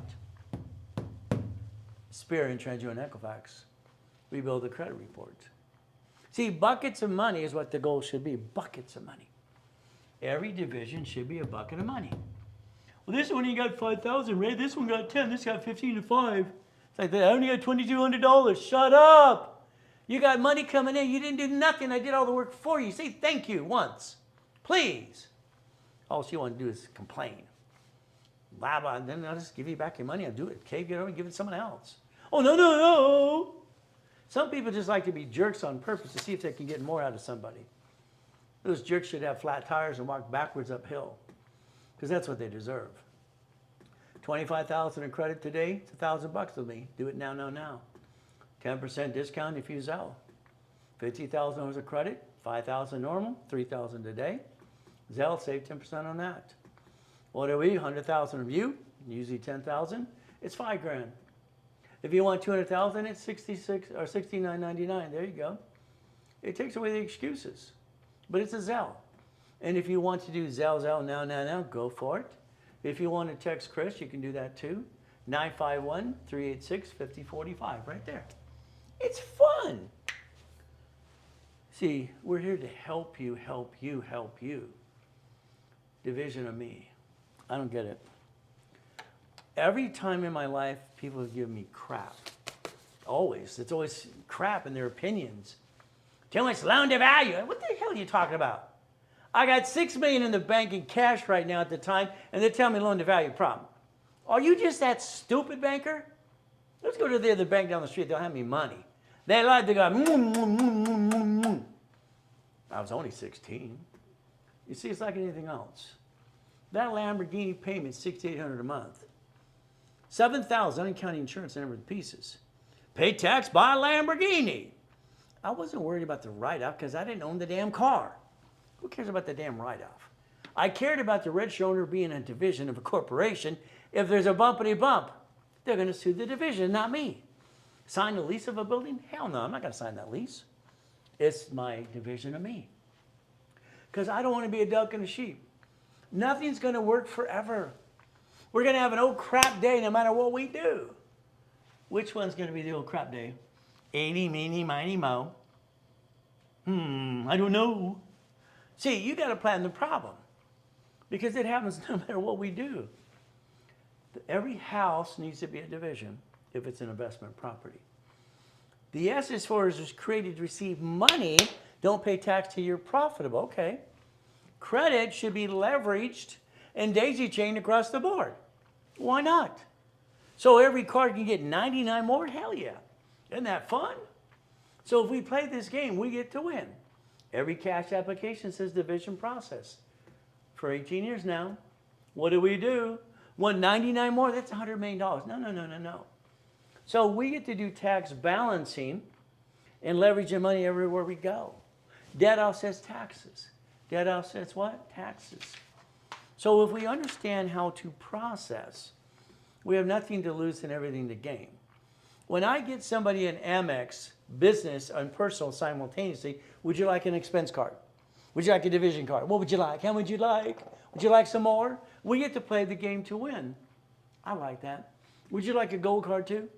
Experian, Transaction, Equifax. We build the credit report. See, buckets of money is what the goal should be. Buckets of money. Every division should be a bucket of money. Well, this one you got 5,000, Ray. This one got 10. This got 15 to 5. It's like, I only got $2,200. Shut up. You got money coming in. You didn't do nothing. I did all the work for you. Say thank you once. Please. All you want to do is complain. Blah, blah. Then I'll just give you back your money. I'll do it. Okay, get over and give it to someone else. Oh, no, no, no. Some people just like to be jerks on purpose to see if they can get more out of somebody. Those jerks should have flat tires and walk backwards uphill because that's what they deserve. $25,000 in credit today, it's $1,000 with me. Do it now, now, now. 10% discount if you Zelle. $50,000 of credit, $5,000 normal, $3,000 today. Zelle, save 10% on that. What are we? 100,000 of you, usually 10,000. It's $5,000. If you want 200,000, it's $66 or $69.99. There you go. It takes away the excuses, but it's a Zelle. And if you want to do Zelle, now, go for it. If you want to text Chris, you can do that too. 951-386-5045, right there. It's fun. See, we're here to help you, help you, help you. Division of me. I don't get it. Every time in my life, people have given me crap. Always. It's always crap in their opinions. Too much loan to value. What the hell are you talking about? I got $6 million in the bank in cash right now at the time, and they're telling me loan to value problem. Are you just that stupid, banker? Let's go to the other bank down the street. They'll have me money. They like to go, I was only 16. You see, it's like anything else. That Lamborghini payment, $6,800 a month. $7,000, I didn't count insurance and everything pieces. Pay tax, buy a Lamborghini. I wasn't worried about the write-off because I didn't own the damn car. Who cares about the damn write-off? I cared about the registered owner being a division of a corporation. If there's a bumpity bump, they're going to sue the division, not me. Sign the lease of a building? Hell no, I'm not going to sign that lease. It's my division of me. Because I don't want to be a duck and a sheep. Nothing's going to work forever. We're going to have an old crap day no matter what we do. Which one's going to be the old crap day? Eeny, meeny, miny, mo. I don't know. See, you got to plan the problem. Because it happens no matter what we do. Every house needs to be a division if it's an investment property. The S is for is created to receive money. Don't pay tax till you're profitable. Okay. Credit should be leveraged and daisy chained across the board. Why not? So every card can get 99 more? Hell yeah. Isn't that fun? So if we play this game, we get to win. Every cash application says division process. For 18 years now, what do? 199 more? That's $100 million. No. So we get to do tax balancing and leveraging money everywhere we go. Debt offsets taxes. Debt offsets what? Taxes. So if we understand how to process, we have nothing to lose and everything to gain. When I get somebody an Amex, business and personal simultaneously, would you like an expense card? Would you like a division card? What would you like? How would you like? Would you like some more? We get to play the game to win. I like that. Would you like a gold card too?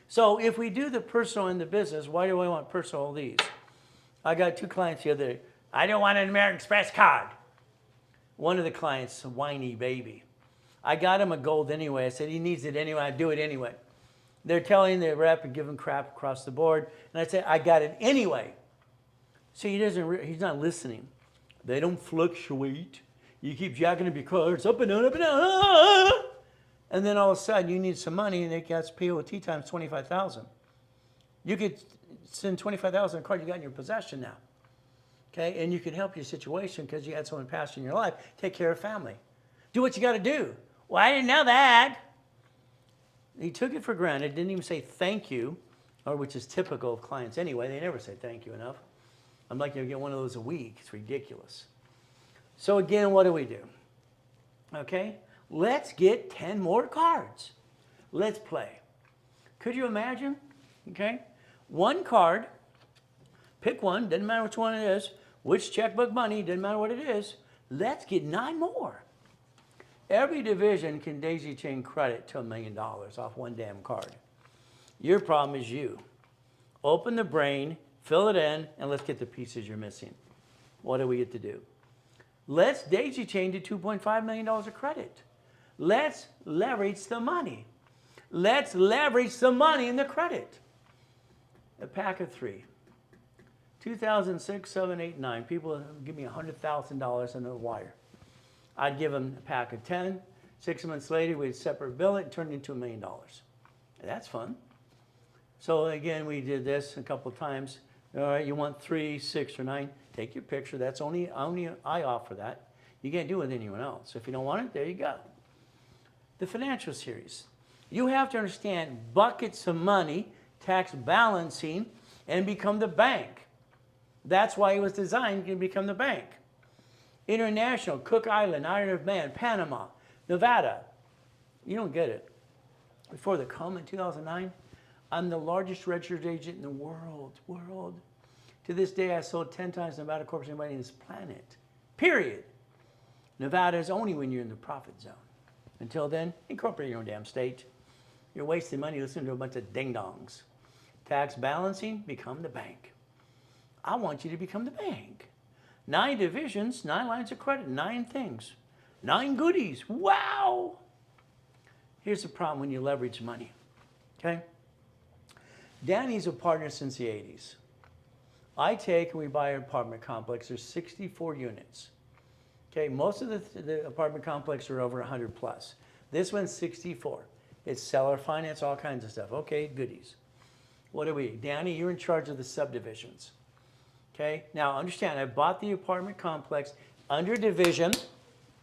So if we do the personal and the business, why do I want personal all these? I got 2 clients the other day. I don't want an American Express card. One of the clients, a whiny baby. I got him a gold anyway. I said he needs it anyway. I do it anyway. They're telling the rep and giving crap across the board. And I say, I got it anyway. So he's not listening. They don't fluctuate. You keep jacking up your cards up and down, up and down. And then all of a sudden you need some money and it gets POT times 25,000. You could send 25,000 a card you got in your possession now. Okay, and you can help your situation because you had someone pass in your life. Take care of family. Do what you got to do. Well, I didn't know that. He took it for granted, didn't even say thank you, or which is typical of clients anyway. They never say thank you enough. I'm like, you get one of those a week. It's ridiculous. So again, what do we do? Okay, let's get 10 more cards. Let's play. Could you imagine? Okay, 1 card. Pick one, doesn't matter which one it is, which checkbook money, doesn't matter what it is. Let's get 9 more. Every division can daisy chain credit to $1 million off 1 damn card. Your problem is you. Open the brain, fill it in, and let's get the pieces you're missing. What do we get to do? Let's daisy chain to $2.5 million of credit. Let's leverage the money. Let's leverage the money in the credit. A pack of 3. 2006, 7, 8, 9. People give me $100,000 in a wire. I'd give them a pack of 10. 6 months later, we'd separate bill it and turn it into $1 million. That's fun. So again, we did this a couple of times. All right, you want 3, 6, or 9? Take your picture. That's only I offer that. You can't do it with anyone else. If you don't want it, there you go. The financial series. You have to understand buckets of money, tax balancing, and become the bank. That's why it was designed to become the bank. International, Cook Island, Isle of Man, Panama, Nevada. You don't get it. Before the come in 2009, I'm the largest registered agent in the world. To this day, I sold 10 times the amount of corporate anybody on this planet. Period. Nevada is only when you're in the profit zone. Until then, incorporate your own damn state. You're wasting money listening to a bunch of ding-dongs. Tax balancing, become the bank. I want you to become the bank. 9 divisions, 9 lines of credit, 9 things. 9 goodies, wow! Here's the problem when you leverage money, okay? Danny's a partner since the 80s. I take and we buy an apartment complex, there's 64 units. Okay, most of the apartment complexes are over 100 plus. This one's 64. It's seller finance, all kinds of stuff. Okay, goodies. What are we? Danny, you're in charge of the subdivisions. Okay, now understand, I bought the apartment complex under division,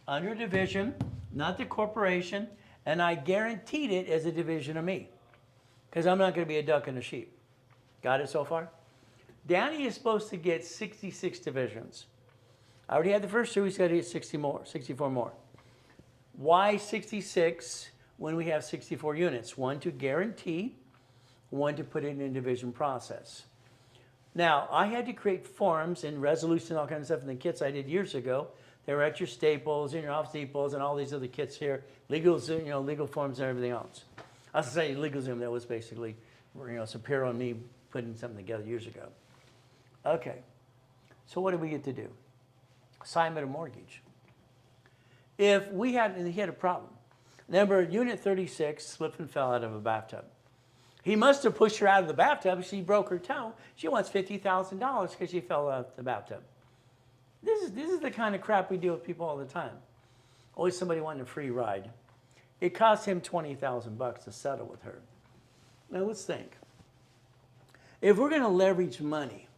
not the corporation, and I guaranteed it as a division of me. Because I'm not going to be a duck and a sheep. Got it so far? Danny is supposed to get 66 divisions. I already had the first 2, he's got to get 64 more. Why 66 when we have 64 units? 1 to guarantee, 1 to put it in a division process. Now, I had to create forms and resolution, all kinds of stuff in the kits I did years ago. They were at your Staples, in your Office Depots, and all these other kits here. Legal forms and everything else. I was saying LegalZoom, that was basically, Sapiro and me putting something together years ago. Okay, so what did we get to do? Assignment of mortgage. If we had, and he had a problem. Remember, unit 36 slipped and fell out of a bathtub. He must have pushed her out of the bathtub. She broke her toe. She wants $50,000 because she fell out of the bathtub. This is the kind of crap we deal with people all the time. Always somebody wanting a free ride. It cost him $20,000 to settle with her. Now let's think. If we're going to leverage money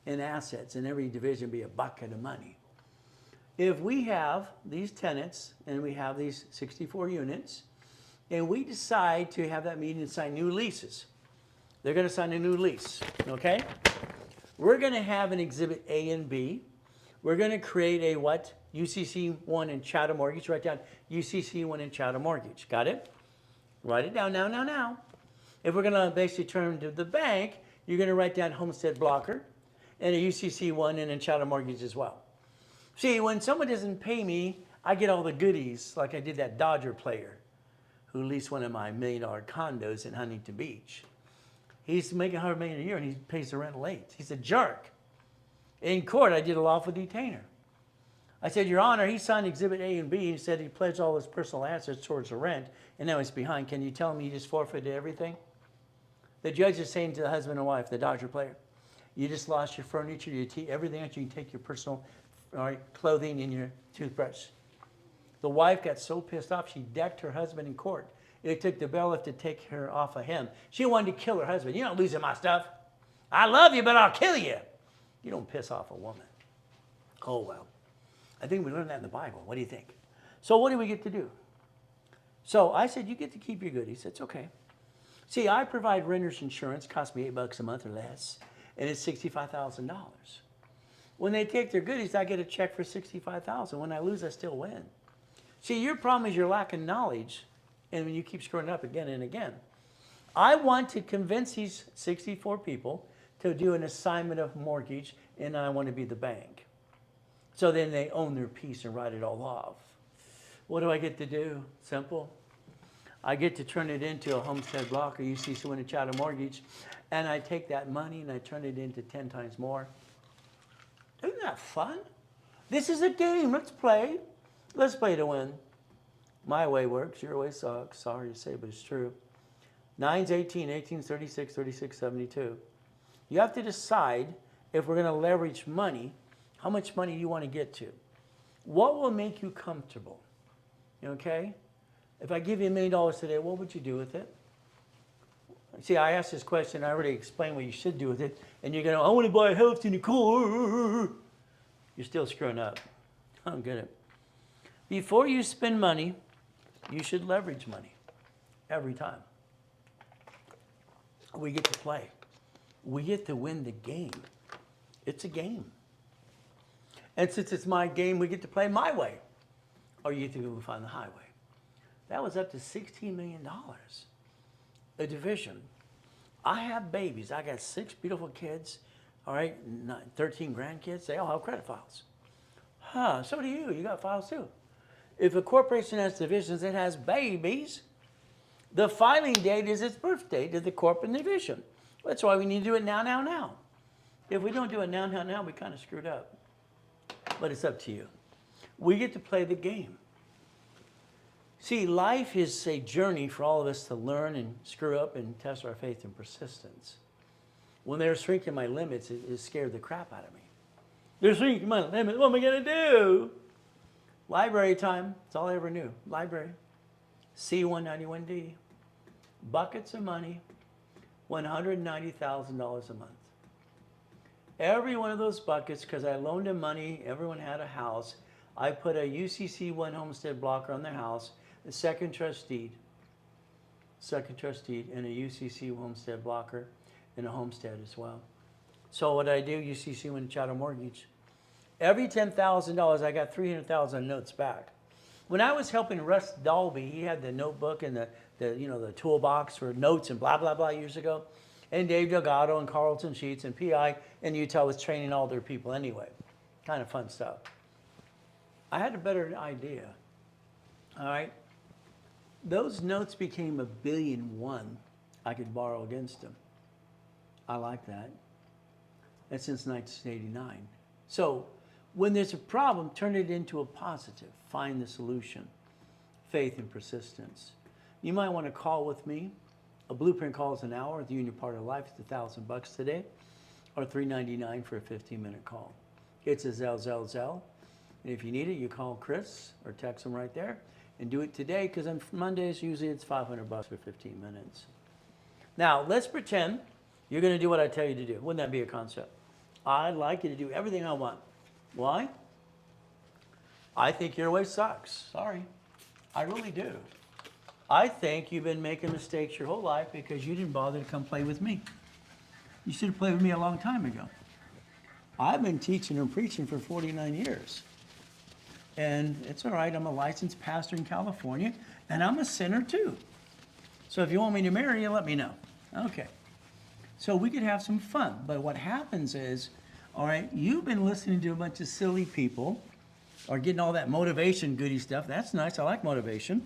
and assets in every division be a bucket of money, if we have these tenants and we have these 64 units, and we decide to have that meeting and sign new leases, they're going to sign a new lease, okay? We're going to have an exhibit A and B. We're going to create a what? UCC1 and chattel mortgage. Write down UCC1 and chattel mortgage. Got it? Write it down now. If we're going to basically turn to the bank, you're going to write down homestead blocker and a UCC1 and a chattel mortgage as well. See, when someone doesn't pay me, I get all the goodies, like I did that Dodger player who leased one of my $1 million condos in Huntington Beach. He's making $100 million a year and he pays the rent late. He's a jerk. In court, I did a lawful detainer. I said, Your Honor, he signed Exhibit A and B. He said he pledged all his personal assets towards the rent, and now he's behind. Can you tell me he just forfeited everything? The judge is saying to the husband and wife, the Dodger player, you just lost your furniture, everything else. You can take your personal clothing and your toothbrush. The wife got so pissed off, she decked her husband in court. It took the bailiff to take her off of him. She wanted to kill her husband. You're not losing my stuff. I love you, but I'll kill you. You don't piss off a woman. Oh, well. I think we learned that in the Bible. What do you think? So what do we get to do? So I said, you get to keep your goodies. It's okay. See, I provide renter's insurance. Costs me $8 a month or less. And it's $65,000. When they take their goodies, I get a check for $65,000. When I lose, I still win. See, your problem is you're lacking knowledge, and when you keep screwing up again and again. I want to convince these 64 people to do an assignment of mortgage, and I want to be the bank. So then they own their piece and write it all off. What do I get to do? Simple. I get to turn it into a homestead block or UCC and a chattel mortgage, and I take that money and I turn it into 10 times more. Isn't that fun? This is a game. Let's play. Let's play to win. My way works. Your way sucks. Sorry to say, but it's true. 9's 18, 18's 36, 36, 72. You have to decide if we're going to leverage money, how much money you want to get to. What will make you comfortable? Okay? If I give you $1 million today, what would you do with it? See, I asked this question. I already explained what you should do with it. And you're going to, I want to buy a house in a car. You're still screwing up. I don't get it. Before you spend money, you should leverage money every time. We get to play. We get to win the game. It's a game. And since it's my game, we get to play my way. Or you get to go find the highway. That was up to $16 million. A division. I have babies. I got 6 beautiful kids. All right, 13 grandkids. They all have credit files. Huh, so do you. You got files too. If a corporation has divisions, it has babies. The filing date is its birth date of the corp and division. That's why we need to do it now, now, now. If we don't do it now, now, now, we kind of screwed up. But it's up to you. We get to play the game. See, life is a journey for all of us to learn and screw up and test our faith and persistence. When they were shrinking my limits, it scared the crap out of me. They're shrinking my limits. What am I going to do? Library time. That's all I ever knew. Library. C191D. Buckets of money. $190,000 a month. Every one of those buckets, because I loaned them money, everyone had a house, I put a UCC 1 homestead blocker on their house, a second trust deed, and a UCC homestead blocker, and a homestead as well. So what I do, UCC went to chattel mortgage. Every $10,000, I got $300,000 notes back. When I was helping Russ Dalby, he had the notebook and the toolbox for notes and blah, blah, blah years ago. And Dave Delgado and Carlton Sheets and PI in Utah was training all their people anyway. Kind of fun stuff. I had a better idea. All right. Those notes became $1.1 billion I could borrow against them. I like that. That's since 1989. So when there's a problem, turn it into a positive. Find the solution. Faith and persistence. You might want to call with me. A blueprint call is an hour with you and your part of life. It's $1,000 today, or $399 for a 15-minute call. It's a Zell. And if you need it, you call Chris or text him right there and do it today, because on Mondays, usually it's $500 for 15 minutes. Now, let's pretend you're going to do what I tell you to do. Wouldn't that be a concept? I'd like you to do everything I want. Why? I think your way sucks. Sorry. I really do. I think you've been making mistakes your whole life because you didn't bother to come play with me. You should have played with me a long time ago. I've been teaching and preaching for 49 years. And it's all right, I'm a licensed pastor in California, and I'm a sinner too. So if you want me to marry you, let me know. Okay. So we could have some fun. But what happens is, all right, you've been listening to a bunch of silly people or getting all that motivation goody stuff. That's nice. I like motivation.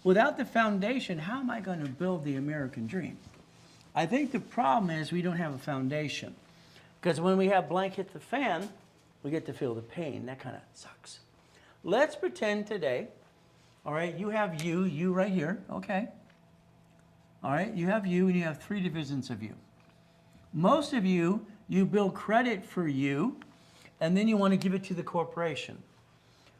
Without the foundation, how am I going to build the American dream? I think the problem is we don't have a foundation. Because when we have blank hit the fan, we get to feel the pain. That kind of sucks. Let's pretend today, all right, you have you right here, okay? All right, you have you and you have 3 divisions of you. Most of you build credit for you, and then you want to give it to the corporation.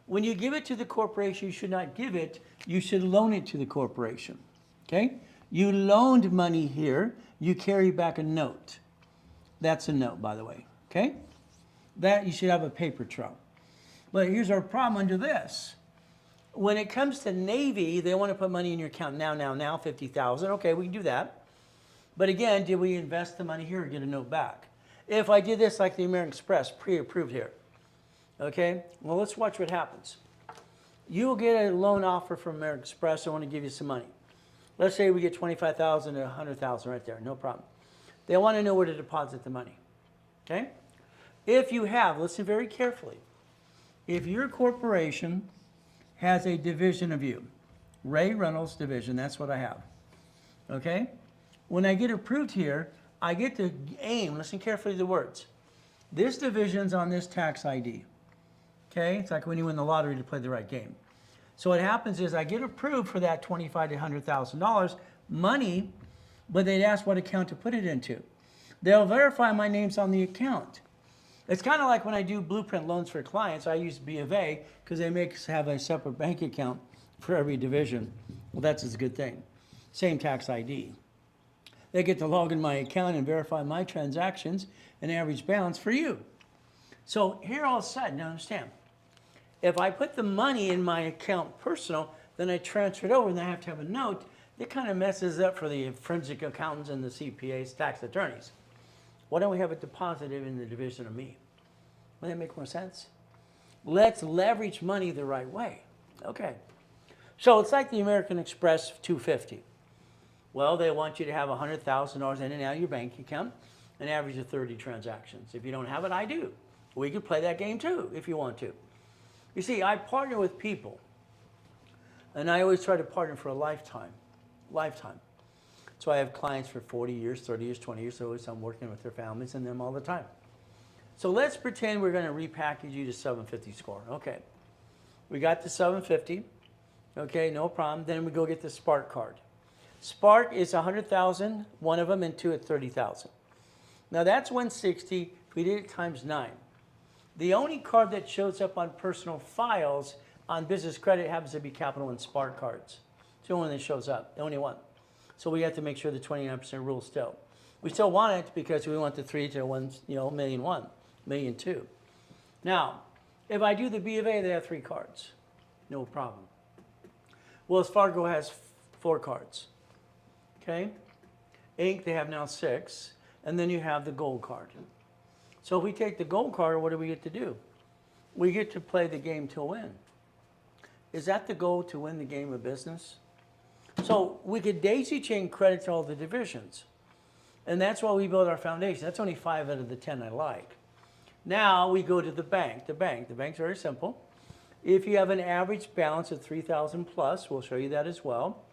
When you give it to the corporation, you should not give it, you should loan it to the corporation, okay? You loaned money here, you carry back a note. That's a note, by the way, okay? That you should have a paper trail. But here's our problem under this. When it comes to Navy, they want to put money in your account now, 50,000. Okay, we can do that. But again, did we invest the money here or get a note back? If I did this like the American Express, pre-approved here, okay? Well, let's watch what happens. You will get a loan offer from American Express. I want to give you some money. Let's say we get 25,000 to 100,000 right there, no problem. They want to know where to deposit the money, okay? If you have, listen very carefully. If your corporation has a division of you, Ray Reynolds division, that's what I have, okay? When I get approved here, I get to aim, listen carefully to the words. This division's on this tax ID, okay? It's like when you win the lottery to play the right game. So what happens is I get approved for that $25,000 to $100,000 money, but they'd ask what account to put it into. They'll verify my name's on the account. It's kind of like when I do blueprint loans for clients, I use B of A because they make us have a separate bank account for every division. Well, that's a good thing. Same tax ID. They get to log in my account and verify my transactions and average balance for you. So here all of a sudden, now understand, if I put the money in my account personal, then I transfer it over and I have to have a note, it kind of messes up for the forensic accountants and the CPAs, tax attorneys. Why don't we have it deposited in the division of me? Would that make more sense? Let's leverage money the right way. Okay. So it's like the American Express 250. Well, they want you to have $100,000 in and out of your bank account, an average of 30 transactions. If you don't have it, I do. We could play that game too, if you want to. You see, I partner with people And I always try to partner for a lifetime. Lifetime. So I have clients for 40 years, 30 years, 20 years. So always I'm working with their families and them all the time. So let's pretend we're going to repackage you to 750 score. Okay. We got the 750. Okay, no problem. Then we go get the Spark card. Spark is 100,000, one of them, and two at 30,000. Now that's 160. If we did it times 9. The only card that shows up on personal files on business credit happens to be Capital One Spark cards. It's the only one that shows up, the only one. So we have to make sure the 29% rule still. We still want it because we want the 3 to 1, million 1, million 2. Now, if I do the B of A, they have 3 cards. No problem. Wells Fargo has 4 cards. Okay? Inc., they have now 6. And then you have the gold card. So if we take the gold card, what do we get to do? We get to play the game to win. Is that the goal, to win the game of business? So we could daisy chain credit to all the divisions. And that's why we build our foundation. That's only 5 out of the 10 I like. Now we go to the bank. The bank's very simple. If you have an average balance of 3,000 plus, we'll show you that as well.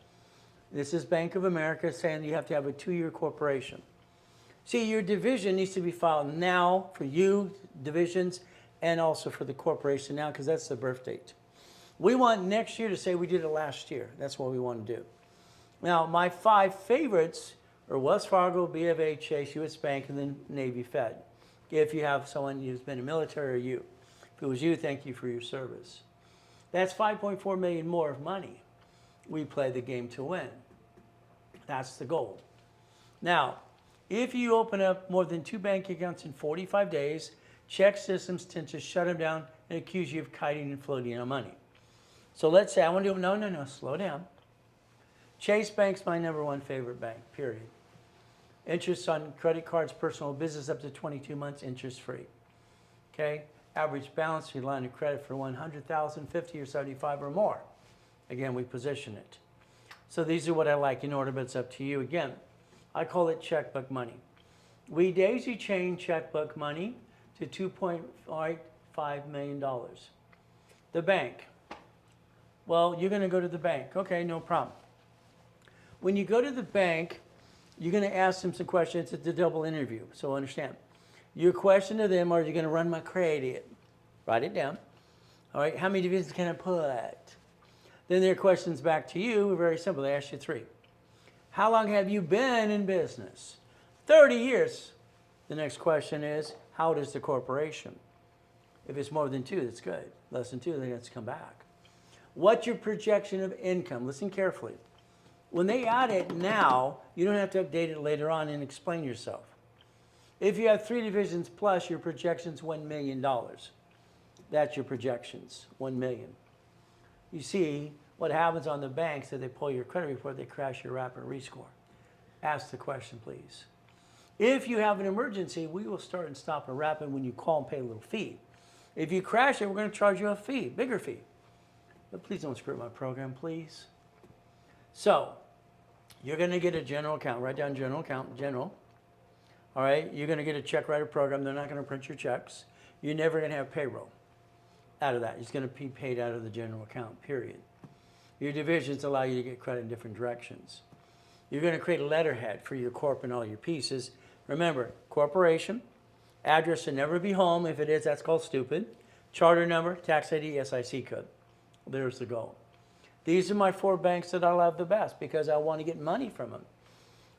This is Bank of America saying you have to have a 2-year corporation. See, your division needs to be filed now for you, divisions, and also for the corporation now, because that's the birth date. We want next year to say we did it last year. That's what we want to do. Now, my 5 favorites are Wells Fargo, B of A, Chase, U.S. Bank, and then Navy Fed. If you have someone who's been in the military or you. If it was you, thank you for your service. That's 5.4 million more of money. We play the game to win. That's the goal. Now, if you open up more than 2 bank accounts in 45 days, check systems tend to shut them down and accuse you of kiting and floating on money. So let's say I want to do, no, slow down. Chase Bank's my #1 favorite bank, period. Interest on credit cards, personal business up to 22 months, interest free. Okay? Average balance for your line of credit for 100,000, 50 or 75 or more. Again, we position it. So these are what I like in order, but it's up to you. Again, I call it checkbook money. We daisy chain checkbook money to $2.5 million. The bank. Well, you're going to go to the bank. Okay, no problem. When you go to the bank, you're going to ask them some questions. It's a double interview, so understand. Your question to them, are you going to run my credit? Write it down. All right, how many divisions can I put? Then their questions back to you are very simple. They ask you 3. How long have you been in business? 30 years. The next question is, how old is the corporation? If it's more than 2, that's good. Less than 2, then it's come back. What's your projection of income? Listen carefully. When they add it now, you don't have to update it later on and explain yourself. If you have 3 divisions plus, your projection's $1 million. That's your projections, $1 million. You see, what happens on the banks that they pull your credit report, they crash your rapid rescore. Ask the question, please. If you have an emergency, we will start and stop a rapid when you call and pay a little fee. If you crash it, we're going to charge you a fee, bigger fee. But please don't screw up my program, please. So, you're going to get a general account. Write down general account, general. All right, you're going to get a check writer program. They're not going to print your checks. You're never going to have payroll out of that. It's going to be paid out of the general account, period. Your divisions allow you to get credit in different directions. You're going to create a letterhead for your corp and all your pieces. Remember, corporation, address should never be home. If it is, that's called stupid. Charter number, tax ID, SIC code. There's the goal. These are my 4 banks that I love the best because I want to get money from them.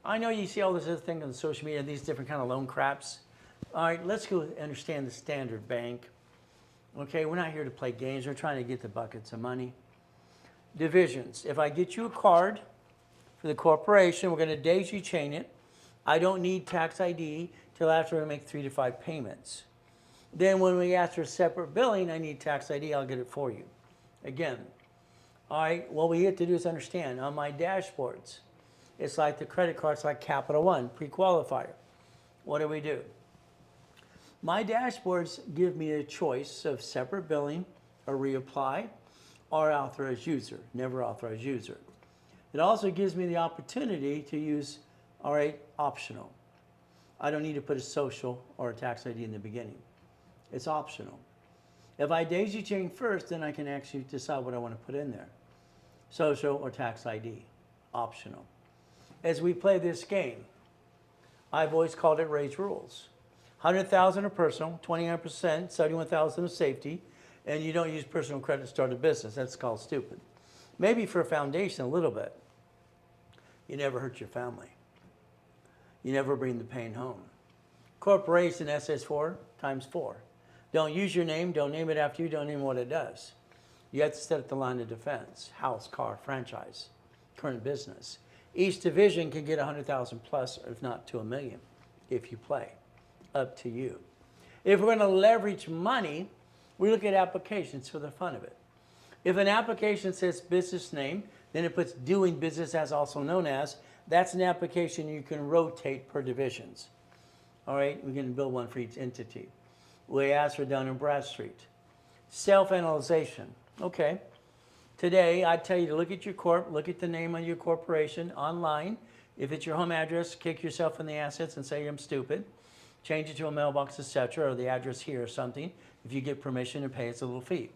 I know you see all this other thing on social media, these different kind of loan craps. All right, let's go understand the standard bank. Okay, we're not here to play games. We're trying to get the buckets of money. Divisions. If I get you a card for the corporation, we're going to daisy chain it. I don't need tax ID till after we make 3 to 5 payments. Then when we ask for separate billing, I need tax ID. I'll get it for you. Again, all right, what we have to do is understand on my dashboards, it's like the credit cards, like Capital One, pre-qualifier. What do? My dashboards give me a choice of separate billing, or reapply, or authorized user, never authorized user. It also gives me the opportunity to use, all right, optional. I don't need to put a social or a tax ID in the beginning. It's optional. If I daisy chain first, then I can actually decide what I want to put in there. social or tax ID, optional. As we play this game, I've always called it raise rules. 100,000 of personal, 29%, 71,000 of safety, and you don't use personal credit to start a business. That's called stupid. Maybe for a foundation a little bit. You never hurt your family. You never bring the pain home. Corporation SS4 times 4. Don't use your name, don't name it after you, don't name what it does. You have to set up the line of defense, house, car, franchise, current business. Each division can get 100,000 plus, if not to $1 million, if you play. Up to you. If we're going to leverage money, we look at applications for the fun of it. If an application says business name, then it puts doing business as, also known as. That's an application you can rotate per divisions. All right, we can build one for each entity. We ask for Dun & Bradstreet. Self-analyzation. Okay. Today, I tell you to look at your corp, look at the name of your corporation online. If it's your home address, kick yourself in the assets and say I'm stupid. Change it to a mailbox, etc., or the address here or something. If you get permission and pay us a little fee.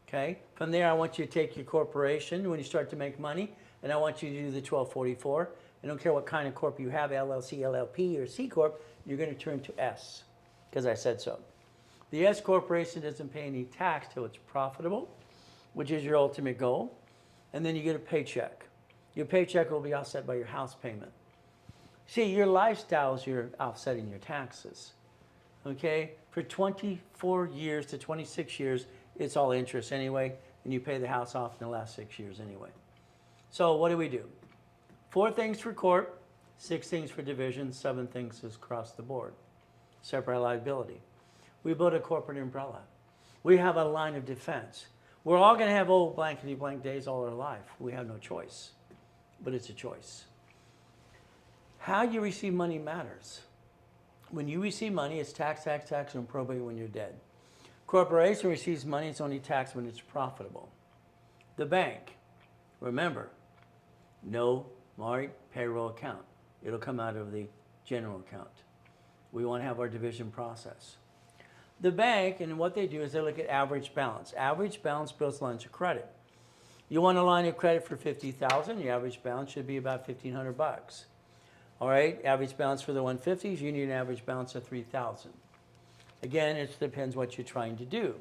Okay. From there, I want you to take your corporation when you start to make money, and I want you to do the 1244. I don't care what kind of corp you have, LLC, LLP, or C corp. You're going to turn to S, because I said so. The S corporation doesn't pay any tax till it's profitable, which is your ultimate goal, and then you get a paycheck. Your paycheck will be offset by your house payment. See, your lifestyles, you're offsetting your taxes. Okay? For 24 years to 26 years, it's all interest anyway, and you pay the house off in the last 6 years anyway. So what do? 4 things for corp, 6 things for division, 7 things is across the board. Separate liability. We build a corporate umbrella. We have a line of defense. We're all going to have old blankety blank days all our life. We have no choice, but it's a choice. How you receive money matters. When you receive money, it's tax, and probate when you're dead. Corporation receives money, it's only taxed when it's profitable. The bank, remember, no payroll account. It'll come out of the general account. We want to have our division process. The bank, and what they do is they look at average balance. Average balance builds lines of credit. You want a line of credit for $50,000, your average balance should be about $1,500. All right, average balance for the 150s, you need an average balance of $3,000. Again, it depends what you're trying to do,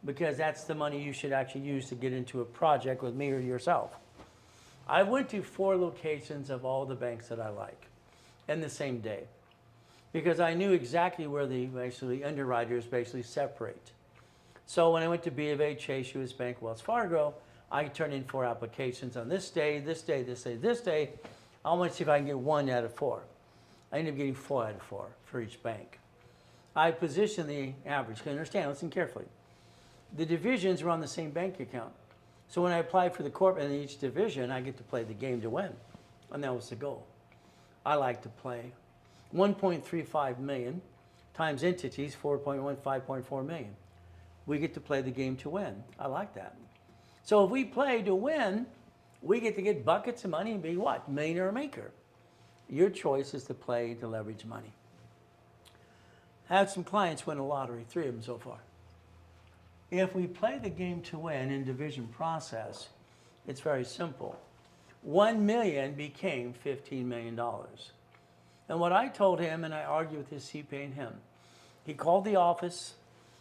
because that's the money you should actually use to get into a project with me or yourself. I went to 4 locations of all the banks that I like in the same day, because I knew exactly where the underwriters separate. So when I went to B of A, Chase, US Bank, Wells Fargo, I turned in 4 applications on this day, this day, this day, this day. I want to see if I can get 1 out of 4. I ended up getting 4 out of 4 for each bank. I positioned the average. You can understand, listen carefully. The divisions were on the same bank account. So when I applied for the corp in each division, I get to play the game to win. And that was the goal. I like to play 1.35 million times entities, 4.1, 5.4 million. We get to play the game to win. I like that. So if we play to win, we get to get buckets of money and be what? Millionaire maker. Your choice is to play to leverage money. I had some clients win a lottery, 3 of them so far. If we play the game to win in division process, it's very simple. 1 million became $15 million. And what I told him, and I argued with his CPA and him, he called the office.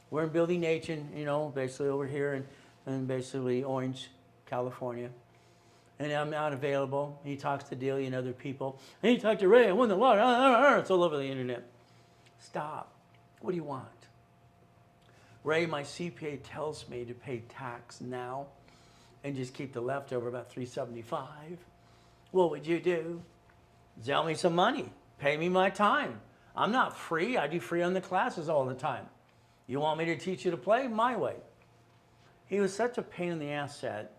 We're in Building H, and basically over here in basically Orange, California. And I'm not available. He talks to Delia and other people. And he talked to Ray, I won the lottery. It's all over the internet. Stop. What do you want? Ray, my CPA tells me to pay tax now and just keep the leftover about $375. What would you do? Sell me some money. Pay me my time. I'm not free. I do free on the classes all the time. You want me to teach you to play? My way. He was such a pain in the ass set.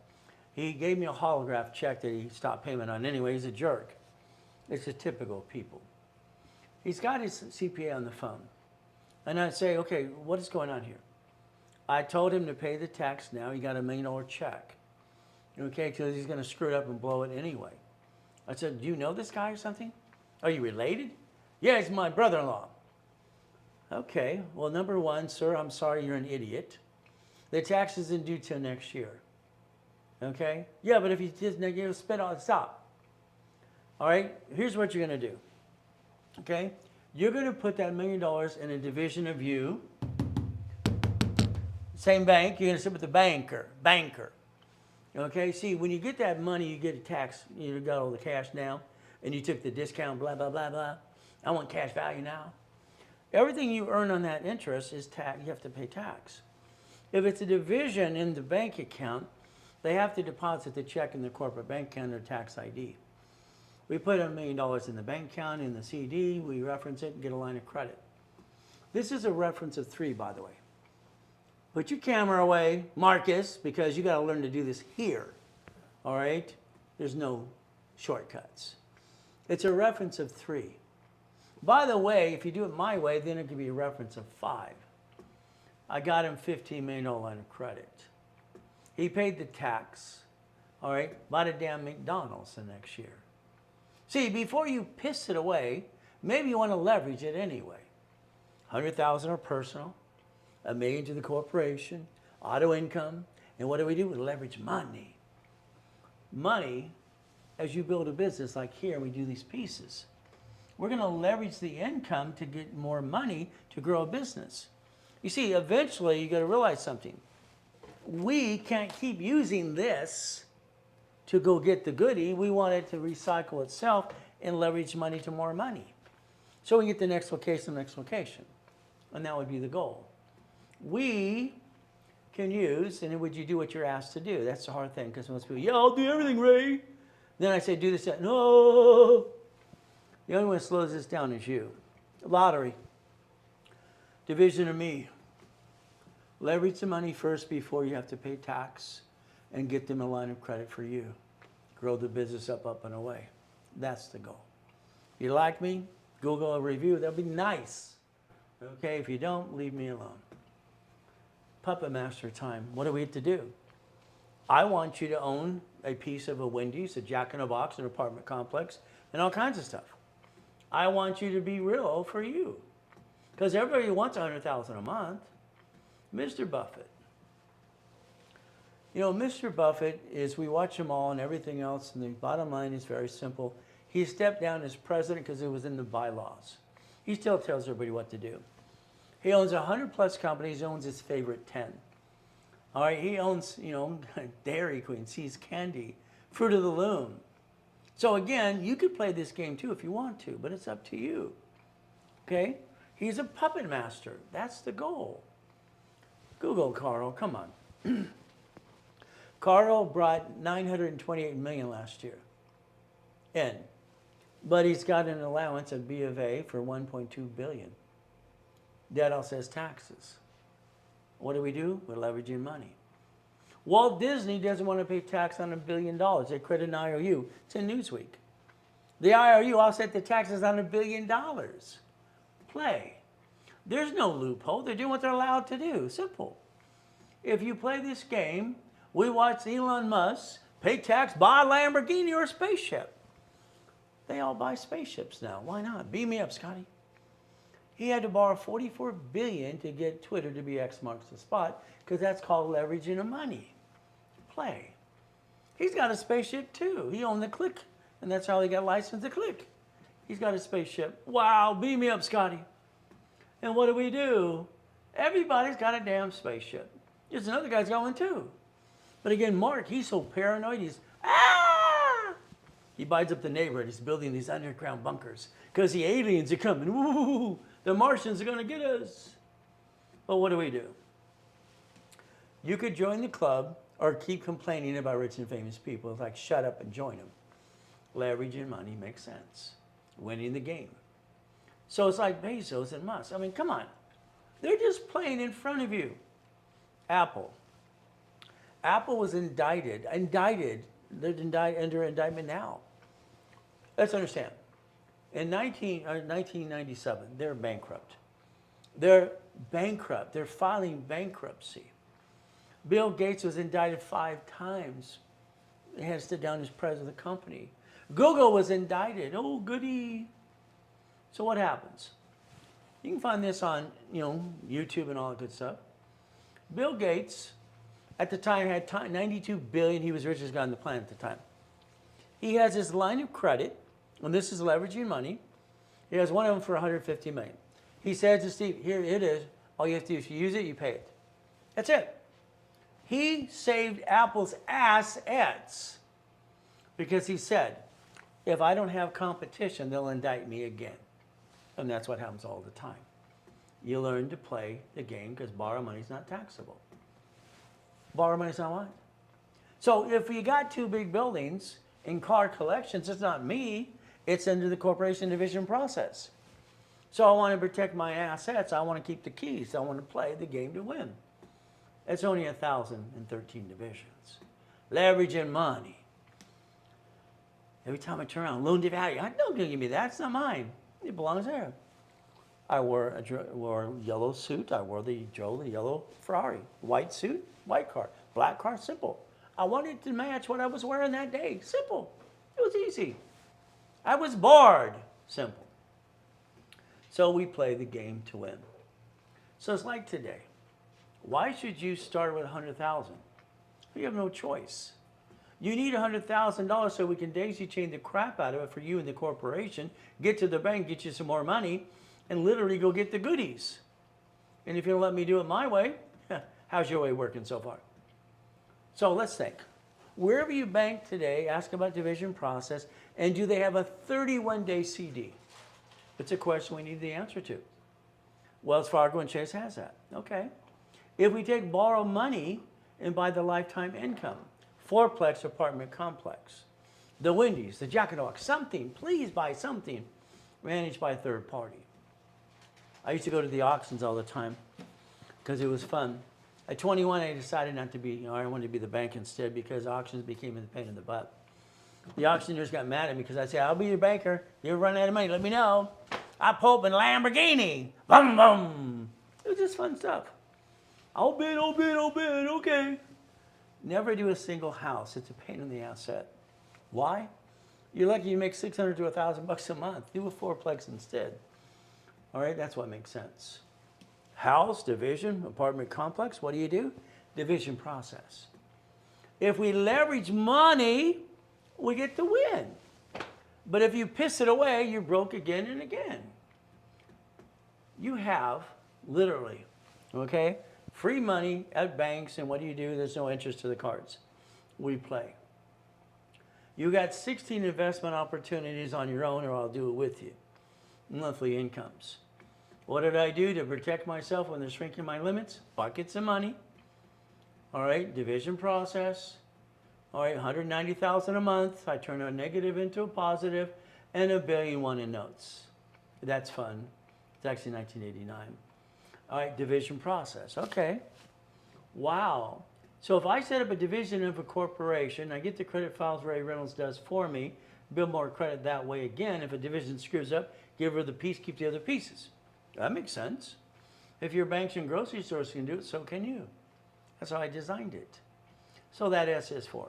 He gave me a holograph check that he stopped payment on anyway. He's a jerk. It's just typical of people. He's got his CPA on the phone. And I say, okay, what is going on here? I told him to pay the tax now. He got $1 million check. Okay, because he's going to screw it up and blow it anyway. I said, do you know this guy or something? Are you related? Yeah, he's my brother-in-law. Okay, well, number one, sir, I'm sorry, you're an idiot. The tax isn't due till next year. Okay? Yeah, but if you just spend all, stop. All right? Here's what you're going to do. Okay? You're going to put that $1 million in a division of you. Same bank, you're going to sit with the banker. Okay? See, when you get that money, you get a tax. You got all the cash now, and you took the discount, blah, blah, blah, blah. I want cash value now. Everything you earn on that interest is tax. You have to pay tax. If it's a division in the bank account, they have to deposit the check in the corporate bank account or tax ID. We put $1 million in the bank account, in the CD, we reference it and get a line of credit. This is a reference of 3, by the way. Put your camera away, Marcus, because you got to learn to do this here. All right? There's no shortcuts. It's a reference of 3. By the way, if you do it my way, then it could be a reference of 5. I got him $15 million line of credit. He paid the tax. All right? Bought a damn McDonald's the next year. See, before you piss it away, maybe you want to leverage it anyway. 100,000 are personal, $1 million to the corporation, auto income, and what do? We leverage money. Money, as you build a business like here, we do these pieces. We're going to leverage the income to get more money to grow a business. You see, eventually you got to realize something. We can't keep using this to go get the goodie. We want it to recycle itself and leverage money to more money. So we get the next location, and that would be the goal. We can use, and would you do what you're asked to do? That's the hard thing, because most people, yeah, I'll do everything, Ray. Then I say, do this, that. No. The only one that slows this down is you. Lottery. Division of me. Leverage the money first before you have to pay tax and get them a line of credit for you. Grow the business up and away. That's the goal. If you like me, Google a review. That'll be nice. Okay, if you don't, leave me alone. Puppet Master time. What do we have to do? I want you to own a piece of a Wendy's, a Jack in the Box, an apartment complex, and all kinds of stuff. I want you to be real for you. Because everybody wants $100,000 a month. Mr. Buffett. You know, Mr. Buffett is, we watch them all and everything else, and the bottom line is very simple. He stepped down as president because it was in the bylaws. He still tells everybody what to do. He owns 100 plus companies, he owns his favorite 10. All right, he owns, you know, Dairy Queen, See's Candy, Fruit of the Loom. So again, you could play this game too if you want to, but it's up to you. Okay? He's a puppet master. That's the goal. Google Carl, come on. Carl brought $928 million last year in, but he's got an allowance at B of A for $1.2 billion. That all says taxes. What do? We're leveraging money. Walt Disney doesn't want to pay tax on $1 billion. They created an IOU. It's in Newsweek. The IOU offset the taxes on $1 billion. Play. There's no loophole. They're doing what they're allowed to do. Simple. If you play this game, we watch Elon Musk pay tax, buy a Lamborghini or a spaceship. They all buy spaceships now. Why not? Beam me up, Scotty. He had to borrow $44 billion to get Twitter to be X marks the spot, because that's called leveraging of money. Play. He's got a spaceship too. He owned the Click, and that's how he got licensed to Click. He's got a spaceship. Wow, beam me up, Scotty. And what do? Everybody's got a damn spaceship. There's another guy's got one too. But again, Mark, he's so paranoid, he buys up the neighborhood. He's building these underground bunkers because the aliens are coming. Ooh, the Martians are going to get us. But what do? You could join the club or keep complaining about rich and famous people. It's like, shut up and join them. Leveraging money makes sense. Winning the game. So it's like Bezos and Musk. I mean, come on. They're just playing in front of you. Apple. Apple was indicted. They're under indictment now. Let's understand. In 1997, they're bankrupt. They're bankrupt. They're filing bankruptcy. Bill Gates was indicted 5 times. He had to sit down as president of the company. Google was indicted. Oh, goody. So what happens? You can find this on, YouTube and all that good stuff. Bill Gates At the time, had 92 billion. He was the richest guy on the planet at the time. He has his line of credit, and this is leveraging money. He has one of them for 150 million. He said to Steve, here it is. All you have to do is you use it, you pay it. That's it. He saved Apple's assets because he said, if I don't have competition, they'll indict me again. And that's what happens all the time. You learn to play the game because borrow money is not taxable. Borrow money is not what? So if you got two big buildings in car collections, it's not me. It's under the corporation division process. So I want to protect my assets. I want to keep the keys. I want to play the game to win. It's only 1,013 divisions. Leveraging money. Every time I turn around, loan to value. Don't give me that. It's not mine. It belongs there. I wore a yellow suit. I wore the yellow Ferrari. White suit, white car. Black car, simple. I wanted to match what I was wearing that day. Simple. It was easy. I was bored. Simple. So we play the game to win. So it's like today. Why should you start with $100,000? You have no choice. You need $100,000 so we can daisy chain the crap out of it for you and the corporation, get to the bank, get you some more money, and literally go get the goodies. And if you don't let me do it my way, how's your way working so far? So let's think. Wherever you bank today, ask about division process, and do they have a 31-day CD? It's a question we need the answer to. Wells Fargo and Chase has that. Okay. If we take borrow money and buy the lifetime income, fourplex apartment complex, the Wendy's, the Jack in the Box, something, please buy something managed by a third party. I used to go to the auctions all the time because it was fun. At 21, I decided not to be, I wanted to be the bank instead because auctions became a pain in the butt. The auctioneers got mad at me because I said, I'll be your banker. You run out of money, let me know. I pull up in a Lamborghini. Boom, boom. It was just fun stuff. I'll bid, okay. Never do a single house. It's a pain in the asset. Why? You're lucky you make $600 to $1,000 a month. Do a fourplex instead. All right, that's what makes sense. House, division, apartment complex, what do? Division process. If we leverage money, we get to win. But if you piss it away, you're broke again and again. You have, literally, okay, free money at banks, and what do? There's no interest to the cards. We play. You got 16 investment opportunities on your own, or I'll do it with you. Monthly incomes. What did I do to protect myself when they're shrinking my limits? Buckets of money. All right, division process. All right, $190,000 a month. I turn a negative into a positive, and $1.1 billion in notes. That's fun. It's actually 1989. All right, division process. Okay. Wow. So if I set up a division of a corporation, I get the credit files Ray Reynolds does for me, build more credit that way again. If a division screws up, give her the piece, keep the other pieces. That makes sense. If your banks and grocery stores can do it, so can you. That's how I designed it. So that S is for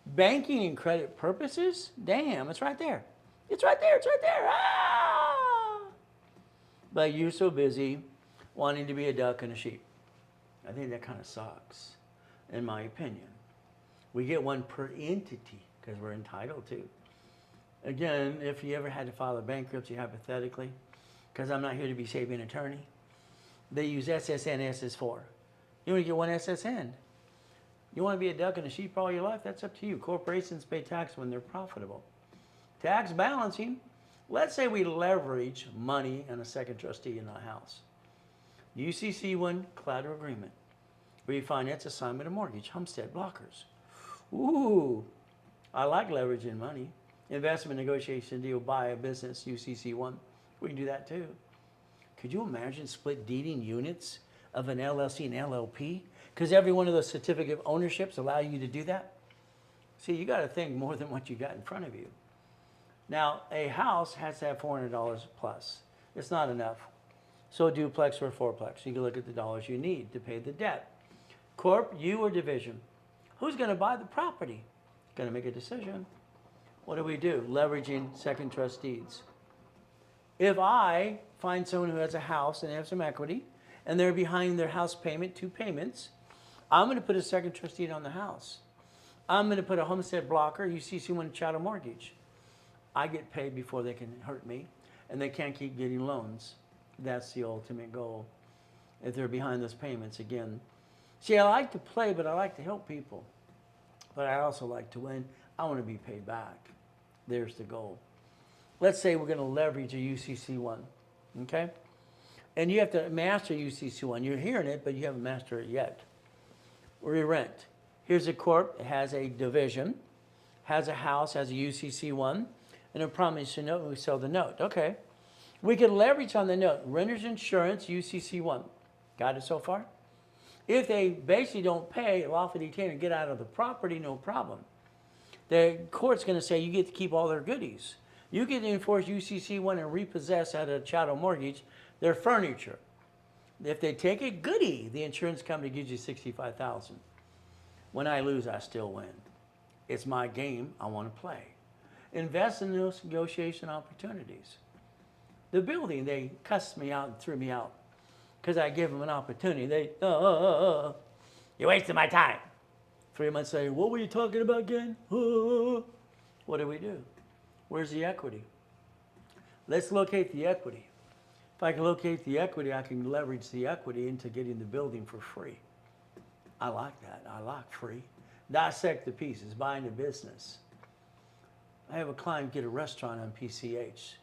banking and credit purposes. Damn, it's right there. It's right there. It's right there. Ah! But you're so busy wanting to be a duck and a sheep. I think that kind of sucks, in my opinion. We get one per entity because we're entitled to. Again, if you ever had to file a bankruptcy hypothetically, because I'm not here to be saving attorney, they use SSN SS4. You only get one SSN. You want to be a duck and a sheep all your life? That's up to you. Corporations pay tax when they're profitable. Tax balancing. Let's say we leverage money and a second trustee in a house. UCC1 collateral agreement. Refinance, assignment of mortgage, homestead, blockers. Ooh, I like leveraging money. Investment negotiation deal, buy a business, UCC1. We can do that too. Could you imagine split deeding units of an LLC and LLP? Because every one of those certificate of ownerships allow you to do that. See, you got to think more than what you got in front of you. Now, a house has to have $400 plus. It's not enough. So a duplex or a fourplex. You can look at the dollars you need to pay the debt. Corp, you or division. Who's going to buy the property? Going to make a decision. What do? Leveraging second trust deeds. If I find someone who has a house and they have some equity, and they're behind their house payment, 2 payments, I'm going to put a second trust deed on the house. I'm going to put a homestead blocker, UCC1 chattel mortgage. I get paid before they can hurt me, and they can't keep getting loans. That's the ultimate goal. If they're behind those payments again. See, I like to play, but I like to help people. But I also like to win. I want to be paid back. There's the goal. Let's say we're going to leverage a UCC1, okay? And you have to master UCC1. You're hearing it, but you haven't mastered it yet. Re-rent. Here's a corp. It has a division, has a house, has a UCC1, and a promissory note, and we sell the note. Okay. We can leverage on the note. Renter's insurance, UCC1. Got it so far? If they basically don't pay, lawfully detain or get out of the property, no problem. The court's going to say you get to keep all their goodies. You get to enforce UCC1 and repossess out of a chattel mortgage their furniture. If they take a goodie, the insurance company gives you $65,000. When I lose, I still win. It's my game. I want to play. Invest in those negotiation opportunities. The building, they cussed me out and threw me out because I gave them an opportunity. They, you're wasting my time. 3 months later, what were you talking about again? What do we do? Where's the equity? Let's locate the equity. If I can locate the equity, I can leverage the equity into getting the building for free. I like that. I like free. Dissect the pieces, buying a business. I have a client get a restaurant on PCH.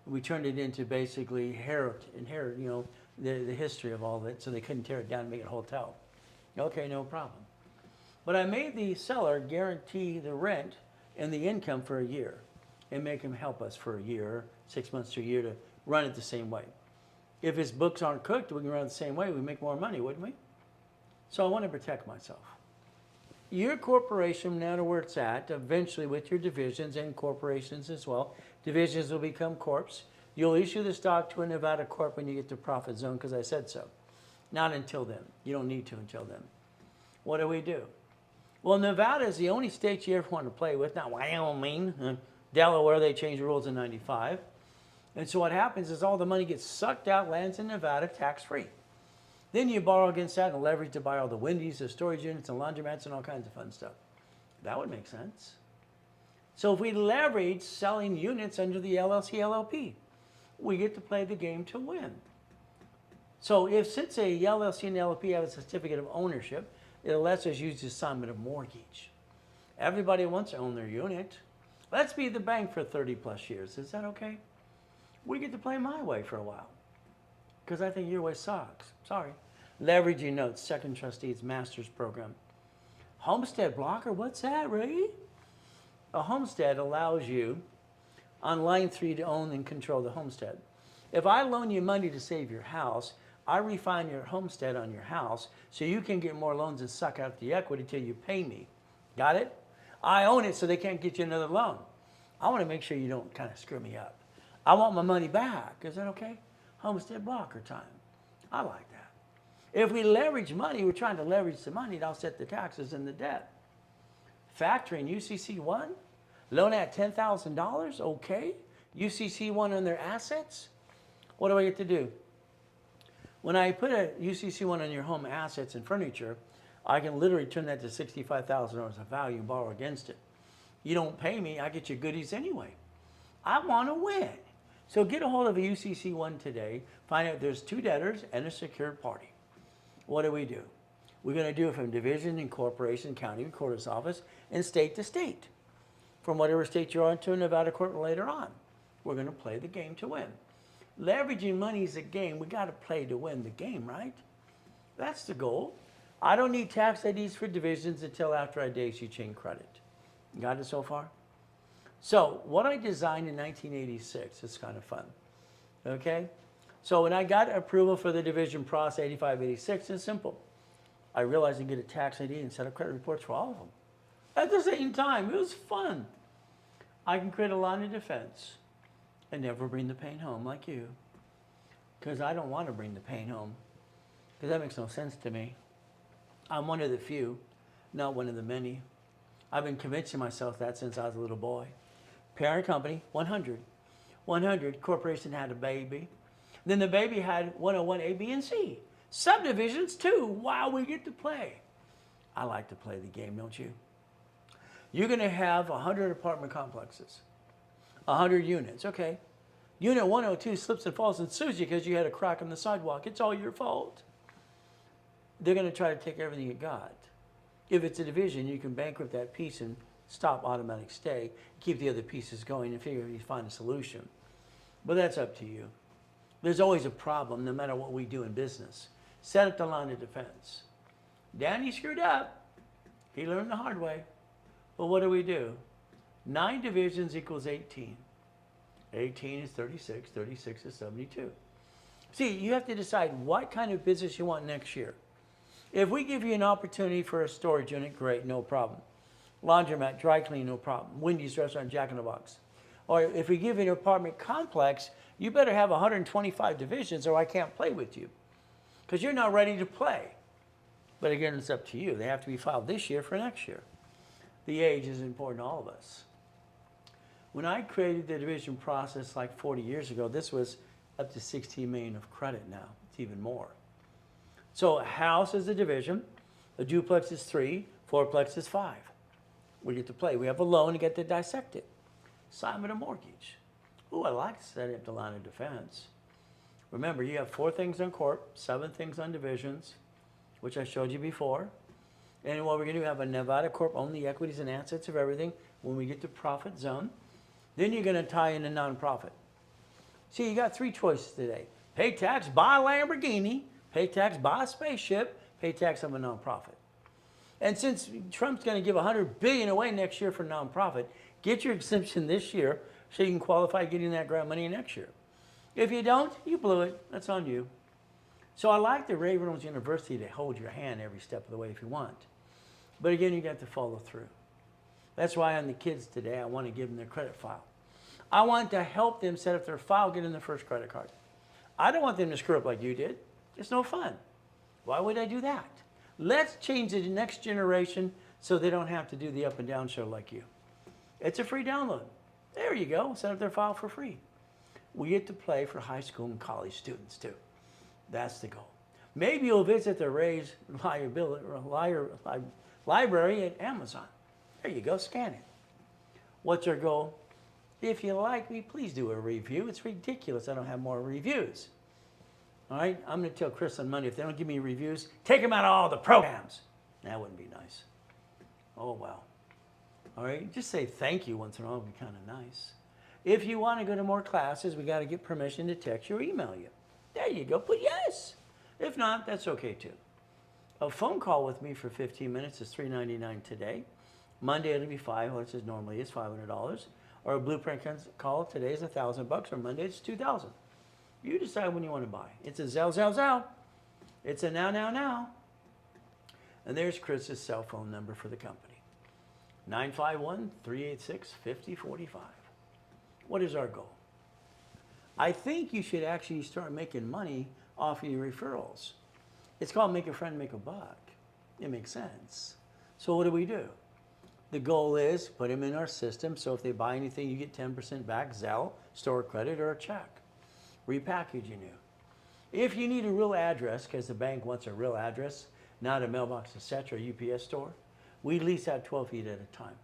We turned it into basically inherit, you know, the history of all of it, so they couldn't tear it down and make it a hotel. Okay, no problem. But I made the seller guarantee the rent and the income for a year and make him help us for a year, 6 months to a year to run it the same way. If his books aren't cooked, we can run it the same way. We make more money, wouldn't we? So I want to protect myself. Your corporation, no matter where it's at, eventually with your divisions and corporations as well, divisions will become corps. You'll issue the stock to a Nevada corp when you get to profit zone because I said so. Not until then. You don't need to until then. What do we do? Well, Nevada is the only state you ever want to play with. Not Wyoming, Delaware, they changed the rules in '95. And so what happens is all the money gets sucked out, lands in Nevada, tax-free. Then you borrow against that and leverage to buy all the Wendy's, the storage units, and laundromats, and all kinds of fun stuff. That would make sense. So if we leverage selling units under the LLC LLP, we get to play the game to win. So since a LLC and LLP have a certificate of ownership, it lets us use the assignment of mortgage. Everybody wants to own their unit. Let's be the bank for 30 plus years. Is that okay? We get to play my way for a while because I think your way sucks. Sorry. Leveraging notes, second trustees, master's program. Homestead blocker, what's that, Ray? A homestead allows you on line 3 to own and control the homestead. If I loan you money to save your house, I refine your homestead on your house so you can get more loans and suck out the equity till you pay me. Got it? I own it so they can't get you another loan. I want to make sure you don't kind of screw me up. I want my money back. Is that okay? Homestead blocker time. I like that. If we leverage money, we're trying to leverage the money to offset the taxes and the debt. Factoring UCC1, loan at $10,000, okay. UCC1 on their assets, what do I get to do? When I put a UCC1 on your home assets and furniture, I can literally turn that to $65,000 of value and borrow against it. You don't pay me, I get your goodies anyway. I want to win. So get a hold of a UCC1 today, find out there's 2 debtors and a secured party. What do? We're going to do it from division and corporation, county recorder's office, and state to state. From whatever state you're on to a Nevada court later on. We're going to play the game to win. Leveraging money is a game. We got to play to win the game, right? That's the goal. I don't need tax IDs for divisions until after I issue chain credit. Got it so far? So what I designed in 1986 is kind of fun. Okay? So when I got approval for the division process 8586, it's simple. I realized I get a tax ID and set up credit reports for all of them. At the same time, it was fun. I can create a line of defense and never bring the pain home like you. Because I don't want to bring the pain home. Because that makes no sense to me. I'm one of the few, not one of the many. I've been convincing myself that since I was a little boy. Parent company, 100. 100, corporation had a baby. Then the baby had 101 A, B, and C. Subdivisions too. Wow, we get to play. I like to play the game, don't you? You're going to have 100 apartment complexes, 100 units. Okay. Unit 102 slips and falls and sues you because you had a crack in the sidewalk. It's all your fault. They're going to try to take everything you got. If it's a division, you can bankrupt that piece and stop automatic stay, keep the other pieces going and figure you find a solution. But that's up to you. There's always a problem no matter what we do in business. Set up the line of defense. Danny screwed up. He learned the hard way. But what do? 9 divisions equals 18. 18 is 36, 36 is 72. See, you have to decide what kind of business you want next year. If we give you an opportunity for a storage unit, great, no problem. Laundromat, dry cleaning, no problem. Wendy's restaurant, Jack in the Box. Or if we give you an apartment complex, you better have 125 divisions or I can't play with you. Because you're not ready to play. But again, it's up to you. They have to be filed this year for next year. The age is important to all of us. When I created the division process like 40 years ago, this was up to 16 million of credit now. It's even more. So a house is a division, a duplex is 3, fourplex is 5. We get to play. We have a loan and get to dissect it. Assignment of mortgage. Ooh, I like setting up the line of defense. Remember, you have 4 things on corp, 7 things on divisions, which I showed you before. And what we're going to do, have a Nevada corp, own the equities and assets of everything when we get to profit zone. Then you're going to tie in a nonprofit. See, you got 3 choices today. Pay tax, buy a Lamborghini, pay tax, buy a spaceship, pay tax on a nonprofit. And since Trump's going to give $100 billion away next year for nonprofit, get your exemption this year so you can qualify getting that grant money next year. If you don't, you blew it. That's on you. So I like the Ray Reynolds University to hold your hand every step of the way if you want. But again, you got to follow through. That's why on the kids today, I want to give them their credit file. I want to help them set up their file, get in their first credit card. I don't want them to screw up like you did. It's no fun. Why would I do that? Let's change the next generation so they don't have to do the up and down show like you. It's a free download. There you go. Set up their file for free. We get to play for high school and college students too. That's the goal. Maybe you'll visit the Ray's library at Amazon. There you go. Scan it. What's our goal? If you like me, please do a review. It's ridiculous I don't have more reviews. All right? I'm going to tell Chris on Monday, if they don't give me reviews, take them out of all the programs. That wouldn't be nice. Oh, well. All right? Just say thank you once in a while would be kind of nice. If you want to go to more classes, we got to get permission to text you or email you. There you go. Put yes. If not, that's okay too. A phone call with me for 15 minutes is $3.99 today. Monday it'll be $500, which is normally is $500. Or a blueprint call today is $1,000, or Monday it's $2,000. You decide when you want to buy. It's a Zell. It's a now. And there's Chris's cell phone number for the company. 951-386-5045. What is our goal? I think you should actually start making money off of your referrals. It's called make a friend, make a buck. It makes sense. So what do? The goal is put them in our system, so if they buy anything, you get 10% back, Zelle, store credit, or a check. Repackaging you. If you need a real address, because the bank wants a real address, not a mailbox, etc., or UPS store, we lease out 12 feet at a time.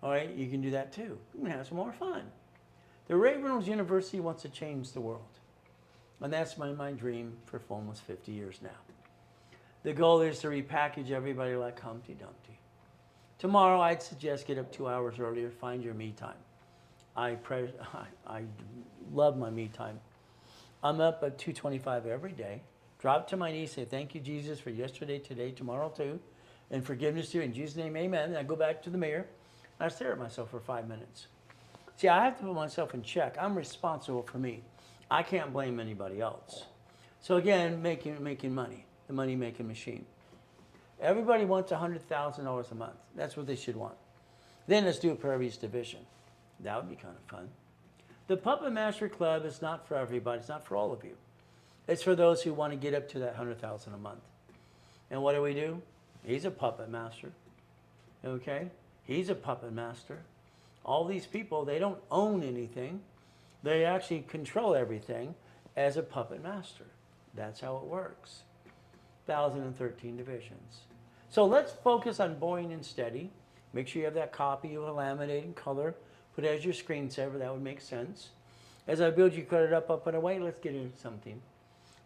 All right, you can do that too. You can have some more fun. The Ray Reynolds University wants to change the world. And that's my dream for almost 50 years now. The goal is to repackage everybody like Humpty Dumpty. Tomorrow, I'd suggest get up 2 hours earlier, find your me time. I love my me time. I'm up at 2:25 every day. Drop to my knees, say thank you, Jesus, for yesterday, today, tomorrow too, and forgiveness too. In Jesus' name, amen. And I go back to the mirror, and I stare at myself for 5 minutes. See, I have to put myself in check. I'm responsible for me. I can't blame anybody else. So again, making money, the money-making machine. Everybody wants $100,000 a month. That's what they should want. Then let's do it per each division. That would be kind of fun. The Puppet Master Club is not for everybody. It's not for all of you. It's for those who want to get up to that $100,000 a month. And what do? He's a puppet master. Okay? He's a puppet master. All these people, they don't own anything. They actually control everything as a puppet master. That's how it works. 1,013 divisions. So let's focus on boring and steady. Make sure you have that copy of a laminated color. Put it as your screensaver. That would make sense. As I build your credit up and away, let's get into something.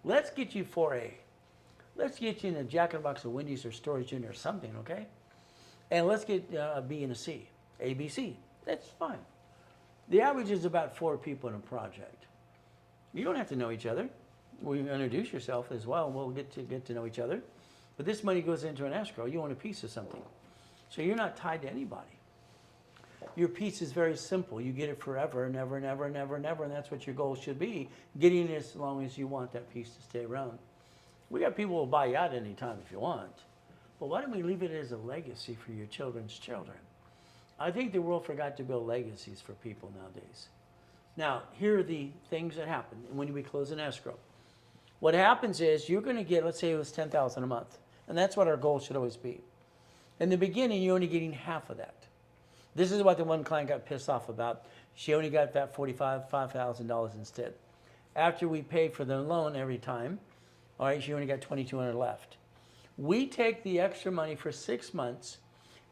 Let's get you 4A. Let's get you in a Jack in the Box of Wendy's or Storage Unit or something, okay? And let's get a B and a C, A, B, C. That's fine. The average is about 4 people in a project. You don't have to know each other. Well, you introduce yourself as well. We'll get to know each other. But this money goes into an escrow. You want a piece of something. So you're not tied to anybody. Your piece is very simple. You get it forever, never, never, never, never, and that's what your goal should be, getting it as long as you want that piece to stay around. We got people who will buy you out anytime if you want. But why don't we leave it as a legacy for your children's children? I think the world forgot to build legacies for people nowadays. Now, here are the things that happen when we close an escrow. What happens is you're going to get, let's say it was $10,000 a month, and that's what our goal should always be. In the beginning, you're only getting half of that. This is what the one client got pissed off about. She only got that $5,000 instead. After we pay for the loan every time, all right, she only got $2,200 left. We take the extra money for 6 months.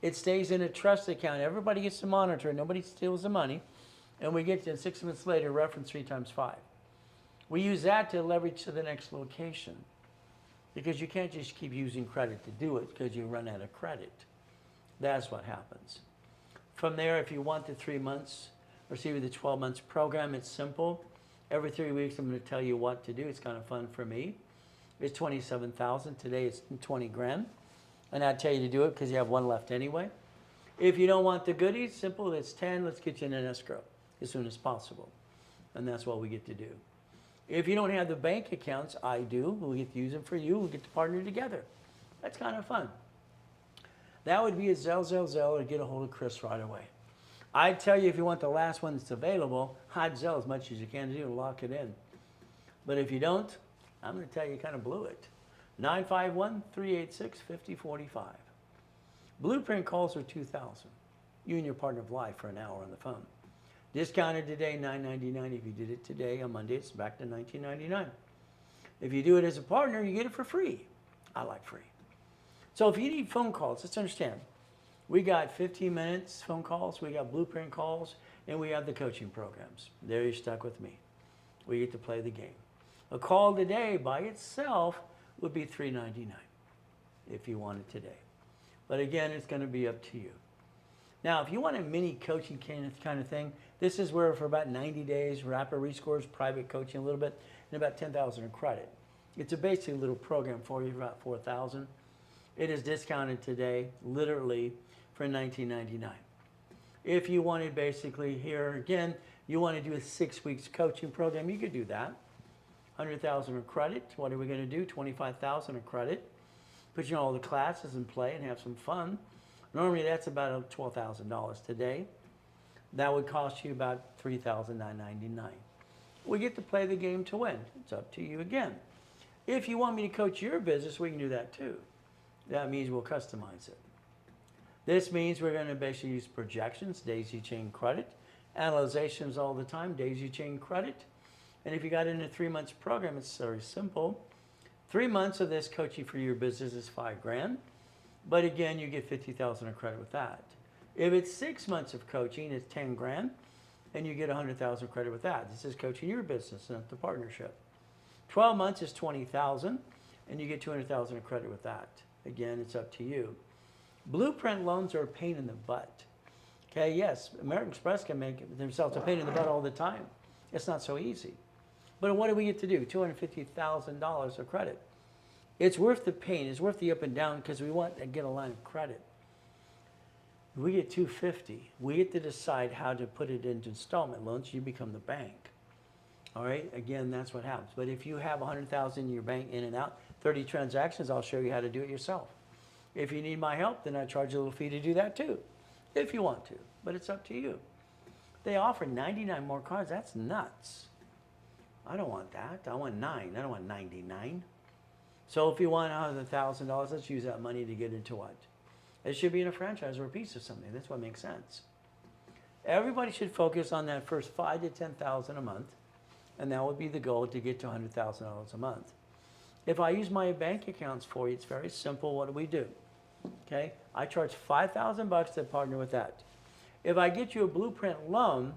It stays in a trust account. Everybody gets to monitor it. Nobody steals the money. And we get to 6 months later, reference 3 times 5. We use that to leverage to the next location. Because you can't just keep using credit to do it because you run out of credit. That's what happens. From there, if you want the 3 months, or see with the 12 months program, it's simple. Every 3 weeks, I'm going to tell you what to do. It's kind of fun for me. It's $27,000. Today, it's 20 grand. And I tell you to do it because you have one left anyway. If you don't want the goodies, simple, it's 10. Let's get you in an escrow as soon as possible. And that's what we get to do. If you don't have the bank accounts, I do. We get to use them for you. We get to partner together. That's kind of fun. That would be a Zelle, or get a hold of Chris right away. I tell you, if you want the last one that's available, hide Zelle as much as you can to do and lock it in. But if you don't, I'm going to tell you kind of blew it. 951-386-5045. Blueprint calls are $2,000. You and your partner of life for an hour on the phone. Discounted today, $9.99. If you did it today on Monday, it's back to $19.99. If you do it as a partner, you get it for free. I like free. So if you need phone calls, let's understand. We got 15 minutes phone calls, we got blueprint calls, and we have the coaching programs. There you're stuck with me. We get to play the game. A call today by itself would be $3.99 if you want it today. But again, it's going to be up to you. Now, if you want a mini coaching kind of thing, this is where for about 90 days, rapid rescores, private coaching a little bit, and about $10,000 in credit. It's a basically little program for you, about $4,000. It is discounted today, literally, for $19.99. If you wanted basically here, again, you want to do a 6 weeks coaching program, you could do that. $100,000 in credit. What are we going to do? $25,000 in credit. Put you in all the classes and play and have some fun. Normally that's about $12,000 today. That would cost you about $3,999. We get to play the game to win. It's up to you again. If you want me to coach your business, we can do that too. That means we'll customize it. This means we're going to basically use projections, daisy chain credit, analyzations all the time, daisy chain credit. And if you got in a 3 months program, it's very simple. 3 months of this coaching for your business is $5 grand. But again, you get $50,000 in credit with that. If it's 6 months of coaching, it's 10 grand, and you get $100,000 credit with that. This is coaching your business, not the partnership. 12 months is $20,000, and you get $200,000 in credit with that. Again, it's up to you. Blueprint loans are a pain in the butt. Okay, yes, American Express can make themselves a pain in the butt all the time. It's not so easy. But what do we get to do? $250,000 of credit. It's worth the pain. It's worth the up and down because we want to get a line of credit. We get $250,000. We get to decide how to put it into installment loans. You become the bank. All right. Again, that's what happens. But if you have $100,000 in your bank in and out, 30 transactions, I'll show you how to do it yourself. If you need my help, then I charge a little fee to do that too, if you want to. But it's up to you. They offer 99 more cards. That's nuts. I don't want that. I want 9. I don't want 99. So if you want $100,000, let's use that money to get into what? It should be in a franchise or a piece of something. That's what makes sense. Everybody should focus on that first $5,000 to $10,000 a month, and that would be the goal to get to $100,000 a month. If I use my bank accounts for you, it's very simple. What do? Okay, I charge 5,000 bucks to partner with that. If I get you a blueprint loan,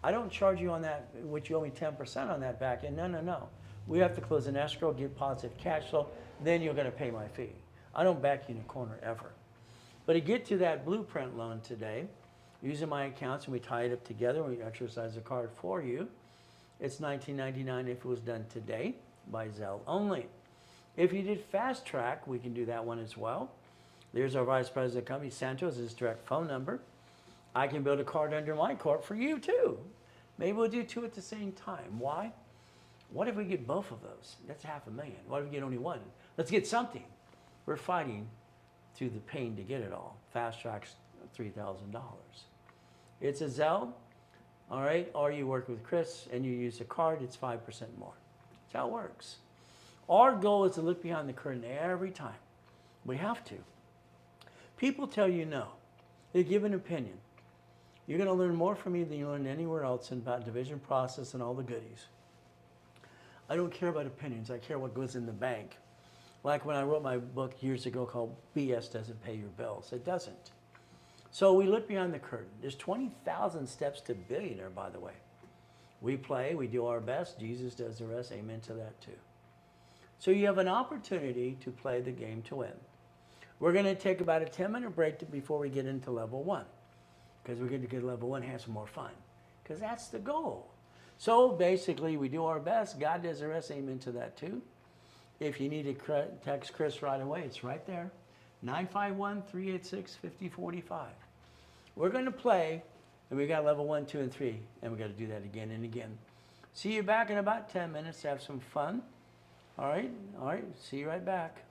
I don't charge you on that, which you owe me 10% on that back end. No, no, no. We have to close an escrow, get positive cash flow, then you're going to pay my fee. I don't back you in a corner ever. But to get to that blueprint loan today, using my accounts and we tie it up together, we exercise the card for you. It's $19.99 if it was done today by Zelle only. If you did fast track, we can do that one as well. There's our vice president of the company, Santos, his direct phone number. I can build a card under my corp for you too. Maybe we'll do two at the same time. Why? What if we get both of those? That's $500,000. What if we get only one? Let's get something. We're fighting through the pain to get it all. Fast track's $3,000. It's a Zelle, all right? Or you work with Chris and you use a card, it's 5% more. That's how it works. Our goal is to look behind the curtain every time. We have to. People tell you no. They give an opinion. You're going to learn more from me than you learn anywhere else about division process and all the goodies. I don't care about opinions. I care what goes in the bank. Like when I wrote my book years ago called BS Doesn't Pay Your Bills. It doesn't. So we look behind the curtain. There's 20,000 steps to billionaire, by the way. We play, we do our best. Jesus does the rest. Amen to that too. So you have an opportunity to play the game to win. We're going to take about a 10-minute break before we get into level one. Because we're going to get level one and have some more fun. Because that's the goal. So basically, we do our best. God does the rest. Amen to that too. If you need to text Chris right away, it's right there. 951-386-5045. We're going to play, and we got level 1, 2, and 3, and we got to do that again and again. See you back in about 10 minutes. Have some fun. All right? All right. See you right back.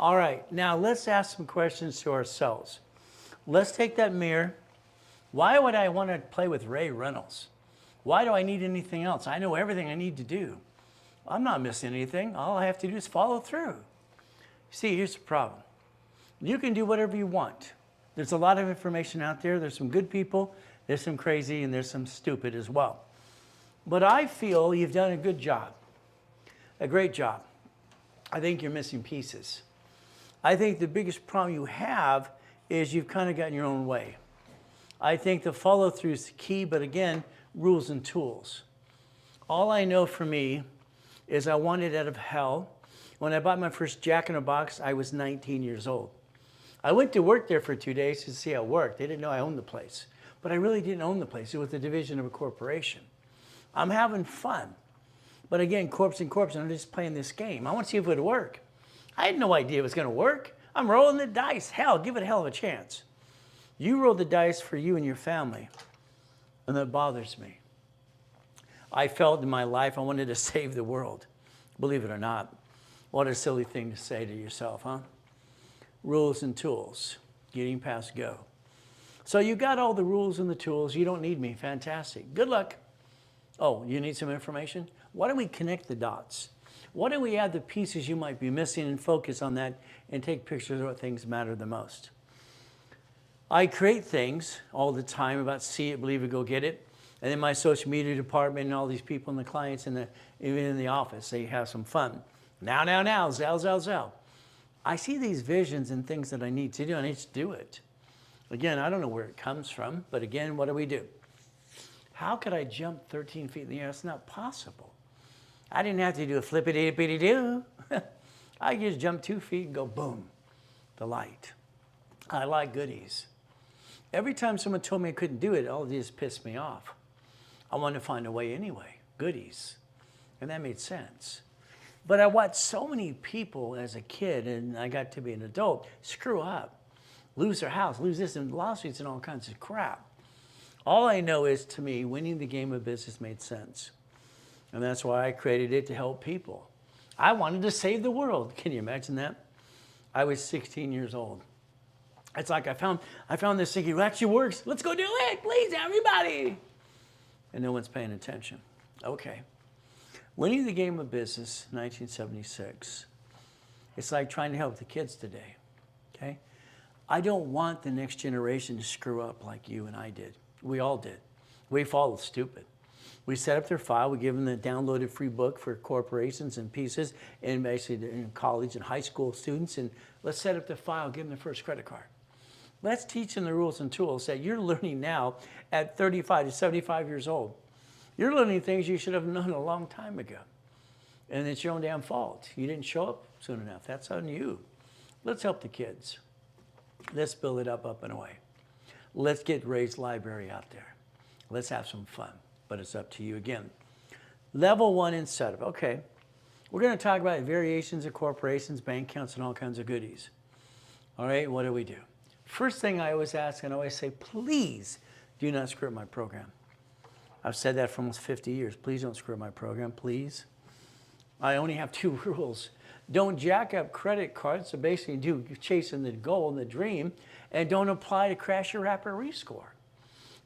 All right, now let's ask some questions to ourselves. Let's take that mirror. Why would I want to play with Ray Reynolds? Why do I need anything else? I know everything I need to do. I'm not missing anything. All I have to do is follow through. See, here's the problem. You can do whatever you want. There's a lot of information out there. There's some good people, there's some crazy, and there's some stupid as well. But I feel you've done a good job, a great job. I think you're missing pieces. I think the biggest problem you have is you've kind of gotten your own way. I think the follow through is the key, but again, rules and tools. All I know for me is I wanted out of hell. When I bought my first Jack in a Box, I was 19 years old. I went to work there for 2 days to see how it worked. They didn't know I owned the place, but I really didn't own the place. It was a division of a corporation. I'm having fun. But again, corpse and corpse, and I'm just playing this game. I want to see if it would work. I had no idea it was going to work. I'm rolling the dice. Hell, give it a hell of a chance. You roll the dice for you and your family, and that bothers me. I felt in my life I wanted to save the world. Believe it or not. What a silly thing to say to yourself, huh? Rules and tools, getting past go. So you got all the rules and the tools. You don't need me. Fantastic. Good luck. Oh, you need some information? Why don't we connect the dots? Why don't we add the pieces you might be missing and focus on that and take pictures of what things matter the most? I create things all the time about see it, believe it, go get it. And then my social media department and all these people and the clients and even in the office, they have some fun. Now, Zell. I see these visions and things that I need to do. I need to do it. Again, I don't know where it comes from, but again, what do? How could I jump 13 feet in the air? It's not possible. I didn't have to do a flippity-dippity-doo. I just jump 2 feet and go boom, the light. I like goodies. Every time someone told me I couldn't do it, all it just pissed me off. I wanted to find a way anyway, goodies. And that made sense. But I watched so many people as a kid, and I got to be an adult, screw up, lose their house, lose this, and lawsuits and all kinds of crap. All I know is, to me, winning the game of business made sense. And that's why I created it to help people. I wanted to save the world. Can you imagine that? I was 16 years old. It's like I found this thing, it actually works. Let's go do it, please, everybody. And no one's paying attention. Okay. Winning the game of business, 1976. It's like trying to help the kids today, okay? I don't want the next generation to screw up like you and I did. We all did. We followed stupid. We set up their file. We give them the downloaded free book for corporations and pieces, and basically in college and high school students, and let's set up the file, give them their first credit card. Let's teach them the rules and tools that you're learning now at 35 to 75 years old. You're learning things you should have known a long time ago. And it's your own damn fault. You didn't show up soon enough. That's on you. Let's help the kids. Let's build it up and away. Let's get Ray's library out there. Let's have some fun. But it's up to you again. Level 1 in setup. Okay. We're going to talk about variations of corporations, bank accounts, and all kinds of goodies. All right, what do? First thing I always ask and I always say, please do not screw up my program. I've said that for almost 50 years. Please don't screw up my program, please. I only have 2 rules. Don't jack up credit cards, so basically do chasing the goal and the dream, and don't apply to crash your rapid rescore.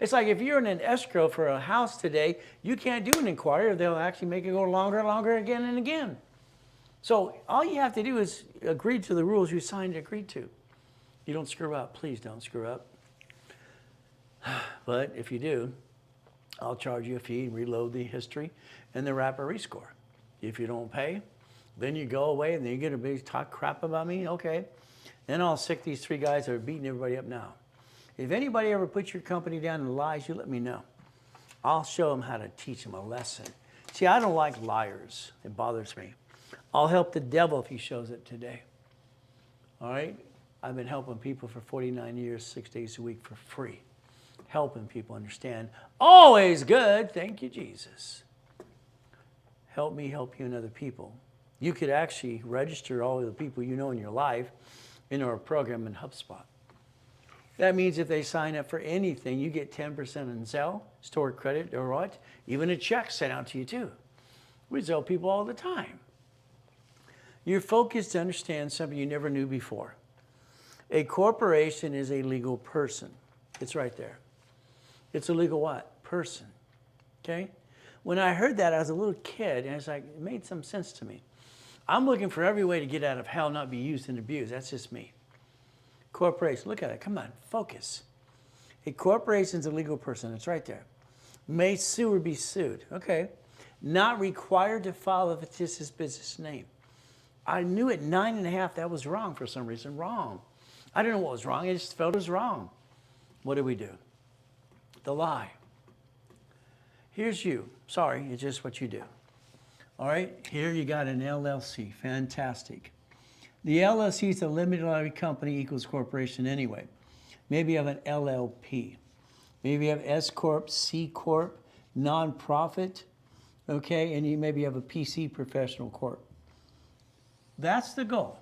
It's like if you're in an escrow for a house today, you can't do an inquiry. They'll actually make it go longer and longer again and again. So all you have to do is agree to the rules you signed to agree to. You don't screw up. Please don't screw up. But if you do, I'll charge you a fee and reload the history and the rapid rescore. If you don't pay, then you go away and then you're going to talk crap about me. Okay. Then I'll sick these 3 guys that are beating everybody up now. If anybody ever puts your company down in lies, you let me know. I'll show them how to teach them a lesson. See, I don't like liars. It bothers me. I'll help the devil if he shows it today. All right? I've been helping people for 49 years, 6 days a week for free. Helping people understand. Always good. Thank you, Jesus. Help me help you and other people. You could actually register all of the people you know in your life into our program in HubSpot. That means if they sign up for anything, you get 10% in Zelle, stored credit, or what? Even a check sent out to you too. We Zelle people all the time. You're focused to understand something you never knew before. A corporation is a legal person. It's right there. It's a legal what? Person. Okay? When I heard that, I was a little kid, and it's like, it made some sense to me. I'm looking for every way to get out of hell, not be used and abused. That's just me. Corporation, look at it. Come on, focus. A corporation is a legal person. It's right there. May sue or be sued. Okay. Not required to file a fictitious business name. I knew at 9.5 that was wrong for some reason. Wrong. I didn't know what was wrong. I just felt it was wrong. What did we do? The lie. Here's you. Sorry, it's just what you do. All right, here you got an LLC. Fantastic. The LLC is a limited liability company equals corporation anyway. Maybe you have an LLP. Maybe you have S Corp, C Corp, nonprofit, okay, and you maybe have a PC professional corp. That's the goal.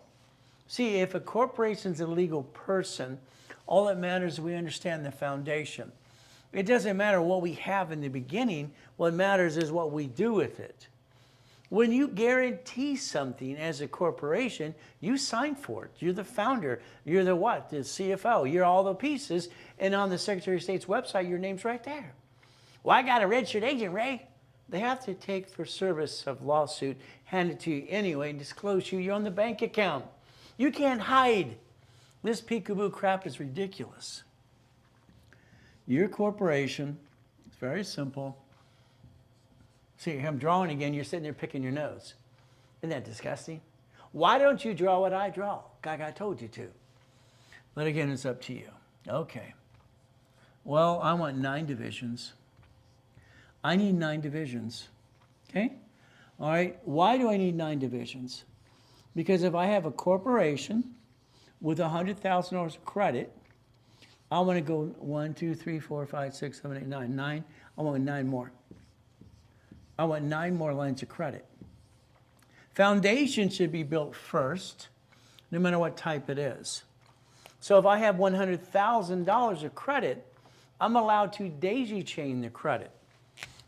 See, if a corporation's a legal person, all that matters is we understand the foundation. It doesn't matter what we have in the beginning. What matters is what we do with it. When you guarantee something as a corporation, you sign for it. You're the founder. You're the what? The CFO. You're all the pieces. And on the Secretary of State's website, your name's right there. Well, I got a registered agent, Ray. They have to take for service of lawsuit, hand it to you anyway, and disclose you're on the bank account. You can't hide. This peekaboo crap is ridiculous. Your corporation, it's very simple. See, I'm drawing again, you're sitting there picking your nose. Isn't that disgusting? Why don't you draw what I draw? I told you to. But again, it's up to you. Okay. Well, I want 9 divisions. I need 9 divisions. Okay? All right. Why do I need 9 divisions? Because if I have a corporation with $100,000 of credit, I want to go 1, 2, 3, 4, 5, 6, 7, 8, 9. 9. I want 9 more. I want 9 more lines of credit. Foundation should be built first, no matter what type it is. So if I have $100,000 of credit, I'm allowed to daisy chain the credit.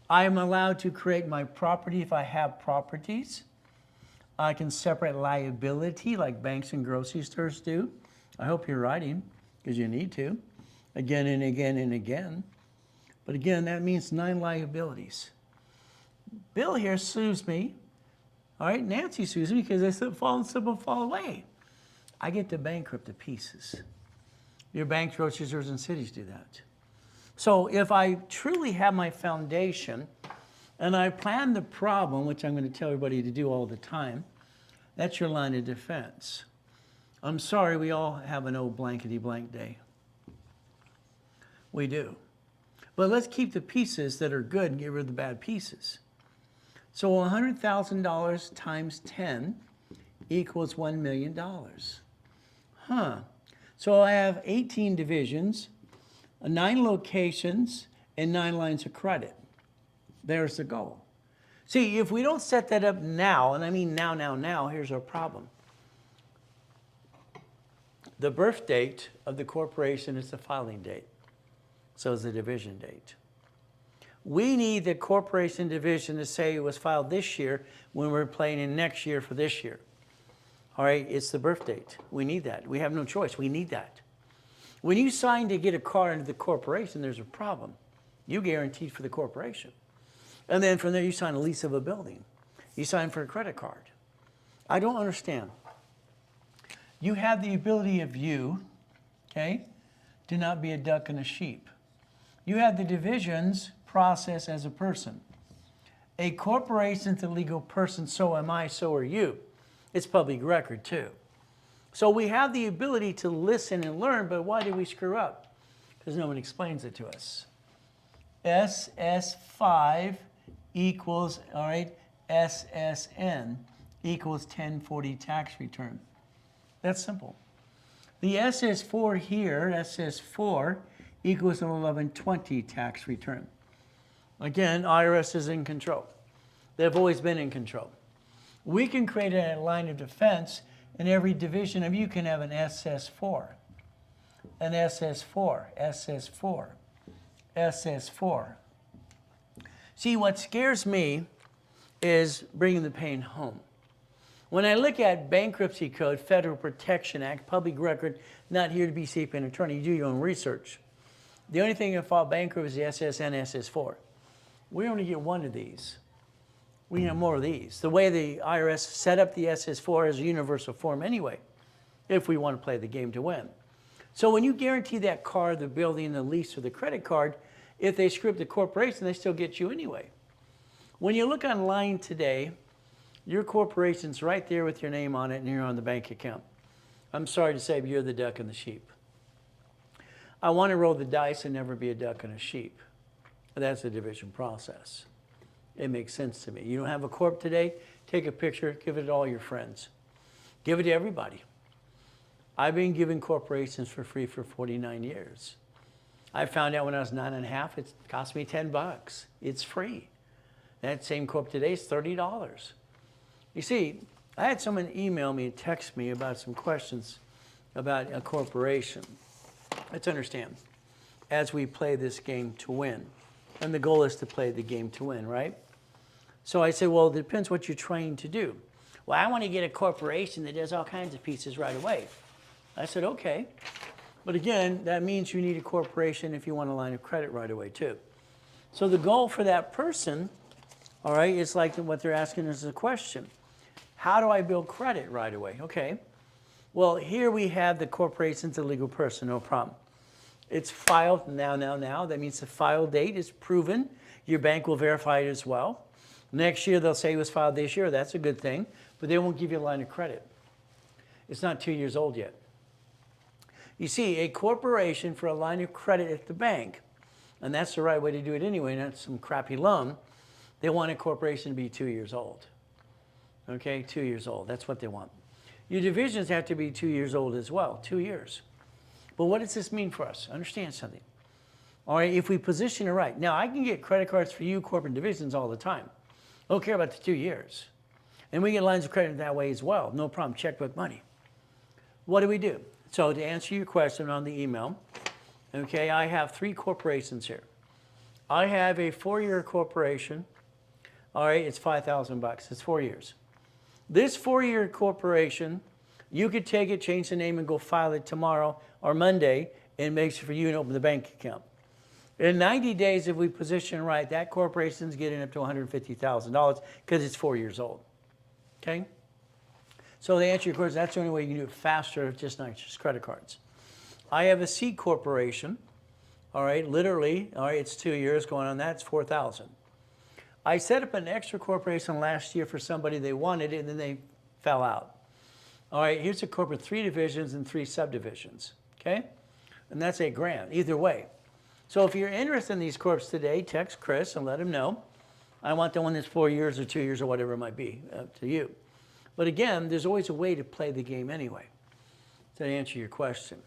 I am allowed to create my property if I have properties. I can separate liability like banks and grocery stores do. I hope you're writing, because you need to, again and again and again. But again, that means 9 liabilities. Bill here sues me. All right, Nancy sues me because I slip, fall, and slip and fall away. I get to bankrupt the pieces. Your banks, grocery stores, and cities do that. So if I truly have my foundation and I plan the problem, which I'm going to tell everybody to do all the time, that's your line of defense. I'm sorry, we all have an old blankety blank day. We do. But let's keep the pieces that are good and get rid of the bad pieces. So $100,000 times 10 equals $1 million. So I have 18 divisions, 9 locations, and 9 lines of credit. There's the goal. See, if we don't set that up now, and I mean now, here's our problem. The birth date of the corporation is the filing date. So is the division date. We need the corporation division to say it was filed this year when we're planning next year for this year. All right, it's the birth date. We need that. We have no choice. We need that. When you sign to get a car into the corporation, there's a problem. You guaranteed for the corporation. And then from there, you sign a lease of a building. You sign for a credit card. I don't understand. You have the ability of you, okay, to not be a duck and a sheep. You have the divisions process as a person. A corporation's a legal person, so am I, so are you. It's public record too. So we have the ability to listen and learn, but why did we screw up? Because no one explains it to us. SS5 equals, all right, SSN equals 1040 tax return. That's simple. The SS4 here, SS4, equals an 1120 tax return. Again, IRS is in control. They've always been in control. We can create a line of defense, and every division of you can have an SS4, an SS4, SS4, SS4. See, what scares me is bringing the pain home. When I look at Bankruptcy Code, Federal Protection Act, Public Record, not here to be an attorney, you do your own research. The only thing that file bankrupt is the SSN, SS4. We only get one of these. We have more of these. The way the IRS set up the SS4 is a universal form anyway, if we want to play the game to win. So when you guarantee that car, the building, the lease, or the credit card, if they screw up the corporation, they still get you anyway. When you look online today, your corporation's right there with your name on it and you're on the bank account. I'm sorry to say, but you're the duck and the sheep. I want to roll the dice and never be a duck and a sheep. That's the division process. It makes sense to me. You don't have a corp today, take a picture, give it to all your friends. Give it to everybody. I've been giving corporations for free for 49 years. I found out when I was 9.5, it cost me $10. It's free. That same corp today is $30. You see, I had someone email me and text me about some questions about a corporation. Let's understand, as we play this game to win, and the goal is to play the game to win, right? So I said, well, it depends what you're trying to do. Well, I want to get a corporation that does all kinds of pieces right away. I said, okay. But again, that means you need a corporation if you want a line of credit right away too. So the goal for that person, all right, is like what they're asking is a question. How do I build credit right away? Okay. Well, here we have the corporation's a legal person, no problem. It's filed now. That means the file date is proven. Your bank will verify it as well. Next year, they'll say it was filed this year. That's a good thing. But they won't give you a line of credit. It's not 2 years old yet. You see, a corporation for a line of credit at the bank, and that's the right way to do it anyway, not some crappy loan, they want a corporation to be 2 years old. Okay, 2 years old. That's what they want. Your divisions have to be 2 years old as well, 2 years. But what does this mean for us? Understand something. All right, if we position it right. Now, I can get credit cards for you, corporate divisions, all the time. I don't care about the 2 years. And we get lines of credit that way as well. No problem, checkbook money. What do we do? So to answer your question on the email, okay, I have 3 corporations here. I have a 4-year corporation. All right, it's $5,000. It's 4 years. This 4-year corporation, you could take it, change the name, and go file it tomorrow or Monday, and it makes it for you and open the bank account. In 90 days, if we position right, that corporation's getting up to $150,000 because it's 4 years old. Okay? So to answer your question, that's the only way you can do it faster, just not just credit cards. I have a C corporation. All right, literally, all right, it's 2 years going on that, it's $4,000. I set up an extra corporation last year for somebody, they wanted it, and then they fell out. All right, here's a corporate 3 divisions and 3 subdivisions, okay? And that's $8,000, either way. So if you're interested in these corps today, text Chris and let him know. I want the one that's 4 years or 2 years or whatever it might be, up to you. But again, there's always a way to play the game anyway, to answer your question.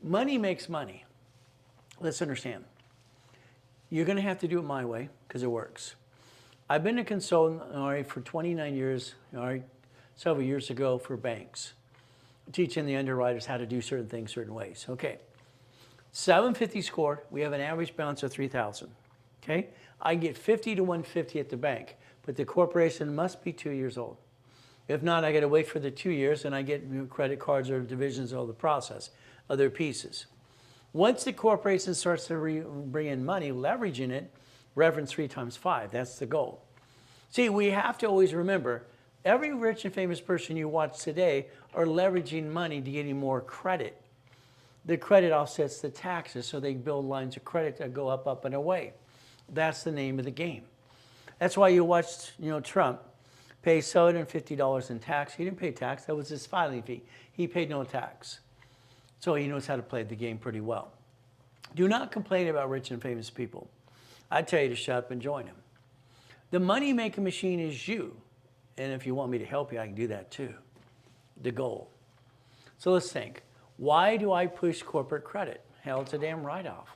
Money makes money. Let's understand. You're going to have to do it my way because it works. I've been a consultant, all right, for 29 years, all right, several years ago for banks, teaching the underwriters how to do certain things certain ways. Okay, 750 score. We have an average balance of 3,000. Okay, I get 50 to 150 at the bank, but the corporation must be 2 years old. If not, I got to wait for the 2 years, and I get new credit cards or divisions of the process, other pieces. Once the corporation starts to bring in money, leveraging it, reference 3 times 5. That's the goal. See, we have to always remember, every rich and famous person you watch today are leveraging money to getting more credit. The credit offsets the taxes, so they build lines of credit that go up, and away. That's the name of the game. That's why you watched, Trump pay $750 in tax. He didn't pay tax. That was his filing fee. He paid no tax. So he knows how to play the game pretty well. Do not complain about rich and famous people. I tell you to shut up and join them. The money-making machine is you. And if you want me to help you, I can do that too. The goal. So let's think. Why do I push corporate credit? Hell, it's a damn write-off.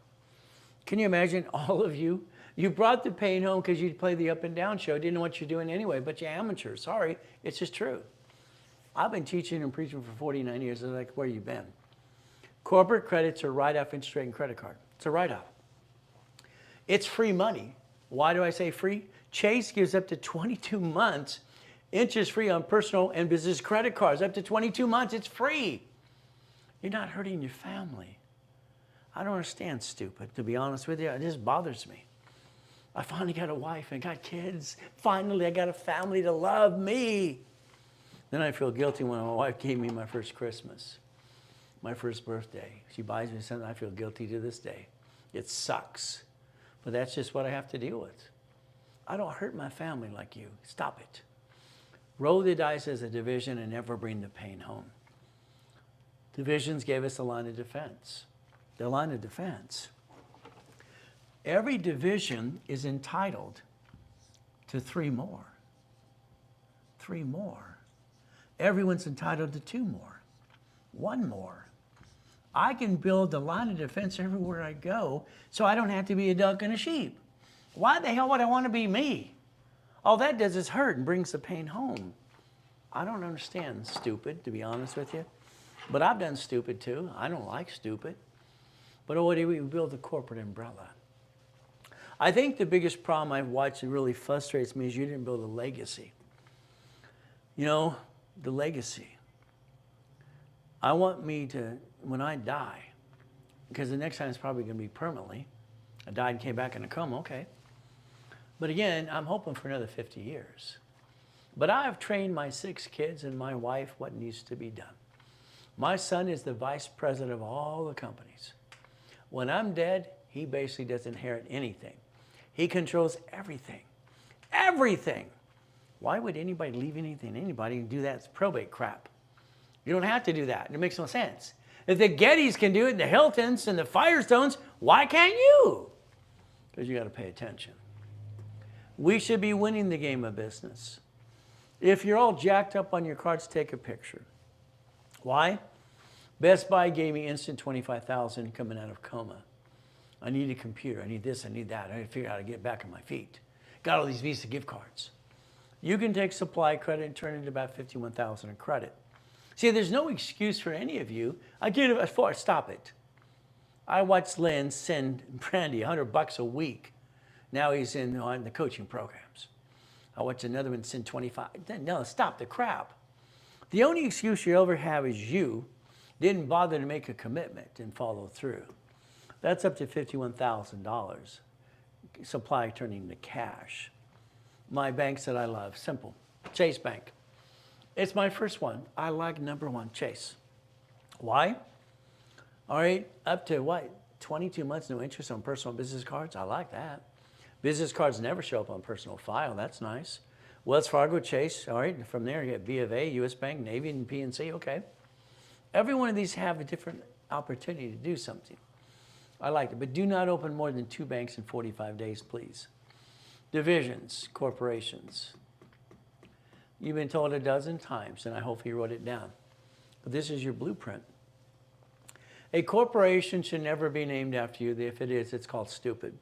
Can you imagine all of you? You brought the pain home because you play the up and down show, didn't know what you're doing anyway, but you're amateur. Sorry, it's just true. I've been teaching and preaching for 49 years. They're like, where you been? Corporate credit's a write-off interest rate and credit card. It's a write-off. It's free money. Why do I say free? Chase gives up to 22 months Interest free on personal and business credit cards. Up to 22 months, it's free. You're not hurting your family. I don't understand stupid, to be honest with you. It just bothers me. I finally got a wife and got kids. Finally, I got a family to love me. Then I feel guilty when my wife gave me my first Christmas, my first birthday. She buys me something, I feel guilty to this day. It sucks. But that's just what I have to deal with. I don't hurt my family like you. Stop it. Roll the dice as a division and never bring the pain home. Divisions gave us a line of defense. The line of defense. Every division is entitled to 3 more. 3 more. Everyone's entitled to 2 more. 1 more. I can build the line of defense everywhere I go so I don't have to be a duck and a sheep. Why the hell would I want to be me? All that does is hurt and brings the pain home. I don't understand stupid, to be honest with you. But I've done stupid too. I don't like stupid. But what do we build? A corporate umbrella. I think the biggest problem I've watched that really frustrates me is you didn't build a legacy. You know, the legacy. I want me to, when I die, because the next time it's probably going to be permanently. I died and came back in a coma, okay. But again, I'm hoping for another 50 years. But I have trained my 6 kids and my wife what needs to be done. My son is the vice president of all the companies. When I'm dead, he basically doesn't inherit anything. He controls everything. Everything. Why would anybody leave anything to anybody and do that? It's probate crap. You don't have to do that. It makes no sense. If the Gettys can do it, and the Hiltons and the Firestones, why can't you? Because you got to pay attention. We should be winning the game of business. If you're all jacked up on your cards, take a picture. Why? Best Buy gave me instant $25,000 coming out of coma. I need a computer. I need this. I need that. I need to figure out how to get back on my feet. Got all these Visa gift cards. You can take supply credit and turn it into about $51,000 in credit. See, there's no excuse for any of you. I get it for stop it. I watched Lynn send Brandy $100 a week. Now he's on the coaching programs. I watched another one send 25. No, stop the crap. The only excuse you ever have is you didn't bother to make a commitment and follow through. That's up to $51,000. Supply turning to cash. My banks that I love, simple. Chase Bank. It's my first one. I like #1, Chase. Why? All right, up to what? 22 months, no interest on personal business cards. I like that. Business cards never show up on personal file. That's nice. Wells Fargo, Chase. All right, from there you get B of A, U.S. Bank, Navy, and PNC. Okay. Every one of these have a different opportunity to do something. I like it, but do not open more than 2 banks in 45 days, please. Divisions, corporations. You've been told a dozen times, and I hope you wrote it down. But this is your blueprint. A corporation should never be named after you. If it is, it's called stupid,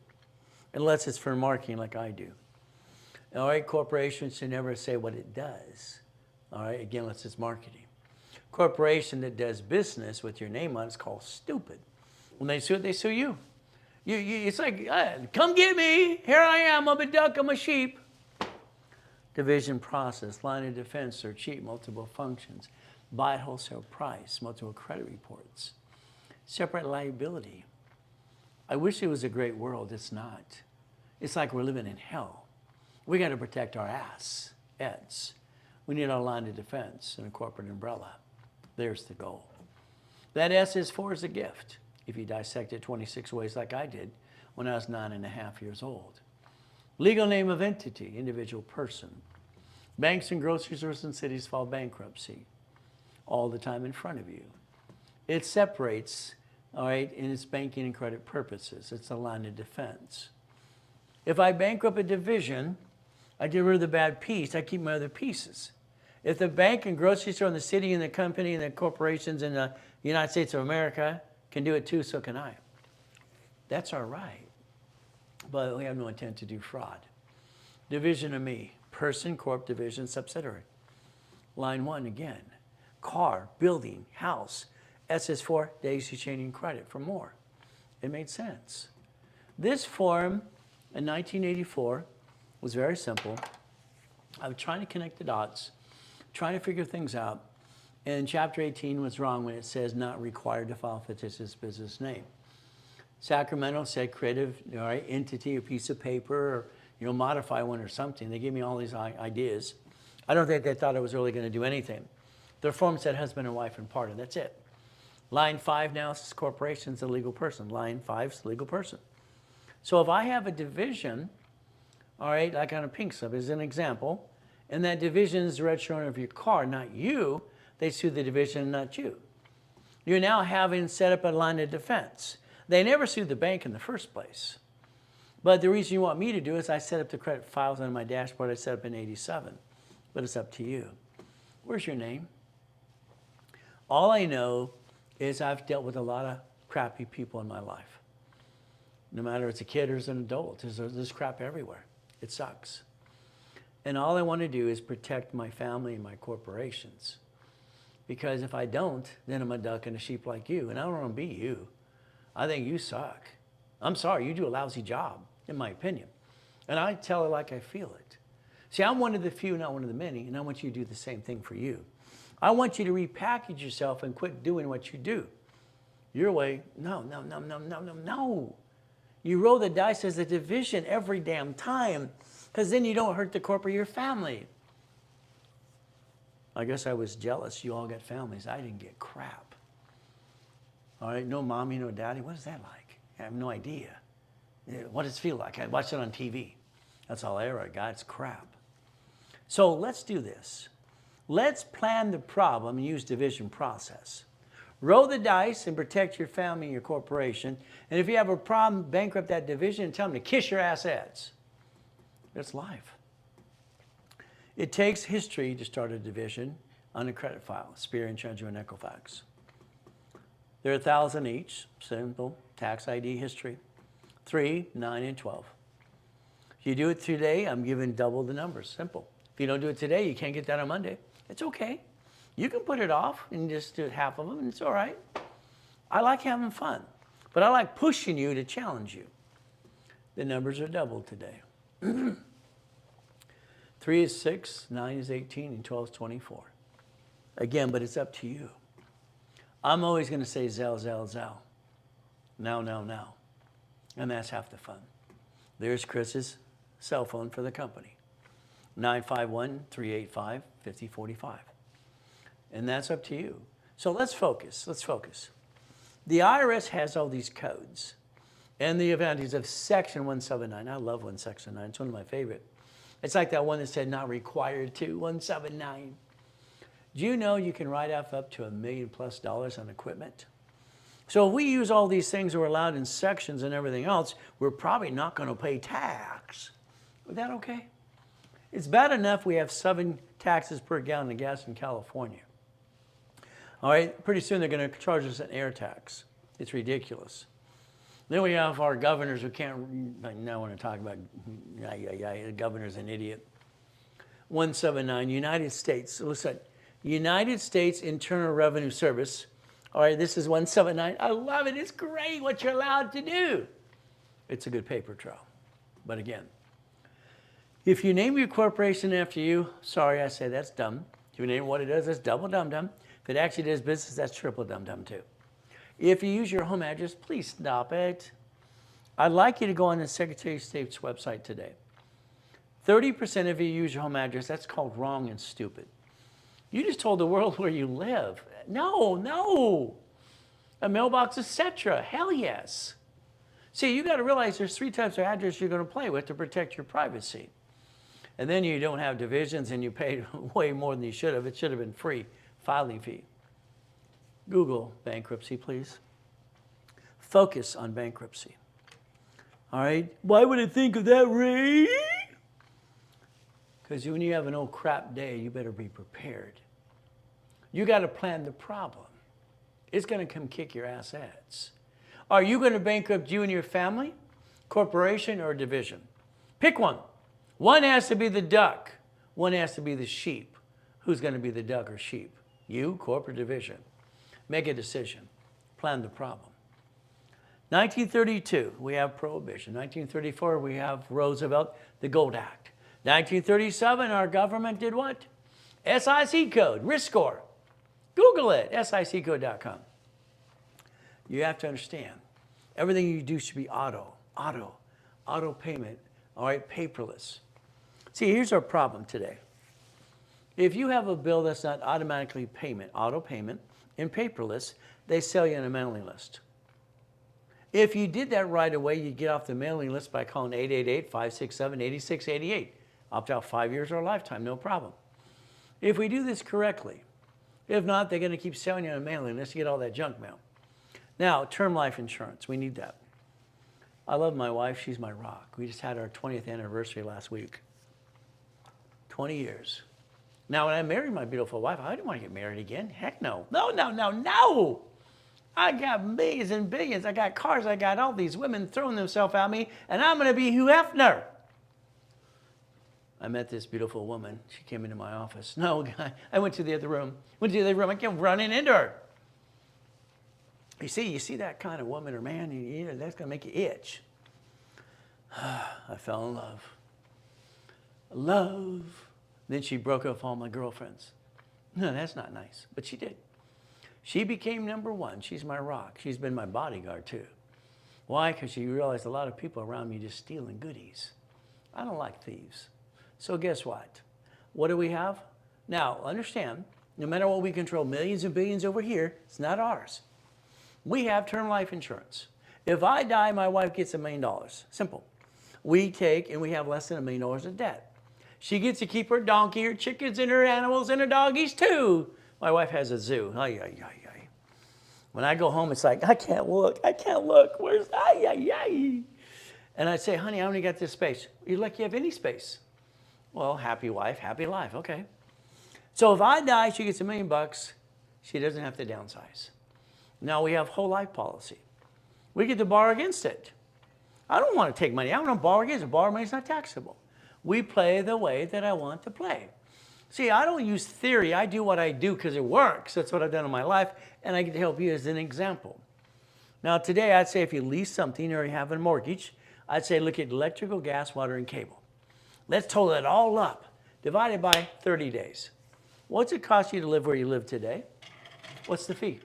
unless it's for marketing like I do. All right, corporations should never say what it does. All right, again, unless it's marketing. Corporation that does business with your name on it is called stupid. When they sue you. It's like, come get me. Here I am. I'm a duck. I'm a sheep. Division process, line of defense or cheat, multiple functions. Buy at wholesale price, multiple credit reports. Separate liability. I wish it was a great world. It's not. It's like we're living in hell. We got to protect our ass, eds. We need our line of defense and a corporate umbrella. There's the goal. That SS4 is a gift. If you dissect it 26 ways like I did when I was 9.5 years old. Legal name of entity, individual person. Banks and grocery stores and cities file bankruptcy all the time in front of you. It separates, all right, in its banking and credit purposes. It's a line of defense. If I bankrupt a division, I get rid of the bad piece. I keep my other pieces. If the bank and grocery store and the city and the company and the corporations in the United States of America can do it too, so can I. That's our right. But we have no intent to do fraud. Division of me, person, corp, division, subsidiary. Line 1 again, car, building, house, SS4, daisy chaining credit for more. It made sense. This form in 1984 was very simple. I'm trying to connect the dots, trying to figure things out. And chapter 18 was wrong when it says not required to file fictitious business name. Sacramento said creative, all right, entity, a piece of paper, or modify one or something. They gave me all these ideas. I don't think they thought I was really going to do anything. Their form said husband and wife and partner. That's it. Line 5 now says corporation's a legal person. Line 5 is legal person. So if I have a division, all right, like on a pink slip as an example, and that division is the registered owner of your car, not you, they sue the division, not you. You're now having set up a line of defense. They never sued the bank in the first place. But the reason you want me to do is I set up the credit files on my dashboard. I set up in 87. But it's up to you. Where's your name? All I know is I've dealt with a lot of crappy people in my life. No matter if it's a kid or it's an adult, there's crap everywhere. It sucks. And all I want to do is protect my family and my corporations. Because if I don't, then I'm a duck and a sheep like you. And I don't want to be you. I think you suck. I'm sorry, you do a lousy job, in my opinion. And I tell it like I feel it. See, I'm one of the few, not one of the many, and I want you to do the same thing for you. I want you to repackage yourself and quit doing what you do. Your way, no. You roll the dice as a division every damn time, because then you don't hurt the corporate, your family. I guess I was jealous. You all got families. I didn't get crap. All right, no mommy, no daddy. What is that like? I have no idea. What does it feel like? I watched it on TV. That's all I ever got. It's crap. So let's do this. Let's plan the problem and use division process. Roll the dice and protect your family and your corporation. And if you have a problem, bankrupt that division and tell them to kiss your assets. That's life. It takes history to start a division on a credit file, Experian, Treasury, and Equifax. There are 1,000 each, simple, tax ID history, 3, 9, and 12. If you do it today, I'm giving double the numbers, simple. If you don't do it today, you can't get that on Monday. It's okay. You can put it off and just do half of them, and it's all right. I like having fun, but I like pushing you to challenge you. The numbers are doubled today. 3 is 6, 9 is 18, and 12 is 24. Again, but it's up to you. I'm always going to say Zell. Now. And that's half the fun. There's Chris's cell phone for the company. 951-385-5045. And that's up to you. So let's focus. The IRS has all these codes and the advantages of Section 179. I love Section 9. It's one of my favorite. It's like that one that said not required to, 179. Do you know you can write off up to $1 million+ on equipment? So if we use all these things that are allowed in sections and everything else, we're probably not going to pay tax. Is that okay? It's bad enough we have 7 taxes per gallon of gas in California. All right, pretty soon they're going to charge us an air tax. It's ridiculous. Then we have our governors who can't, I now want to talk about, the governor's an idiot. 179, United States. Listen, United States Internal Revenue Service. All right, this is 179. I love it. It's great what you're allowed to do. It's a good paper trail. But again, if you name your corporation after you, sorry, I say that's dumb. If you name what it does, that's double dum-dum. If it actually does business, that's triple dum-dum too. If you use your home address, please stop it. I'd like you to go on the Secretary of State's website today. 30% of you use your home address. That's called wrong and stupid. You just told the world where you live. No. A mailbox, etc. Hell yes. See, you got to realize there's 3 types of address you're going to play with to protect your privacy. And then you don't have divisions and you paid way more than you should have. It should have been free filing fee. Google bankruptcy, please. Focus on bankruptcy. All right? Why would I think of that, Ray? Because when you have an old crap day, you better be prepared. You got to plan the problem. It's going to come kick your assets. Are you going to bankrupt you and your family, corporation, or division? Pick one. One has to be the duck. One has to be the sheep. Who's going to be the duck or sheep? You, corporate, division. Make a decision. Plan the problem. 1932, we have Prohibition. 1934, we have Roosevelt, the Gold Act. 1937, our government did what? SIC code, risk score. Google it, siccode.com. You have to understand, everything you do should be auto payment, all right, paperless. See, here's our problem today. If you have a bill that's not automatically payment, auto payment, and paperless, they sell you on a mailing list. If you did that right away, you'd get off the mailing list by calling 888-567-8688. Opt out 5 years or a lifetime, no problem. If we do this correctly, if not, they're going to keep selling you on a mailing list to get all that junk mail. Now, term life insurance, we need that. I love my wife, she's my rock. We just had our 20th anniversary last week. 20 years. Now, when I married my beautiful wife, I didn't want to get married again. Heck no. No. I got millions and billions. I got cars. I got all these women throwing themselves at me, and I'm going to be Hugh Hefner. I met this beautiful woman. She came into my office. No, I went to the other room. I kept running into her. You see that kind of woman or man, that's going to make you itch. I fell in love. Then she broke up with all my girlfriends. No, that's not nice, but she did. She became number one. She's my rock. She's been my bodyguard too. Why? Because she realized a lot of people around me just stealing goodies. I don't like thieves. So guess what? What do we have? Now, understand, no matter what we control, millions and billions over here, it's not ours. We have term life insurance. If I die, my wife gets $1 million. Simple. We take and we have less than $1 million of debt. She gets to keep her donkey, her chickens, and her animals, and her doggies too. My wife has a zoo. When I go home, it's like, I can't look. Where's, And I say, honey, I only got this space. You're lucky you have any space. Well, happy wife, happy life. Okay. So if I die, she gets $1 million. She doesn't have to downsize. Now we have whole life policy. We get to borrow against it. I don't want to take money. I don't want to borrow against it. Borrow money is not taxable. We play the way that I want to play. See, I don't use theory. I do what I do because it works. That's what I've done in my life, and I get to help you as an example. Now, today, I'd say if you lease something or you have a mortgage, I'd say look at electrical, gas, water, and cable. Let's total it all up, divided by 30 days. What's it cost you to live where you live today? What's the fee?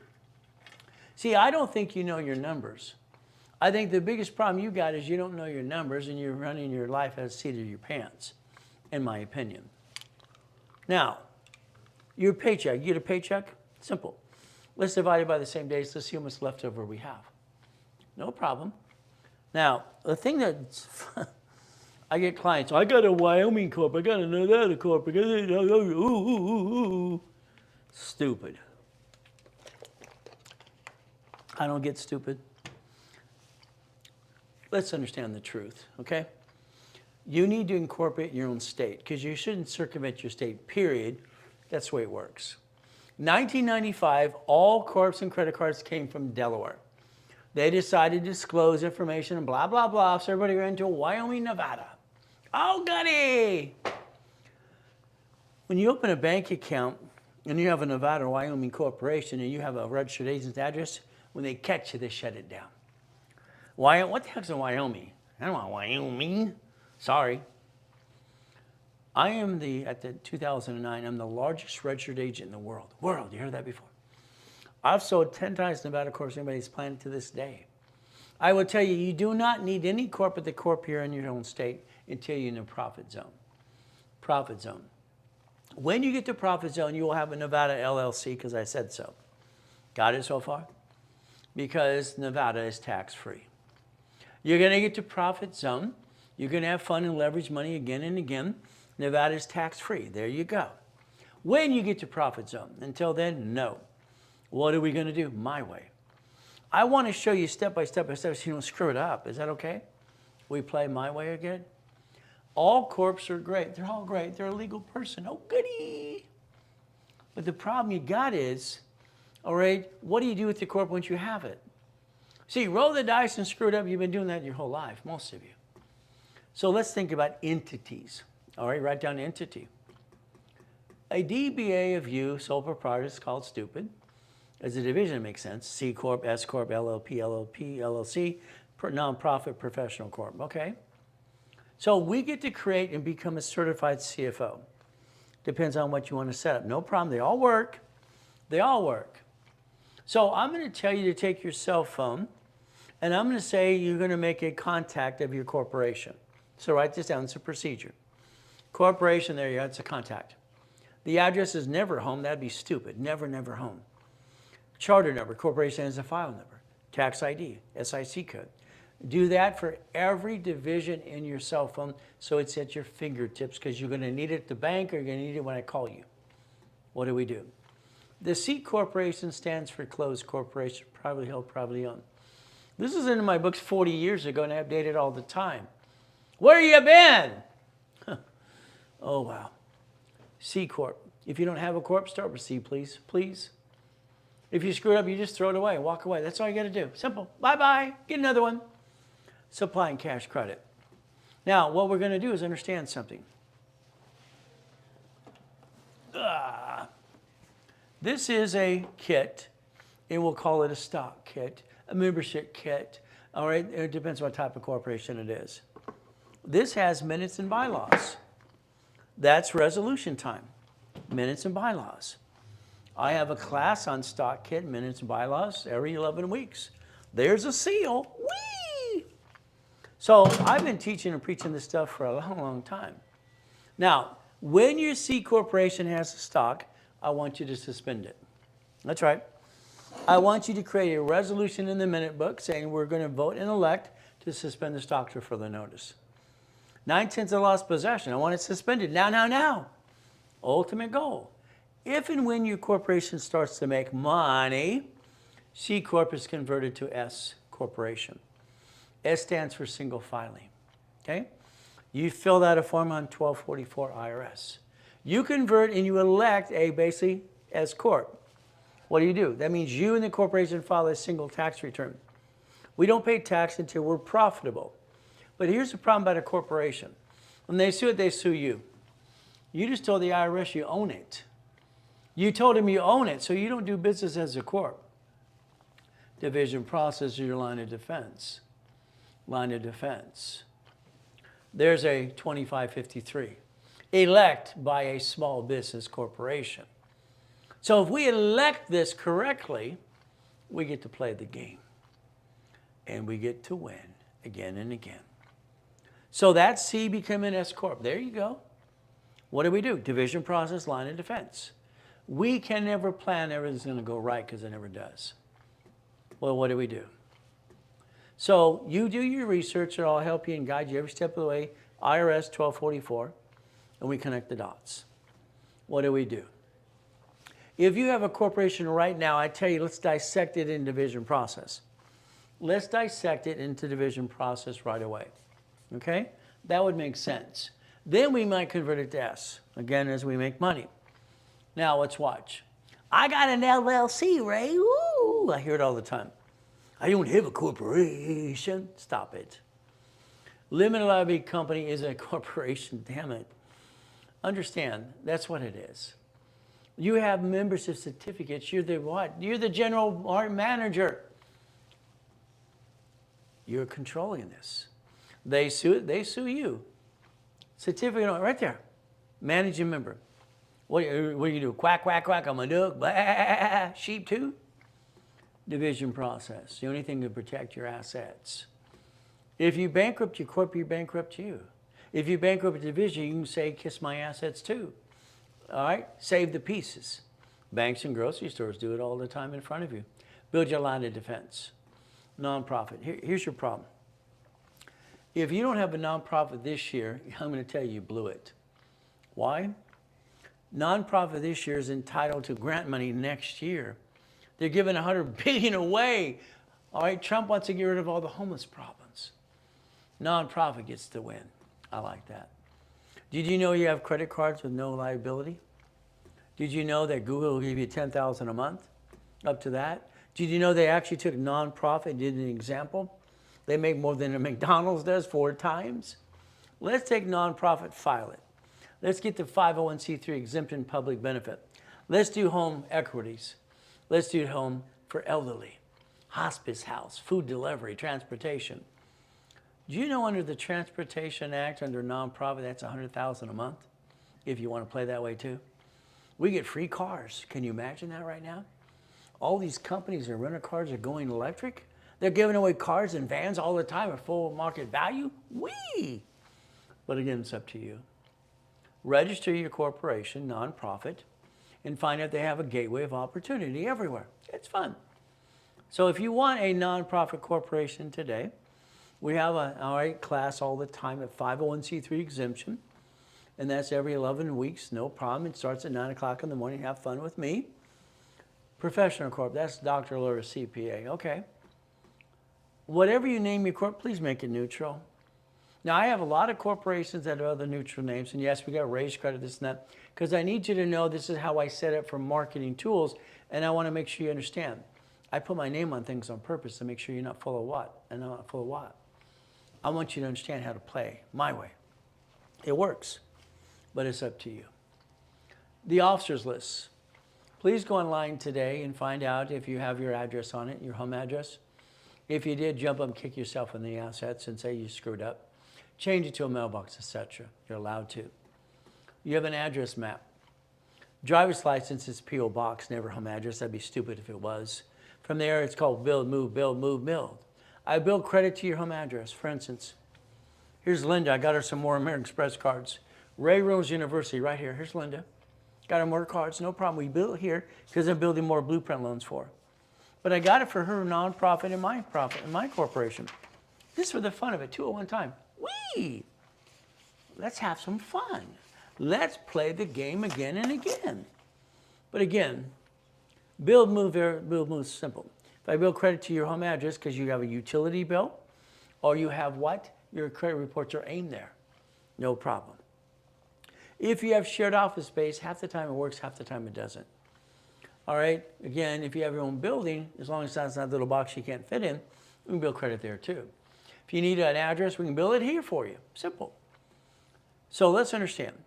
See, I don't think you know your numbers. I think the biggest problem you got is you don't know your numbers and you're running your life as seat of your pants, in my opinion. Now, your paycheck, you get a paycheck? Simple. Let's divide it by the same days. Let's see how much leftover we have. No problem. Now, the thing that's, I get clients, I got a Wyoming Corp, I got a Nevada Corp, Stupid. I don't get stupid. Let's understand the truth, okay? You need to incorporate your own state because you shouldn't circumvent your state, period. That's the way it works. 1995, all corps and credit cards came from Delaware. They decided to disclose information and blah, blah, blah, so everybody ran to Wyoming, Nevada. Oh, goody! When you open a bank account and you have a Nevada or Wyoming corporation and you have a registered agent's address, when they catch you, they shut it down. What the heck's in Wyoming? I don't want Wyoming. Sorry. I am at the 2009, I'm the largest registered agent in the world. You heard that before? I've sold 10 times Nevada Corps than anybody's planet to this day. I will tell you, you do not need any corporate the corp here in your own state until you're in a profit zone. Profit zone. When you get to profit zone, you will have a Nevada LLC because I said so. Got it so far? Because Nevada is tax-free. You're going to get to profit zone. You're going to have fun and leverage money again and again. Nevada is tax-free. There you go. When you get to profit zone, until then, no. What are we going to do? My way. I want to show you step by step so you don't screw it up. Is that okay? We play my way again? All corps are great. They're all great. They're a legal person. Oh, goody. But the problem you got is, all right, what do you do with the corp once you have it? See, roll the dice and screw it up. You've been doing that your whole life, most of you. So let's think about entities. All right, write down entity. A DBA of you, sole proprietor, is called stupid. As a division, it makes sense. C Corp, S Corp, LLP, LLP, LLC, nonprofit professional corp. Okay. So we get to create and become a certified CFO. Depends on what you want to set up. No problem. They all work. They all work. So I'm going to tell you to take your cell phone, and I'm going to say you're going to make a contact of your corporation. So write this down. It's a procedure. Corporation, there you go. It's a contact. The address is never home. That'd be stupid. Never, never home. Charter number. Corporation has a file number. Tax ID. SIC code. Do that for every division in your cell phone so it's at your fingertips, because you're going to need it at the bank or you're going to need it when I call you. What do we do? The C corporation stands for closed corporation, privately held, privately owned. This is in my books 40 years ago, and I update it all the time. Where you been? Oh, wow. C corp. If you don't have a corp, start with C, please. Please. If you screw it up, you just throw it away. Walk away. That's all you got to do. Simple. Bye-bye. Get another one. Supply and cash credit. Now, what we're going to do is understand something. This is a kit, and we'll call it a stock kit, a membership kit. All right, it depends on what type of corporation it is. This has minutes and bylaws. That's resolution time, minutes and bylaws. I have a class on stock kit, minutes and bylaws every 11 weeks. There's a seal. Whee! So I've been teaching and preaching this stuff for a long, long time. Now, when your C corporation has a stock, I want you to suspend it. That's right. I want you to create a resolution in the minute book saying we're going to vote and elect to suspend the stock to further notice. 9/10 of lost possession. I want it suspended now, now, now. Ultimate goal. If and when your corporation starts to make money, C Corp is converted to S Corporation. S stands for single filing. Okay? You fill out a form on 1244 IRS. You convert and you elect a basically S Corp. What do? That means you and the corporation file a single tax return. We don't pay tax until we're profitable. But here's the problem about a corporation. When they sue it, they sue you. You just told the IRS you own it. You told them you own it, so you don't do business as a corp. Division process is your line of defense. Line of defense. There's a 2553. Elect by a small business corporation. So if we elect this correctly, we get to play the game. And we get to win again and again. So that's C become an S Corp. There you go. What do? Division process, line of defense. We can never plan everything's going to go right because it never does. Well, what do? So you do your research, and I'll help you and guide you every step of the way. IRS 1244. And we connect the dots. What do? If you have a corporation right now, I tell you, let's dissect it in division process. Let's dissect it into division process right away. Okay? That would make sense. Then we might convert it to S, again, as we make money. Now, let's watch. I got an LLC, Ray. Woo! I hear it all the time. I don't have a corporation. Stop it. Limited liability company is a corporation, damn it. Understand, that's what it is. You have membership certificates. You're the what? You're the general manager. You're controlling this. They sue it, they sue you. Certificate right there. Managing member. What do you do? Quack, quack, quack, I'm a duck. Blah, sheep too? Division process. The only thing to protect your assets. If you bankrupt your corp, you bankrupt you. If you bankrupt a division, you can say, kiss my assets too. All right? Save the pieces. Banks and grocery stores do it all the time in front of you. Build your line of defense. Nonprofit. Here's your problem. If you don't have a nonprofit this year, I'm going to tell you blew it. Why? Nonprofit this year is entitled to grant money next year. They're giving $100 billion away. All right? Trump wants to get rid of all the homeless problems. Nonprofit gets to win. I like that. Did you know you have credit cards with no liability? Did you know that Google will give you $10,000 a month? Up to that? Did you know they actually took nonprofit and did an example? They make more than a McDonald's does 4 times. Let's take nonprofit, file it. Let's get the 501c3 exemption public benefit. Let's do home equities. Let's do home for elderly, hospice house, food delivery, transportation. Do you know under the Transportation Act, under nonprofit, that's $100,000 a month, if you want to play that way too? We get free cars. Can you imagine that right now? All these companies that rent cars are going electric. They're giving away cars and vans all the time at full market value. Whee! But again, it's up to you. Register your corporation, nonprofit, and find out they have a gateway of opportunity everywhere. It's fun. So if you want a nonprofit corporation today, we have a class all the time at 501c3 exemption, and that's every 11 weeks, no problem. It starts at 9 o'clock in the morning. Have fun with me. Professional corp, that's Dr. Laura CPA. Okay. Whatever you name your corp, please make it neutral. Now, I have a lot of corporations that have other neutral names, and yes, we got raised credit, this and that, because I need you to know this is how I set it for marketing tools, and I want to make sure you understand. I put my name on things on purpose to make sure you're not full of what and not full of what. I want you to understand how to play my way. It works, but it's up to you. The officers list. Please go online today and find out if you have your address on it, your home address. If you did, jump up and kick yourself in the assets and say you screwed up. Change it to a mailbox, etc. You're allowed to. You have an address map. Driver's license is P.O. Box, never home address. That'd be stupid if it was. From there, it's called build, move, build, move, build. I build credit to your home address. For instance, here's Linda. I got her some more American Express cards. Ray Rose University, right here. Here's Linda. Got her more cards, no problem. We built here because I'm building more blueprint loans for her. But I got it for her nonprofit and my corporation. Just for the fun of it, two at one time. Whee! Let's have some fun. Let's play the game again and again. But again, build, move is simple. If I build credit to your home address because you have a utility bill or you have what? Your credit reports are aimed there. No problem. If you have shared office space, half the time it works, half the time it doesn't. All right, again, if you have your own building, as long as that's not a little box you can't fit in, we can build credit there too. If you need an address, we can build it here for you. Simple. So let's understand.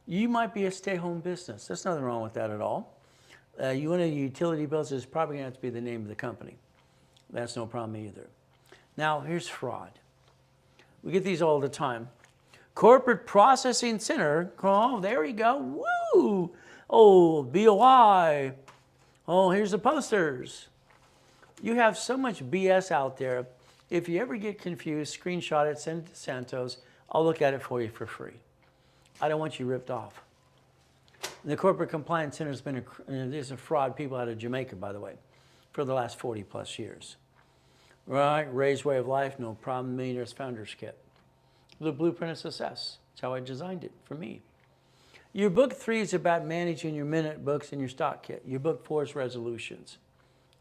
You might be a stay-home business. There's nothing wrong with that at all. You want a utility bills, it's probably going to have to be the name of the company. That's no problem either. Now, here's fraud. We get these all the time. Corporate Processing Center. Oh, there you go. Woo! Oh, BOI. Oh, here's the posters. You have so much BS out there. If you ever get confused, screenshot it, send it to Santos. I'll look at it for you for free. I don't want you ripped off. The Corporate Compliance Center has been there's a fraud people out of Jamaica, by the way, for the last 40 plus years. Right, raised way of life, no problem, Millionaires Founders Kit. The blueprint of success. That's how I designed it for me. Your book 3 is about managing your minute books and your stock kit. Your book 4 is resolutions.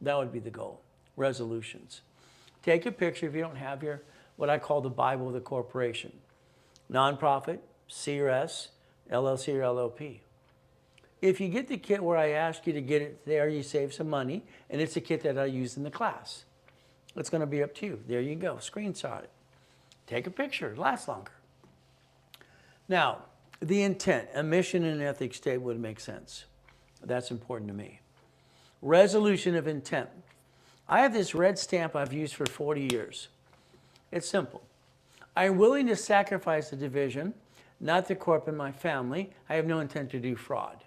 That would be the goal, resolutions. Take a picture if you don't have your, what I call the Bible of the corporation. Nonprofit, C or S, LLC or LLP. If you get the kit where I ask you to get it there, you save some money, and it's a kit that I use in the class. It's going to be up to you. There you go, screenshot it. Take a picture, it lasts longer. Now, the intent, a mission and an ethics statement would make sense. That's important to me. Resolution of intent. I have this red stamp I've used for 40 years. It's simple. I'm willing to sacrifice the division, not the corp and my family. I have no intent to do fraud.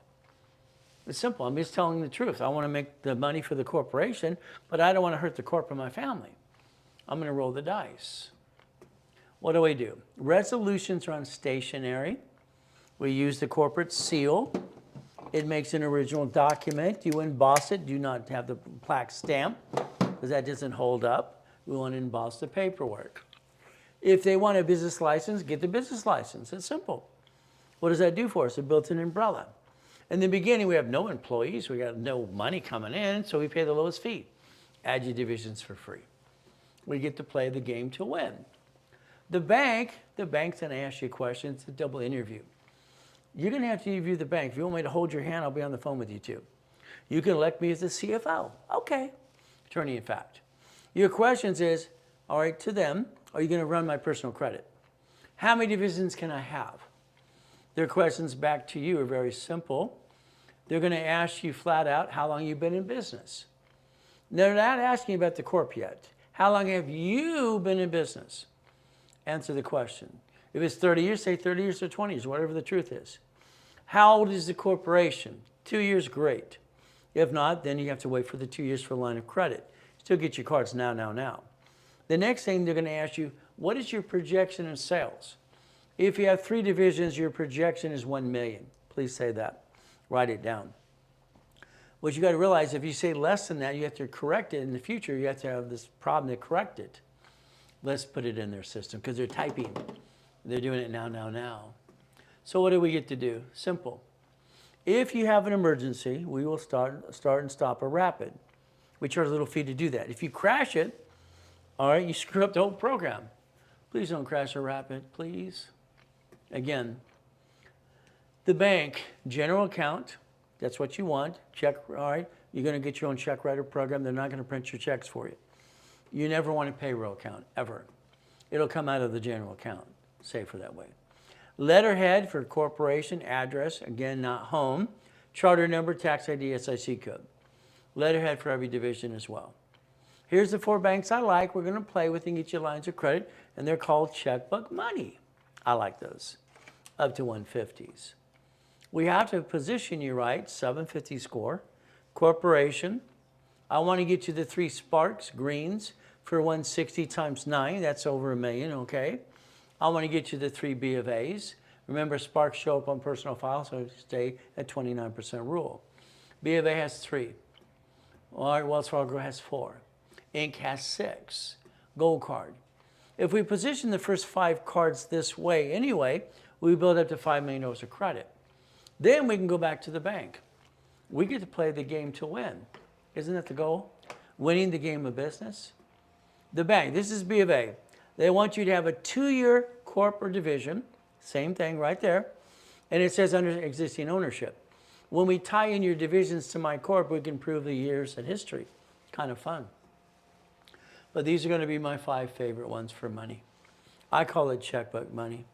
It's simple. I'm just telling the truth. I want to make the money for the corporation, but I don't want to hurt the corp and my family. I'm going to roll the dice. What do? Resolutions are on stationery. We use the corporate seal. It makes an original document. You emboss it. Do not have the plaque stamp because that doesn't hold up. We want to emboss the paperwork. If they want a business license, get the business license. It's simple. What does that do for us? It built an umbrella. In the beginning, we have no employees. We got no money coming in, so we pay the lowest fee. Add your divisions for free. We get to play the game to win. The bank's going to ask you a question. It's a double interview. You're going to have to interview the bank. If you want me to hold your hand, I'll be on the phone with you too. You can elect me as the CFO. Okay. Attorney in fact. Your questions is, all right, to them, are you going to run my personal credit? How many divisions can I have? Their questions back to you are very simple. They're going to ask you flat out how long you've been in business. They're not asking about the corp yet. How long have you been in business? Answer the question. If it's 30 years, say 30 years or 20 years, whatever the truth is. How old is the corporation? 2 years, great. If not, then you have to wait for the 2 years for a line of credit. Still get your cards now. The next thing they're going to ask you, what is your projection in sales? If you have 3 divisions, your projection is 1 million. Please say that. Write it down. What you got to realize, if you say less than that, you have to correct it in the future. You have to have this problem to correct it. Let's put it in their system because they're typing. They're doing it now. So what do we get to do? Simple. If you have an emergency, we will start and stop a rapid. We charge a little fee to do that. If you crash it, all right, you screw up the whole program. Please don't crash a rapid, please. Again, the bank, general account, that's what you want. Check, all right, you're going to get your own check writer program. They're not going to print your checks for you. You never want a payroll account, ever. It'll come out of the general account, safer that way. Letterhead for corporation, address, again, not home. Charter number, tax ID, SIC code. Letterhead for every division as well. Here's the 4 banks I like. We're going to play with and get you lines of credit, and they're called checkbook money. I like those, up to 150s. We have to position you right, 750 score. Corporation, I want to get you the 3 Sparks greens for 160 times 9. That's over $1 million, okay? I want to get you the 3 B of A's. Remember, Sparks show up on personal files, so stay at 29% rule. B of A has 3. All right, Wells Fargo has 4. Inc. has 6. Gold card. If we position the first 5 cards this way anyway, we build up to $5 million of credit. Then we can go back to the bank. We get to play the game to win. Isn't that the goal? Winning the game of business. The bank, this is B of A. They want you to have a 2-year corporate division. Same thing right there. And it says under existing ownership. When we tie in your divisions to my corp, we can prove the years and history. Kind of fun. But these are going to be my 5 favorite ones for money. I call it checkbook money.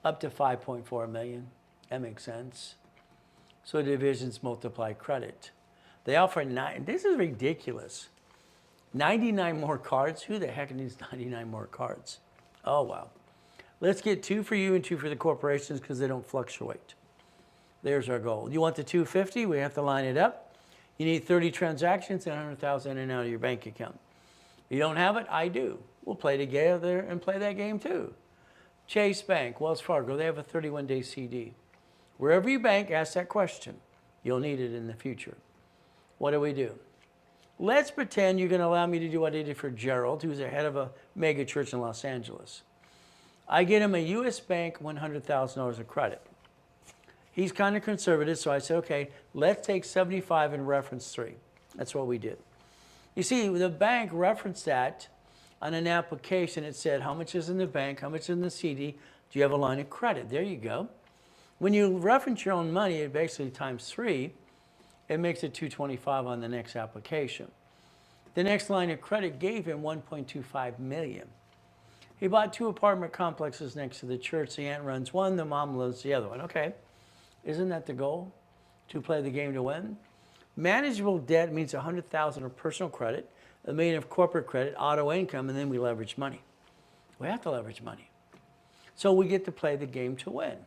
Up to 5.4 million. That makes sense. So divisions multiply credit. They offer 9. This is ridiculous. 99 more cards. Who the heck needs 99 more cards? Oh, wow. Let's get 2 for you and 2 for the corporations because they don't fluctuate. There's our goal. You want the 250? We have to line it up. You need 30 transactions and 100,000 in and out of your bank account. If you don't have it, I do. We'll play together and play that game too. Chase Bank, Wells Fargo, they have a 31-day CD. Wherever you bank, ask that question. You'll need it in the future. What do? Let's pretend you're going to allow me to do what I did for Gerald, who's the head of a mega church in Los Angeles. I get him a U.S. Bank $100,000 of credit. He's kind of conservative, so I said, okay, let's take 75 and reference 3. That's what we did. You see, the bank referenced that on an application. It said, how much is in the bank, how much is in the CD, do you have a line of credit? There you go. When you reference your own money, it basically times 3. It makes it 225 on the next application. The next line of credit gave him 1.25 million. He bought 2 apartment complexes next to the church. The aunt runs one, the mom loves the other one. Okay, isn't that the goal? To play the game to win? Manageable debt means 100,000 of personal credit, $1 million of corporate credit, auto income, and then we leverage money. We have to leverage money. So we get to play the game to win.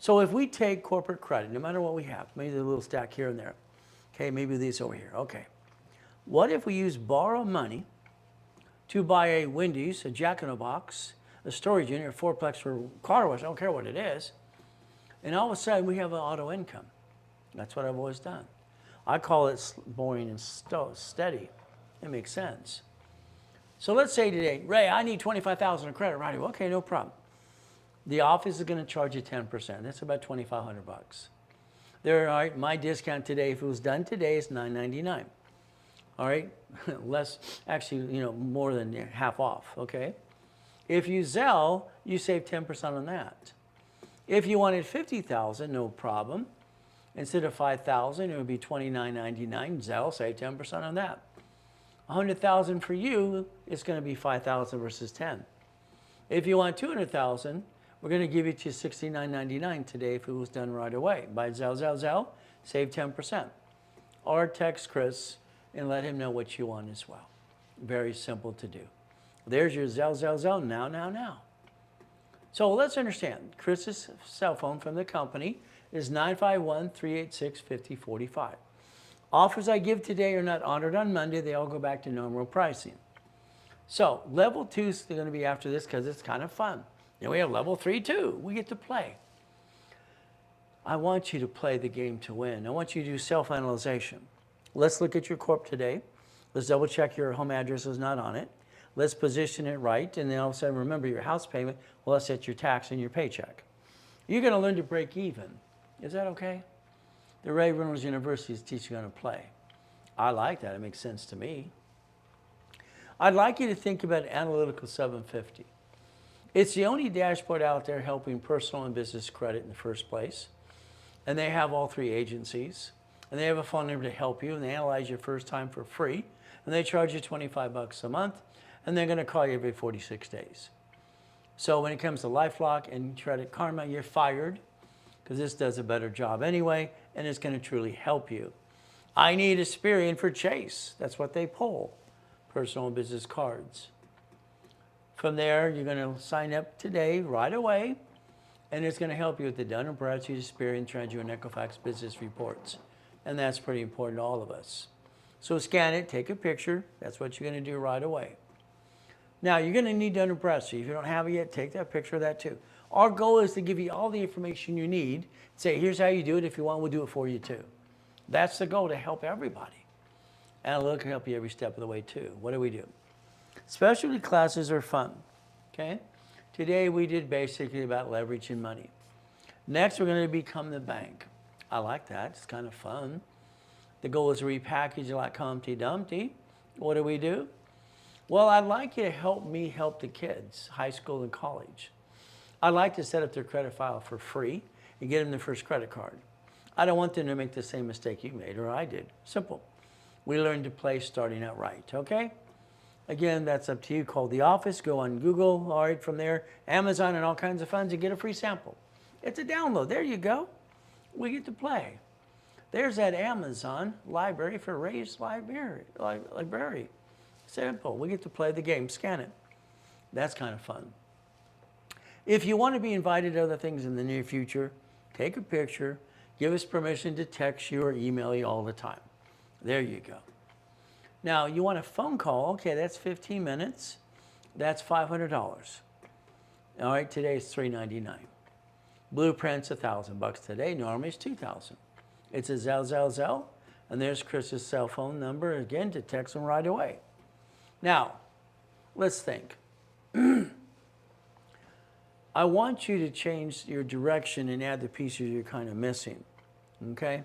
So if we take corporate credit, no matter what we have, maybe a little stack here and there. Okay, maybe these over here. Okay. What if we use borrow money to buy a Wendy's, a Jack in the Box, a storage unit, a fourplex for car wash, I don't care what it is, and all of a sudden we have an auto income. That's what I've always done. I call it boring and steady. It makes sense. So let's say today, Ray, I need 25,000 of credit right away. Okay, no problem. The office is going to charge you 10%. That's about 2,500 bucks. There, all right, my discount today, if it was done today, is $9.99. All right, less, actually, more than half off, okay? If you Zelle, you save 10% on that. If you wanted 50,000, no problem. Instead of 5,000, it would be $29.99. Zelle, save 10% on that. 100,000 for you, it's going to be 5,000 versus 10. If you want 200,000, we're going to give it to you $69.99 today if it was done right away. Buy Zelle, save 10%. Or text Chris and let him know what you want as well. Very simple to do. There's your Zell, now. So let's understand. Chris's cell phone from the company is 951-386-5045. Offers I give today are not honored on Monday. They all go back to normal pricing. So level 2 is going to be after this because it's kind of fun. Then we have level 3 too. We get to play. I want you to play the game to win. I want you to do self-analyzation. Let's look at your corp today. Let's double check your home address is not on it. Let's position it right. And then all of a sudden, remember your house payment. Well, let's set your tax and your paycheck. You're going to learn to break even. Is that okay? The Ray Reynolds University is teaching you how to play. I like that. It makes sense to me. I'd like you to think about Analytical 750. It's the only dashboard out there helping personal and business credit in the first place. And they have all 3 agencies. And they have a phone number to help you. And they analyze your first time for free. And they charge you $25 a month. And they're going to call you every 46 days. So when it comes to LifeLock and Credit Karma, you're fired. Because this does a better job anyway. And it's going to truly help you. I need Experian for Chase. That's what they pull. Personal and business cards. From there, you're going to sign up today, right away, and it's going to help you with the Dun & Bradstreet, Experian, TransUnion, and Equifax business reports. And that's pretty important to all of us. So scan it, take a picture. That's what you're going to do right away. Now, you're going to need Dun & Bradstreet. If you don't have it yet, take that picture of that too. Our goal is to give you all the information you need. Say, here's how you do it. If you want, we'll do it for you too. That's the goal, to help everybody. And it'll help you every step of the way too. What do we do? Specialty classes are fun, okay? Today we did basically about leverage and money. Next, we're going to become the bank. I like that. It's kind of fun. The goal is to repackage it like Humpty Dumpty. What do we do? Well, I'd like you to help me help the kids, high school and college. I'd like to set up their credit file for free and get them their first credit card. I don't want them to make the same mistake you made or I did. Simple. We learn to play starting out right, okay? Again, that's up to you. Call the office, go on Google, all right, from there, Amazon and all kinds of funds and get a free sample. It's a download. There you go. We get to play. There's that Amazon library for Ray's library. Simple. We get to play the game. Scan it. That's kind of fun. If you want to be invited to other things in the near future, take a picture, give us permission to text you or email you all the time. There you go. Now, you want a phone call. Okay, that's 15 minutes. That's $500. All right, today it's $399. Blueprint's $1,000 today. Normally it's $2,000. It's a Zell. And there's Chris's cell phone number, again, to text him right away. Now, let's think. I want you to change your direction and add the pieces you're kind of missing, okay?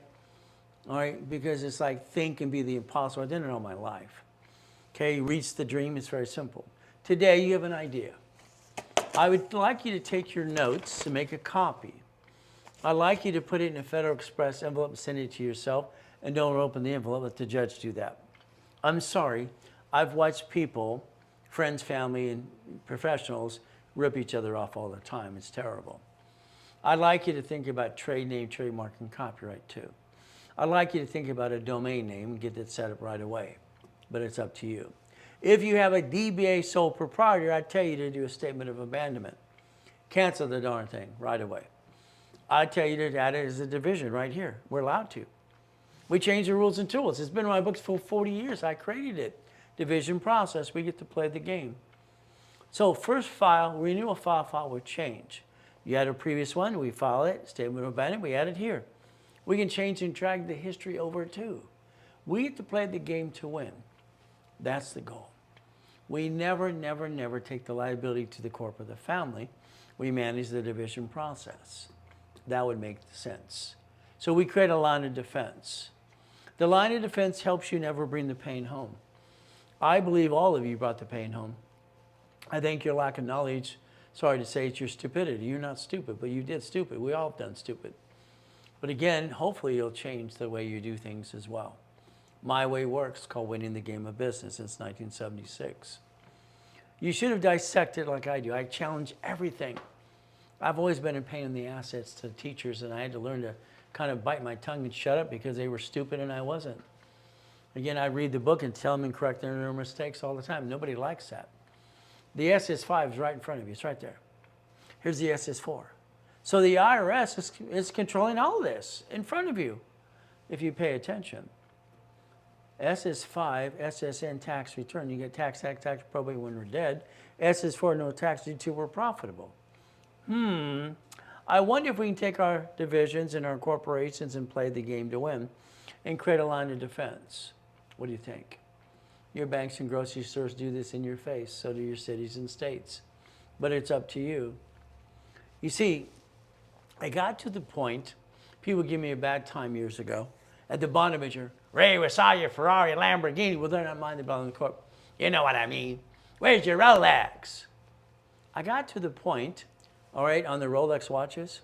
All right, because it's like think and be the impossible. I did it all my life. Okay, reach the dream. It's very simple. Today you have an idea. I would like you to take your notes and make a copy. I'd like you to put it in a Federal Express envelope and send it to yourself, and don't open the envelope. Let the judge do that. I'm sorry. I've watched people, friends, family, and professionals rip each other off all the time. It's terrible. I'd like you to think about trade name, trademark, and copyright too. I'd like you to think about a domain name and get that set up right away, but it's up to you. If you have a DBA sole proprietor, I'd tell you to do a statement of abandonment. Cancel the darn thing right away. I'd tell you to add it as a division right here. We're allowed to. We change the rules and tools. It's been in my books for 40 years. I created it. Division process. We get to play the game. So first file, renewal file will change. You had a previous one, we file it. Statement of abandonment, we add it here. We can change and drag the history over too. We get to play the game to win. That's the goal. We never take the liability to the corporate or the family. We manage the division process. That would make sense. So we create a line of defense. The line of defense helps you never bring the pain home. I believe all of you brought the pain home. I think your lack of knowledge, sorry to say, it's your stupidity. You're not stupid, but you did stupid. We all have done stupid. But again, hopefully you'll change the way you do things as well. My way works. It's called winning the game of business since 1976. You should have dissected like I do. I challenge everything. I've always been a pain in the assets to teachers, and I had to learn to kind of bite my tongue and shut up because they were stupid and I wasn't. Again, I read the book and tell them and correct their mistakes all the time. Nobody likes that. The SS5 is right in front of you. It's right there. Here's the SS4. So the IRS is controlling all of this in front of you if you pay attention. SS5, SSN tax return. You get tax, probate when we're dead. SS4, no tax due till we're profitable. I wonder if we can take our divisions and our corporations and play the game to win and create a line of defense. What do you think? Your banks and grocery stores do this in your face. So do your cities and states. But it's up to you. You see, I got to the point, people give me a bad time years ago, at the bond measure, Ray, we saw your Ferrari, Lamborghini. Well, they're not mine, they belong to the corp. You know what I mean. Where's your Rolex? I got to the point, all right, on the Rolex watches,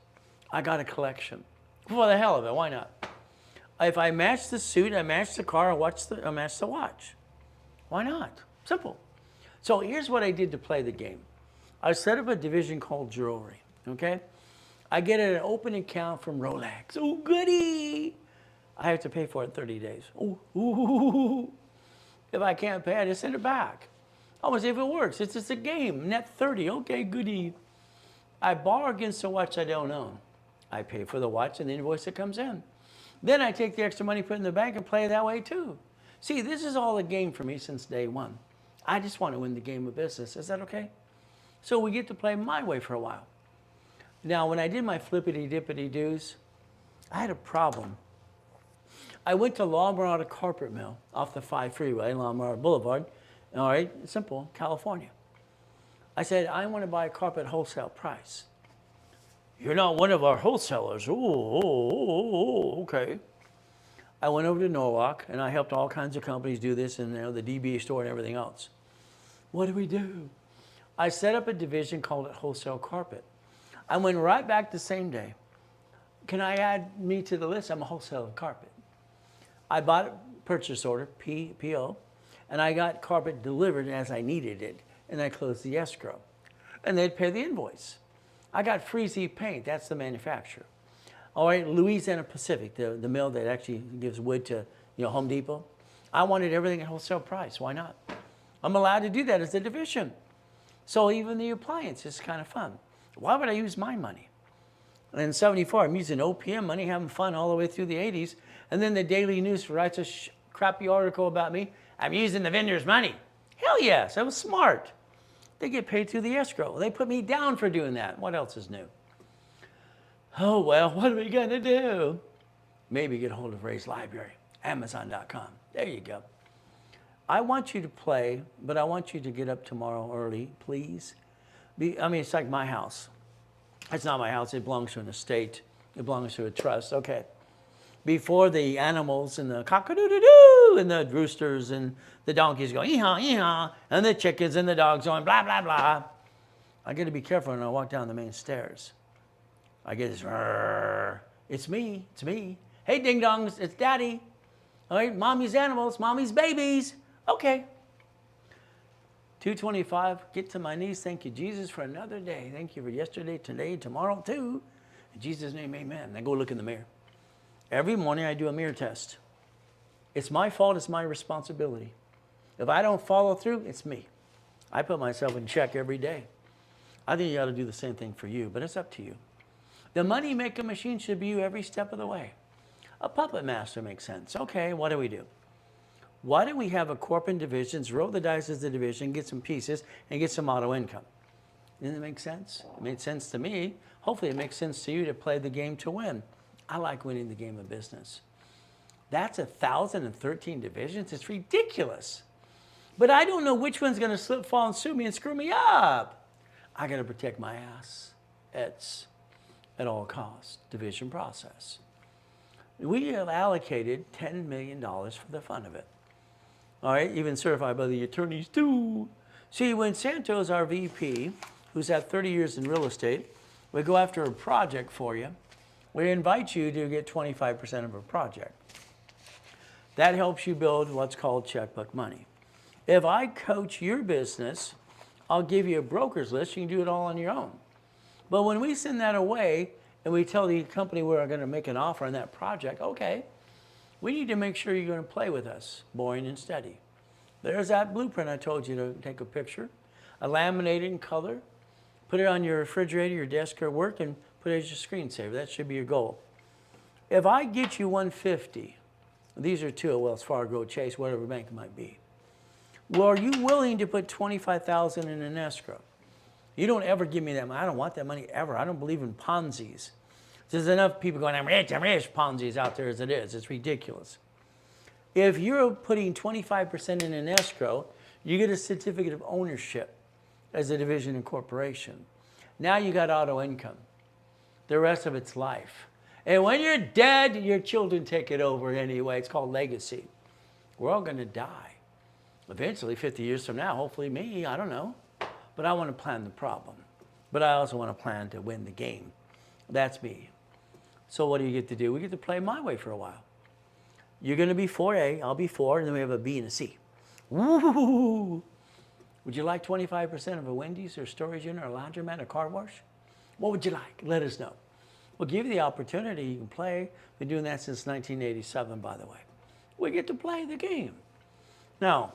I got a collection. For the hell of it, why not? If I match the suit, I match the car, I match the watch. Why not? Simple. So here's what I did to play the game. I set up a division called jewelry, okay? I get an open account from Rolex. Oh, goody. I have to pay for it in 30 days. Ooh. If I can't pay, I just send it back. I want to see if it works. It's just a game. Net 30. Okay, goody. I borrow against a watch I don't own. I pay for the watch and the invoice that comes in. Then I take the extra money, put it in the bank, and play that way too. See, this is all a game for me since day one. I just want to win the game of business. Is that okay? So we get to play my way for a while. Now, when I did my flippity-dippity-doos, I had a problem. I went to La Mirada Carpet Mill off the 5 freeway, La Mirada Boulevard, all right, simple, California. I said, I want to buy a carpet wholesale price. You're not one of our wholesalers. Okay. I went over to Norwalk, and I helped all kinds of companies do this, and the DBA store and everything else. What do we do? I set up a division called it Wholesale Carpet. I went right back the same day. Can I add me to the list? I'm a wholesaler of carpet. I bought a purchase order, PO, and I got carpet delivered as I needed it, and I closed the escrow. And they'd pay the invoice. I got Freezy Paint, that's the manufacturer. All right, Louisiana Pacific, the mill that actually gives wood to Home Depot. I wanted everything at wholesale price, why not? I'm allowed to do that as a division. So even the appliance is kind of fun. Why would I use my money? And in 74, I'm using OPM money, having fun all the way through the 80s. And then the Daily News writes a crappy article about me. I'm using the vendor's money. Hell yes, I was smart. They get paid through the escrow. They put me down for doing that. What else is new? Oh, well, what are we going to do? Maybe get a hold of Ray's library, Amazon.com. There you go. I want you to play, but I want you to get up tomorrow early, please. It's like my house. It's not my house. It belongs to an estate. It belongs to a trust. Okay. Before the animals and the cock-a-doo-doo-doo and the roosters and the donkeys go ee-haw, ee-haw, and the chickens and the dogs going blah, blah, blah. I got to be careful when I walk down the main stairs. I get this, it's me. Hey, ding-dongs, it's Daddy. All right, Mommy's animals, Mommy's babies. Okay. 2:25, get to my knees. Thank you, Jesus, for another day. Thank you for yesterday, today, tomorrow, too. In Jesus' name, amen. Then go look in the mirror. Every morning I do a mirror test. It's my fault, it's my responsibility. If I don't follow through, it's me. I put myself in check every day. I think you ought to do the same thing for you, but it's up to you. The money-making machine should be you every step of the way. A puppet master makes sense. Okay, what do? Why don't we have a corporate divisions, roll the dice as a division, get some pieces, and get some auto income? Didn't it make sense? It made sense to me. Hopefully it makes sense to you to play the game to win. I like winning the game of business. That's 1,013 divisions. It's ridiculous. But I don't know which one's going to slip, fall, and sue me and screw me up. I got to protect my ass. It's at all costs. Division process. We have allocated $10 million for the fun of it. All right, even certified by the attorneys too. See, when Santos, our VP, who's had 30 years in real estate, we go after a project for you. We invite you to get 25% of a project. That helps you build what's called checkbook money. If I coach your business, I'll give you a broker's list. You can do it all on your own. But when we send that away and we tell the company we're going to make an offer on that project, okay, we need to make sure you're going to play with us, boring and steady. There's that blueprint I told you to take a picture. laminate it in color, put it on your refrigerator, your desk, or work, and put it as your screensaver. That should be your goal. If I get you 150, these are two at Wells Fargo, Chase, whatever bank it might be. Well, are you willing to put $25,000 in an escrow? You don't ever give me that money. I don't want that money ever. I don't believe in Ponzi's. There's enough people going, I'm rich, Ponzi's out there as it is. It's ridiculous. If you're putting 25% in an escrow, you get a certificate of ownership as a division incorporation. Now you got auto income. The rest of it's life. And when you're dead, your children take it over anyway. It's called legacy. We're all going to die. Eventually, 50 years from now, hopefully me, I don't know. But I want to plan the problem. But I also want to plan to win the game. That's me. So what do you get to do? We get to play my way for a while. You're going to be 4A, I'll be 4, and then we have a B and a C. Woo! Would you like 25% of a Wendy's or storage unit or a laundromat or car wash? What would you like? Let us know. We'll give you the opportunity. You can play. Been doing that since 1987, by the way. We get to play the game. Now,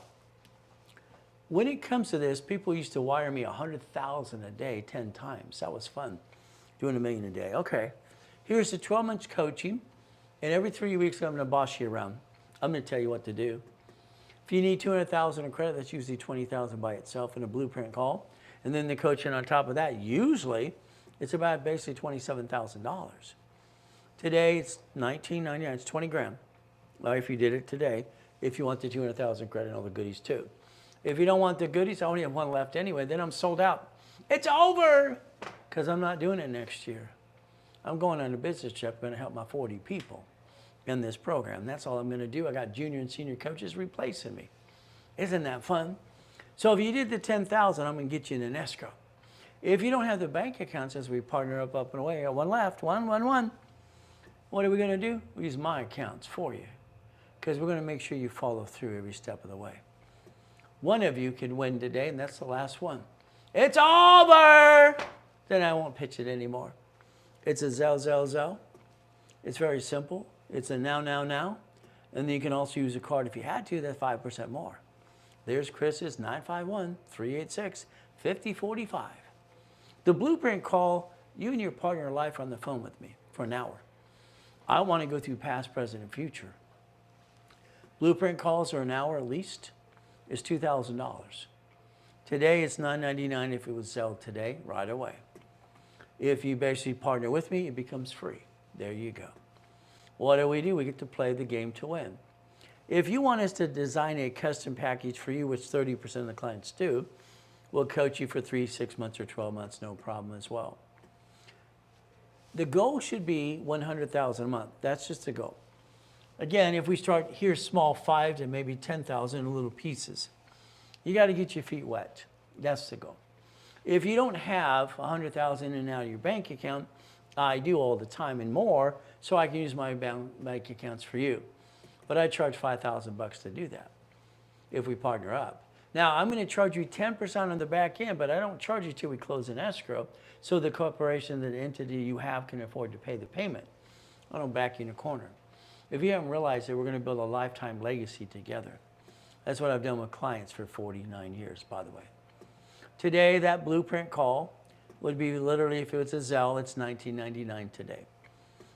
when it comes to this, people used to wire me $100,000 a day 10 times. That was fun, doing $1 million a day. Okay, here's the 12 months coaching, and every 3 weeks I'm going to boss you around. I'm going to tell you what to do. If you need $200,000 in credit, that's usually $20,000 by itself in a blueprint call, and then the coaching on top of that. Usually, it's about basically $27,000. Today, it's $19.99. It's 20 grand. Well, if you did it today, if you want the 200,000 credit and all the goodies too. If you don't want the goodies, I only have one left anyway. Then I'm sold out. It's over because I'm not doing it next year. I'm going on a business trip. I'm going to help my 40 people in this program. That's all I'm going to do. I got junior and senior coaches replacing me. Isn't that fun? So if you did the 10,000, I'm going to get you in an escrow. If you don't have the bank accounts as we partner up and away, I got one left, one. What are we going to do? We use my accounts for you because we're going to make sure you follow through every step of the way. One of you can win today, and that's the last one. It's over! Then I won't pitch it anymore. It's a Zell. It's very simple. It's a now. And then you can also use a card if you had to, that's 5% more. There's Chris's 951-386-5045. The blueprint call, you and your partner in life are on the phone with me for an hour. I want to go through past, present, and future. Blueprint calls are an hour at least. It's $2,000. Today it's $9.99 if it was Zelle today, right away. If you basically partner with me, it becomes free. There you go. What do? We get to play the game to win. If you want us to design a custom package for you, which 30% of the clients do, we'll coach you for 3, 6 months, or 12 months, no problem as well. The goal should be $100,000 a month. That's just the goal. Again, if we start here small, 5 to maybe 10,000 in little pieces, you got to get your feet wet. That's the goal. If you don't have $100,000 in and out of your bank account, I do all the time and more, so I can use my bank accounts for you. But I charge $5,000 to do that if we partner up. Now, I'm going to charge you 10% on the back end, but I don't charge you till we close an escrow, so the corporation, the entity you have can afford to pay the payment. I don't back you in a corner. If you haven't realized that we're going to build a lifetime legacy together. That's what I've done with clients for 49 years, by the way. Today, that blueprint call would be literally, if it's a Zelle, it's $19.99 today.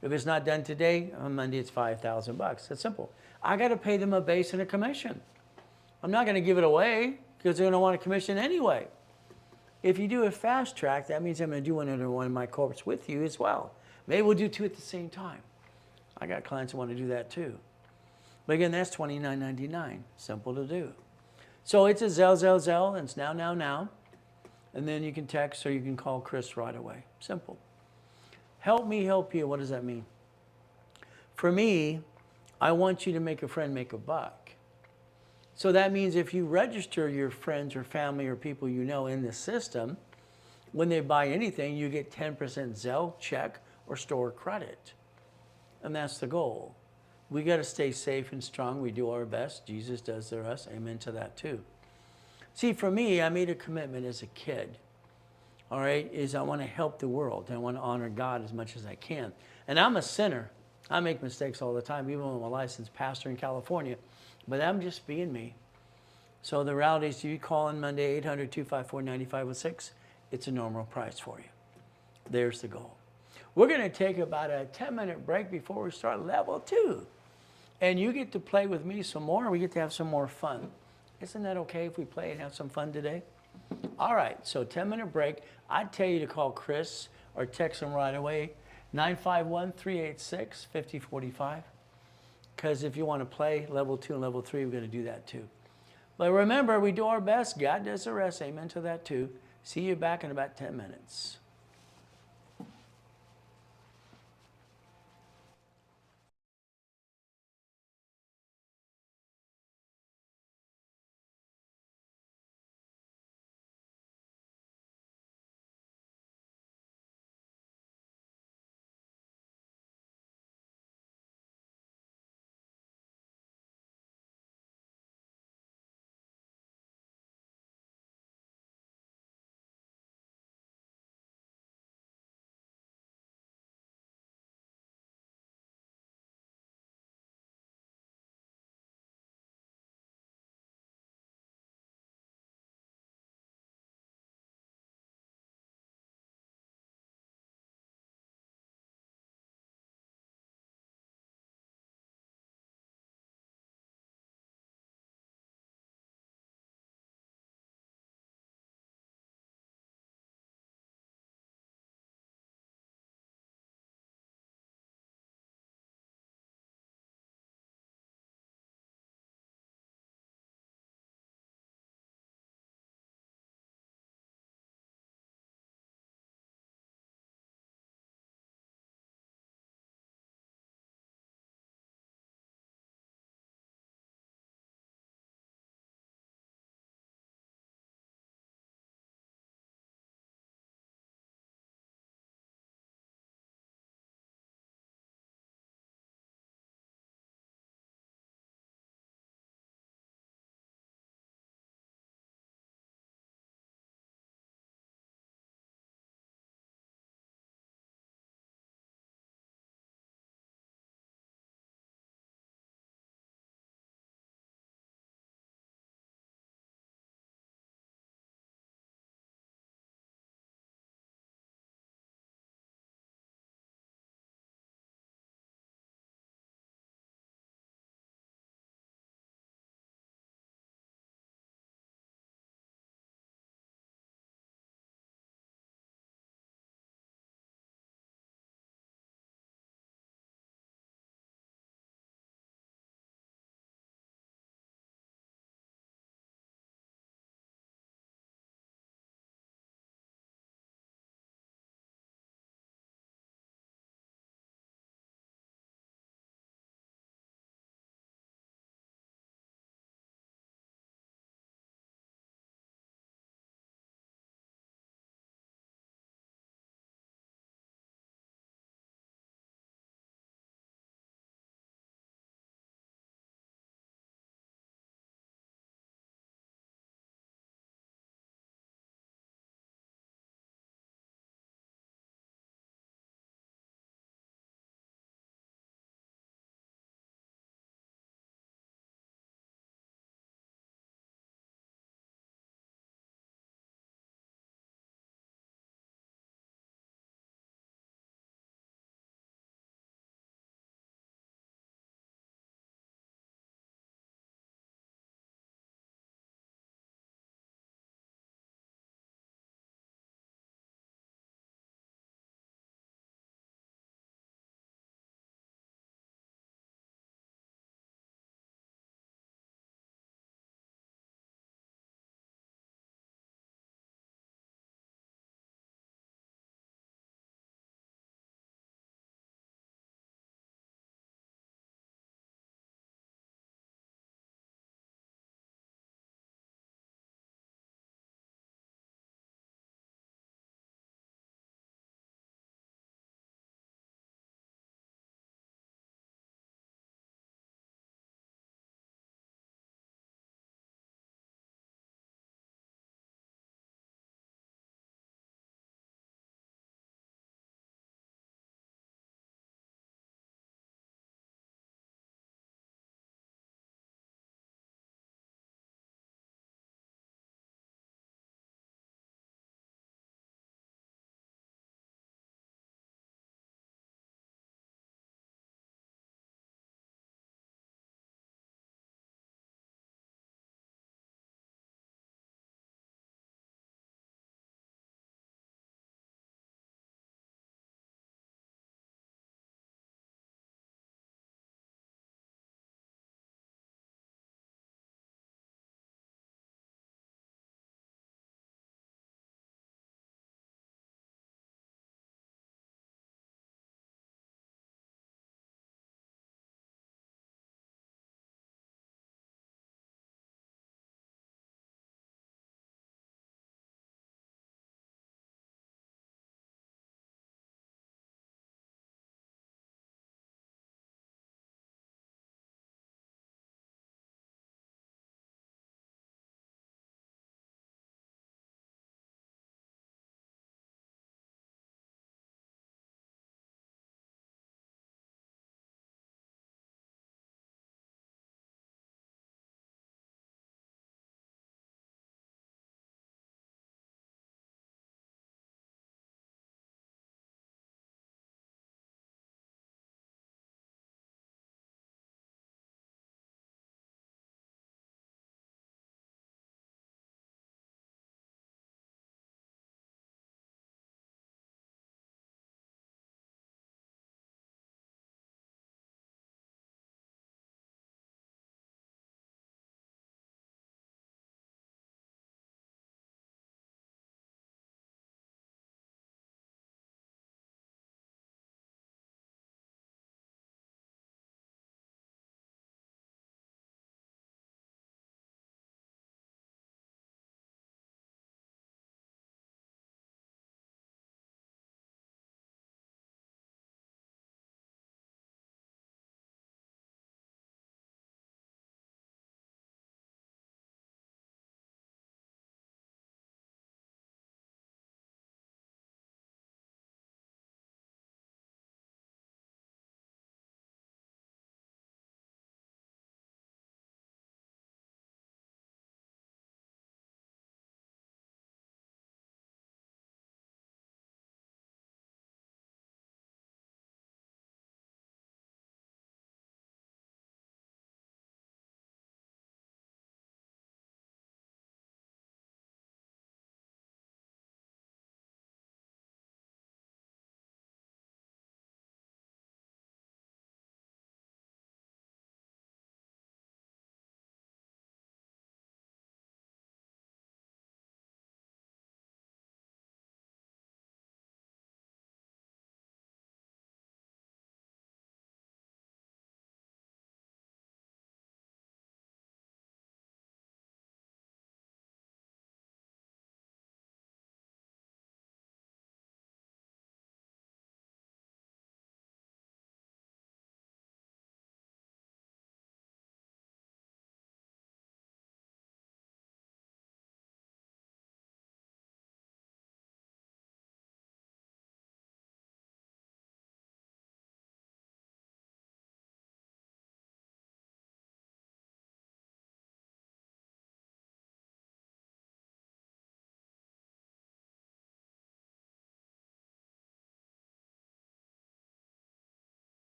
If it's not done today, on Monday, it's $5,000. It's simple. I got to pay them a base and a commission. I'm not going to give it away because they're going to want a commission anyway. If you do a fast track, that means I'm going to do one of my corporates with you as well. Maybe we'll do 2 at the same time. I got clients who want to do that too. But again, that's $29.99. Simple to do. So it's a Zelle, and it's now. And then you can text or you can call Chris right away. Simple. Help me help you. What does that mean? For me, I want you to make a friend make a buck. So that means if you register your friends or family or people you know in the system, when they buy anything, you get 10% Zelle, check, or store credit. And that's the goal. We got to stay safe and strong. We do our best. Jesus does to us. Amen to that too. See, for me, I made a commitment as a kid. All right, is I want to help the world. I want to honor God as much as I can. And I'm a sinner. I make mistakes all the time, even when I'm a licensed pastor in California. But I'm just being me. So the reality is you call in Monday 800-254-9506. It's a normal price for you. There's the goal. We're going to take about a 10-minute break before we start level 2. And you get to play with me some more. We get to have some more fun. Isn't that okay if we play and have some fun today? All right, so 10-minute break. I'd tell you to call Chris or text him right away, 951-386-5045. Because if you want to play level 2 and level 3, we're going to do that too. But remember, we do our best. God does the rest. Amen to that too. See you back in about 10 minutes.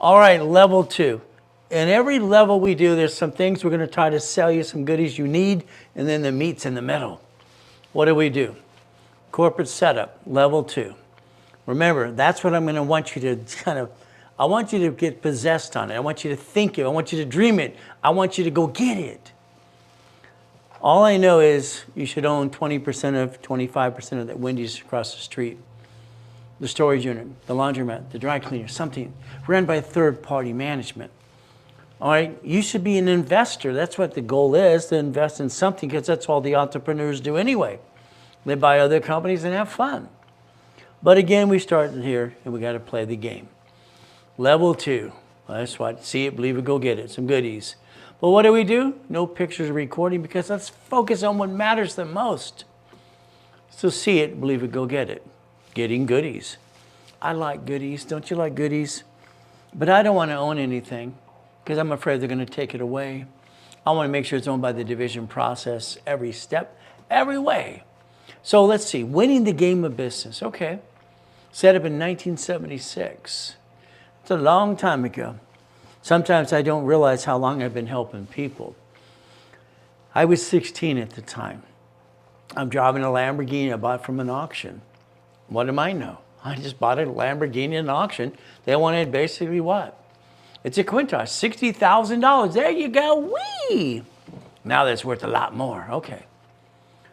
All right, level 2. In every level we do, there's some things we're going to try to sell you, some goodies you need, and then the meat's in the middle. What do? Corporate setup, level 2. Remember, that's what I'm going to want you to I want you to get possessed on it. I want you to think it. I want you to dream it. I want you to go get it. All I know is you should own 20% of 25% of that Wendy's across the street. The storage unit, the laundromat, the dry cleaner, something run by third-party management. All right, you should be an investor. That's what the goal is, to invest in something, because that's all the entrepreneurs do anyway. They buy other companies and have fun. But again, we start here and we got to play the game. Level 2, that's what, see it, believe it, go get it, some goodies. But what do? No pictures or recording, because let's focus on what matters the most. So see it, believe it, go get it. Getting goodies. I like goodies. Don't you like goodies? But I don't want to own anything because I'm afraid they're going to take it away. I want to make sure it's owned by the division process every step, every way. So let's see. Winning the game of business. Okay. Set up in 1976. It's a long time ago. Sometimes I don't realize how long I've been helping people. I was 16 at the time. I'm driving a Lamborghini I bought from an auction. What do I know? I just bought a Lamborghini at an auction. They wanted basically what? It's a Countach, $60,000. There you go, whee! Now that's worth a lot more, okay.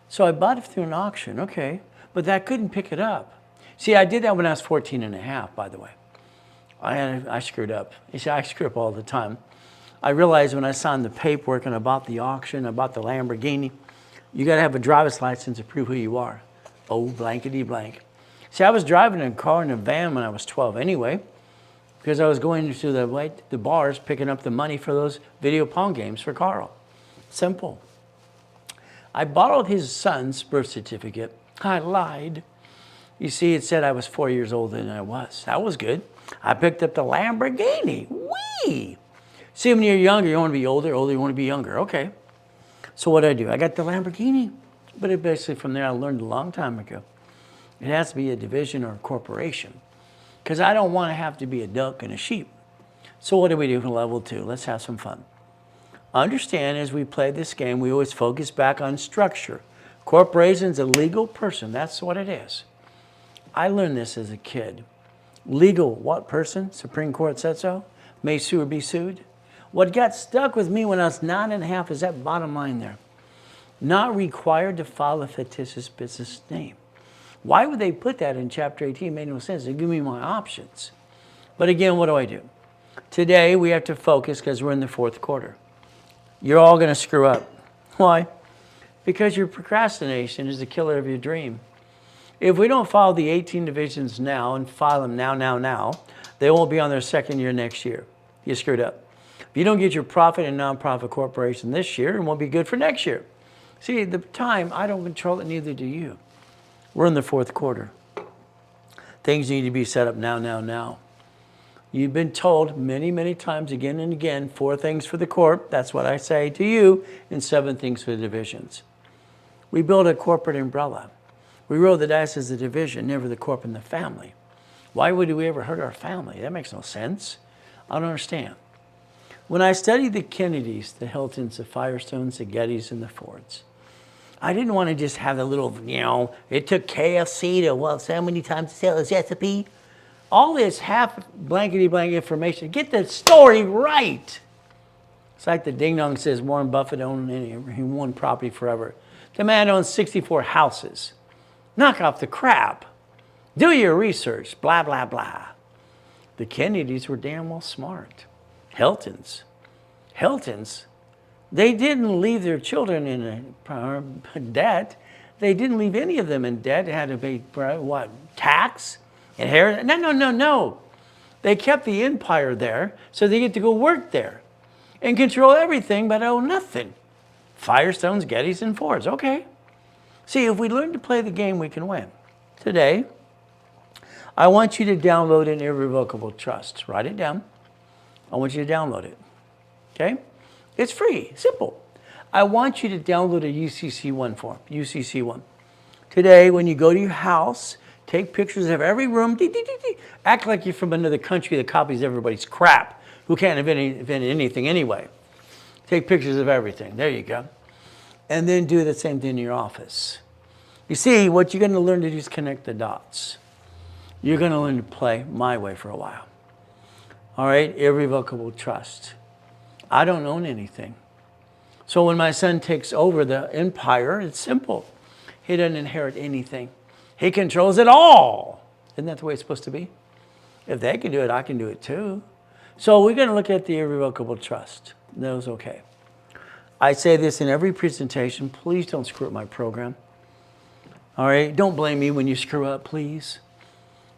So I bought it through an auction, okay, but that couldn't pick it up. See, I did that when I was 14 and a half, by the way. I screwed up. You see, I screw up all the time. I realized when I signed the paperwork and I bought the auction, I bought the Lamborghini, you got to have a driver's license to prove who you are. Oh, blankety blank. See, I was driving a car in a van when I was 12 anyway, because I was going to the bars picking up the money for those video pong games for Carl. Simple. I borrowed his son's birth certificate. I lied. You see, it said I was 4 years older than I was. That was good. I picked up the Lamborghini. Whee! See, when you're younger, you want to be older. Older, you want to be younger. Okay. So what did I do? I got the Lamborghini. But it basically, from there, I learned a long time ago. It has to be a division or a corporation, because I don't want to have to be a duck and a sheep. So what do we do for level 2? Let's have some fun. Understand, as we play this game, we always focus back on structure. Corporation's a legal person. That's what it is. I learned this as a kid. Legal, what person? Supreme Court said so. May sue or be sued. What got stuck with me when I was 9 and a half is that bottom line there. Not required to file a fictitious business name. Why would they put that in Chapter 18? It made no sense. They give me my options. But again, what do? Today, we have to focus because we're in the 4th quarter. You're all going to screw up. Why? Because your procrastination is the killer of your dream. If we don't follow the 18 divisions now and file them now, they won't be on their 2nd year next year. You screwed up. If you don't get your profit and nonprofit corporation this year, it won't be good for next year. See, the time, I don't control it, neither do you. We're in the 4th quarter. Things need to be set up now. You've been told many, many times, again and again, 4 things for the corp. That's what I say to you, and 7 things for the divisions. We build a corporate umbrella. We roll the dice as a division, never the corp and the family. Why would we ever hurt our family? That makes no sense. I don't understand. When I studied the Kennedys, the Hiltons, the Firestones, the Gettys, and the Fords, I didn't want to just have the little, it took KFC to, so many times to sell this recipe. All this half blankety-blank information. Get the story right. It's like the ding-dong says Warren Buffett owned he won property forever. The man owns 64 houses. Knock off the crap. Do your research. Blah, blah, blah. The Kennedys were damn well smart. Hiltons, they didn't leave their children in debt. They didn't leave any of them in debt. They had to pay, what, tax? Inheritance? No. They kept the empire there, so they get to go work there and control everything but own nothing. Firestones, Gettys, and Fords. Okay. See, if we learn to play the game, we can win. Today, I want you to download an irrevocable trust. Write it down. I want you to download it. Okay? It's free. Simple. I want you to download a UCC1 form. UCC1. Today, when you go to your house, Take pictures of every room. Act like you're from another country that copies everybody's crap, who can't invent anything anyway. Take pictures of everything. There you go. And then do the same thing in your office. You see, what you're going to learn to do is connect the dots. You're going to learn to play my way for a while. All right, irrevocable trust. I don't own anything. So when my son takes over the empire, it's simple. He doesn't inherit anything. He controls it all. Isn't that the way it's supposed to be? If they can do it, I can do it too. So we're going to look at the irrevocable trust. That was okay. I say this in every presentation. Please don't screw up my program. All right? Don't blame me when you screw up, please.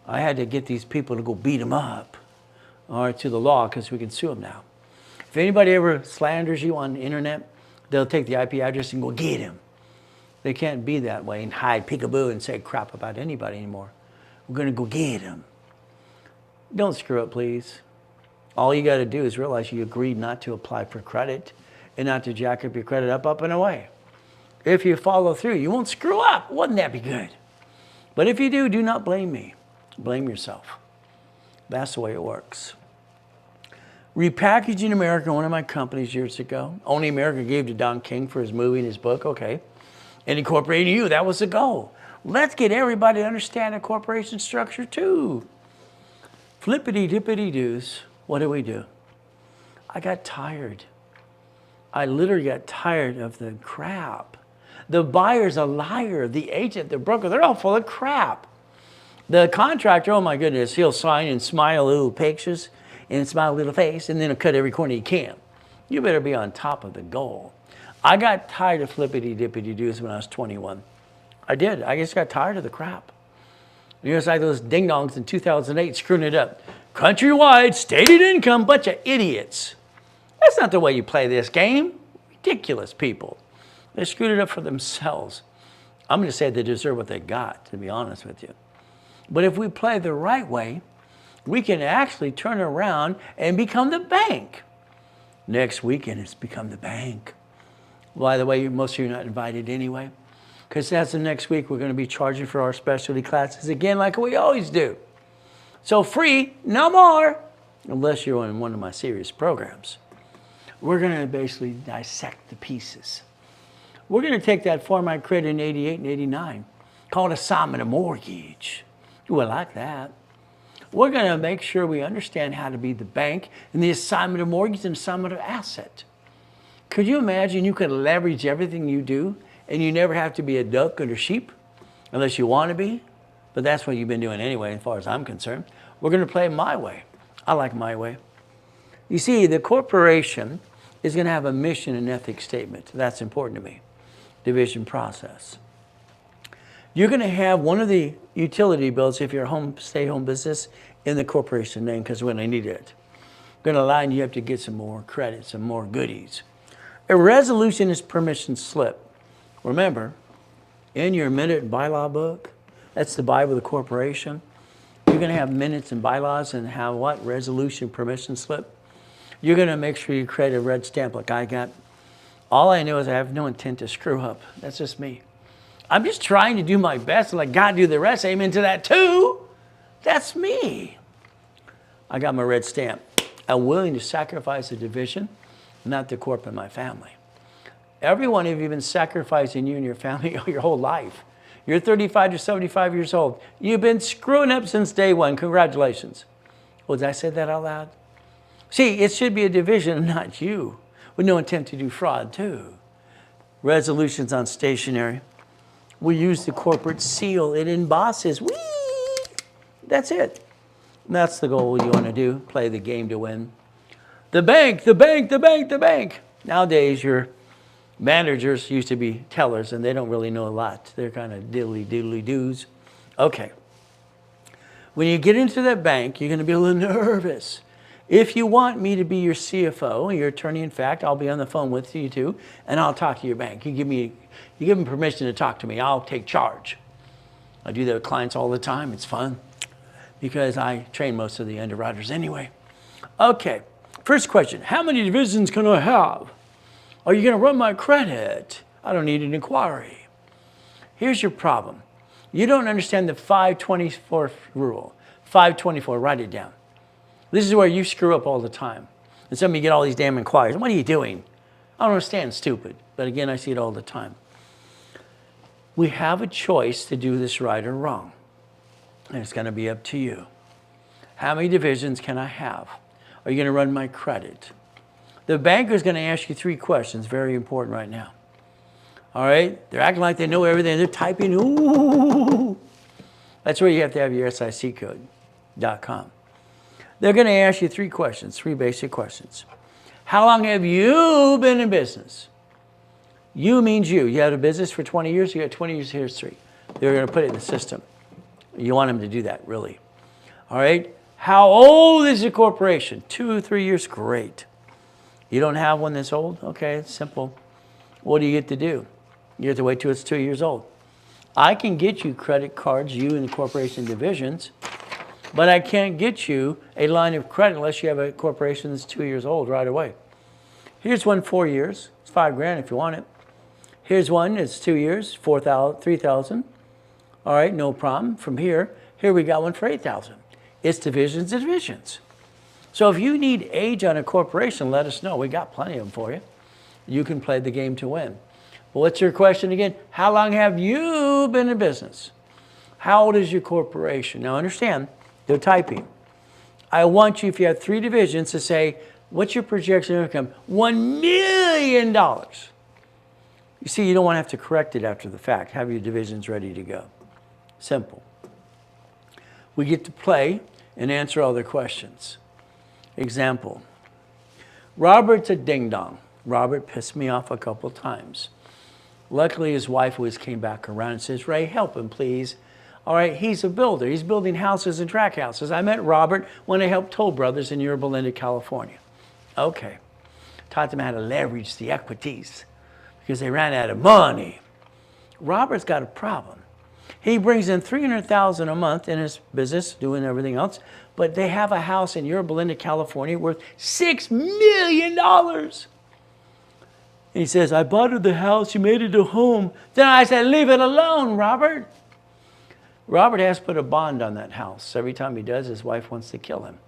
I had to get these people to go beat them up, all right, to the law, because we can sue them now. If anybody ever slanders you on the internet, they'll take the IP address and go get him. They can't be that way and hide peekaboo and say crap about anybody anymore. We're going to go get him. Don't screw up, please. All you got to do is realize you agreed not to apply for credit and not to jack up your credit up and away. If you follow through, you won't screw up. Wouldn't that be good? But if you do, do not blame me. Blame yourself. That's the way it works. Repackaging America, one of my companies years ago. Only America gave to Don King for his movie and his book. Okay. And incorporating you, that was the goal. Let's get everybody to understand the corporation structure too. Flippity dippity doos. What do? I got tired. I literally got tired of the crap. The buyer's a liar. The agent, the broker, they're all full of crap. The contractor, oh my goodness, he'll sign and smile little pictures and smile a little face and then he'll cut every corner he can. You better be on top of the goal. I got tired of flippity dippity doos when I was 21. I did. I just got tired of the crap. You know, it's like those ding dongs in 2008 screwing it up. Countrywide stated income, bunch of idiots. That's not the way you play this game. Ridiculous people. They screwed it up for themselves. I'm going to say they deserve what they got, to be honest with you. But if we play the right way, we can actually turn around and become the bank. Next weekend, it's become the bank. By the way, most of you are not invited anyway, because that's the next week we're going to be charging for our specialty classes again like we always do. So free, no more, unless you're in one of my serious programs. We're going to basically dissect the pieces. We're going to take that form I created in 88 and 89, called assignment of mortgage. Ooh, I like that. We're going to make sure we understand how to be the bank and the assignment of mortgage and assignment of asset. Could you imagine you could leverage everything you do and you never have to be a duck or a sheep unless you want to be? But that's what you've been doing anyway, as far as I'm concerned. We're going to play my way. I like my way. You see, the corporation is going to have a mission and ethics statement. That's important to me. Division process. You're going to have one of the utility bills if you're a stay-home business in the corporation name because we're going to need it. Going to allow you have to get some more credit, some more goodies. A resolution is permission slip. Remember, in your minute bylaw book, that's the Bible of the corporation. You're going to have minutes and bylaws and have what? Resolution permission slip. You're going to make sure you create a red stamp like I got. All I know is I have no intent to screw up. That's just me. I'm just trying to do my best and let God do the rest. Amen to that too. That's me. I got my red stamp. I'm willing to sacrifice a division, not the corp in my family. Every one of you have been sacrificing you and your family your whole life. You're 35 to 75 years old. You've been screwing up since day one. Congratulations. Oh, did I say that out loud? See, it should be a division, not you, with no intent to do fraud too. Resolutions on stationery. We use the corporate seal. It embosses. Whee! That's it. That's the goal you want to do. Play the game to win. The bank, the bank, the bank, the bank. Nowadays, your managers used to be tellers, and they don't really know a lot. They're kind of diddly-doos. Okay. When you get into that bank, you're going to be a little nervous. If you want me to be your CFO, your attorney, in fact, I'll be on the phone with you too, and I'll talk to your bank. You give them permission to talk to me. I'll take charge. I do that with clients all the time. It's fun because I train most of the underwriters anyway. Okay. First question, how many divisions can I have? Are you going to run my credit? I don't need an inquiry. Here's your problem. You don't understand the 524 rule. 524, write it down. This is where you screw up all the time. And some of you get all these damn inquiries. What are you doing? I don't understand, stupid. But again, I see it all the time. We have a choice to do this right or wrong. And it's going to be up to you. How many divisions can I have? Are you going to run my credit? The banker is going to ask you 3 questions, very important right now. All right? They're acting like they know everything. They're typing, ooh. That's where you have to have your SIC code.com. They're going to ask you 3 questions, 3 basic questions. How long have you been in business? You means you. You had a business for 20 years, you got 20 years history. They're going to put it in the system. You want them to do that, really. All right? How old is your corporation? 2 or 3 years? Great. You don't have one that's old? Okay, it's simple. What do you get to do? You have to wait till it's 2 years old. I can get you credit cards, you and the corporation divisions, but I can't get you a line of credit unless you have a corporation that's 2 years old right away. Here's one 4 years. It's $5,000 if you want it. Here's one, it's 2 years, 3,000. All right, no problem. From here we got one for 8,000. It's divisions and divisions. So if you need age on a corporation, let us know. We got plenty of them for you. You can play the game to win. But what's your question again? How long have you been in business? How old is your corporation? Now understand, they're typing. I want you, if you have 3 divisions, to say, what's your projection of income? $1 million. You see, you don't want to have to correct it after the fact. Have your divisions ready to go. Simple. We get to play and answer all their questions. Example. Robert's a ding-dong. Robert pissed me off a couple times. Luckily, his wife always came back around and says, Ray, help him, please. All right, he's a builder. He's building houses and track houses. I met Robert when I helped Toll Brothers in Yorba Linda, California. Okay. Taught them how to leverage the equities because they ran out of money. Robert's got a problem. He brings in $300,000 a month in his business, doing everything else, but they have a house in Yorba Linda, California worth $6 million. And he says, I bought her the house, you made it a home. Then I said, leave it alone, Robert. Robert has to put a bond on that house. Every time he does, his wife wants to kill him.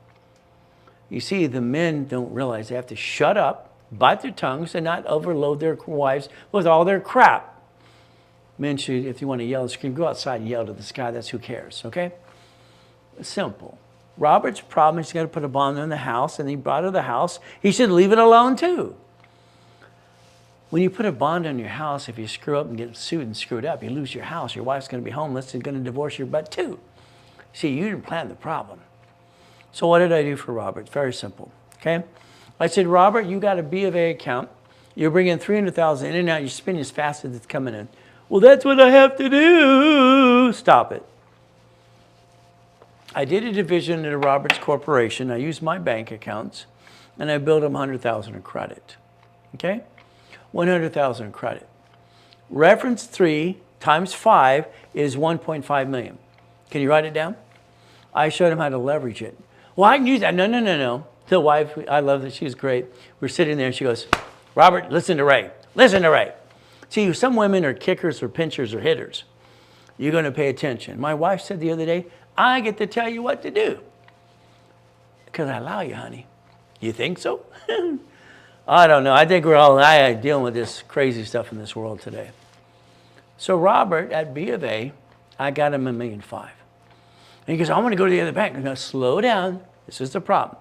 You see, the men don't realize they have to shut up, bite their tongues, and not overload their wives with all their crap. Men should, if you want to yell and scream, go outside and yell to the sky. That's who cares, okay? Simple. Robert's problem is he's got to put a bond on the house, and he bought her the house. He should leave it alone, too. When you put a bond on your house, if you screw up and get sued and screwed up, you lose your house. Your wife's going to be homeless and going to divorce your butt, too. See, you didn't plan the problem. So what did I do for Robert? Very simple, okay? I said, Robert, you got a B of A account. You're bringing $300,000 in and out. You're spending as fast as it's coming in. Well, that's what I have to do. Stop it. I did a division into Robert's corporation. I used my bank accounts, and I billed him $100,000 in credit, okay? $100,000 in credit. Reference 3 times 5 is 1.5 million. Can you write it down? I showed him how to leverage it. Well, I can use that. No. The wife, I love that. She's great. We're sitting there, and she goes, Robert, listen to Ray. Listen to Ray. See, some women are kickers or pinchers or hitters. You're going to pay attention. My wife said the other day, I get to tell you what to do. Because I allow you, honey. You think so? I don't know. I think we're all dealing with this crazy stuff in this world today. So Robert, at B of A, I got him $1.5 million. And he goes, I want to go to the other bank. I'm going to slow down. This is the problem.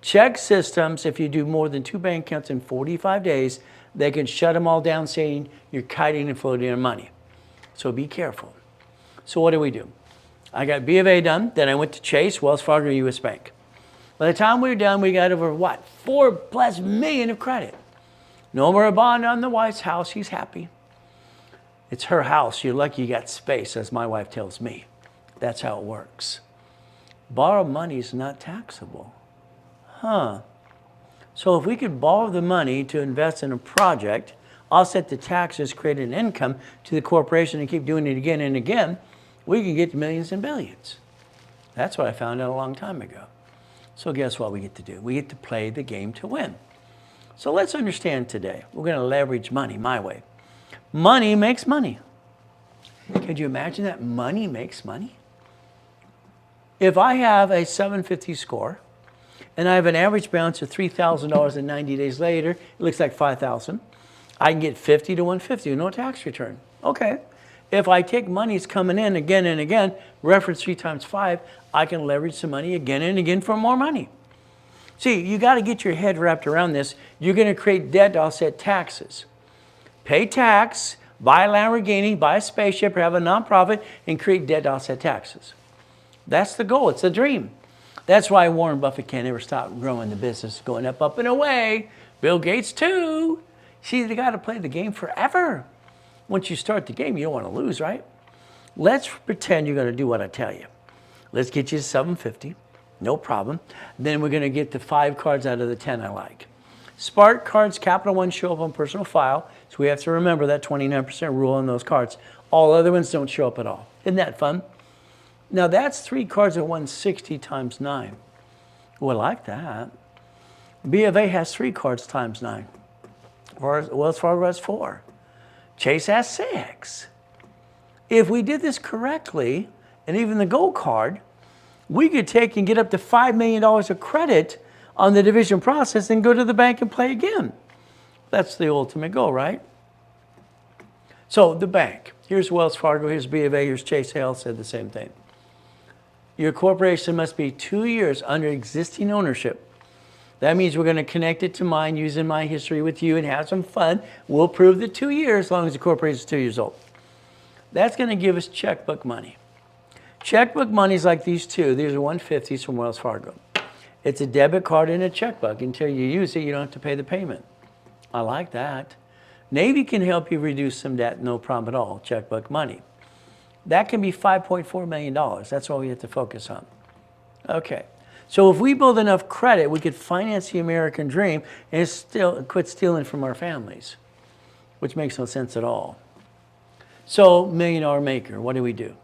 Check systems, if you do more than 2 bank accounts in 45 days, they can shut them all down saying you're kiting and floating your money. So be careful. So what do? I got B of A done. Then I went to Chase, Wells Fargo, US Bank. By the time we were done, we got over, what, $4+ million of credit. No more a bond on the wife's house. He's happy. It's her house. You're lucky you got space, as my wife tells me. That's how it works. Borrow money is not taxable. So if we could borrow the money to invest in a project, offset the taxes, create an income to the corporation and keep doing it again and again, we can get millions and billions. That's what I found out a long time ago. So guess what we get to do? We get to play the game to win. So let's understand today. We're going to leverage money my way. Money makes money. Could you imagine that? Money makes money. If I have a 750 score and I have an average balance of $3,000 and 90 days later, it looks like $5,000. I can get 50 to 150, no tax return. Okay. If I take money that's coming in again and again, reference 3 times 5, I can leverage some money again and again for more money. See, you got to get your head wrapped around this. You're going to create debt to offset taxes. Pay tax, buy a Lamborghini, buy a spaceship, or have a nonprofit, and create debt to offset taxes. That's the goal. It's a dream. That's why Warren Buffett can't ever stop growing the business, going up and away. Bill Gates too. See, they got to play the game forever. Once you start the game, you don't want to lose, right? Let's pretend you're going to do what I tell you. Let's get you to 750, no problem. Then we're going to get the 5 cards out of the 10 I like. Spark cards, Capital One show up on personal file, so we have to remember that 29% rule on those cards. All other ones don't show up at all. Isn't that fun? Now that's 3 cards at 160 times 9. Oh, I like that. B of A has 3 cards times 9. Wells Fargo has 4. Chase has 6. If we did this correctly, and even the gold card, we could take and get up to $5 million of credit on the division process and go to the bank and play again. That's the ultimate goal, right? So the bank, here's Wells Fargo, here's B of A, here's Chase. They all said the same thing. Your corporation must be 2 years under existing ownership. That means we're going to connect it to mine using my history with you and have some fun. We'll prove the 2 years as long as the corporation is 2 years old. That's going to give us checkbook money. Checkbook money is like these two. These are 150s from Wells Fargo. It's a debit card and a checkbook. Until you use it, you don't have to pay the payment. I like that. Navy can help you reduce some debt, no problem at all, checkbook money. That can be $5.4 million. That's what we have to focus on. Okay. So if we build enough credit, we could finance the American dream and still quit stealing from our families, which makes no sense at all. So, $1 million maker, what do we do?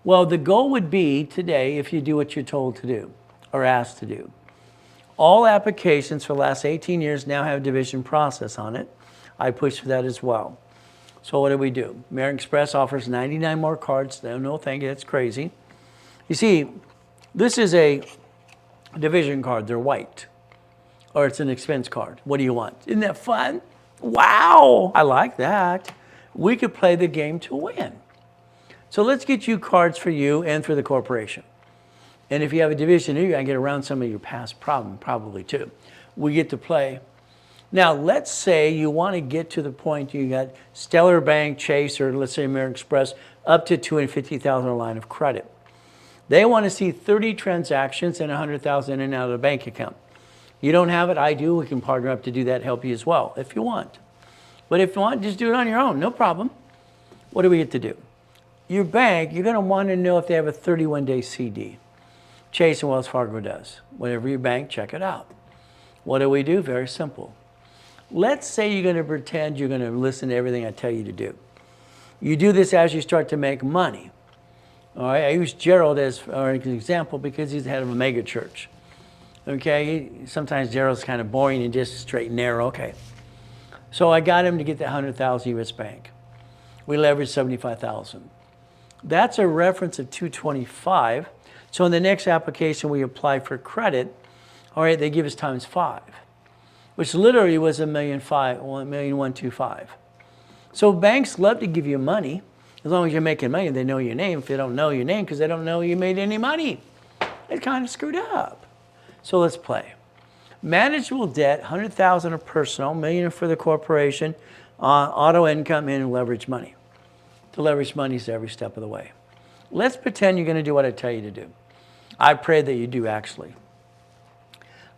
Well, the goal would be today, if you do what you're told to do or asked to do. All applications for the last 18 years now have division process on it. I push for that as well. So what do we do? American Express offers 99 more cards. No, thank you, that's crazy. You see, this is a division card. They're white. Or it's an expense card. What do you want? Isn't that fun? Wow, I like that. We could play the game to win. So let's get you cards for you and for the corporation. And if you have a division, you're going to get around some of your past problem, probably too. We get to play. Now, let's say you want to get to the point you got Stellar Bank, Chase, or let's say American Express, up to $250,000 line of credit. They want to see 30 transactions and $100,000 in and out of the bank account. You don't have it, I do. We can partner up to do that, help you as well, if you want. But if you want, just do it on your own, no problem. What do we get to do? Your bank, you're going to want to know if they have a 31-day CD. Chase and Wells Fargo does. Whatever your bank, check it out. What do we do? Very simple. Let's say you're going to pretend you're going to listen to everything I tell you to do. You do this as you start to make money. All right, I use Gerald as an example because he's the head of a mega church. Okay, sometimes Gerald's kind of boring and just straight and narrow. Okay, so I got him to get that 100,000 U.S. bank. We leveraged 75,000. That's a reference of 225. So in the next application we apply for credit, all right, they give us times 5, which literally was $1,125,000. So banks love to give you money. As long as you're making money, they know your name. If they don't know your name, because they don't know you made any money, it's kind of screwed up. So let's play. Manageable debt, $100,000 of personal, $1 million for the corporation, auto income, and leverage money. To leverage money is every step of the way. Let's pretend you're going to do what I tell you to do. I pray that you do, actually.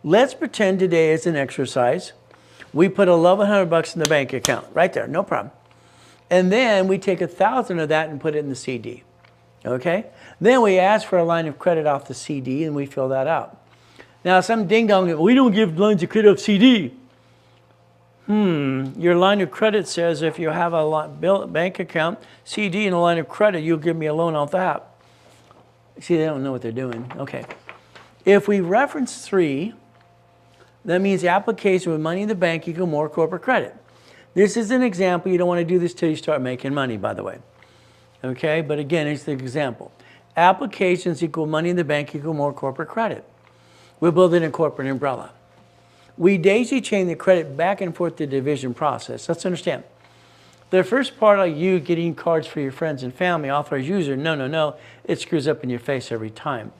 Let's pretend today is an exercise. We put $1,100 in the bank account, right there, no problem. And then we take 1,000 of that and put it in the CD, okay? Then we ask for a line of credit off the CD and we fill that out. Now some ding dong, we don't give lines of credit off CD. Your line of credit says if you have a bank account, CD and a line of credit, you'll give me a loan off that. See, they don't know what they're doing. Okay. If we reference 3, that means the application with money in the bank equal more corporate credit. This is an example. You don't want to do this till you start making money, by the way. Okay, but again, it's the example. Applications equal money in the bank equal more corporate credit. We're building a corporate umbrella. We daisy chain the credit back and forth the division process. Let's understand. The first part, like you getting cards for your friends and family, authorized user, no, it screws up in your face every time.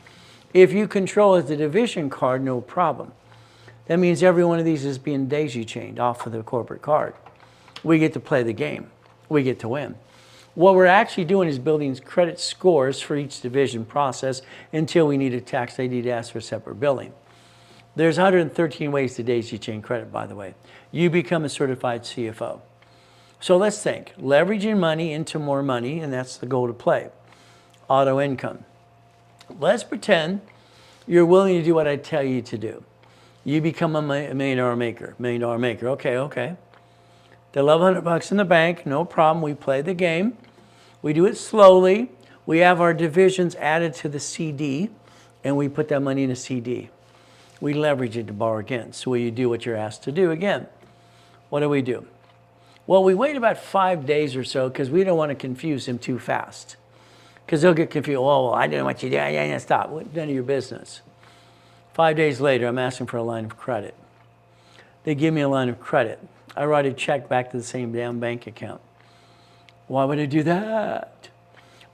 If you control as the division card, no problem. That means every one of these is being daisy chained off of the corporate card. We get to play the game. We get to win. What we're actually doing is building credit scores for each division process until we need a tax ID to ask for separate billing. There's 113 ways to daisy chain credit, by the way. You become a certified CFO. So let's think. Leveraging money into more money, and that's the goal to play. Auto income. Let's pretend you're willing to do what I tell you to do. You become a $1 million maker. Okay. The $1,100 in the bank, no problem. We play the game. We do it slowly. We have our divisions added to the CD, and we put that money in a CD. We leverage it to borrow again. So you do what you're asked to do again. What do? Well, we wait about 5 days or so because we don't want to confuse him too fast. Because they'll get confused. Oh, well, I didn't want you to do. Yeah, stop. None of your business. 5 days later, I'm asking for a line of credit. They give me a line of credit. I write a check back to the same damn bank account. Why would I do that?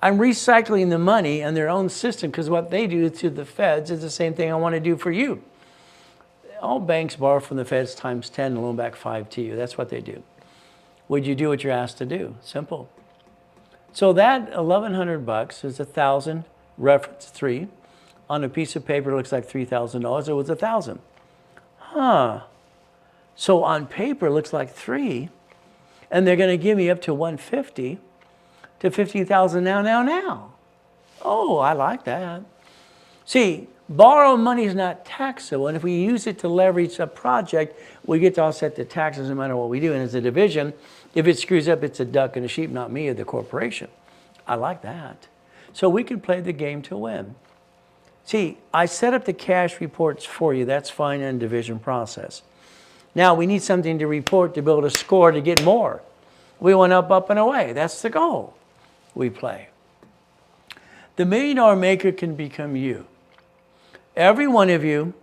I'm recycling the money in their own system because what they do to the feds is the same thing I want to do for you. All banks borrow from the feds times 10 and loan back 5 to you. That's what they do. Would you do what you're asked to do? Simple. So that $1,100 is 1,000, reference 3. On a piece of paper, it looks like $3,000. It was 1,000. So on paper, it looks like 3. And they're going to give me up to 150 to 50,000 now. Oh, I like that. See, borrowed money is not taxable, and if we use it to leverage a project, we get to offset the taxes no matter what we do. And as a division, if it screws up, it's a duck and a sheep, not me or the corporation. I like that. So we can play the game to win. See, I set up the cash reports for you. That's fine in division process. Now we need something to report to build a score to get more. We went up and away. That's the goal. We play. The $1 million maker can become you. Every one of you.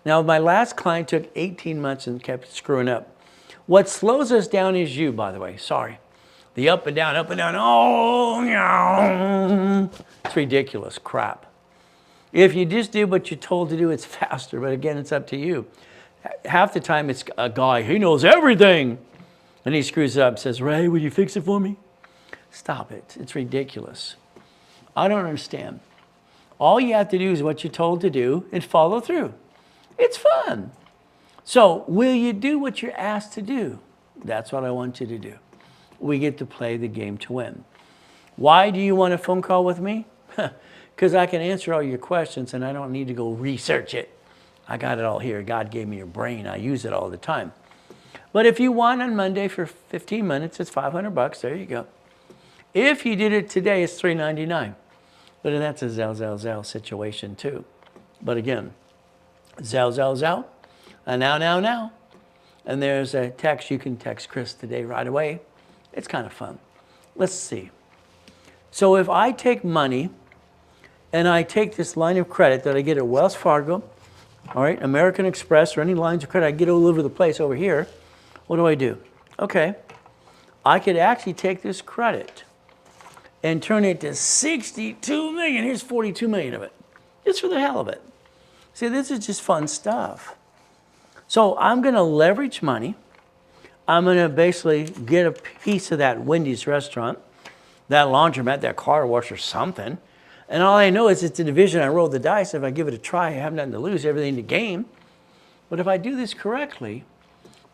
Now my last client took 18 months and kept screwing up. What slows us down is you, by the way. Sorry. The up and down. Oh, no. It's ridiculous crap. If you just do what you're told to do, it's faster. But again, it's up to you. Half the time, it's a guy, he knows everything. And he screws up and says, Ray, will you fix it for me? Stop it. It's ridiculous. I don't understand. All you have to do is what you're told to do and follow through. It's fun. So will you do what you're asked to do? That's what I want you to do. We get to play the game to win. Why do you want a phone call with me? Because I can answer all your questions and I don't need to go research it. I got it all here. God gave me a brain. I use it all the time. But if you want on Monday for 15 minutes, it's $500. There you go. If you did it today, it's $399. But that's a Zell situation too. But again, Zell. Now. And there's a text. You can text Chris today right away. It's kind of fun. Let's see. So if I take money and I take this line of credit that I get at Wells Fargo, all right, American Express or any lines of credit I get all over the place over here, what do? Okay, I could actually take this credit and turn it to 62 million. Here's 42 million of it, just for the hell of it. See, this is just fun stuff. So I'm going to leverage money. I'm going to basically get a piece of that Wendy's restaurant, that laundromat, that car wash or something. And all I know is it's a division. I roll the dice. If I give it a try, I have nothing to lose, everything to gain. But if I do this correctly,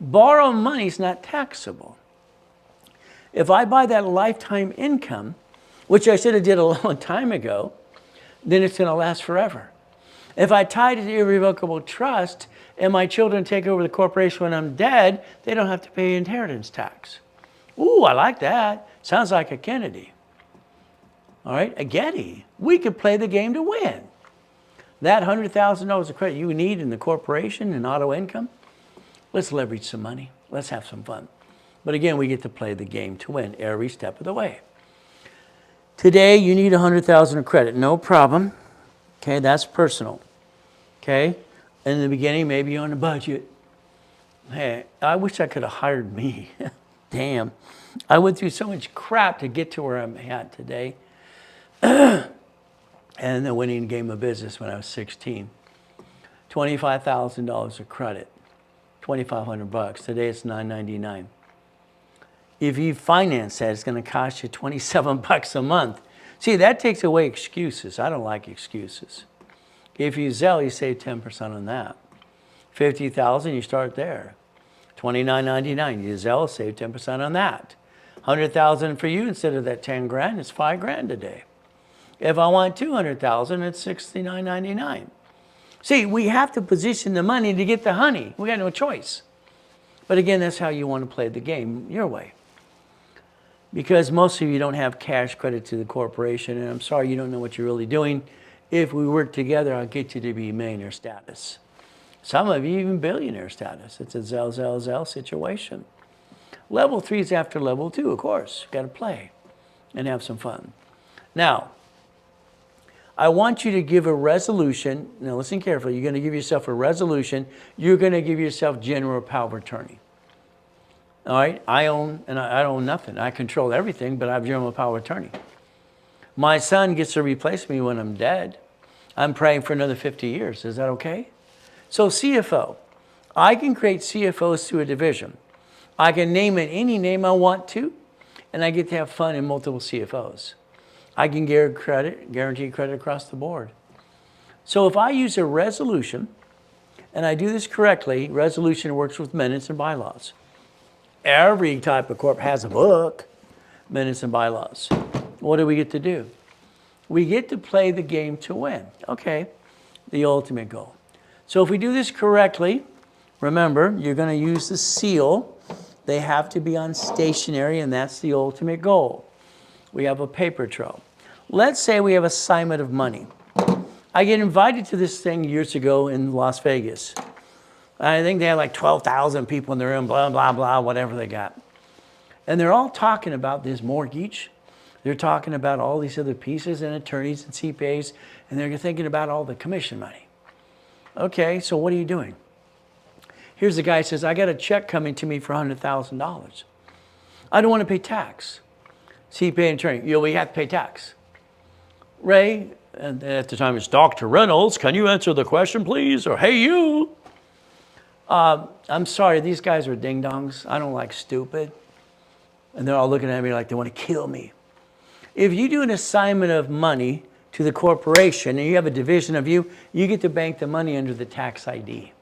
borrow money is not taxable. If I buy that lifetime income, which I should have did a long time ago, then it's going to last forever. If I tie it to irrevocable trust and my children take over the corporation when I'm dead, they don't have to pay inheritance tax. Ooh, I like that. Sounds like a Kennedy. All right, a Getty. We could play the game to win. That $100,000 of credit you need in the corporation and auto income, let's leverage some money. Let's have some fun. But again, we get to play the game to win every step of the way. Today, you need 100,000 of credit. No problem. Okay, that's personal. Okay? In the beginning, maybe you're on a budget. Hey, I wish I could have hired me. Damn. I went through so much crap to get to where I'm at today. And then winning game of business when I was 16. $25,000 of credit. $2,500. Today it's $999. If you finance that, it's going to cost you $27 a month. See, that takes away excuses. I don't like excuses. If you Zelle, you save 10% on that. $50,000, you start there. $29.99. You Zelle, save 10% on that. $100,000 for you instead of that 10 grand, it's $5,000 a day. If I want $200,000, it's $69.99. See, we have to position the money to get the honey. We got no choice. But again, that's how you want to play the game, your way. Because most of you don't have cash credit to the corporation, and I'm sorry you don't know what you're really doing. If we work together, I'll get you to be millionaire status. Some of you even billionaire status. It's a Zell situation. Level 3 is after level 2, of course. You've got to play and have some fun. Now, I want you to give a resolution. Now listen carefully. You're going to give yourself a resolution. You're going to give yourself general power of attorney. All right? I own nothing. I control everything, but I have general power of attorney. My son gets to replace me when I'm dead. I'm praying for another 50 years. Is that okay? So CFO. I can create CFOs through a division. I can name it any name I want to, and I get to have fun in multiple CFOs. I can guarantee credit across the board. So if I use a resolution, and I do this correctly, resolution works with minutes and bylaws. Every type of corp has a book, minutes and bylaws. What do we get to do? We get to play the game to win. Okay, the ultimate goal. So if we do this correctly, remember, you're going to use the seal. They have to be on stationery, and that's the ultimate goal. We have a paper trail. Let's say we have assignment of money. I get invited to this thing years ago in Las Vegas. I think they had like 12,000 people in the room, blah, blah, blah, whatever they got. And they're all talking about this mortgage. They're talking about all these other pieces and attorneys and CPAs, and they're thinking about all the commission money. Okay, so what are you doing? Here's the guy who says, I got a check coming to me for $100,000. I don't want to pay tax. CPA and attorney, we have to pay tax. Ray, and at the time it's Dr. Reynolds, can you answer the question, please? Or, hey, you. I'm sorry, these guys are ding-dongs. I don't like stupid. And they're all looking at me like they want to kill me. If you do an assignment of money to the corporation and you have a division of you get to bank the money under the tax ID.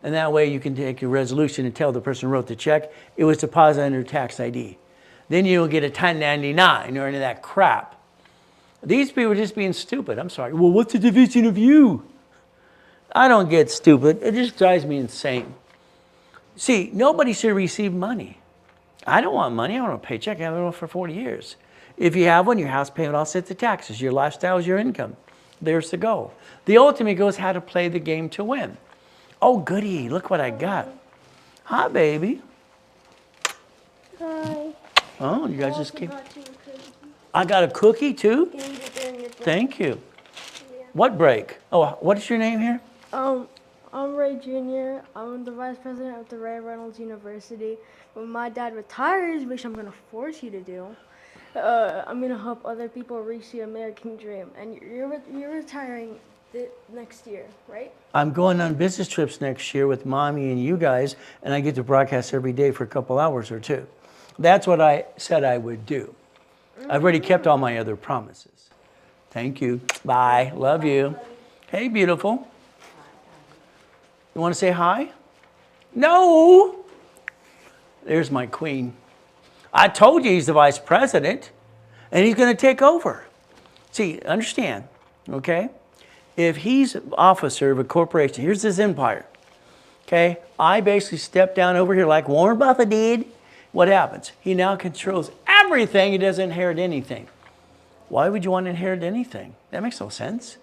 And that way you can take a resolution and tell the person who wrote the check it was deposited under tax ID. Then you don't get a 1099 or any of that crap. These people are just being stupid. I'm sorry. Well, what's the division of you? I don't get stupid. It just drives me insane. See, nobody should receive money. I don't want money. I want a paycheck. I haven't had one for 40 years. If you have one, your house payment offsets the taxes. Your lifestyle is your income. There's the goal. The ultimate goal is how to play the game to win. Oh, goody. Look what I got. Hi, baby. Hi. Oh, you guys just came. I got a cookie, too? Thank you. Yeah. What break? Oh, what is your name here? I'm Ray Jr. I'm the vice president of the Ray Reynolds University. When my dad retires, which I'm going to force you to do, I'm going to help other people reach the American dream. And you're retiring next year, right? I'm going on business trips next year with Mommy and you guys, and I get to broadcast every day for a couple hours or two. That's what I said I would do. I've already kept all my other promises. Thank you. Bye. Love you. Hey, beautiful. You want to say hi? No. There's my queen. I told you he's the vice president, and he's going to take over. See, understand, okay? If he's officer of a corporation, here's his empire, okay? I basically step down over here like Warren Buffett did. What happens? He now controls everything. He doesn't inherit anything. Why would you want to inherit anything? That makes no sense.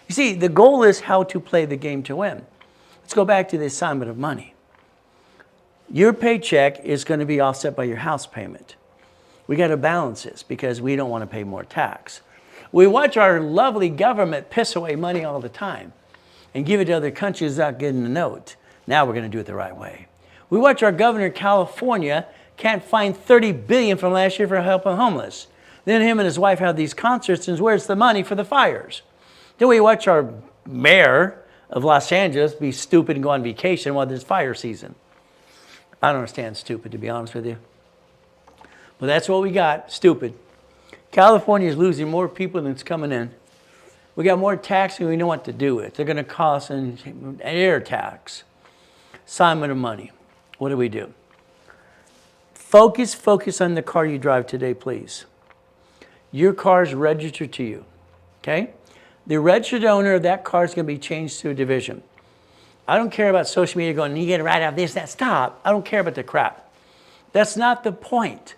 You see, the goal is how to play the game to win. Let's go back to the assignment of money. Your paycheck is going to be offset by your house payment, We got to balance this because we don't want to pay more tax. We watch our lovely government piss away money all the time and give it to other countries without getting a note. Now we're going to do it the right way. We watch our governor of California can't find $30 billion from last year for helping homeless. Then him and his wife have these concerts, and where's the money for the fires? Then we watch our mayor of Los Angeles be stupid and go on vacation while there's fire season. I don't understand stupid, to be honest with you. But that's what we got, stupid. California is losing more people than it's coming in. We got more tax than we know what to do with. They're going to cost an air tax. Assignment of money. What do we do? Focus on the car you drive today, please. Your car is registered to you, okay? The registered owner of that car is going to be changed to a division. I don't care about social media going, you get to write out this, that. Stop. I don't care about the crap. That's not the point.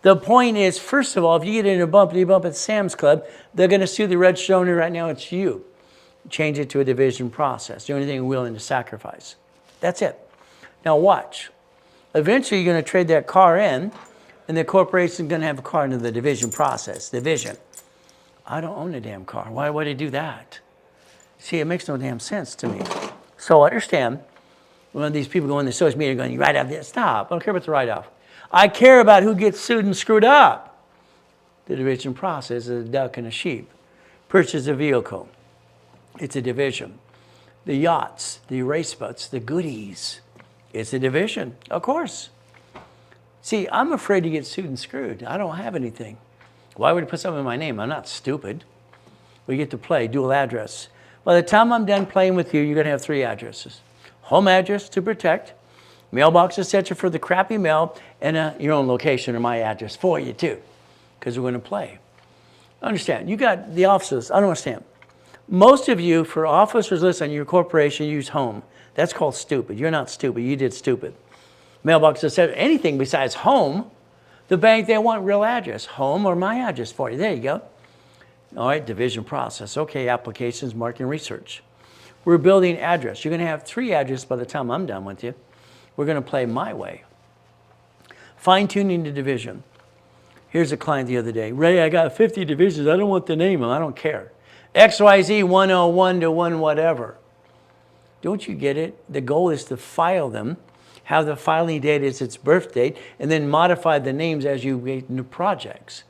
The point is, first of all, if you get in a bump at Sam's Club, they're going to sue the registered owner. Right now, it's you. Change it to a division process. The only thing you're willing to sacrifice. That's it. Now watch. Eventually, you're going to trade that car in, and the corporation is going to have a car into the division process. Division. I don't own a damn car. Why would I do that? See, it makes no damn sense to me. So understand, when these people go in the social media going, you write off this. Stop. I don't care about the write-off. I care about who gets sued and screwed up. The division process is a duck and a sheep. Purchase a vehicle. It's a division. The yachts, the race boats, the goodies. It's a division, of course. See, I'm afraid to get sued and screwed. I don't have anything. Why would I put something in my name? I'm not stupid. We get to play dual address. By the time I'm done playing with you, you're going to have 3 addresses. Home address to protect, mailbox etc. for the crappy mail, and your own location or my address for you too, because we're going to play. Understand, you got the offices. I don't understand. Most of you, for officers listening, your corporation use home. That's called stupid. You're not stupid. You did stupid. Mailbox etc. Anything besides home, the bank, they want real address. Home or my address for you. There you go. All right, division process. Okay, applications, marketing, research. We're building address. You're going to have 3 addresses by the time I'm done with you. We're going to play my way. Fine-tuning the division. Here's a client the other day. Ray, I got 50 divisions. I don't want to name them. I don't care. XYZ 101 to 1 whatever. Don't you get it? The goal is to file them, have the filing date as its birth date, and then modify the names as you get new projects.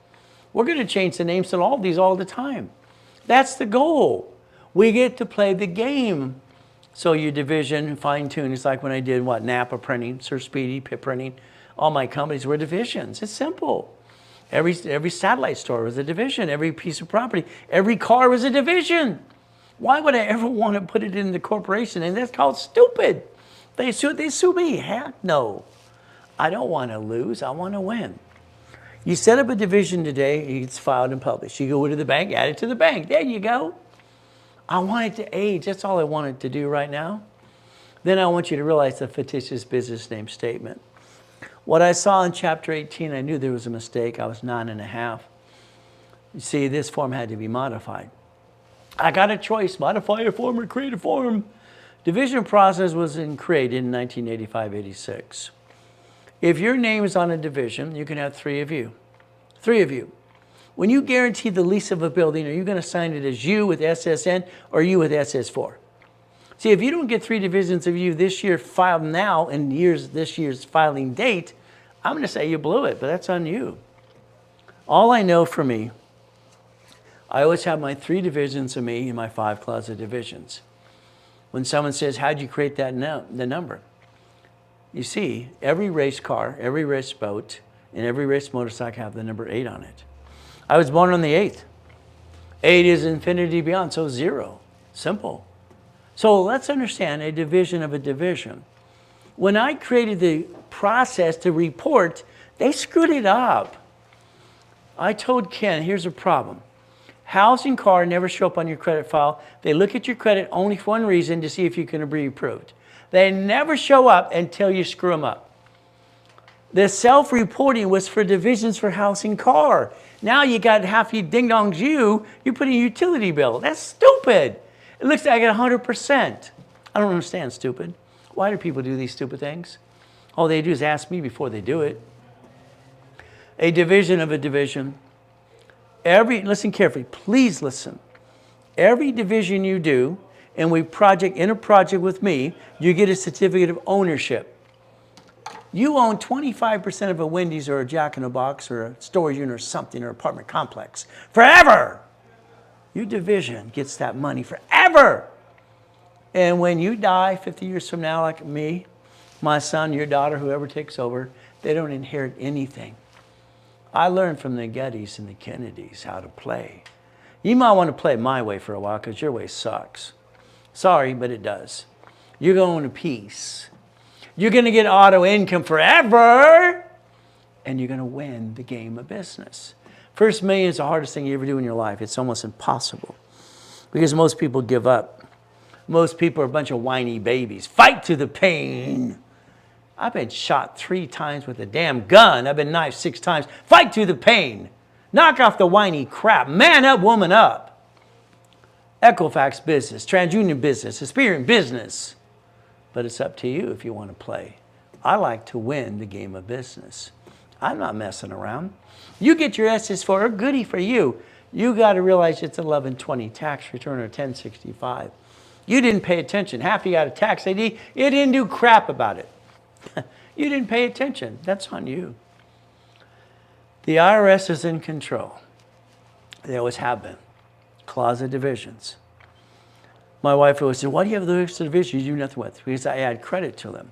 We're going to change the names to all these all the time. That's the goal. We get to play the game. So your division, fine-tune, it's like when I did, Napa Printing, Sir Speedy, Pit Printing. All my companies were divisions. It's simple. Every satellite store was a division. Every piece of property, every car was a division. Why would I ever want to put it in the corporation? And that's called stupid. They sue me. Heck no. I don't want to lose. I want to win. You set up a division today, it's filed and published. You go to the bank, add it to the bank. There you go. I want it to age. That's all I want it to do right now. Then I want you to realize the fictitious business name statement. What I saw in chapter 18, I knew there was a mistake. I was 9.5. You see, this form had to be modified. I got a choice, modify a form or create a form. Division process was created in 1985-86. If your name is on a division, you can have 3 of you. 3 of you. When you guarantee the lease of a building, are you going to sign it as you with SSN or you with SS4? See, if you don't get 3 divisions of you this year filed now and this year's filing date, I'm going to say you blew it, but that's on you. All I know for me, I always have my 3 divisions of me in my 5 closet divisions. When someone says, how'd you create that the number? You see, every race car, every race boat, and every race motorcycle have the number 8 on it. I was born on the 8th. 8 is infinity beyond, so 0. Simple. So let's understand a division of a division. When I created the process to report, they screwed it up. I told Ken, here's a problem. House and car never show up on your credit file. They look at your credit only for one reason, to see if you can be approved. They never show up until you screw them up. The self-reporting was for divisions for house and car. Now you got half you ding-dongs you put in a utility bill. That's stupid. It looks like 100%. I don't understand, stupid. Why do people do these stupid things? All they do is ask me before they do it. a division of a division. Listen carefully, please listen. Every division you do, and we in a project with me, you get a certificate of ownership. You own 25% of a Wendy's or a Jack in the Box or a storage unit or something or apartment complex forever. Your division gets that money forever. And when you die 50 years from now, like me, my son, your daughter, whoever takes over, they don't inherit anything. I learned from the Gettys and the Kennedys how to play. You might want to play my way for a while because your way sucks. Sorry, but it does. You're going to peace. You're going to get auto income forever, and you're going to win the game of business. First million is the hardest thing you ever do in your life. It's almost impossible because most people give up. Most people are a bunch of whiny babies. Fight to the pain. I've been shot 3 times with a damn gun. I've been knifed 6 times. Fight to the pain. Knock off the whiny crap. Man up, woman up. Equifax business, TransUnion business, Experian business. But it's up to you if you want to play. I like to win the game of business. I'm not messing around. You get your SS4, goody for you. You got to realize it's 1120 tax return or 1065. You didn't pay attention. Half you got a tax ID. You didn't do crap about it. You didn't pay attention. That's on you. The IRS is in control. They always have been. Closet divisions. My wife always said, why do you have those divisions you do nothing with? Because I add credit to them.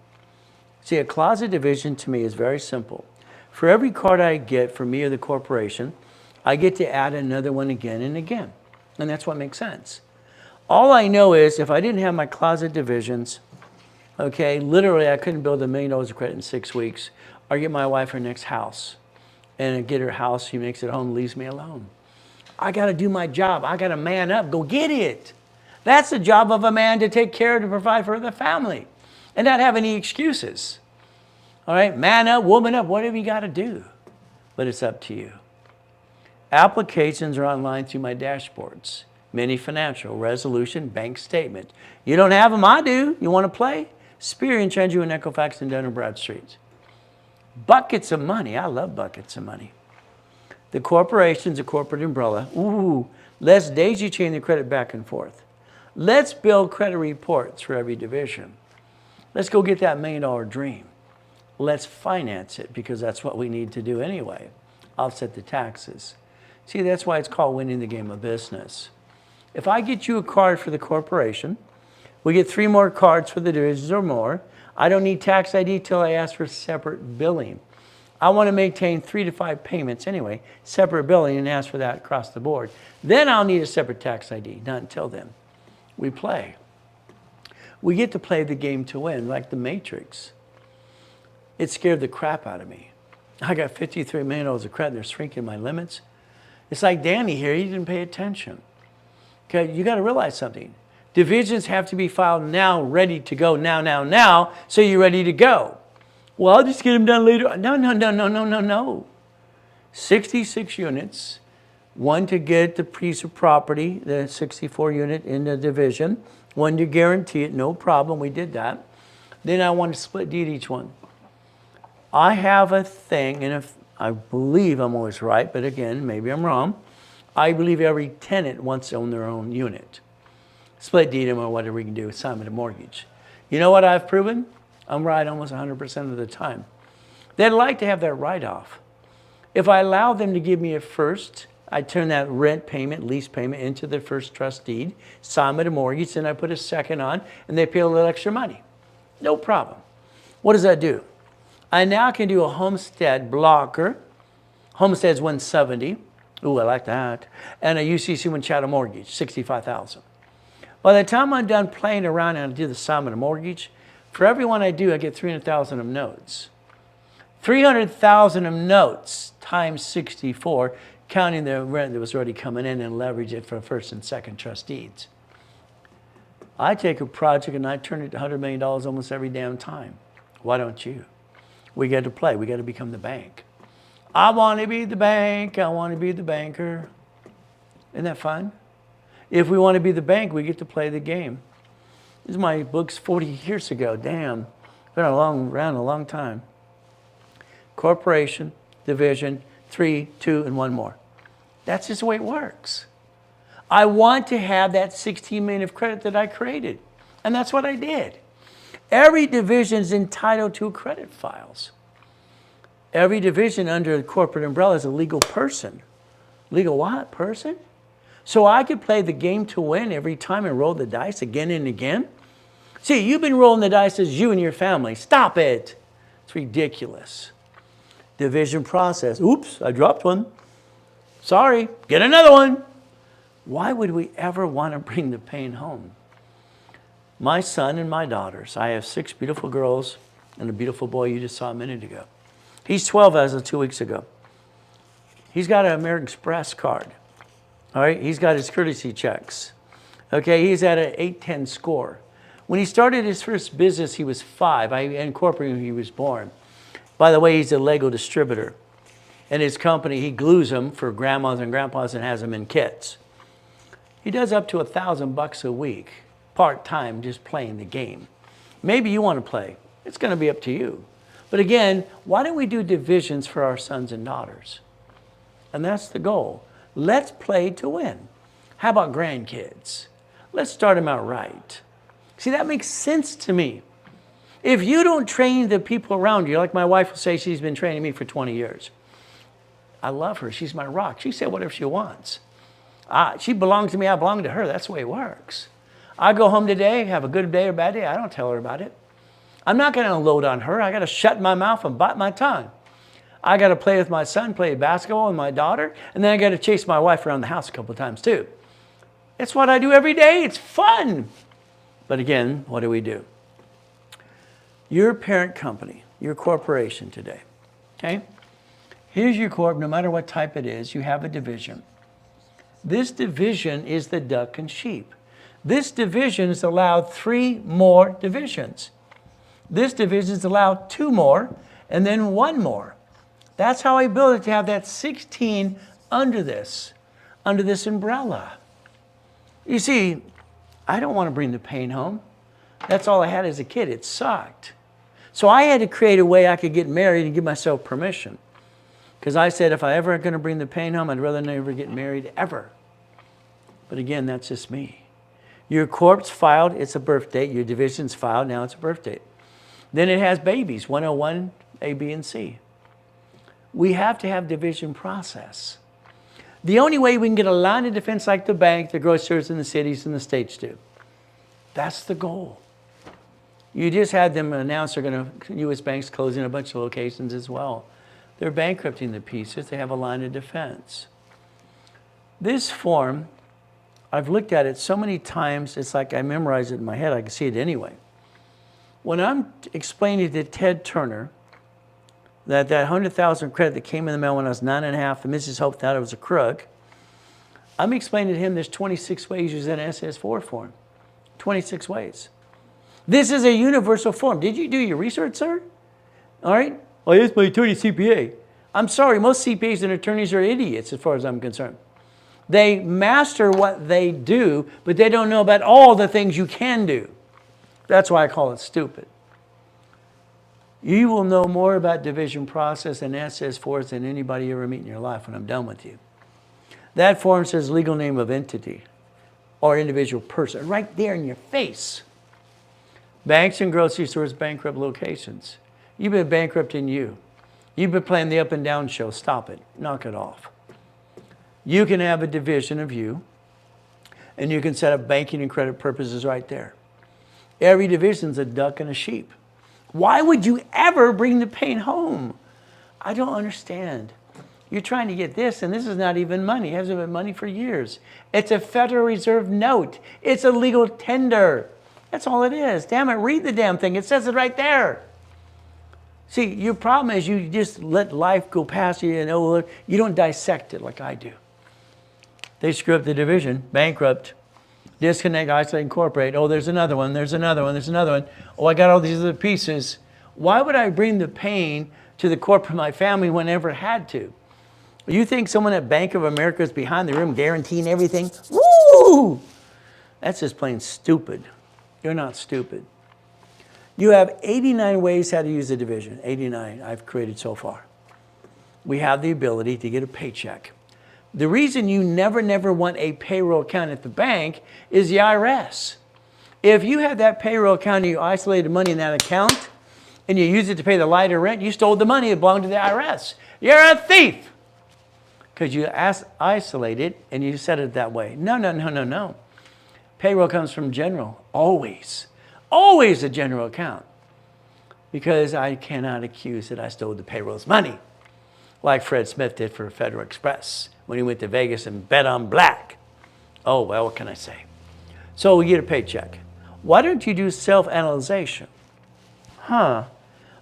See, a closet division to me is very simple. For every card I get from me or the corporation, I get to add another one again and again. And that's what makes sense. All I know is if I didn't have my closet divisions, okay, literally I couldn't build $1 million of credit in 6 weeks or get my wife her next house. And get her house, she makes it home, leaves me alone. I got to do my job. I got to man up, go get it. That's the job of a man, to take care, to provide for the family and not have any excuses. All right, man up, woman up, whatever you got to do. But it's up to you. Applications are online through my dashboards. Mini Financial, Resolution, Bank Statement. You don't have them, I do. You want to play? Experian, TransUnion, and Equifax, and Dun & Bradstreet. Buckets of money. I love buckets of money. The corporation's a corporate umbrella. Ooh, let's daisy chain the credit back and forth. Let's build credit reports for every division. Let's go get that $1 million dream. Let's finance it because that's what we need to do anyway. Offset the taxes. See, that's why it's called winning the game of business. If I get you a card for the corporation, we get 3 more cards for the divisions or more. I don't need tax ID till I ask for separate billing. I want to maintain 3 to 5 payments anyway, separate billing, and ask for that across the board. Then I'll need a separate tax ID, not until then. We play. We get to play the game to win, like the Matrix. It scared the crap out of me. I got $53 million of credit, they're shrinking my limits. It's like Danny here, he didn't pay attention. Okay, you got to realize something. Divisions have to be filed now, ready to go now, so you're ready to go. Well, I'll just get them done later. No. 66 units, 1 to get the piece of property, the 64 unit in the division, 1 to guarantee it, no problem, we did that. Then I want to split deed each one. I have a thing, and if I believe I'm always right, but again, maybe I'm wrong. I believe every tenant wants to own their own unit. Split deed them or whatever we can do, assignment of mortgage. You know what I've proven? I'm right almost 100% of the time. They'd like to have that write-off. If I allow them to give me a first, I turn that rent payment, lease payment into the first trust deed, assignment of mortgage, then I put a second on, and they pay a little extra money. No problem. What does that do? I now can do a homestead blocker. Homestead's 170. Ooh, I like that. And a UCC one chattel mortgage, $65,000. By the time I'm done playing around and I do the assignment of mortgage, for every one I do, I get 300,000 of notes. 300,000 of notes times 64, counting the rent that was already coming in, and leverage it for first and second trust deeds. I take a project and I turn it to $100 million almost every damn time. Why don't you? We got to play. We got to become the bank. I want to be the bank. I want to be the banker. Isn't that fun? If we want to be the bank, we get to play the game. This is my books 40 years ago. Damn. Been around a long time. Corporation, division, 3, 2, and 1 more. That's just the way it works. I want to have that 16 million of credit that I created. And that's what I did. Every division is entitled to credit files. Every division under the corporate umbrella is a legal person. Legal what? Person? So I could play the game to win every time and roll the dice again and again. See, you've been rolling the dice as you and your family. Stop it. It's ridiculous. Division process. Oops, I dropped one. Sorry, get another one. Why would we ever want to bring the pain home? My son and my daughters, I have 6 beautiful girls and a beautiful boy you just saw a minute ago. He's 12 as of 2 weeks ago. He's got an American Express card. All right, he's got his courtesy checks. Okay, he's at an 810 score. When he started his first business, he was 5. I incorporated when he was born. By the way, he's a Lego distributor. In his company, he glues them for grandmas and grandpas and has them in kits. He does up to $1,000 a week, part-time, just playing the game. Maybe you want to play. It's going to be up to you. But again, why don't we do divisions for our sons and daughters? And that's the goal. Let's play to win. How about grandkids? Let's start them out right. See, that makes sense to me. If you don't train the people around you, like my wife will say, she's been training me for 20 years. I love her. She's my rock. She said whatever she wants. She belongs to me. I belong to her. That's the way it works. I go home today, have a good day or bad day. I don't tell her about it. I'm not going to unload on her. I got to shut my mouth and bite my tongue. I got to play with my son, play basketball with my daughter, and then I got to chase my wife around the house a couple of times too. It's what I do every day. It's fun. But again, what do? Your parent company, your corporation today, okay? Here's your corp, no matter what type it is, you have a division. This division is the duck and sheep. This division is allowed 3 more divisions. This division is allowed 2 more, and then 1 more. That's how I built it to have that 16 under this umbrella. You see, I don't want to bring the pain home. That's all I had as a kid. It sucked. So I had to create a way I could get married and give myself permission. Because I said, if I ever going to bring the pain home, I'd rather never get married ever. But again, that's just me. Your corp's filed, it's a birth date. Your division's filed, now it's a birth date. Then it has babies, 101, A, B, and C. We have to have division process. The only way we can get a line of defense like the bank, the grocers, and the cities and the states do. That's the goal. You just had them announce they're going to, U.S. banks closing a bunch of locations as well. They're bankrupting the pieces. They have a line of defense. This form, I've looked at it so many times, it's like I memorized it in my head. I can see it anyway. When I'm explaining to Ted Turner that 100,000 credit that came in the mail when I was 9.5, and Mrs. Hope thought it was a crook, I'm explaining to him there's 26 ways you use an SS4 form. 26 ways. This is a universal form. Did you do your research, sir? All right. Well, yes, my attorney CPA. I'm sorry, most CPAs and attorneys are idiots as far as I'm concerned. They master what they do, but they don't know about all the things you can do. That's why I call it stupid. You will know more about division process and SS4s than anybody you ever meet in your life when I'm done with you. That form says legal name of entity or individual person right there in your face. Banks and grocery stores bankrupt locations. You've been bankrupting you. You've been playing the up and down show. Stop it. Knock it off. You can have a division of you, and you can set up banking and credit purposes right there. Every division's a duck and a sheep. Why would you ever bring the pain home? I don't understand. You're trying to get this, and this is not even money. It hasn't been money for years. It's a Federal Reserve note. It's a legal tender. That's all it is. Damn it, read the damn thing. It says it right there. See, your problem is you just let life go past you and you don't dissect it like I do. They screw up the division, bankrupt, disconnect, isolate, incorporate. Oh, there's another one, there's another one, there's another one. Oh, I got all these other pieces. Why would I bring the pain to the corporate of my family whenever I had to? You think someone at Bank of America is behind the room guaranteeing everything? Woo! That's just plain stupid. You're not stupid. You have 89 ways how to use a division. 89 I've created so far. we have the ability to get a paycheck. The reason you never want a payroll account at the bank is the IRS. If you have that payroll account and you isolated money in that account and you use it to pay the light or rent, you stole the money that belonged to the IRS. You're a thief because you isolated and you set it that way. No. Payroll comes from general, always. Always a general account. Because I cannot accuse that I stole the payroll's money, like Fred Smith did for Federal Express when he went to Vegas and bet on black. Oh, well, what can I say? So we get a paycheck. Why don't you do self-analyzation? I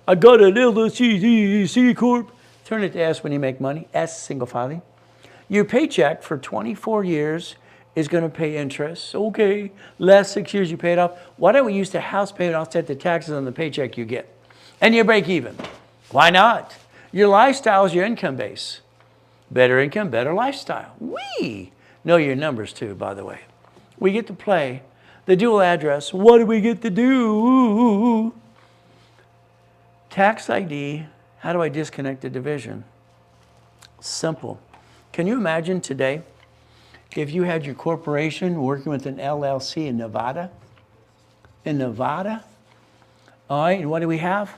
got an LLC C Corp. Turn it to S when you make money. S, single filing. Your paycheck for 24 years is going to pay interest. Okay, last 6 years you paid off. Why don't we use the house payment offset the taxes on the paycheck you get? And you break even. Why not? Your lifestyle is your income base. Better income, better lifestyle. We know your numbers too, by the way. We get to play the dual address. What do we get to do? Tax ID. How do I disconnect the division? Simple. Can you imagine today if you had your corporation working with an LLC in Nevada? In Nevada? All right, and what do we have?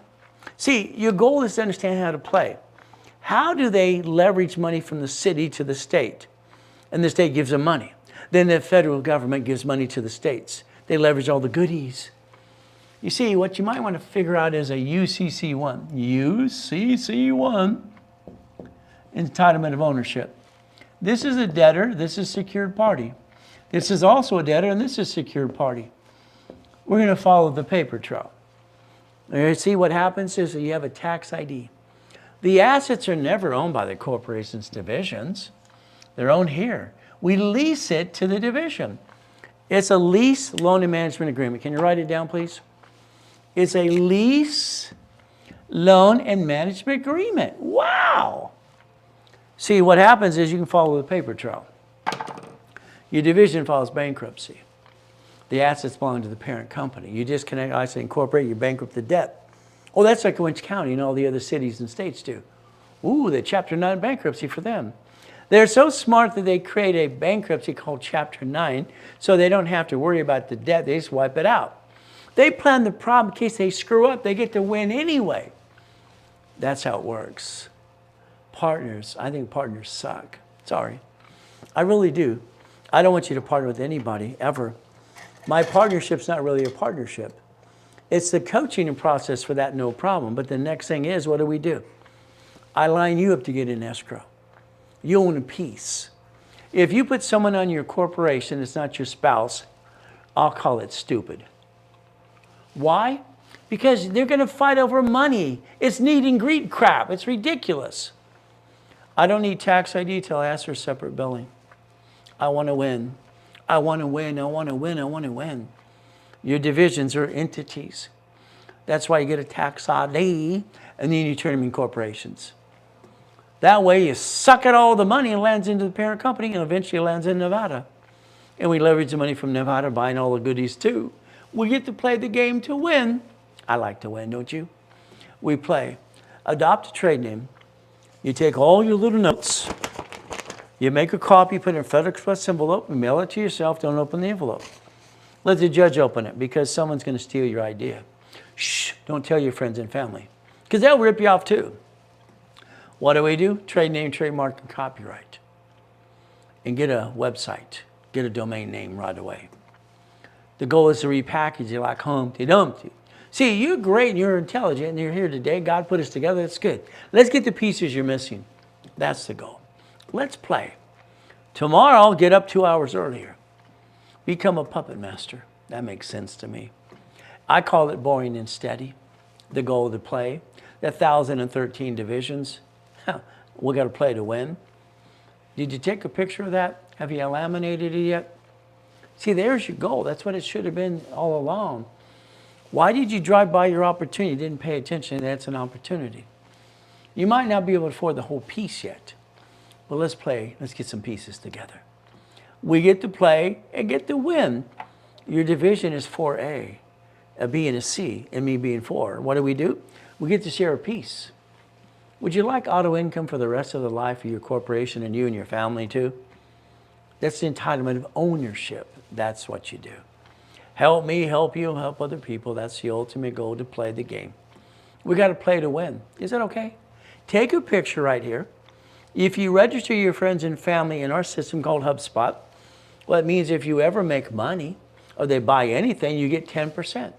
See, your goal is to understand how to play. How do they leverage money from the city to the state? And the state gives them money. Then the federal government gives money to the states. They leverage all the goodies. You see, what you might want to figure out is a UCC1. UCC1. Entitlement of ownership. This is a debtor, this is secured party. This is also a debtor, and this is secured party. We're going to follow the paper trail. See what happens is that you have a tax ID. The assets are never owned by the corporation's divisions. They're owned here. We lease it to the division. It's a lease, loan, and management agreement. Can you write it down, please? It's a lease, loan, and management agreement. Wow! See, what happens is you can follow the paper trail. Your division files bankruptcy. The assets belong to the parent company. You disconnect, isolate, incorporate, you bankrupt the debt. Oh, that's like Orange County and all the other cities and states do. Ooh, the Chapter 9 bankruptcy for them. They're so smart that they create a bankruptcy called Chapter 9 so they don't have to worry about the debt. They just wipe it out. They plan the problem in case they screw up. They get to win anyway. That's how it works. Partners, I think partners suck. Sorry. I really do. I don't want you to partner with anybody, ever. My partnership's not really a partnership. It's the coaching process for that, no problem. But the next thing is, what do? I line you up to get in escrow. You own a piece. If you put someone on your corporation that's not your spouse, I'll call it stupid. Why? Because they're going to fight over money. It's need and greed crap. It's ridiculous. I don't need tax ID till I ask for separate billing. I want to win. I want to win. I want to win. I want to win. Your divisions are entities. That's why you get a tax ID, and then you turn them in corporations. That way you suck at all the money and lands into the parent company, and eventually it lands in Nevada. And we leverage the money from Nevada, buying all the goodies too. We get to play the game to win. I like to win, don't you? We play. Adopt a trade name. You take all your little notes. You make a copy, put it in a Federal Express envelope, and mail it to yourself. Don't open the envelope. Let the judge open it because someone's going to steal your idea. Shh, don't tell your friends and family because they'll rip you off too. What do? Trade name, trademark, and copyright. And get a website. Get a domain name right away. The goal is to repackage it like Humpty Dumpty. See, you're great and you're intelligent and you're here today. God put us together. That's good. Let's get the pieces you're missing. That's the goal. Let's play. Tomorrow, get up 2 hours earlier. Become a puppet master. That makes sense to me. I call it boring and steady. The goal to play. The 1,013 divisions. We got to play to win. Did you take a picture of that? Have you laminated it yet? See, there's your goal. That's what it should have been all along. Why did you drive by your opportunity? You didn't pay attention. That's an opportunity. You might not be able to afford the whole piece yet. Well, let's play. Let's get some pieces together. We get to play and get to win. Your division is 4A, a B and a C, and me being 4. What do? We get to share a piece. Would you like auto income for the rest of the life of your corporation and you and your family too? That's the entitlement of ownership. That's what you do. Help me, help you, help other people. That's the ultimate goal, to play the game. We got to play to win. Is that okay? Take a picture right here. If you register your friends and family in our system called HubSpot, well, it means if you ever make money or they buy anything, you get 10%.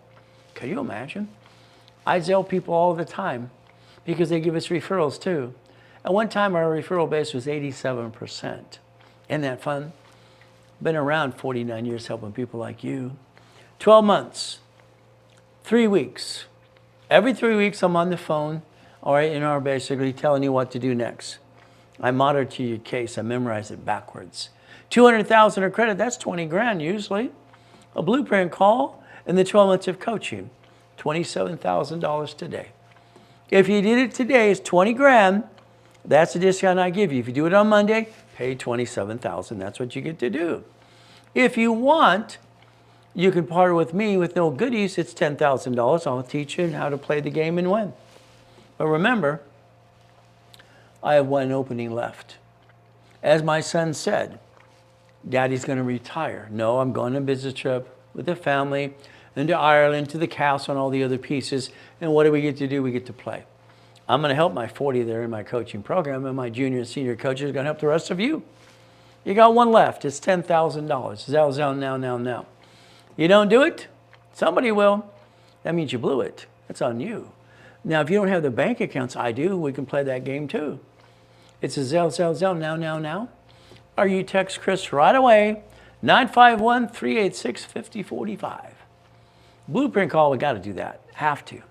Can you imagine? I Zelle people all the time because they give us referrals too. At one time, our referral base was 87%. Isn't that fun? Been around 49 years helping people like you. 12 months, 3 weeks. Every 3 weeks, I'm on the phone, all right, and I'm basically telling you what to do next. I monitor your case. I memorize it backwards. 200,000 of credit, that's 20 grand usually. A blueprint call and the 12 months of coaching, $27,000 today. If you did it today, it's 20 grand. That's the discount I give you. If you do it on Monday, pay $27,000. That's what you get to do. If you want, you can partner with me with no goodies. It's $10,000. I'll teach you how to play the game and win. But remember, I have one opening left. As my son said, Daddy's going to retire. No, I'm going on a business trip with the family, and to Ireland, to the castle, and all the other pieces. And what do we get to do? We get to play. I'm going to help my 40 there in my coaching program, and my junior and senior coaches are going to help the rest of you. You got one left. It's $10,000. Zell, now. You don't do it, somebody will. That means you blew it. That's on you. Now, if you don't have the bank accounts, I do. We can play that game too. It's a Zell, now. Or you text Chris right away, 951-386-5045. Blueprint call, we got to do that. Have to.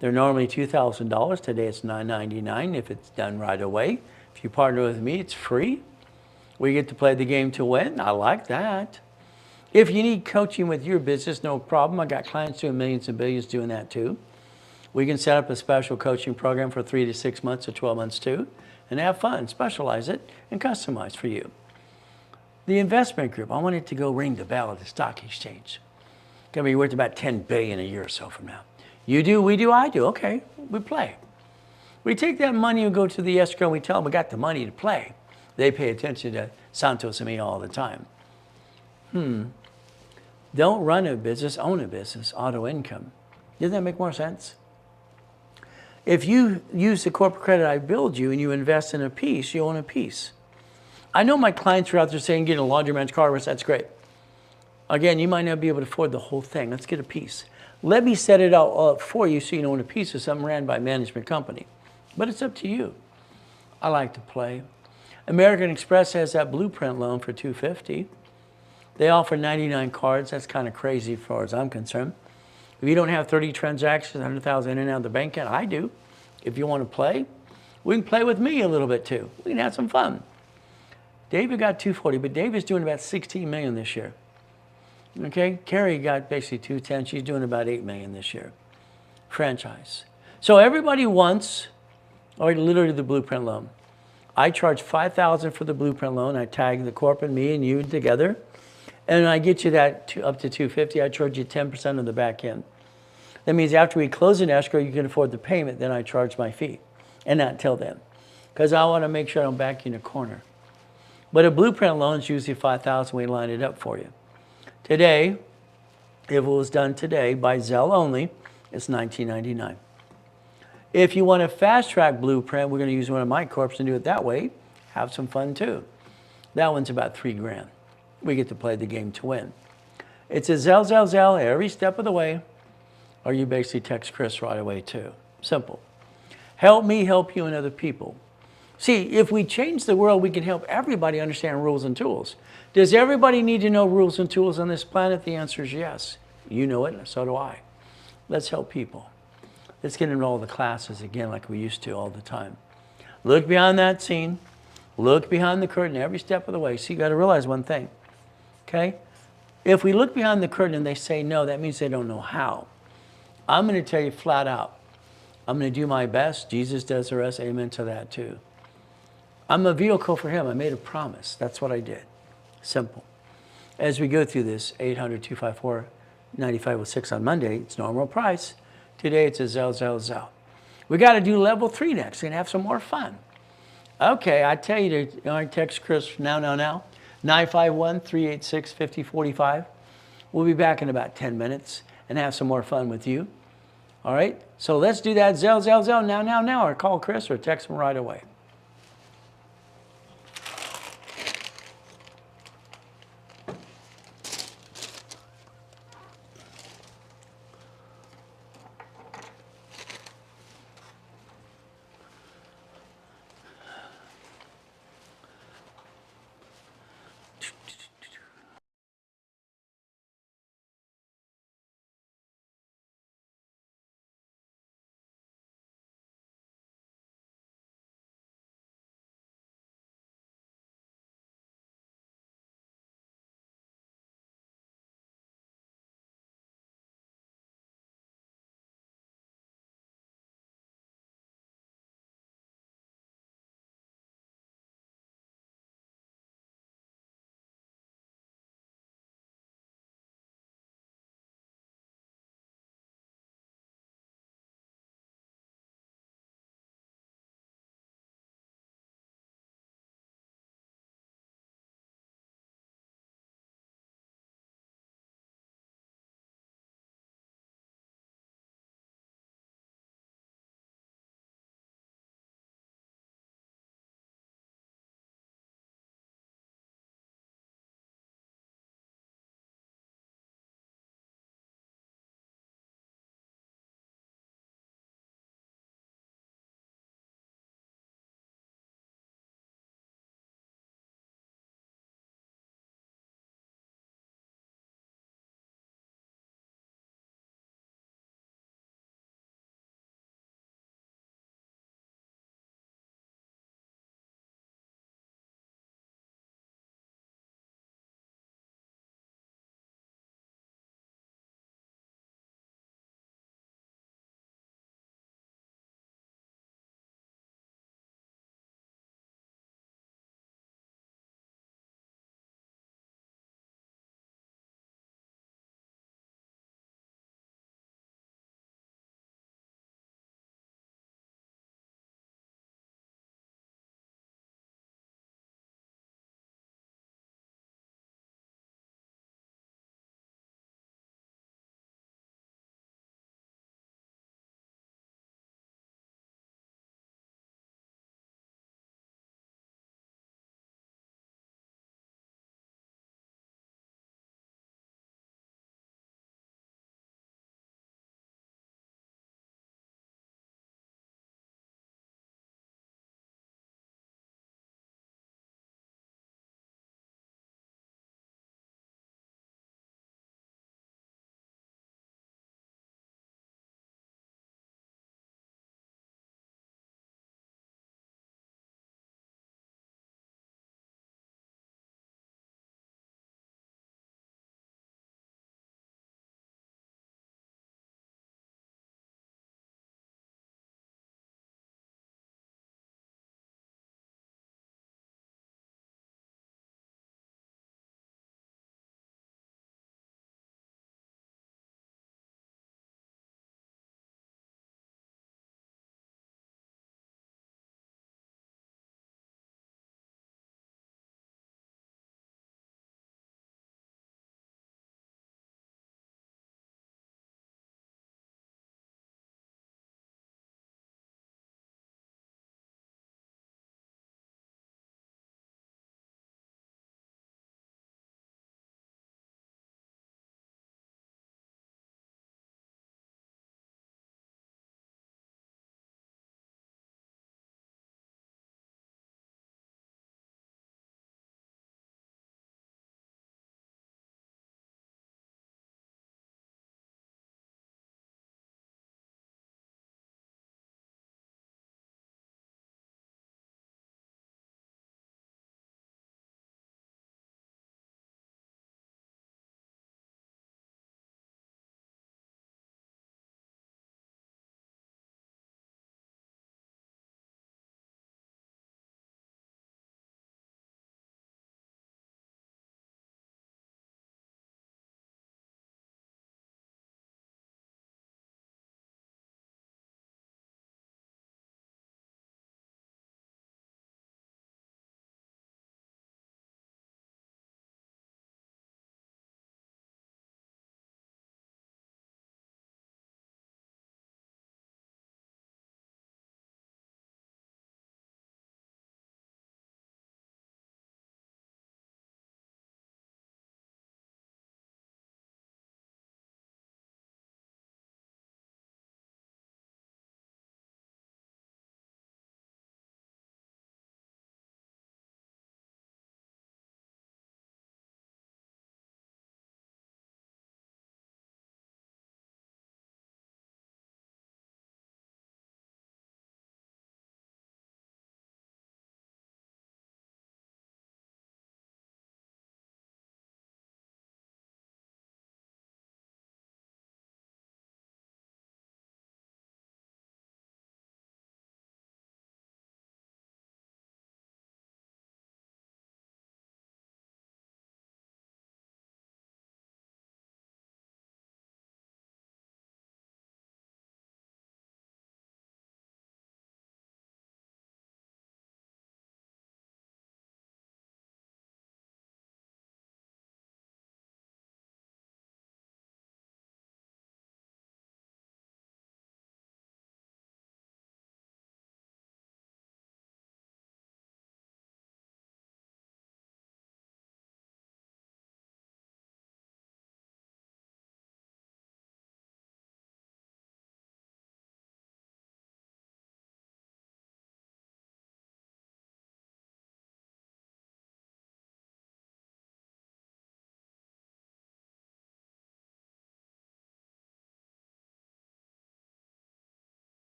They're normally $2,000. Today it's $999 if it's done right away. If you partner with me, it's free. We get to play the game to win. I like that. If you need coaching with your business, no problem. I got clients doing millions and billions doing that too. We can set up a special coaching program for 3 to 6 months or 12 months too, and have fun, specialize it, and customize for you. The investment group, I want it to go ring the bell at the stock exchange. Going to be worth about $10 billion a year or so from now. You do, we do, I do. Okay, we play. We take that money and go to the escrow and we tell them we got the money to play. They pay attention to Santos and me all the time. Don't run a business, own a business, auto income. Doesn't that make more sense? If you use the corporate credit I build you and you invest in a piece, you own a piece. I know my clients are out there saying, get a laundromat's car, that's great. Again, you might not be able to afford the whole thing. Let's get a piece. Let me set it out for you so you own a piece of something ran by a management company. But it's up to you. I like to play. American Express has that blueprint loan for $250. They offer 99 cards. That's kind of crazy as far as I'm concerned. If you don't have 30 transactions, 100,000 in and out of the bank account, I do. If you want to play, we can play with me a little bit too. We can have some fun. David got 240, but David's doing about 16 million this year. Okay, Carrie got basically 210. She's doing about 8 million this year. Franchise. So everybody wants, or literally the blueprint loan. I charge $5,000 for the blueprint loan. I tag the corporate, me and you together. And I get you that up to $250. I charge you 10% of the back end. That means after we close an escrow, you can afford the payment, then I charge my fee. And not till then. Because I want to make sure I don't back you in a corner. But a blueprint loan is usually $5,000. We line it up for you. Today, if it was done today by Zelle only, it's $19.99. If you want a fast track blueprint, we're going to use one of my corps and do it that way. Have some fun too. That one's about $3 grand. We get to play the game to win. It's a Zelle every step of the way, or you basically text Chris right away too. Simple. Help me help you and other people. See, if we change the world, we can help everybody understand rules and tools. Does everybody need to know rules and tools on this planet? The answer is yes. You know it, and so do I. Let's help people. Let's get into all the classes again like we used to all the time. Look behind that scene. Look behind the curtain every step of the way. So you got to realize one thing, okay? If we look behind the curtain and they say no, that means they don't know how. I'm going to tell you flat out, I'm going to do my best. Jesus does the rest. Amen to that too. I'm a vehicle for him. I made a promise. That's what I did. Simple. As we go through this, 800-254-9506 on Monday, it's normal price. Today it's a Zelle. We got to do level 3 next and have some more fun. Okay, I tell you to text Chris now, 951-386-5045. We'll be back in about 10 minutes and have some more fun with you. All right, so let's do that. Zell, now, or call Chris or text him right away.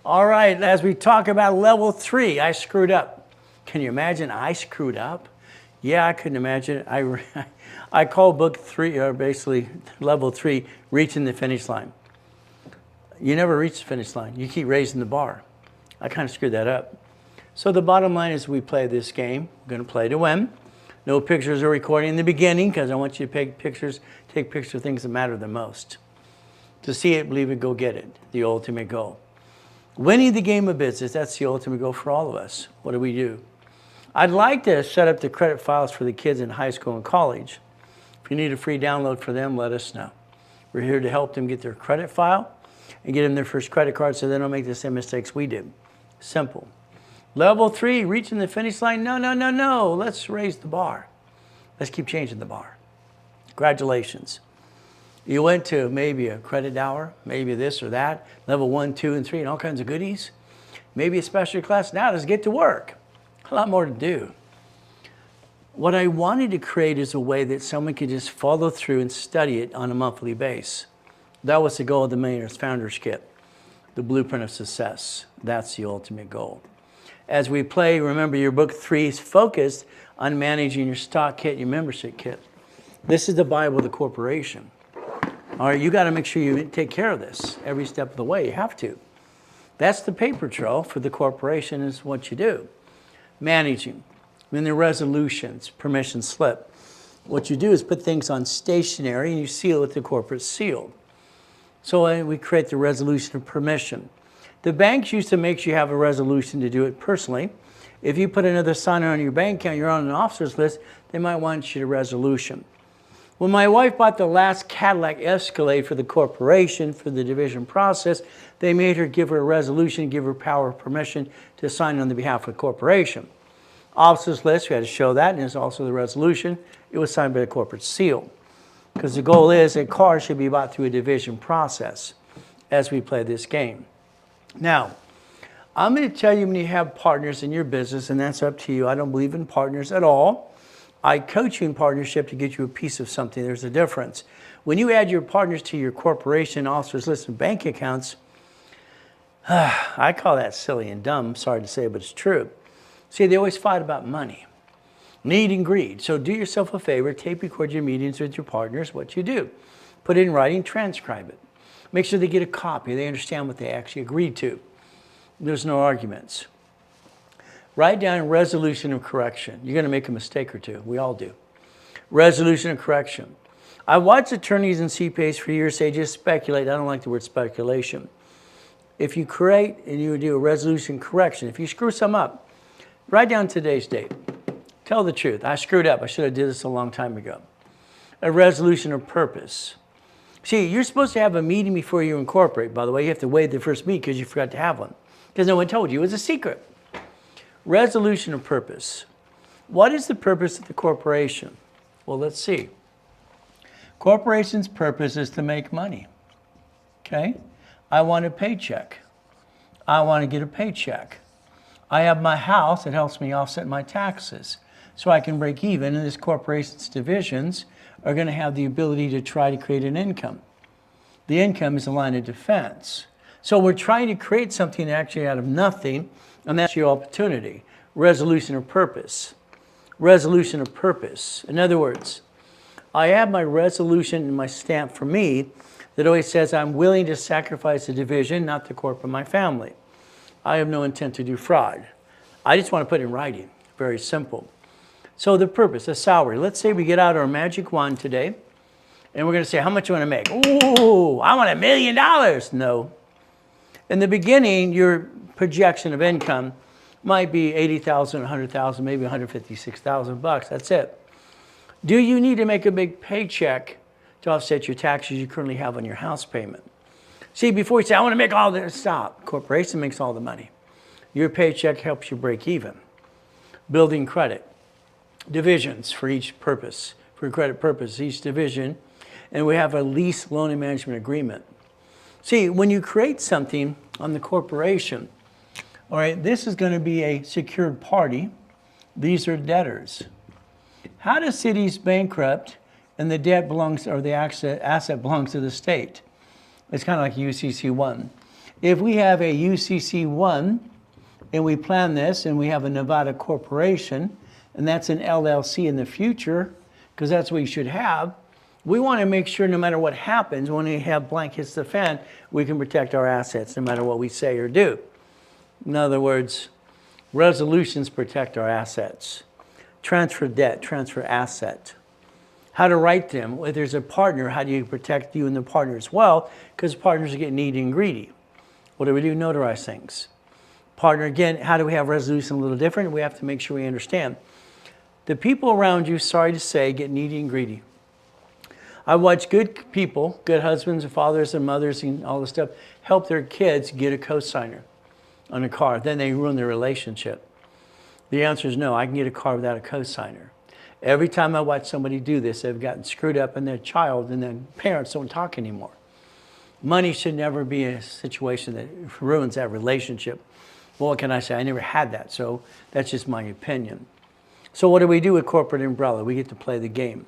All right, as we talk about level 3, I screwed up. Can you imagine I screwed up? Yeah, I couldn't imagine it. I call book 3, or basically level 3, reaching the finish line. You never reach the finish line. You keep raising the bar. I kind of screwed that up. So the bottom line is we play this game. We're going to play to win. No pictures or recording in the beginning because I want you to take pictures of things that matter the most. To see it, believe it, go get it. The ultimate goal. Winning the game of business, that's the ultimate goal for all of us. What do? I'd like to set up the credit files for the kids in high school and college. If you need a free download for them, let us know. We're here to help them get their credit file and get them their first credit card so they don't make the same mistakes we did. Simple. Level 3, reaching the finish line. No. Let's raise the bar. Let's keep changing the bar. Congratulations. You went to maybe a credit hour, maybe this or that, level 1, 2, and 3, and all kinds of goodies. Maybe a special class. Now let's get to work. A lot more to do. What I wanted to create is a way that someone could just follow through and study it on a monthly basis. That was the goal of the Millionaires Founders Kit, the blueprint of success. That's the ultimate goal. As we play, remember your book 3 is focused on managing your stock kit, your membership kit. This is the Bible of the corporation. All right, you got to make sure you take care of this every step of the way. You have to. That's the paper trail for the corporation is what you do. Managing. Then the resolutions, permission slip. What you do is put things on stationery and you seal it with the corporate seal. So we create the resolution of permission. The banks used to make you have a resolution to do it personally. If you put another signer on your bank account, you're on an officer's list, they might want you to resolution. When my wife bought the last Cadillac Escalade for the corporation, for the division process, they made her give her a resolution, give her power of permission to sign on the behalf of the corporation. Officers list, we had to show that, and there's also the resolution. It was signed by the corporate seal. Because the goal is a car should be bought through a division process as we play this game. Now, I'm going to tell you when you have partners in your business, and that's up to you. I don't believe in partners at all. I coach you in partnership to get you a piece of something. There's a difference. When you add your partners to your corporation, officers list, and bank accounts, I call that silly and dumb. Sorry to say, but it's true. See, they always fight about money, need and greed. So do yourself a favor, tape record your meetings with your partners, what you do. Put it in writing, transcribe it. Make sure they get a copy. They understand what they actually agreed to. There's no arguments. Write down resolution of correction. You're going to make a mistake or two. We all do. Resolution of correction. I watched attorneys and CPAs for years say just speculate. I don't like the word speculation. If you create and you do a resolution correction, if you screw some up, write down today's date. Tell the truth. I screwed up. I should have did this a long time ago. A resolution of purpose. See, you're supposed to have a meeting before you incorporate. By the way, you have to waive the first meeting because you forgot to have one. Because no one told you. It was a secret. Resolution of purpose. What is the purpose of the corporation? Well, let's see. Corporation's purpose is to make money. Okay? I want a paycheck. I want to get a paycheck. I have my house that helps me offset my taxes so I can break even, and this corporation's divisions are going to have the ability to try to create an income. The income is a line of defense. So we're trying to create something actually out of nothing, and that's your opportunity. Resolution of purpose. Resolution of purpose. In other words, I have my resolution and my stamp for me that always says I'm willing to sacrifice the division, not the corporate, my family. I have no intent to do fraud. I just want to put it in writing. Very simple. So the purpose, the salary. Let's say we get out our magic wand today, and we're going to say, how much you want to make? Ooh, I want $1 million. No. In the beginning, your projection of income might be $80,000, $100,000, maybe $156,000. That's it. Do you need to make a big paycheck to offset your taxes you currently have on your house payment? See, before you say, I want to make all this, stop. Corporation makes all the money. Your paycheck helps you break even. Building credit. Divisions for each purpose, for credit purpose, each division. And we have a lease loan and management agreement. See, when you create something on the corporation, all right, this is going to be a secured party. These are debtors. How do cities bankrupt and the debt belongs, or the asset belongs to the state? It's kind of like UCC1. If we have a UCC1 and we plan this and we have a Nevada corporation and that's an LLC in the future, because that's what you should have, we want to make sure no matter what happens, when we have blank hits the fan, we can protect our assets no matter what we say or do. In other words, resolutions protect our assets. Transfer debt, transfer asset. How to write them. If there's a partner, how do you protect you and the partner as well? Because partners get needy and greedy. What do we do? Notarize things. Partner, again, how do we have resolution a little different? We have to make sure we understand. The people around you, sorry to say, get needy and greedy. I watch good people, good husbands and fathers and mothers and all this stuff, help their kids get a cosigner on a car. Then they ruin their relationship. The answer is no, I can get a car without a cosigner. Every time I watch somebody do this, they've gotten screwed up and their child and their parents don't talk anymore. Money should never be a situation that ruins that relationship. Well, what can I say? I never had that, so that's just my opinion. So what do we do with corporate umbrella? We get to play the game.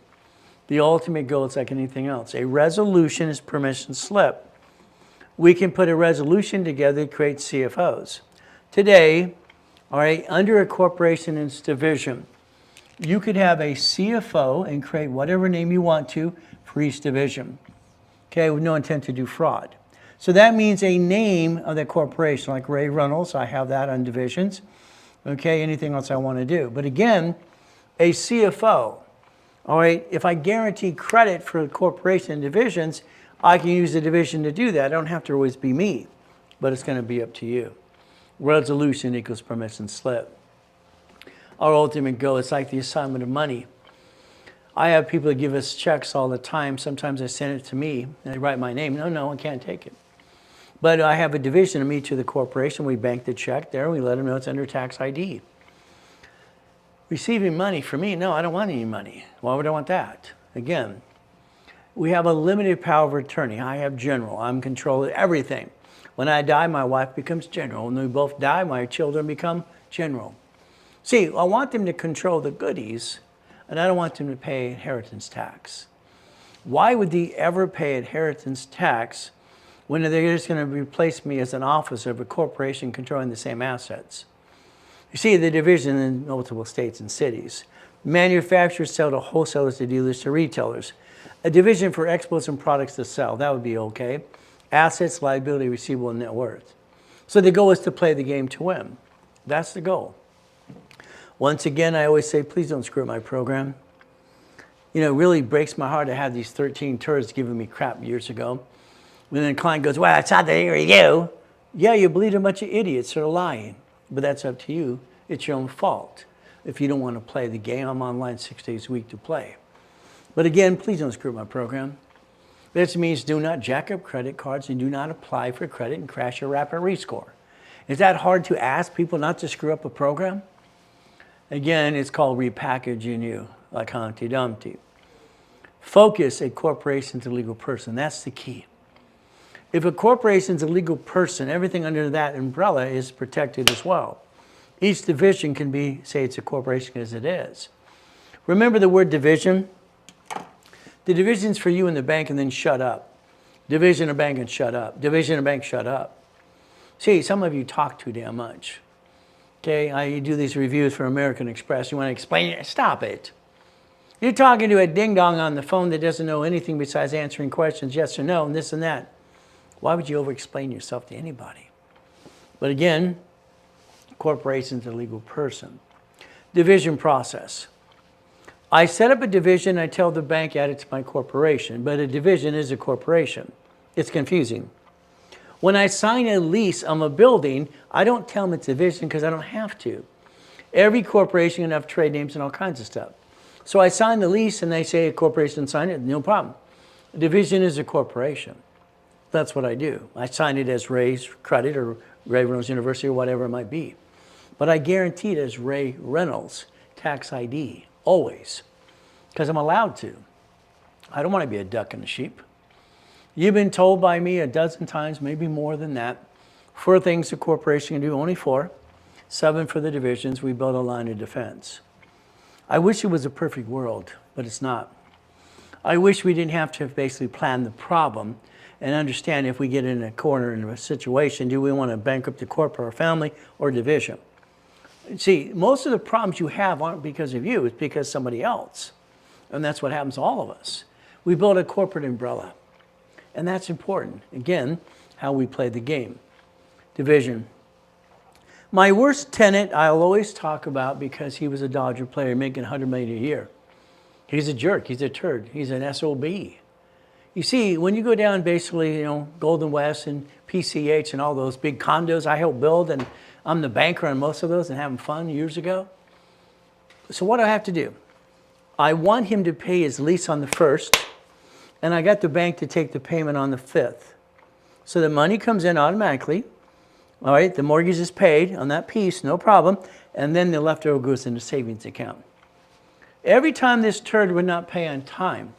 The ultimate goal is like anything else. A resolution is permission slip. We can put a resolution together to create CFOs. Today, all right, under a corporation and its division, you could have a CFO and create whatever name you want to for each division, okay, with no intent to do fraud. So that means a name of the corporation, like Ray Reynolds, I have that on divisions, okay, anything else I want to do. But again, a CFO, all right, if I guarantee credit for the corporation and divisions, I can use the division to do that. I don't have to always be me, but it's going to be up to you. Resolution equals permission slip. Our ultimate goal is like the assignment of money. I have people that give us checks all the time. Sometimes they send it to me and they write my name. No, I can't take it. But I have a division of me to the corporation. We bank the check there. We let them know it's under tax ID. Receiving money for me, no, I don't want any money. Why would I want that? Again, we have a limited power of attorney. I have general. I'm in control of everything. When I die, my wife becomes general. When we both die, my children become general. See, I want them to control the goodies, and I don't want them to pay inheritance tax. Why would they ever pay inheritance tax when they're just going to replace me as an officer of a corporation controlling the same assets? You see the division in multiple states and cities. Manufacturers sell to wholesalers, to dealers, to retailers. A division for exports and products to sell, that would be okay. Assets, liability, receivable, and net worth. So the goal is to play the game to win. That's the goal. Once again, I always say, please don't screw up my program. You know, it really breaks my heart to have these 13 turds giving me crap years ago. When then the client goes, well, it's not the you. Yeah, you believe a bunch of idiots that are lying. But that's up to you. It's your own fault. If you don't want to play the game, I'm online 6 days a week to play. But again, please don't screw up my program. This means do not jack up credit cards and do not apply for credit and crash your rapid rescore. Is that hard to ask people not to screw up a program? Again, it's called repackaging you, like Humpty Dumpty. Focus a corporation's a legal person. That's the key. If a corporation's a legal person, everything under that umbrella is protected as well. Each division can be, say it's a corporation as it is. Remember the word division? The division's for you in the bank and then shut up. Division of bank and shut up. Division of bank, shut up. See, some of you talk too damn much. Okay, I do these reviews for American Express. You want to explain it? Stop it. You're talking to a ding-dong on the phone that doesn't know anything besides answering questions, yes or no, and this and that. Why would you over-explain yourself to anybody? But again, corporation's a legal person. Division process. I set up a division, I tell the bank, add it to my corporation, but a division is a corporation. It's confusing. When I sign a lease on a building, I don't tell them it's a division because I don't have to. Every corporation can have trade names and all kinds of stuff. So I sign the lease and they say a corporation signed it, no problem. A division is a corporation. That's what I do. I sign it as Ray's Credit or Ray Reynolds University or whatever it might be. But I guarantee it as Ray Reynolds, tax ID, always, because I'm allowed to. I don't want to be a duck and a sheep. You've been told by me a dozen times, maybe more than that, 4 things a corporation can do, only 4. 7 for the divisions. We build a line of defense. I wish it was a perfect world, but it's not. I wish we didn't have to basically plan the problem and understand if we get in a corner in a situation, do we want to bankrupt the corporate or family or division? See, most of the problems you have aren't because of you, it's because somebody else. And that's what happens to all of us. We build a corporate umbrella. And that's important. Again, how we play the game. Division. My worst tenant I'll always talk about because he was a Dodger player making $100 million a year. He's a jerk. He's a turd. He's an SOB. You see, when you go down basically, Golden West and PCH and all those big condos I helped build, and I'm the banker on most of those and having fun years ago. So what do I have to do? I want him to pay his lease on the 1st, and I got the bank to take the payment on the 5th. So the money comes in automatically. All right, the mortgage is paid on that piece, no problem, and then the leftover goes in the savings account. Every time this turd would not pay on time,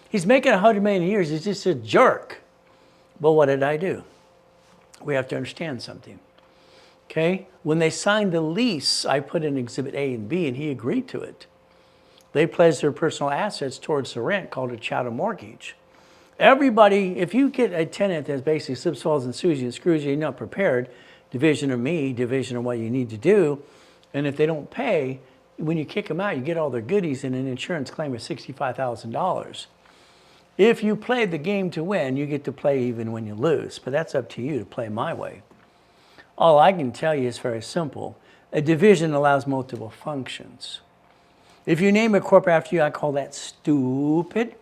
he's making $100 million a year, he's just a jerk. Well, what did I do? We have to understand something. Okay, when they signed the lease, I put in Exhibit A and B, and he agreed to it. They pledged their personal assets towards the rent, called a chattel mortgage. Everybody, if you get a tenant that basically slips, falls, and sues you and screws you, you're not prepared, division of me, division of what you need to do, and if they don't pay, when you kick them out, you get all their goodies and an insurance claim of $65,000. If you play the game to win, you get to play even when you lose, but that's up to you to play my way. All I can tell you is very simple. A division allows multiple functions. If you name a corporate after you, I call that stupid.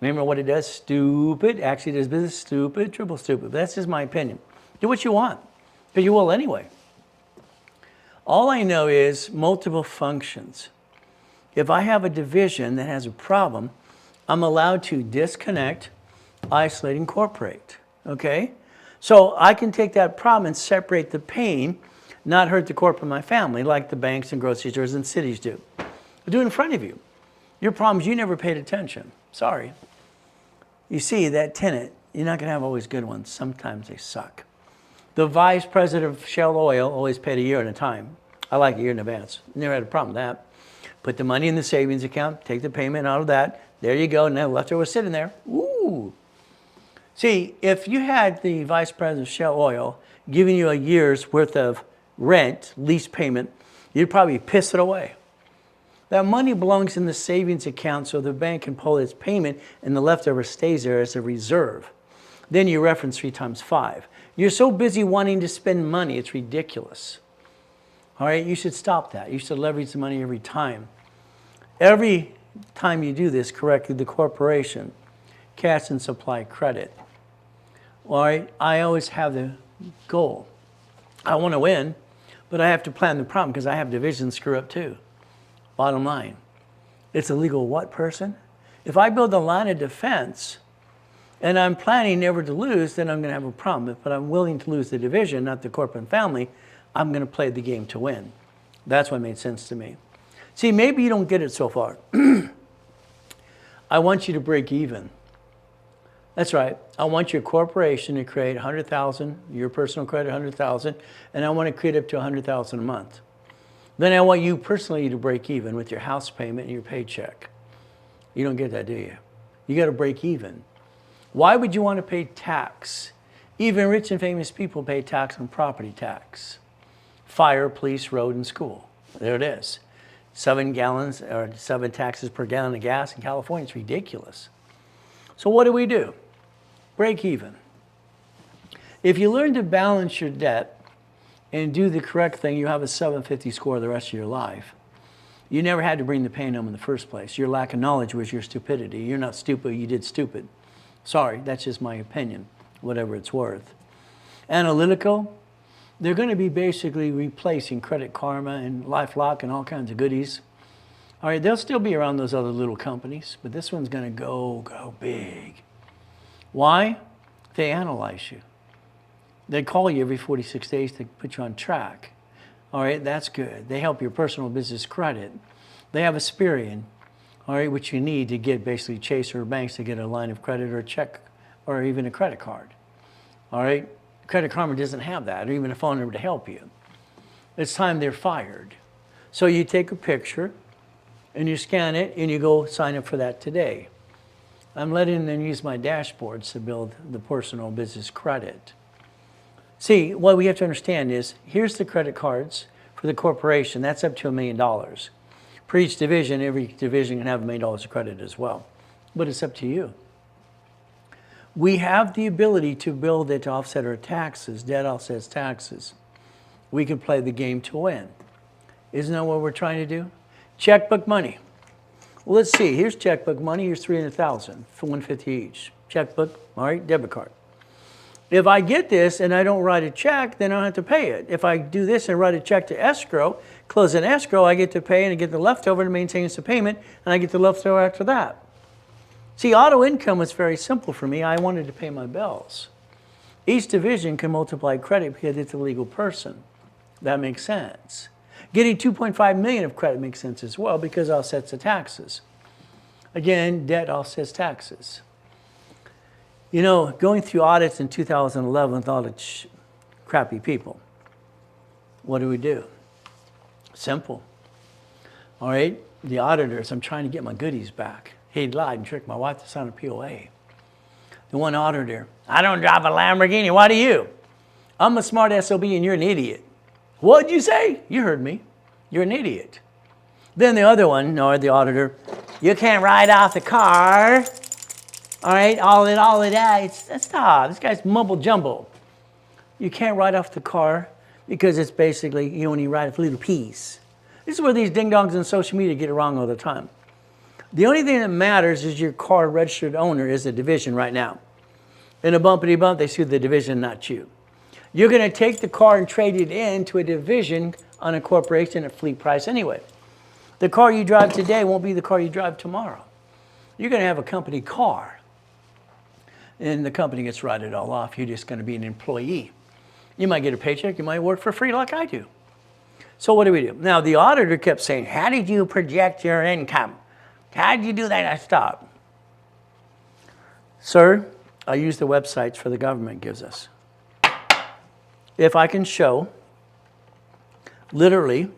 Remember what it does? Stupid. Actually, it does business stupid, triple stupid. But that's just my opinion. Do what you want, because you will anyway. All I know is multiple functions. If I have a division that has a problem, I'm allowed to disconnect, isolate, incorporate. Okay? So I can take that problem and separate the pain, not hurt the corporate of my family, like the banks and grocery stores and cities do. I do it in front of you. Your problems, you never paid attention. Sorry. You see, that tenant, you're not going to have always good ones. Sometimes they suck. The vice president of Shell Oil always paid a year at a time. I like a year in advance. Never had a problem with that. Put the money in the savings account, take the payment out of that. There you go. Now leftover was sitting there. Ooh. See, if you had the vice president of Shell Oil giving you a year's worth of rent, lease payment, you'd probably piss it away. That money belongs in the savings account so the bank can pull its payment and the leftover stays there as a reserve. Then you reference 3 times 5. You're so busy wanting to spend money, it's ridiculous. All right, you should stop that. You should leverage the money every time. Every time you do this correctly, the corporation, cash and supply credit. All right, I always have the goal. I want to win, but I have to plan the problem because I have divisions screw up too. Bottom line, it's a legal what person? If I build a line of defense and I'm planning never to lose, then I'm going to have a problem. But I'm willing to lose the division, not the corporate and family, I'm going to play the game to win. That's what made sense to me. See, maybe you don't get it so far. I want you to break even. That's right. I want your corporation to create $100,000, your personal credit $100,000, and I want to create up to $100,000 a month. Then I want you personally to break even with your house payment and your paycheck. You don't get that, do you? You got to break even. Why would you want to pay tax? Even rich and famous people pay tax on property tax. Fire, police, road, and school. There it is. 7 gallons or 7 taxes per gallon of gas in California. It's ridiculous. So what do? Break even. If you learn to balance your debt and do the correct thing, you have a 750 score the rest of your life. You never had to bring the pain home in the first place. Your lack of knowledge was your stupidity. You're not stupid, you did stupid. Sorry, that's just my opinion, whatever it's worth. Analytical, they're going to be basically replacing Credit Karma and LifeLock and all kinds of goodies. All right, they'll still be around those other little companies, but this one's going to go big. Why? They analyze you. They call you every 46 days to put you on track. All right, that's good. They help your personal business credit. They have Aspirian, all right, which you need to get basically Chase or banks to get a line of credit or a check or even a credit card. All right, Credit Karma doesn't have that or even a phone number to help you. It's time they're fired. So you take a picture and you scan it and you go sign up for that today. I'm letting them use my dashboards to build the personal business credit. See, what we have to understand is, here's the credit cards for the corporation. That's up to $1 million. For each division, every division can have $1 million of credit as well. But it's up to you. We have the ability to build it to offset our taxes. Debt offsets taxes. We can play the game to win. Isn't that what we're trying to do? Checkbook money. Well, let's see. Here's checkbook money. Here's $300,000 for $150 each. Checkbook, all right, debit card. If I get this and I don't write a check, then I don't have to pay it. If I do this and write a check to escrow, close an escrow, I get to pay and I get the leftover to maintain the payment, and I get the leftover after that. See, auto income was very simple for me. I wanted to pay my bills. Each division can multiply credit because it's a legal person. That makes sense. Getting 2.5 million of credit makes sense as well because it offsets the taxes. Again, debt offsets taxes. You know, going through audits in 2011 with all the crappy people, what do? Simple. All right, the auditors, I'm trying to get my goodies back. He lied and tricked my wife to sign a POA. The one auditor, I don't drive a Lamborghini, why do you? I'm a smart SOB and you're an idiot. What'd you say? You heard me. You're an idiot. Then the other one, or the auditor, you can't ride off the car. All right, all of that. Stop. This guy's mumble jumble. You can't ride off the car because it's basically you only ride a little piece. This is where these ding-dongs on social media get it wrong all the time. The only thing that matters is your car registered owner is the division right now. In a bumpity bump, they sue the division, not you. You're going to take the car and trade it in to a division on a corporation at fleet price anyway. The car you drive today won't be the car you drive tomorrow. You're going to have a company car. And the company gets written all off. You're just going to be an employee. You might get a paycheck. You might work for free like I do. So what do? Now, the auditor kept saying, how did you project your income? How did you do that? I stopped. Sir, I use the websites for the government gives us. If I can show literally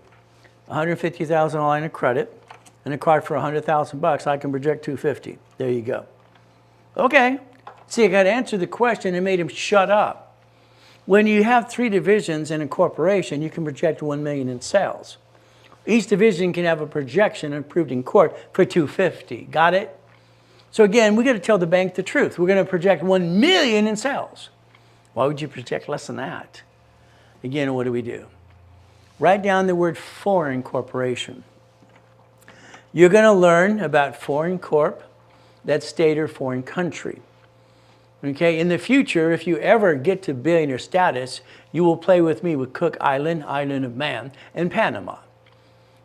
$150,000 line of credit and a card for $100,000, I can project $250. There you go. Okay. See, I got to answer the question and made him shut up. When you have 3 divisions in a corporation, you can project $1 million in sales. Each division can have a projection approved in court for $250. Got it? So again, we got to tell the bank the truth. We're going to project $1 million in sales. Why would you project less than that? Again, what do? Write down the word foreign corporation. You're going to learn about foreign corp, that's state or foreign country. Okay, in the future, if you ever get to billionaire status, you will play with me with Cook Island, Island of Man, and Panama.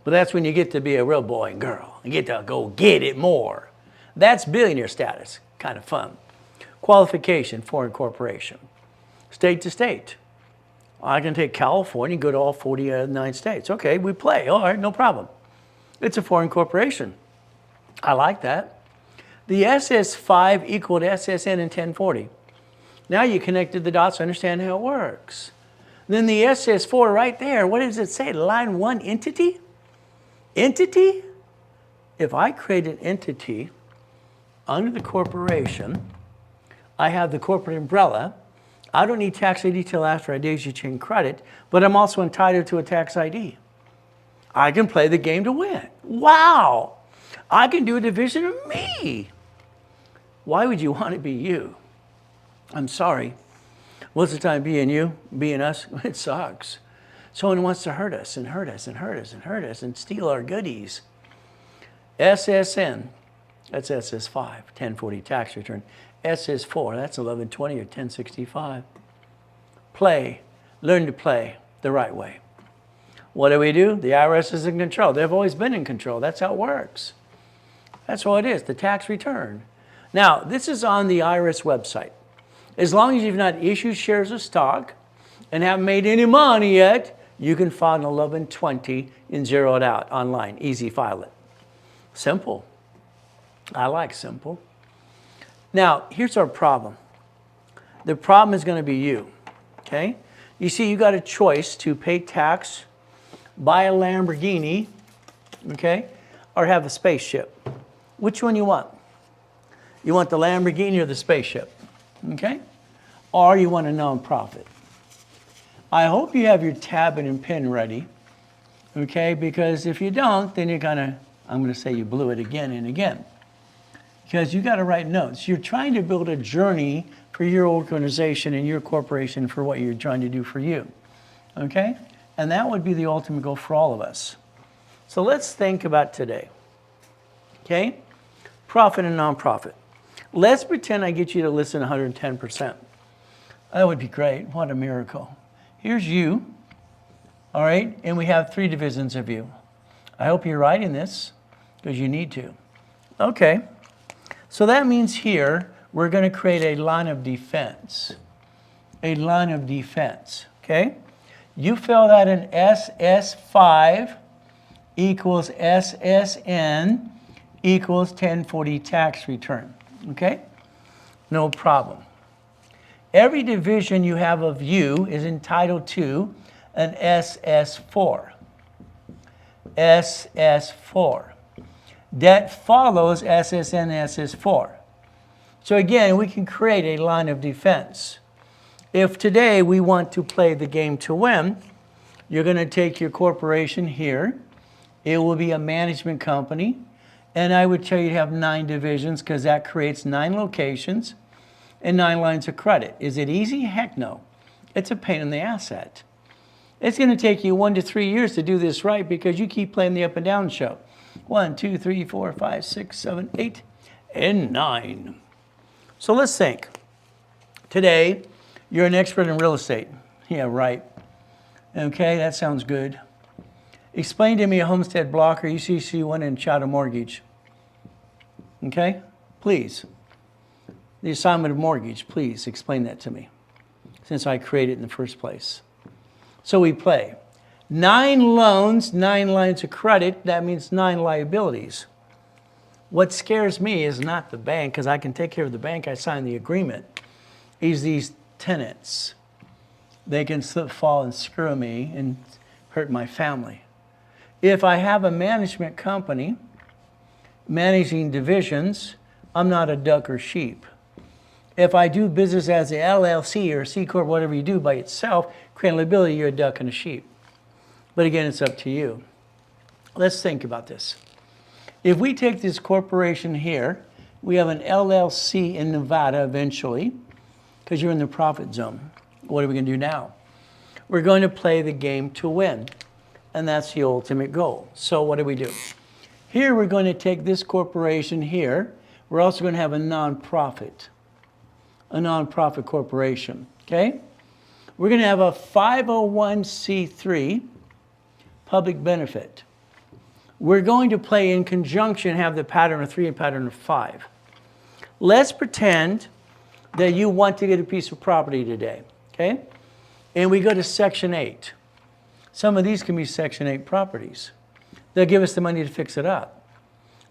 But that's when you get to be a real boy and girl and get to go get it more. That's billionaire status, kind of fun. Qualification, foreign corporation. State to state. I can take California and go to all 49 states. Okay, we play. All right, no problem. It's a foreign corporation. I like that. The SS5 equal to SSN in 1040. Now you connected the dots to understand how it works. Then the SS4 right there, what does it say? Line 1, entity? Entity? If I create an entity under the corporation, I have the corporate umbrella. I don't need tax ID till after I daisy chain credit, but I'm also entitled to a tax ID. I can play the game to win. Wow! I can do a division of me. Why would you want to be you? I'm sorry. What's the time being you, being us? It sucks. Someone wants to hurt us and hurt us and hurt us and hurt us and steal our goodies. SSN, that's SS5, 1040 tax return. SS4, that's 1120 or 1065. Play, learn to play the right way. What do? The IRS is in control. They've always been in control. That's how it works. That's what it is, the tax return. Now, this is on the IRS website. As long as you've not issued shares of stock and haven't made any money yet, you can file an 1120 and zero it out online. Easy file it. Simple. I like simple. Now, here's our problem. The problem is going to be you, okay? You see, you got a choice to pay tax, buy a Lamborghini, okay, or have a spaceship. Which one you want? You want the Lamborghini or the spaceship, okay? Or you want a nonprofit. I hope you have your tablet and pen ready, okay? Because if you don't, then you're gonna, I'm gonna say you blew it again and again. Because you gotta write notes. You're trying to build a journey for your organization and your corporation for what you're trying to do for you, okay? And that would be the ultimate goal for all of us. So let's think about today, okay? Profit and nonprofit. Let's pretend I get you to listen 110%. That would be great. What a miracle. Here's you, all right? And we have 3 divisions of you. I hope you're writing this because you need to. Okay. So that means here we're going to create a line of defense. A line of defense, okay? You fill that in SS5 equals SSN equals 1040 tax return, okay? No problem. Every division you have of you is entitled to an SS4. SS4. That follows SSN SS4. So again, we can create a line of defense. If today we want to play the game to win, you're going to take your corporation here. It will be a management company. And I would tell you to have 9 divisions because that creates 9 locations and 9 lines of credit. Is it easy? Heck no. It's a pain in the asset. It's going to take you 1 to 3 years to do this right because you keep playing the up and down show. 1, 2, 3, 4, 5, 6, 7, 8, and 9. So let's think. Today, you're an expert in real estate. Yeah, right. Okay, that sounds good. Explain to me a homestead block or UCC1 and chat a mortgage. Okay, please. The assignment of mortgage, please explain that to me, since I created it in the first place. So we play. 9 loans, 9 lines of credit, that means 9 liabilities. What scares me is not the bank, because I can take care of the bank, I signed the agreement. Is these tenants. They can slip, fall, and screw me and hurt my family. If I have a management company managing divisions, I'm not a duck or sheep. If I do business as an LLC or C Corp, whatever you do by itself, creating liability, you're a duck and a sheep. But again, it's up to you. Let's think about this. If we take this corporation here, we have an LLC in Nevada eventually, because you're in the profit zone. What are we going to do now? We're going to play the game to win. And that's the ultimate goal. So what do? Here we're going to take this corporation here. We're also going to have a nonprofit corporation, okay? We're going to have a 501c3 public benefit. We're going to play in conjunction, have the pattern of 3 and pattern of 5. Let's pretend that you want to get a piece of property today, okay? And we go to Section 8. Some of these can be Section 8 properties. They'll give us the money to fix it up.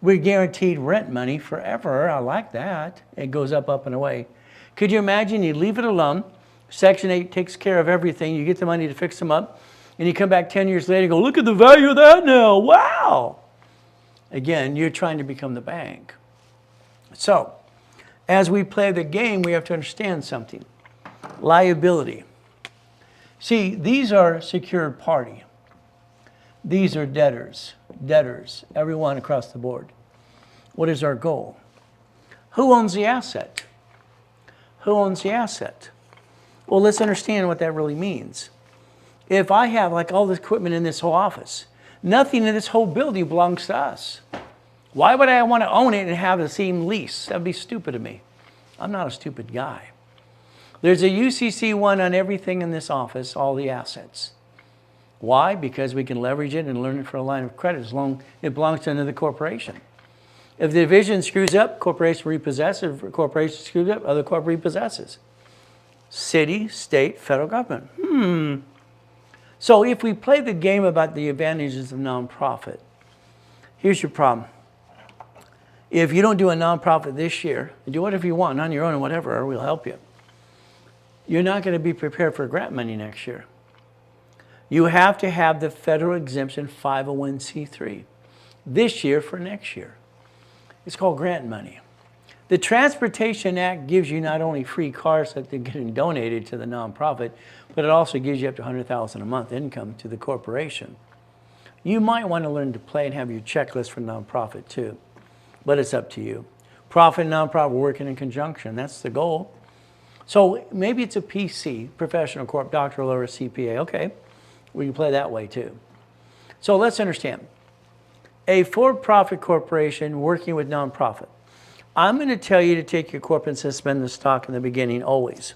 We're guaranteed rent money forever. I like that. It goes up, up, and away. Could you imagine you leave it alone, Section 8 takes care of everything, you get the money to fix them up, and you come back 10 years later and go, look at the value of that now, wow! Again, you're trying to become the bank. So, as we play the game, we have to understand something. Liability. See, these are secured party. These are debtors, everyone across the board. What is our goal? Who owns the asset? Who owns the asset? Well, let's understand what that really means. If I have like all this equipment in this whole office, nothing in this whole building belongs to us. Why would I want to own it and have the same lease? That'd be stupid of me. I'm not a stupid guy. There's a UCC1 on everything in this office, all the assets. Why? Because we can leverage it and learn it for a line of credit as long as it belongs to another corporation. If the division screws up, corporation repossesses. If corporation screws up, other corp repossesses. City, state, federal government. So if we play the game about the advantages of nonprofit, here's your problem. If you don't do a nonprofit this year, do whatever you want on your own and whatever, or we'll help you. You're not going to be prepared for grant money next year. You have to have the federal exemption 501c3 this year for next year. It's called grant money. The Transportation Act gives you not only free cars that they're getting donated to the nonprofit, but it also gives you up to $100,000 a month income to the corporation. You might want to learn to play and have your checklist for nonprofit too, but it's up to you. Profit and nonprofit working in conjunction, that's the goal. So maybe it's a PC, professional corp, doctoral or a CPA. Okay, we can play that way too. So let's understand. A for-profit corporation working with nonprofit. I'm going to tell you to take your corp and suspend the stock in the beginning always.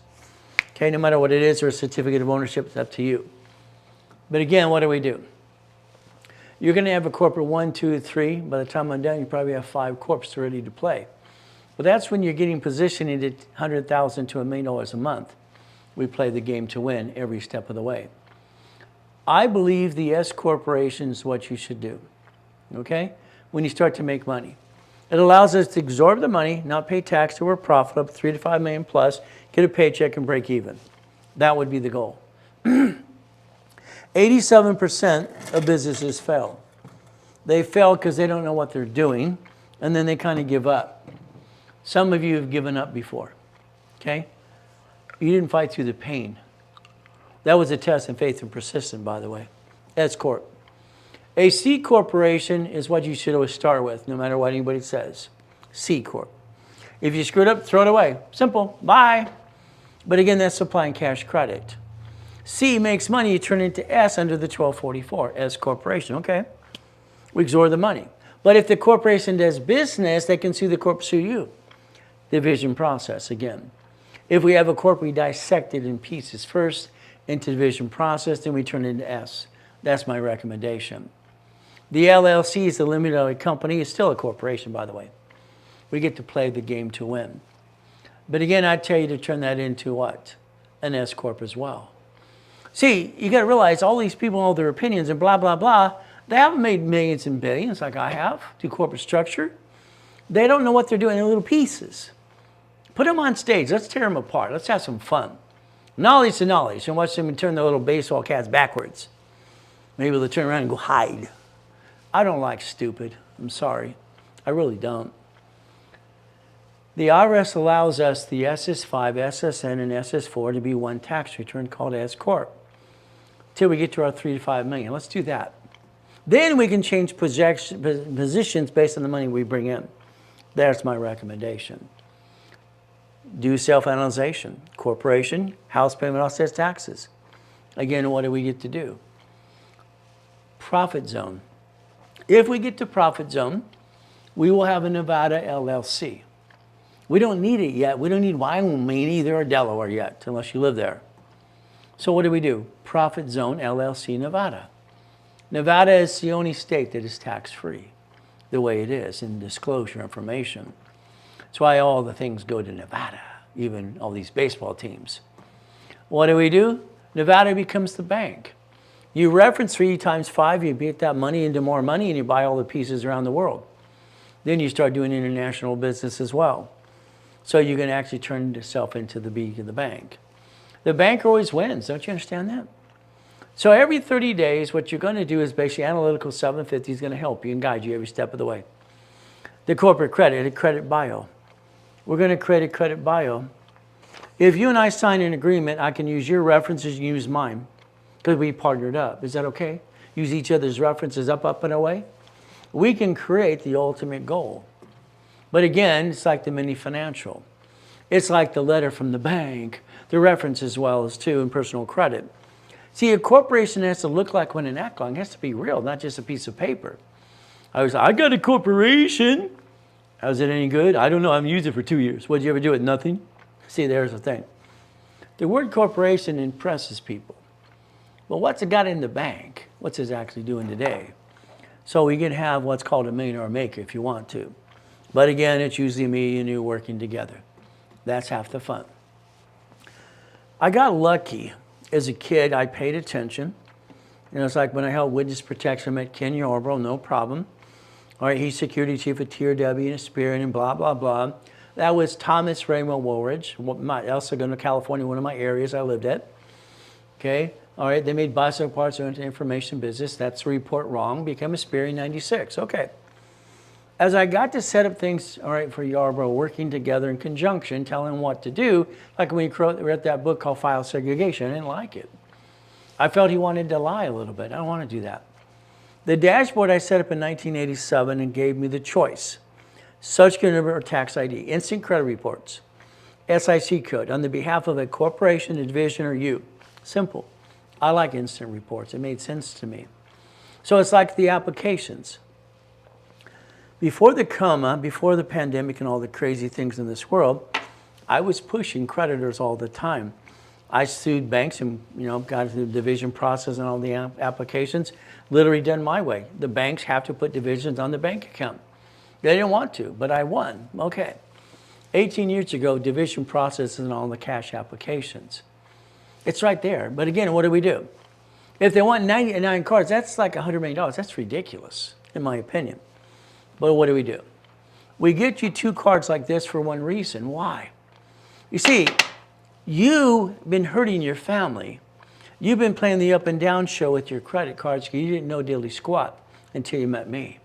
Okay, no matter what it is or a certificate of ownership, it's up to you. But again, what do? You're going to have a corporate 1, 2, 3. By the time I'm done, you probably have 5 corps ready to play. But that's when you're getting positioned at $100,000 to $1 million a month. We play the game to win every step of the way. I believe the S corporation is what you should do. Okay? When you start to make money. It allows us to absorb the money, not pay tax till we're profitable, 3 to 5 million plus, get a paycheck and break even. That would be the goal. 87% of businesses fail. They fail because they don't know what they're doing, and then they kind of give up. Some of you have given up before, okay? You didn't fight through the pain. That was a test in faith and persistence, by the way. S Corp. A C corporation is what you should always start with, no matter what anybody says. C Corp. If you screwed up, throw it away. Simple. Bye. But again, that's supplying cash credit. C makes money, you turn it into S under the 1244, S corporation. Okay. We absorb the money. But if the corporation does business, they can sue the corp, sue you. Division process again. If we have a corp, we dissect it in pieces first into division process, then we turn it into S. That's my recommendation. The LLC is a limited liability company. It's still a corporation, by the way. We get to play the game to win. But again, I tell you to turn that into what? An S Corp as well. See, you got to realize all these people know their opinions and blah, blah, blah. They haven't made millions and billions like I have through corporate structure. They don't know what they're doing in little pieces. Put them on stage. Let's tear them apart. Let's have some fun. Knowledge to knowledge. And watch them turn the little baseball caps backwards. Maybe they'll turn around and go hide. I don't like stupid. I'm sorry. I really don't. The IRS allows us the SS5, SSN, and SS4 to be one tax return called S Corp. Till we get to our 3 to 5 million. Let's do that. Then we can change positions based on the money we bring in. That's my recommendation. Do self-analyzation. Corporation, house payment offsets taxes. Again, what do we get to do? Profit zone. If we get to profit zone, we will have a Nevada LLC. We don't need it yet. We don't need Wyoming either or Delaware yet, unless you live there. So what do? Profit zone LLC Nevada. Nevada is the only state that is tax-free, the way it is in disclosure information. That's why all the things go to Nevada, even all these baseball teams. What do? Nevada becomes the bank. You reference 3 times 5, you beat that money into more money, and you buy all the pieces around the world. Then you start doing international business as well. So you can actually turn yourself into the beak of the bank. The bank always wins. Don't you understand that? So every 30 days, what you're going to do is basically Analytical 750 is going to help you and guide you every step of the way. The corporate credit, a credit bio. We're going to create a credit bio. If you and I sign an agreement, I can use your references, you use mine, because we partnered up. Is that okay? Use each other's references up and away. We can create the ultimate goal. But again, it's like the mini financial. It's like the letter from the bank, the reference as well as too, and personal credit. See, a corporation has to look like one and act like. It has to be real, not just a piece of paper. I got a corporation. How's it any good? I don't know. I haven't used it for 2 years. What'd you ever do with nothing? See, there's the thing. The word corporation impresses people. Well, what's it got in the bank? What's it actually doing today? So we can have what's called a millionaire maker if you want to. But again, it's usually me and you working together. That's half the fun. I got lucky. As a kid, I paid attention. You know, it's like when I held witness protection, I met Ken Yarbrough, no problem. All right, he's security chief at TRW and Spirit and blah, blah, blah. That was Thomas Raymond Woolridge, also going to California, one of my areas I lived at. Okay, all right, they made bicycle parts into information business. That's the report wrong. Became a Spirit in 96. Okay. As I got to set up things, all right, for Yarborough, working together in conjunction, telling him what to do, like when he read that book called File Segregation, I didn't like it. I felt he wanted to lie a little bit. I don't want to do that. The dashboard I set up in 1987 and gave me the choice. Social Security number or tax ID, instant credit reports, SIC code on the behalf of a corporation, a division, or you. Simple. I like instant reports. It made sense to me. So it's like the applications. Before the coma, before the pandemic and all the crazy things in this world, I was pushing creditors all the time. I sued banks and got through the division process and all the applications, literally done my way. The banks have to put divisions on the bank account. They didn't want to, but I won. Okay. 18 years ago, division process and all the cash applications. It's right there. But again, what do? If they want 99 cards, that's like $100 million. That's ridiculous, in my opinion. But what do? We get you 2 cards like this for one reason. Why? You see, you've been hurting your family. You've been playing the up and down show with your credit cards because you didn't know diddly squat until you met me.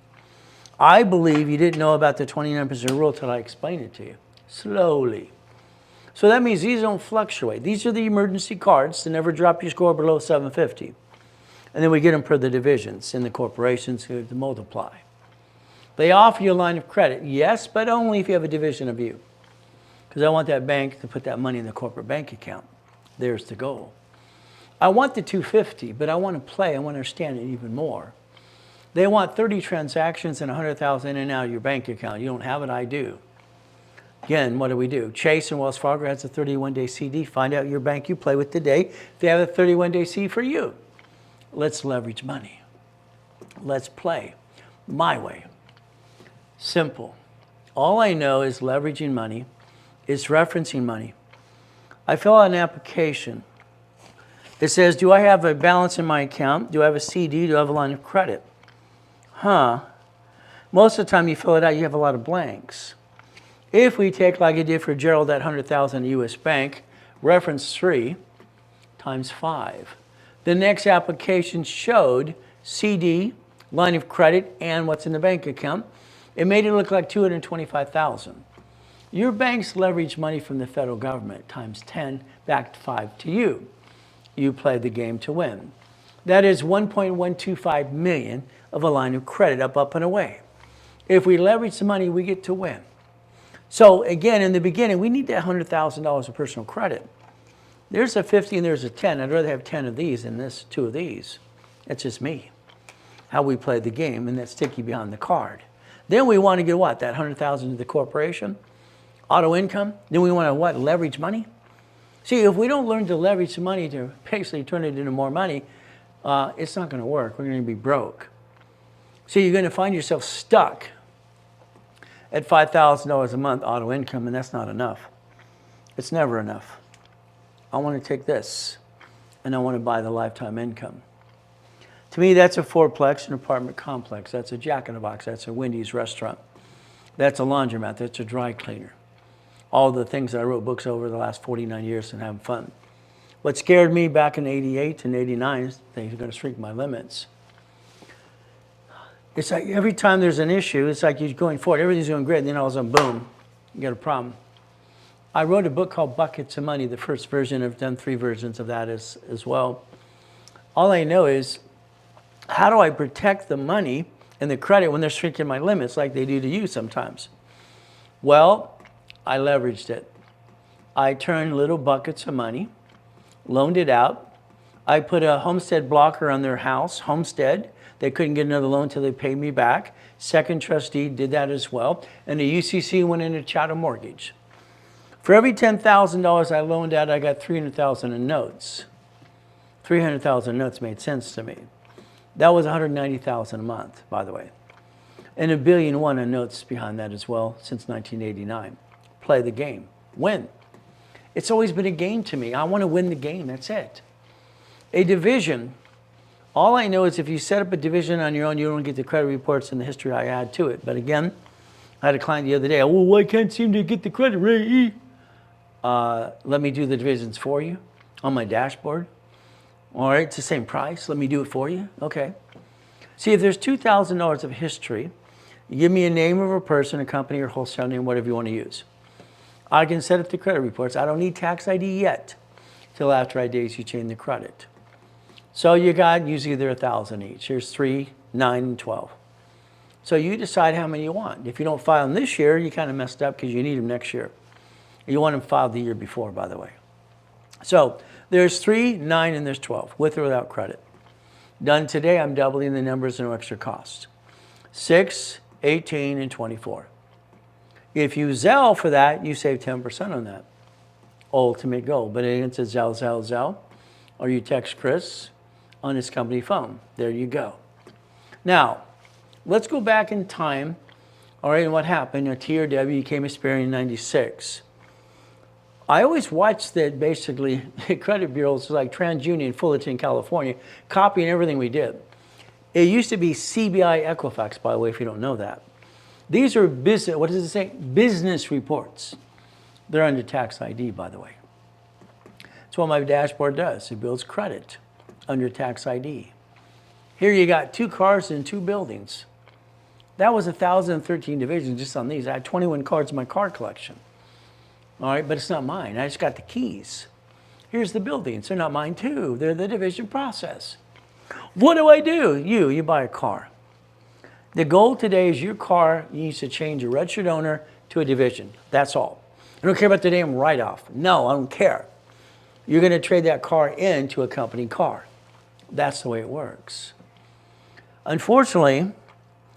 I believe you didn't know about the 29% rule until I explained it to you, slowly. So that means these don't fluctuate. These are the emergency cards to never drop your score below 750. And then we get them per the divisions in the corporations who to multiply. They offer you a line of credit, yes, but only if you have a division of you. Because I want that bank to put that money in the corporate bank account. There's the goal. I want the 250, but I want to play. I want to understand it even more. They want 30 transactions and 100,000 in and out of your bank account. You don't have it, I do. Again, what do? Chase and Wells Fargo has a 31-day CD. Find out your bank you play with today. They have a 31-day CD for you. Let's leverage money. Let's play my way. Simple. All I know is leveraging money. It's referencing money. I fill out an application. It says, do I have a balance in my account? Do I have a CD? Do I have a line of credit? Most of the time you fill it out, you have a lot of blanks. If we take, like I did for Gerald, that 100,000 U.S. bank, reference 3 times 5. The next application showed CD, line of credit, and what's in the bank account. It made it look like 225,000. Your banks leverage money from the federal government times 10 back to 5 to you. You play the game to win. That is 1.125 million of a line of credit up and away. If we leverage the money, we get to win. So again, in the beginning, we need that $100,000 of personal credit. There's a 50 and there's a 10. I'd rather have 10 of these than 2 of these. That's just me. How we play the game, and that's sticky behind the card. Then we want to get what? That 100,000 to the corporation? Auto income? Then we want to what? Leverage money? See, if we don't learn to leverage the money to basically turn it into more money, it's not going to work. We're going to be broke. So you're going to find yourself stuck at $5,000 a month auto income, and that's not enough. It's never enough. I want to take this, and I want to buy the lifetime income. To me, that's a fourplex, an apartment complex. That's a Jack in the Box. That's a Wendy's restaurant. That's a laundromat. That's a dry cleaner. All the things that I wrote books over the last 49 years and having fun. What scared me back in 88 and 89 is they're going to shrink my limits. It's like every time there's an issue, it's like you're going forward. Everything's going great, and then all of a sudden, boom, you got a problem. I wrote a book called Buckets of Money, the first version. I've done 3 versions of that as well. All I know is, how do I protect the money and the credit when they're shrinking my limits like they do to you sometimes? Well, I leveraged it. I turned little buckets of money, loaned it out. I put a homestead blocker on their house, homestead. They couldn't get another loan until they paid me back. Second trustee did that as well. And the UCC went into chattel mortgage. For every $10,000 I loaned out, I got $300,000 in notes. $300,000 notes made sense to me. That was $190,000 a month, by the way. And $1.1 billion in notes behind that as well since 1989. Play the game. Win. It's always been a game to me. I want to win the game. That's it. A division. All I know is if you set up a division on your own, you don't get the credit reports and the history I add to it. But again, I had a client the other day. Well, I can't seem to get the credit, Ray. Let me do the divisions for you on my dashboard. All right, it's the same price. Let me do it for you. Okay. See, if there's $2,000 of history, You give me a name of a person, a company, or wholesale name, whatever you want to use. I can set up the credit reports. I don't need tax ID yet till after I daisy chain the credit. So you got usually they're 1,000 each. Here's 3, 9, and 12. So you decide how many you want. If you don't file them this year, you kind of messed up because you need them next year. You want them filed the year before, by the way. So there's 3, 9, and there's 12, with or without credit. Done today, I'm doubling the numbers, no extra cost. 6, 18, and 24. If you Zelle for that, you save 10% on that. Ultimate goal. But it's a Zelle, or you text Chris on his company phone. There you go. Now, let's go back in time. All right, and what happened? A TRW became Experian in 96. I always watched that basically credit bureaus like TransUnion, Fullerton, California, copying everything we did. It used to be CBI Equifax, by the way, if you don't know that. These are business, what does it say? Business reports. They're under tax ID, by the way. That's what my dashboard does. It builds credit under tax ID. Here you got 2 cars in 2 buildings. That was 1,013 divisions just on these. I had 21 cards in my car collection. All right, but it's not mine. I just got the keys. Here's the buildings. They're not mine too. They're the division process. What do? You buy a car. The goal today is your car needs to change a registered owner to a division. That's all. I don't care about the damn write-off. No, I don't care. You're going to trade that car into a company car. That's the way it works. Unfortunately,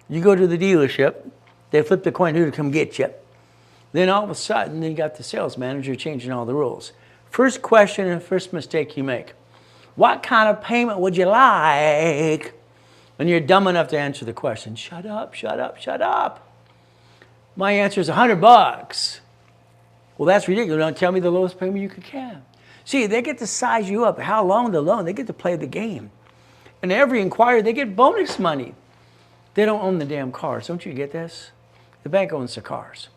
you go to the dealership, they flip the coin, who to come get you. Then all of a sudden, you got the sales manager changing all the rules. First question and first mistake you make. What kind of payment would you like? And you're dumb enough to answer the question. Shut up, shut up, shut up. My answer is $100. Well, that's ridiculous. Don't tell me the lowest payment you could have. See, they get to size you up. How long the loan? They get to play the game. And every inquiry, they get bonus money. They don't own the damn cars. Don't you get this? The bank owns the cars.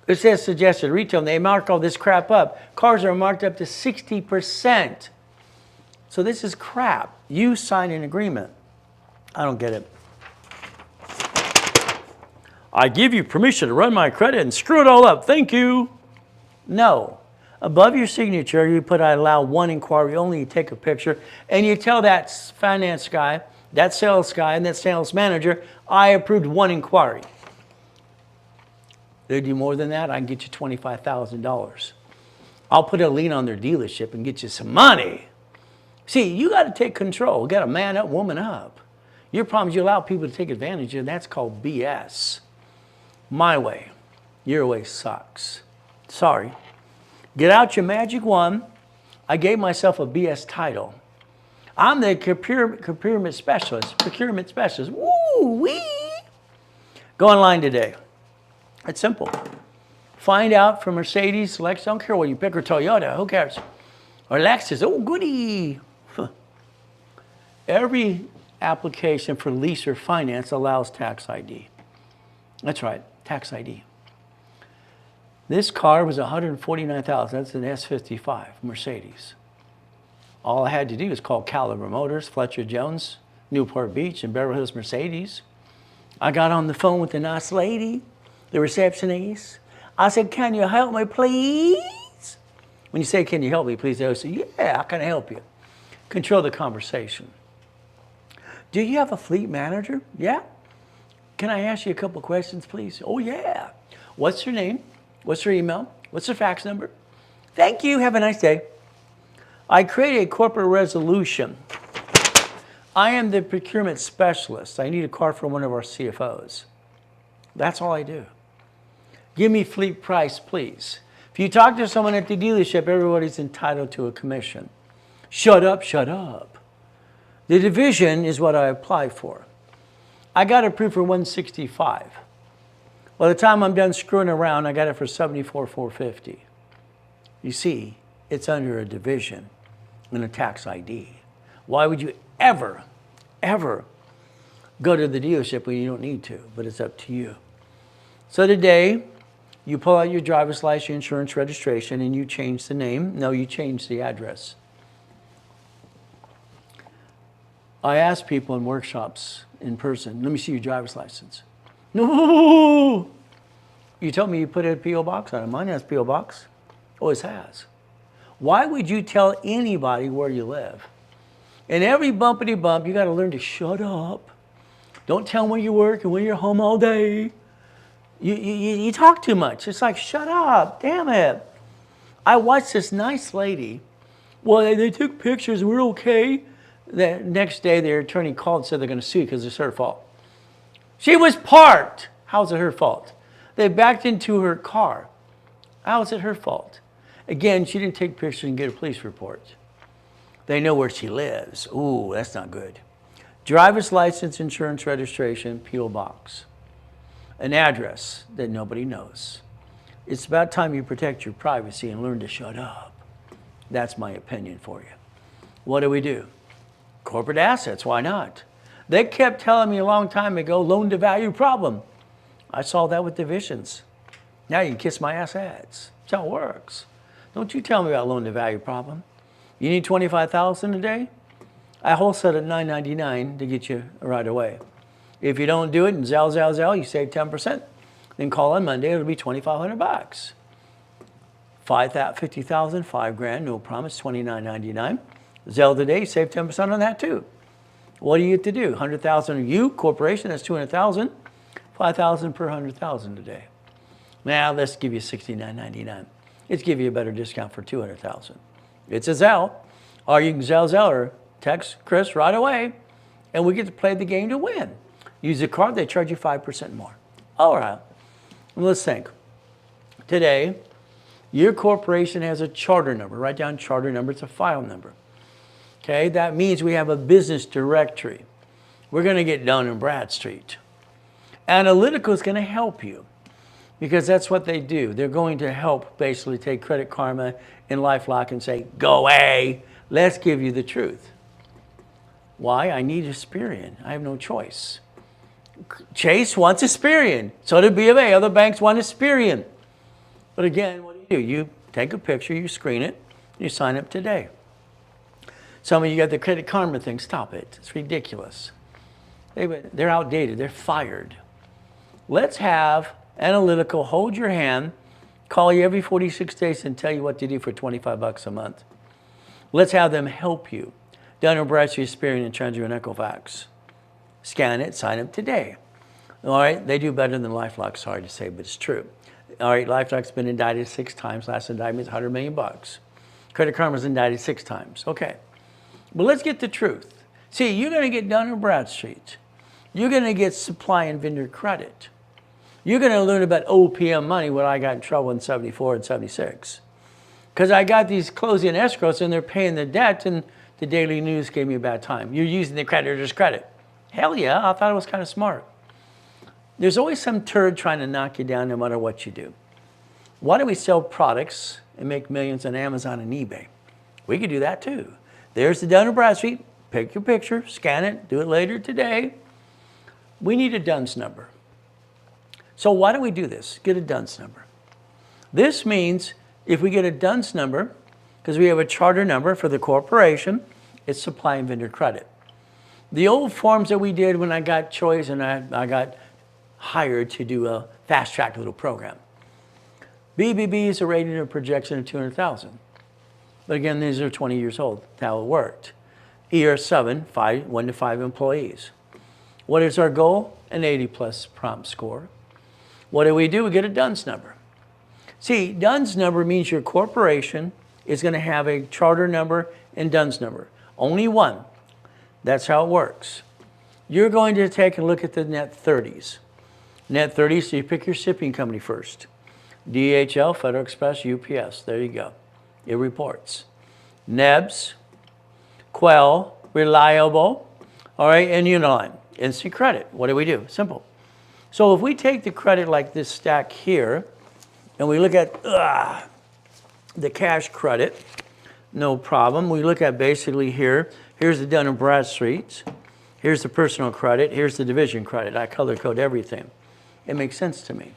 It says suggested retail, and they mark all this crap up. Cars are marked up to 60%. So this is crap. You sign an agreement. I don't get it. I give you permission to run my credit and screw it all up. Thank you. No. Above your signature, you put I allow one inquiry only. You take a picture, and you tell that finance guy, that sales guy, and that sales manager, I approved one inquiry. They do more than that, I can get you $25,000. I'll put a lien on their dealership and get you some money. See, you got to take control. You got to man up, woman up. Your problem is you allow people to take advantage of, and that's called BS. My way. Your way sucks. Sorry. Get out your magic wand. I gave myself a BS title. I'm the procurement specialist. Woo-wee. Go online today. It's simple. Find out from Mercedes, Lexus, I don't care what you pick, or Toyota, who cares? Or Lexus, oh goody. Every application for lease or finance allows tax ID. That's right, tax ID. This car was $149,000. That's an S55 Mercedes. All I had to do was call Caliber Motors, Fletcher Jones, Newport Beach, and Beverly Hills Mercedes. I got on the phone with the nice lady, the receptionist. I said, can you help me, please? When you say, can you help me, please, they say, yeah, I can help you. Control the conversation. Do you have a fleet manager? Yeah. Can I ask you a couple questions, please? Oh, yeah. What's her name? What's her email? What's her fax number? Thank you. Have a nice day. I create a corporate resolution. I am the procurement specialist. I need a car from one of our CFOs. That's all I do. Give me fleet price, please. If you talk to someone at the dealership, everybody's entitled to a commission. Shut up, shut up. The division is what I apply for. I got approved for $165. By the time I'm done screwing around, I got it for $74,450. You see, it's under a division and a tax ID. Why would you ever go to the dealership when you don't need to? But it's up to you. So today, you pull out your driver's license, your insurance registration, and you change the name. No, you change the address. I ask people in workshops in person, let me see your driver's license. No. You told me you put a P.O. box on it. Mine has P.O. box. Always has. Why would you tell anybody where you live? And every bumpity bump, you got to learn to shut up. Don't tell them where you work and when you're home all day. You talk too much. It's like, shut up, damn it. I watched this nice lady. Well, they took pictures, we're okay. The next day, their attorney called and said they're going to sue because it's her fault. She was parked. How's it her fault? They backed into her car. How is it her fault? Again, she didn't take pictures and get a police report. They know where she lives. Ooh, that's not good. Driver's license, insurance, registration, P.O. box. An address that nobody knows. It's about time you protect your privacy and learn to shut up. That's my opinion for you. What do? Corporate assets, why not? They kept telling me a long time ago, loan to value problem. I saw that with divisions. Now you can kiss my ass ads. That's how it works. Don't you tell me about loan to value problem. You need $25,000 a day? I wholesale at $9.99 to get you right away. If you don't do it and Zell, you save 10%. Then call on Monday, it'll be $2,500. 50,000, $5,000, no promise, $29.99. Zell today, you save 10% on that too. What do you get to do? 100,000 you, corporation, that's 200,000. 5,000 per 100,000 a day. Now let's give you $69.99. Let's give you a better discount for 200,000. It's a Zell, or you can Zell or text Chris right away, and we get to play the game to win. Use a card, they charge you 5% more. All right, let's think. Today, your corporation has a charter number. Write down charter number, it's a file number. Okay, that means we have a business directory. We're going to get Dun & Bradstreet. Analytical is going to help you because that's what they do. They're going to help basically take Credit Karma and LifeLock and say, go away, let's give you the truth. Why? I need Experian. I have no choice. Chase wants Experian. So did B of A. Other banks want Experian. But again, what do? You take a picture, you screen it, you sign up today. Some of you got the Credit Karma thing. Stop it. It's ridiculous. They're outdated. They're fired. Let's have Analytical hold your hand, call you every 46 days and tell you what to do for $25 a month. Let's have them help you. Dun & Bradstreet, Experian, and Treasury and Equifax. Scan it, sign up today. All right, they do better than LifeLock, sorry to say, but it's true. All right, LifeLock's been indicted 6 times. Last indictment is $100 million. Credit Karma's indicted 6 times. Okay, but let's get the truth. See, you're going to get Dun & Bradstreet. You're going to get supply and vendor credit. You're going to learn about OPM money, what I got in trouble in 74 and 76. Because I got these closing escrows and they're paying the debt and the Daily News gave me a bad time. You're using the creditor's credit. Hell yeah, I thought it was kind of smart. There's always some turd trying to knock you down no matter what you do. Why don't we sell products and make millions on Amazon and eBay? We could do that too. There's the Dun & Bradstreet. Pick your picture, scan it, do it later today. We need a DUNS number. So why don't we do this? Get a DUNS number. This means if we get a DUNS number, because we have a charter number for the corporation, it's supply and vendor credit. The old forms that we did when I got choice and I got hired to do a fast track little program. BBB is a rating or projection of 200,000. But again, these are 20 years old. That's how it worked. ER7, 1 to 5 employees. What is our goal? An 80 plus prompt score. What do? We get a DUNS number. See, DUNS number means your corporation is going to have a charter number and DUNS number. Only one. That's how it works. You're going to take a look at the net 30s. Net 30s, so you pick your shipping company first. DHL, Federal Express, UPS. There you go. It reports. NEBS, Quell, Reliable, all right, and Uniline. Instant credit. What do? Simple. So if we take the credit like this stack here, and we look at the cash credit, no problem. We look at basically here, here's the Dun & Bradstreet, here's the personal credit, here's the division credit. I color code everything. It makes sense to me.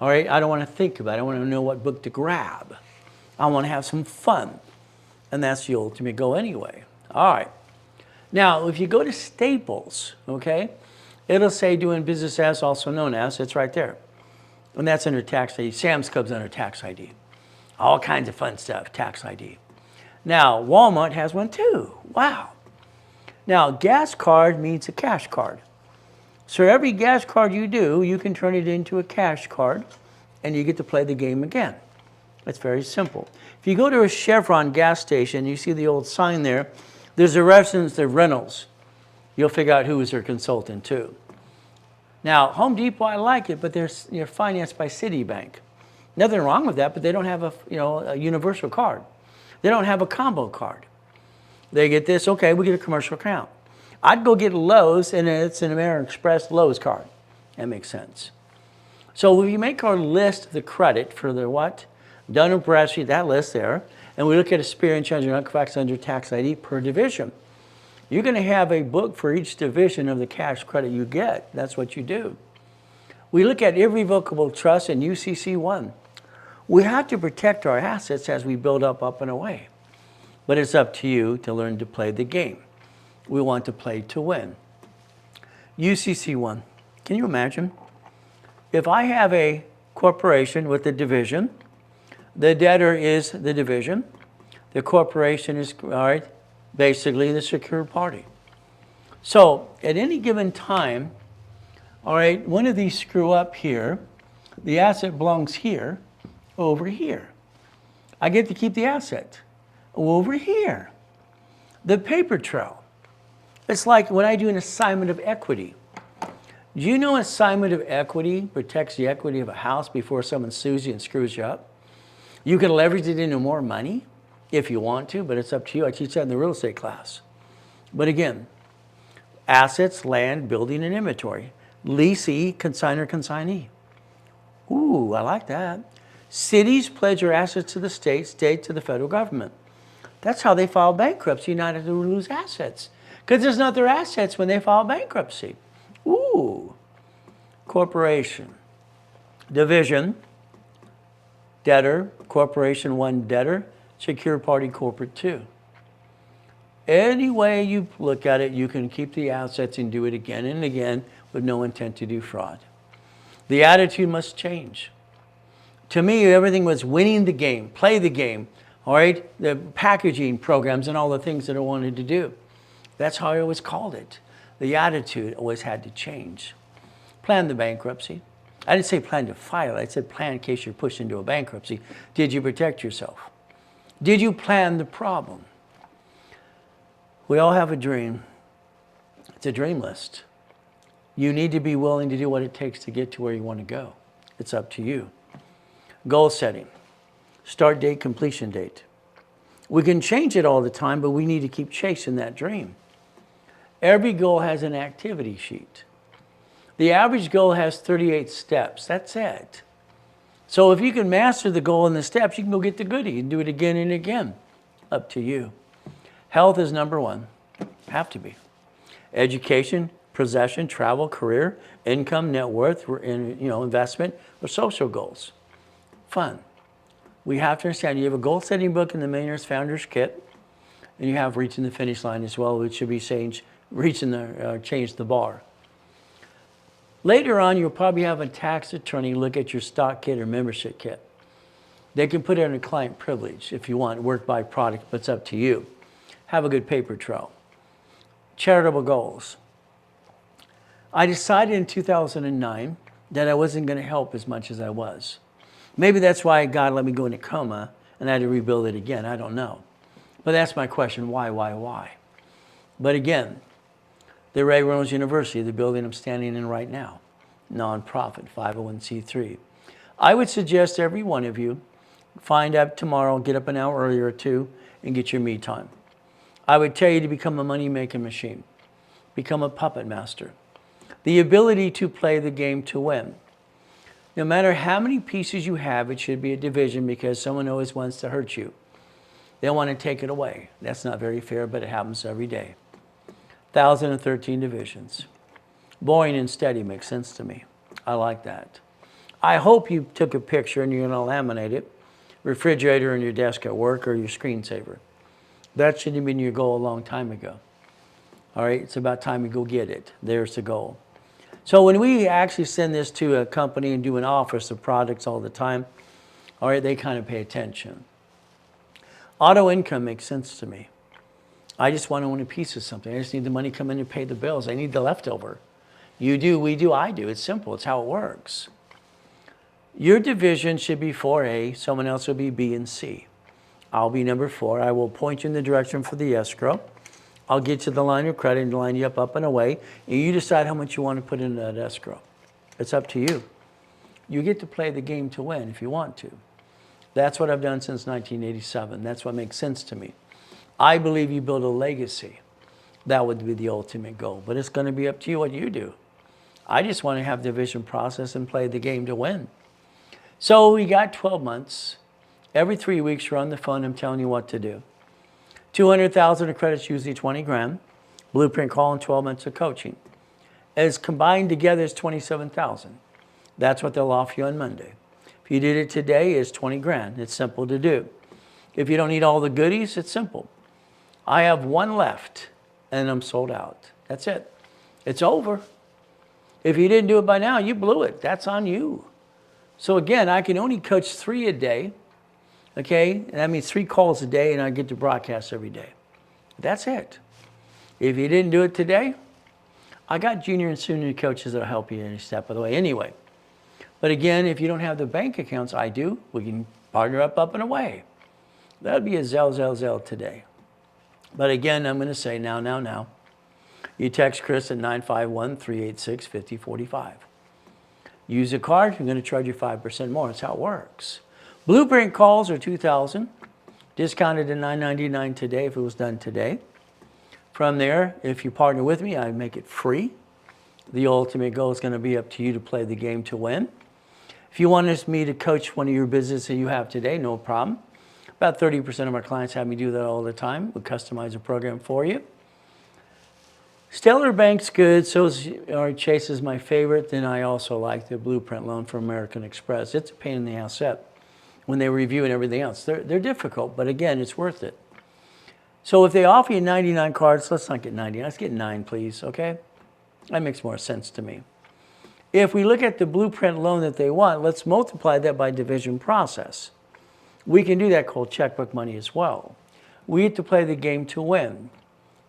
All right, I don't want to think about it. I want to know what book to grab. I want to have some fun. And that's the ultimate goal anyway. All right. Now, if you go to Staples, okay, It'll say doing business as, also known as. It's right there. And that's under tax ID. Sam's Club's under tax ID. All kinds of fun stuff, tax ID. Now, Walmart has one too. Wow. Now, gas card means a cash card. So every gas card you do, you can turn it into a cash card, and you get to play the game again. It's very simple. If you go to a Chevron gas station, you see the old sign there, there's a reference to Reynolds. You'll figure out who was their consultant too. Now, Home Depot, I like it, but they're financed by Citibank. Nothing wrong with that, but they don't have a universal card. They don't have a combo card. They get this, okay, we get a commercial account. I'd go get Lowe's, and it's an American Express Lowe's card. That makes sense. So if you make our list, the credit for the what? Dun & Bradstreet, that list there, and we look at experience under Equifax under tax ID per division. You're going to have a book for each division of the cash credit you get. That's what you do. We look at irrevocable trust in UCC 1. We have to protect our assets as we build up and away. But it's up to you to learn to play the game. We want to play to win. UCC 1. Can you imagine? If I have a corporation with a division, the debtor is the division, the corporation is, all right, basically the secured party. So at any given time, all right, one of these screw up here, the asset belongs here, over here. I get to keep the asset over here. The paper trail. It's like when I do an assignment of equity. Do you know assignment of equity protects the equity of a house before someone sues you and screws you up? You can leverage it into more money if you want to, but it's up to you. I teach that in the real estate class. But again, assets, land, building, and inventory. Leasee, consignor, consignee. Ooh, I like that. Cities pledge their assets to the state, state to the federal government. That's how they file bankruptcy, not to lose assets. Because it's not their assets when they file bankruptcy. Ooh. Corporation. Division. Debtor. Corporation 1 debtor. Secured party corporate 2. Any way you look at it, you can keep the assets and do it again and again with no intent to do fraud. The attitude must change. To me, everything was winning the game, play the game, all right? The packaging programs and all the things that I wanted to do. That's how I always called it. The attitude always had to change. Plan the bankruptcy. I didn't say plan to file. I said plan in case you're pushed into a bankruptcy. Did you protect yourself? Did you plan the problem? We all have a dream. It's a dream list. You need to be willing to do what it takes to get to where you want to go. It's up to you. Goal setting. Start date, completion date. We can change it all the time, but we need to keep chasing that dream. Every goal has an activity sheet. The average goal has 38 steps. That's it. So if you can master the goal and the steps, you can go get the goodie and do it again and again. Up to you. Health is number 1. Have to be. Education, possession, travel, career, income, net worth, investment, or social goals. Fun. We have to understand you have a goal setting book in the Millionaires Founders Kit, and you have Reaching the Finish Line as well, which should be change the bar. Later on, you'll probably have a tax attorney look at your stock kit or membership kit. They can put it under client privilege if you want, work by product, but it's up to you. Have a good paper trail. Charitable goals. I decided in 2009 that I wasn't going to help as much as I was. Maybe that's why God let me go into coma and I had to rebuild it again. I don't know. But that's my question. Why? But again, the Ray Reynolds University, the building I'm standing in right now, nonprofit, 501c3. I would suggest every one of you find out tomorrow, get up an hour earlier or 2, and get your me time. I would tell you to become a money-making machine. Become a puppet master. The ability to play the game to win. No matter how many pieces you have, it should be a division because someone always wants to hurt you. They want to take it away. That's not very fair, but it happens every day. 1,013 divisions. Boring and steady makes sense to me. I like that. I hope you took a picture and you're going to laminate it. Refrigerator on your desk at work or your screensaver. That should have been your goal a long time ago. All right, it's about time you go get it. There's the goal. So when we actually send this to a company and do an offer of products all the time, all right, they kind of pay attention. Auto income makes sense to me. I just want to own a piece of something. I just need the money come in to pay the bills. I need the leftover. You do, we do, I do. It's simple. It's how it works. Your division should be 4A. Someone else will be B and C. I'll be number 4. I will point you in the direction for the escrow. I'll get you the line of credit and line you up and away. And you decide how much you want to put in that escrow. It's up to you. You get to play the game to win if you want to. That's what I've done since 1987. That's what makes sense to me. I believe you build a legacy. That would be the ultimate goal. But it's going to be up to you what you do. I just want to have the division process and play the game to win. So we got 12 months. Every 3 weeks you're on the phone. I'm telling you what to do. 200,000 of credits, usually 20 grand. Blueprint call and 12 months of coaching. As combined together is 27,000. That's what they'll offer you on Monday. If you did it today, it's 20 grand. It's simple to do. If you don't need all the goodies, it's simple. I have one left and I'm sold out. That's it. It's over. If you didn't do it by now, you blew it. That's on you. So again, I can only coach 3 a day. Okay, and that means 3 calls a day, and I get to broadcast every day. That's it. If you didn't do it today, I got junior and senior coaches that'll help you any step of the way anyway. But again, if you don't have the bank accounts, I do. We can partner up and away. That'd be a Zell today. But again, I'm going to say now. You text Chris at 951-386-5045. Use a card, I'm going to charge you 5% more. That's how it works. Blueprint calls are $2,000, discounted to $999 today if it was done today. From there, if you partner with me, I make it free. The ultimate goal is going to be up to you to play the game to win. If you want me to coach one of your businesses that you have today, no problem. About 30% of our clients have me do that all the time. We'll customize a program for you. Stellar Bank's good, so is Chase is my favorite. Then I also like the Blueprint loan from American Express. It's a pain in the ass set when they review and everything else. They're difficult, but again, it's worth it. So if they offer you 99 cards, let's not get 99. Let's get 9, please, okay? That makes more sense to me. If we look at the Blueprint loan that they want, let's multiply that by division process. We can do that called checkbook money as well. We have to play the game to win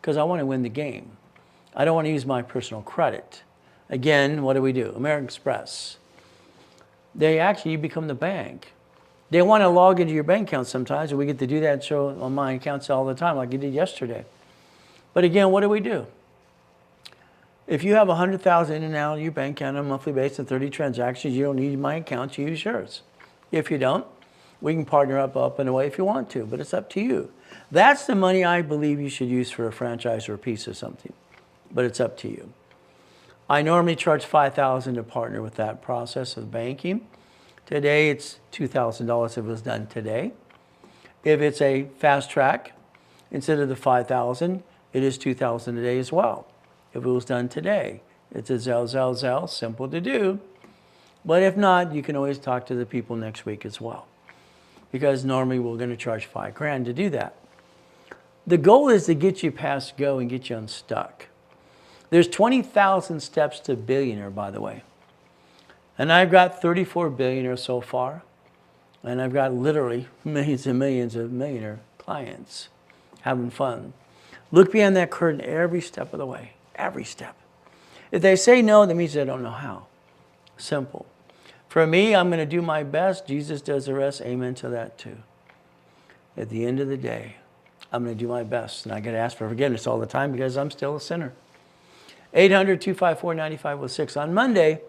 because I want to win the game. I don't want to use my personal credit. Again, what do? American Express. You become the bank. They want to log into your bank account sometimes, and we get to do that and show on my accounts all the time like you did yesterday. But again, what do? If you have $100,000 in and out of your bank account on a monthly basis and 30 transactions, you don't need my account, you use yours. If you don't, we can partner up and away if you want to, but it's up to you. That's the money I believe you should use for a franchise or a piece of something, but it's up to you. I normally charge $5,000 to partner with that process of banking. Today, it's $2,000 if it was done today. If it's a fast track, instead of the $5,000, it is $2,000 a day as well. If it was done today, it's a Zell, simple to do. But if not, you can always talk to the people next week as well. Because normally we're going to charge $5 grand to do that. The goal is to get you past go and get you unstuck. There's 20,000 steps to billionaire, by the way. And I've got 34 billionaires so far. And I've got literally millions and millions of millionaire clients having fun. Look behind that curtain every step of the way. Every step. If they say no, that means they don't know how. Simple. For me, I'm going to do my best. Jesus does the rest. Amen to that too. At the end of the day, I'm going to do my best. And I got to ask for forgiveness all the time because I'm still a sinner. 800-254-9506. On Monday,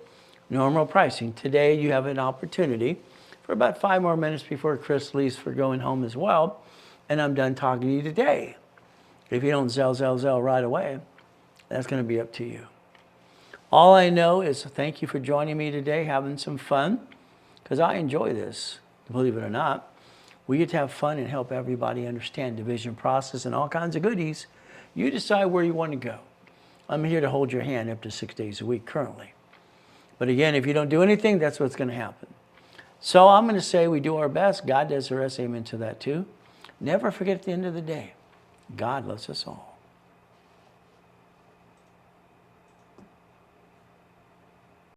normal pricing. Today, you have an opportunity for about 5 more minutes before Chris leaves for going home as well. And I'm done talking to you today. If you don't Zell right away, that's going to be up to you. All I know is thank you for joining me today, having some fun, because I enjoy this, believe it or not. We get to have fun and help everybody understand division process and all kinds of goodies. You decide where you want to go. I'm here to hold your hand up to 6 days a week currently. But again, if you don't do anything, that's what's going to happen. So I'm going to say we do our best. God does the rest. Amen to that too. Never forget at the end of the day, God loves us all.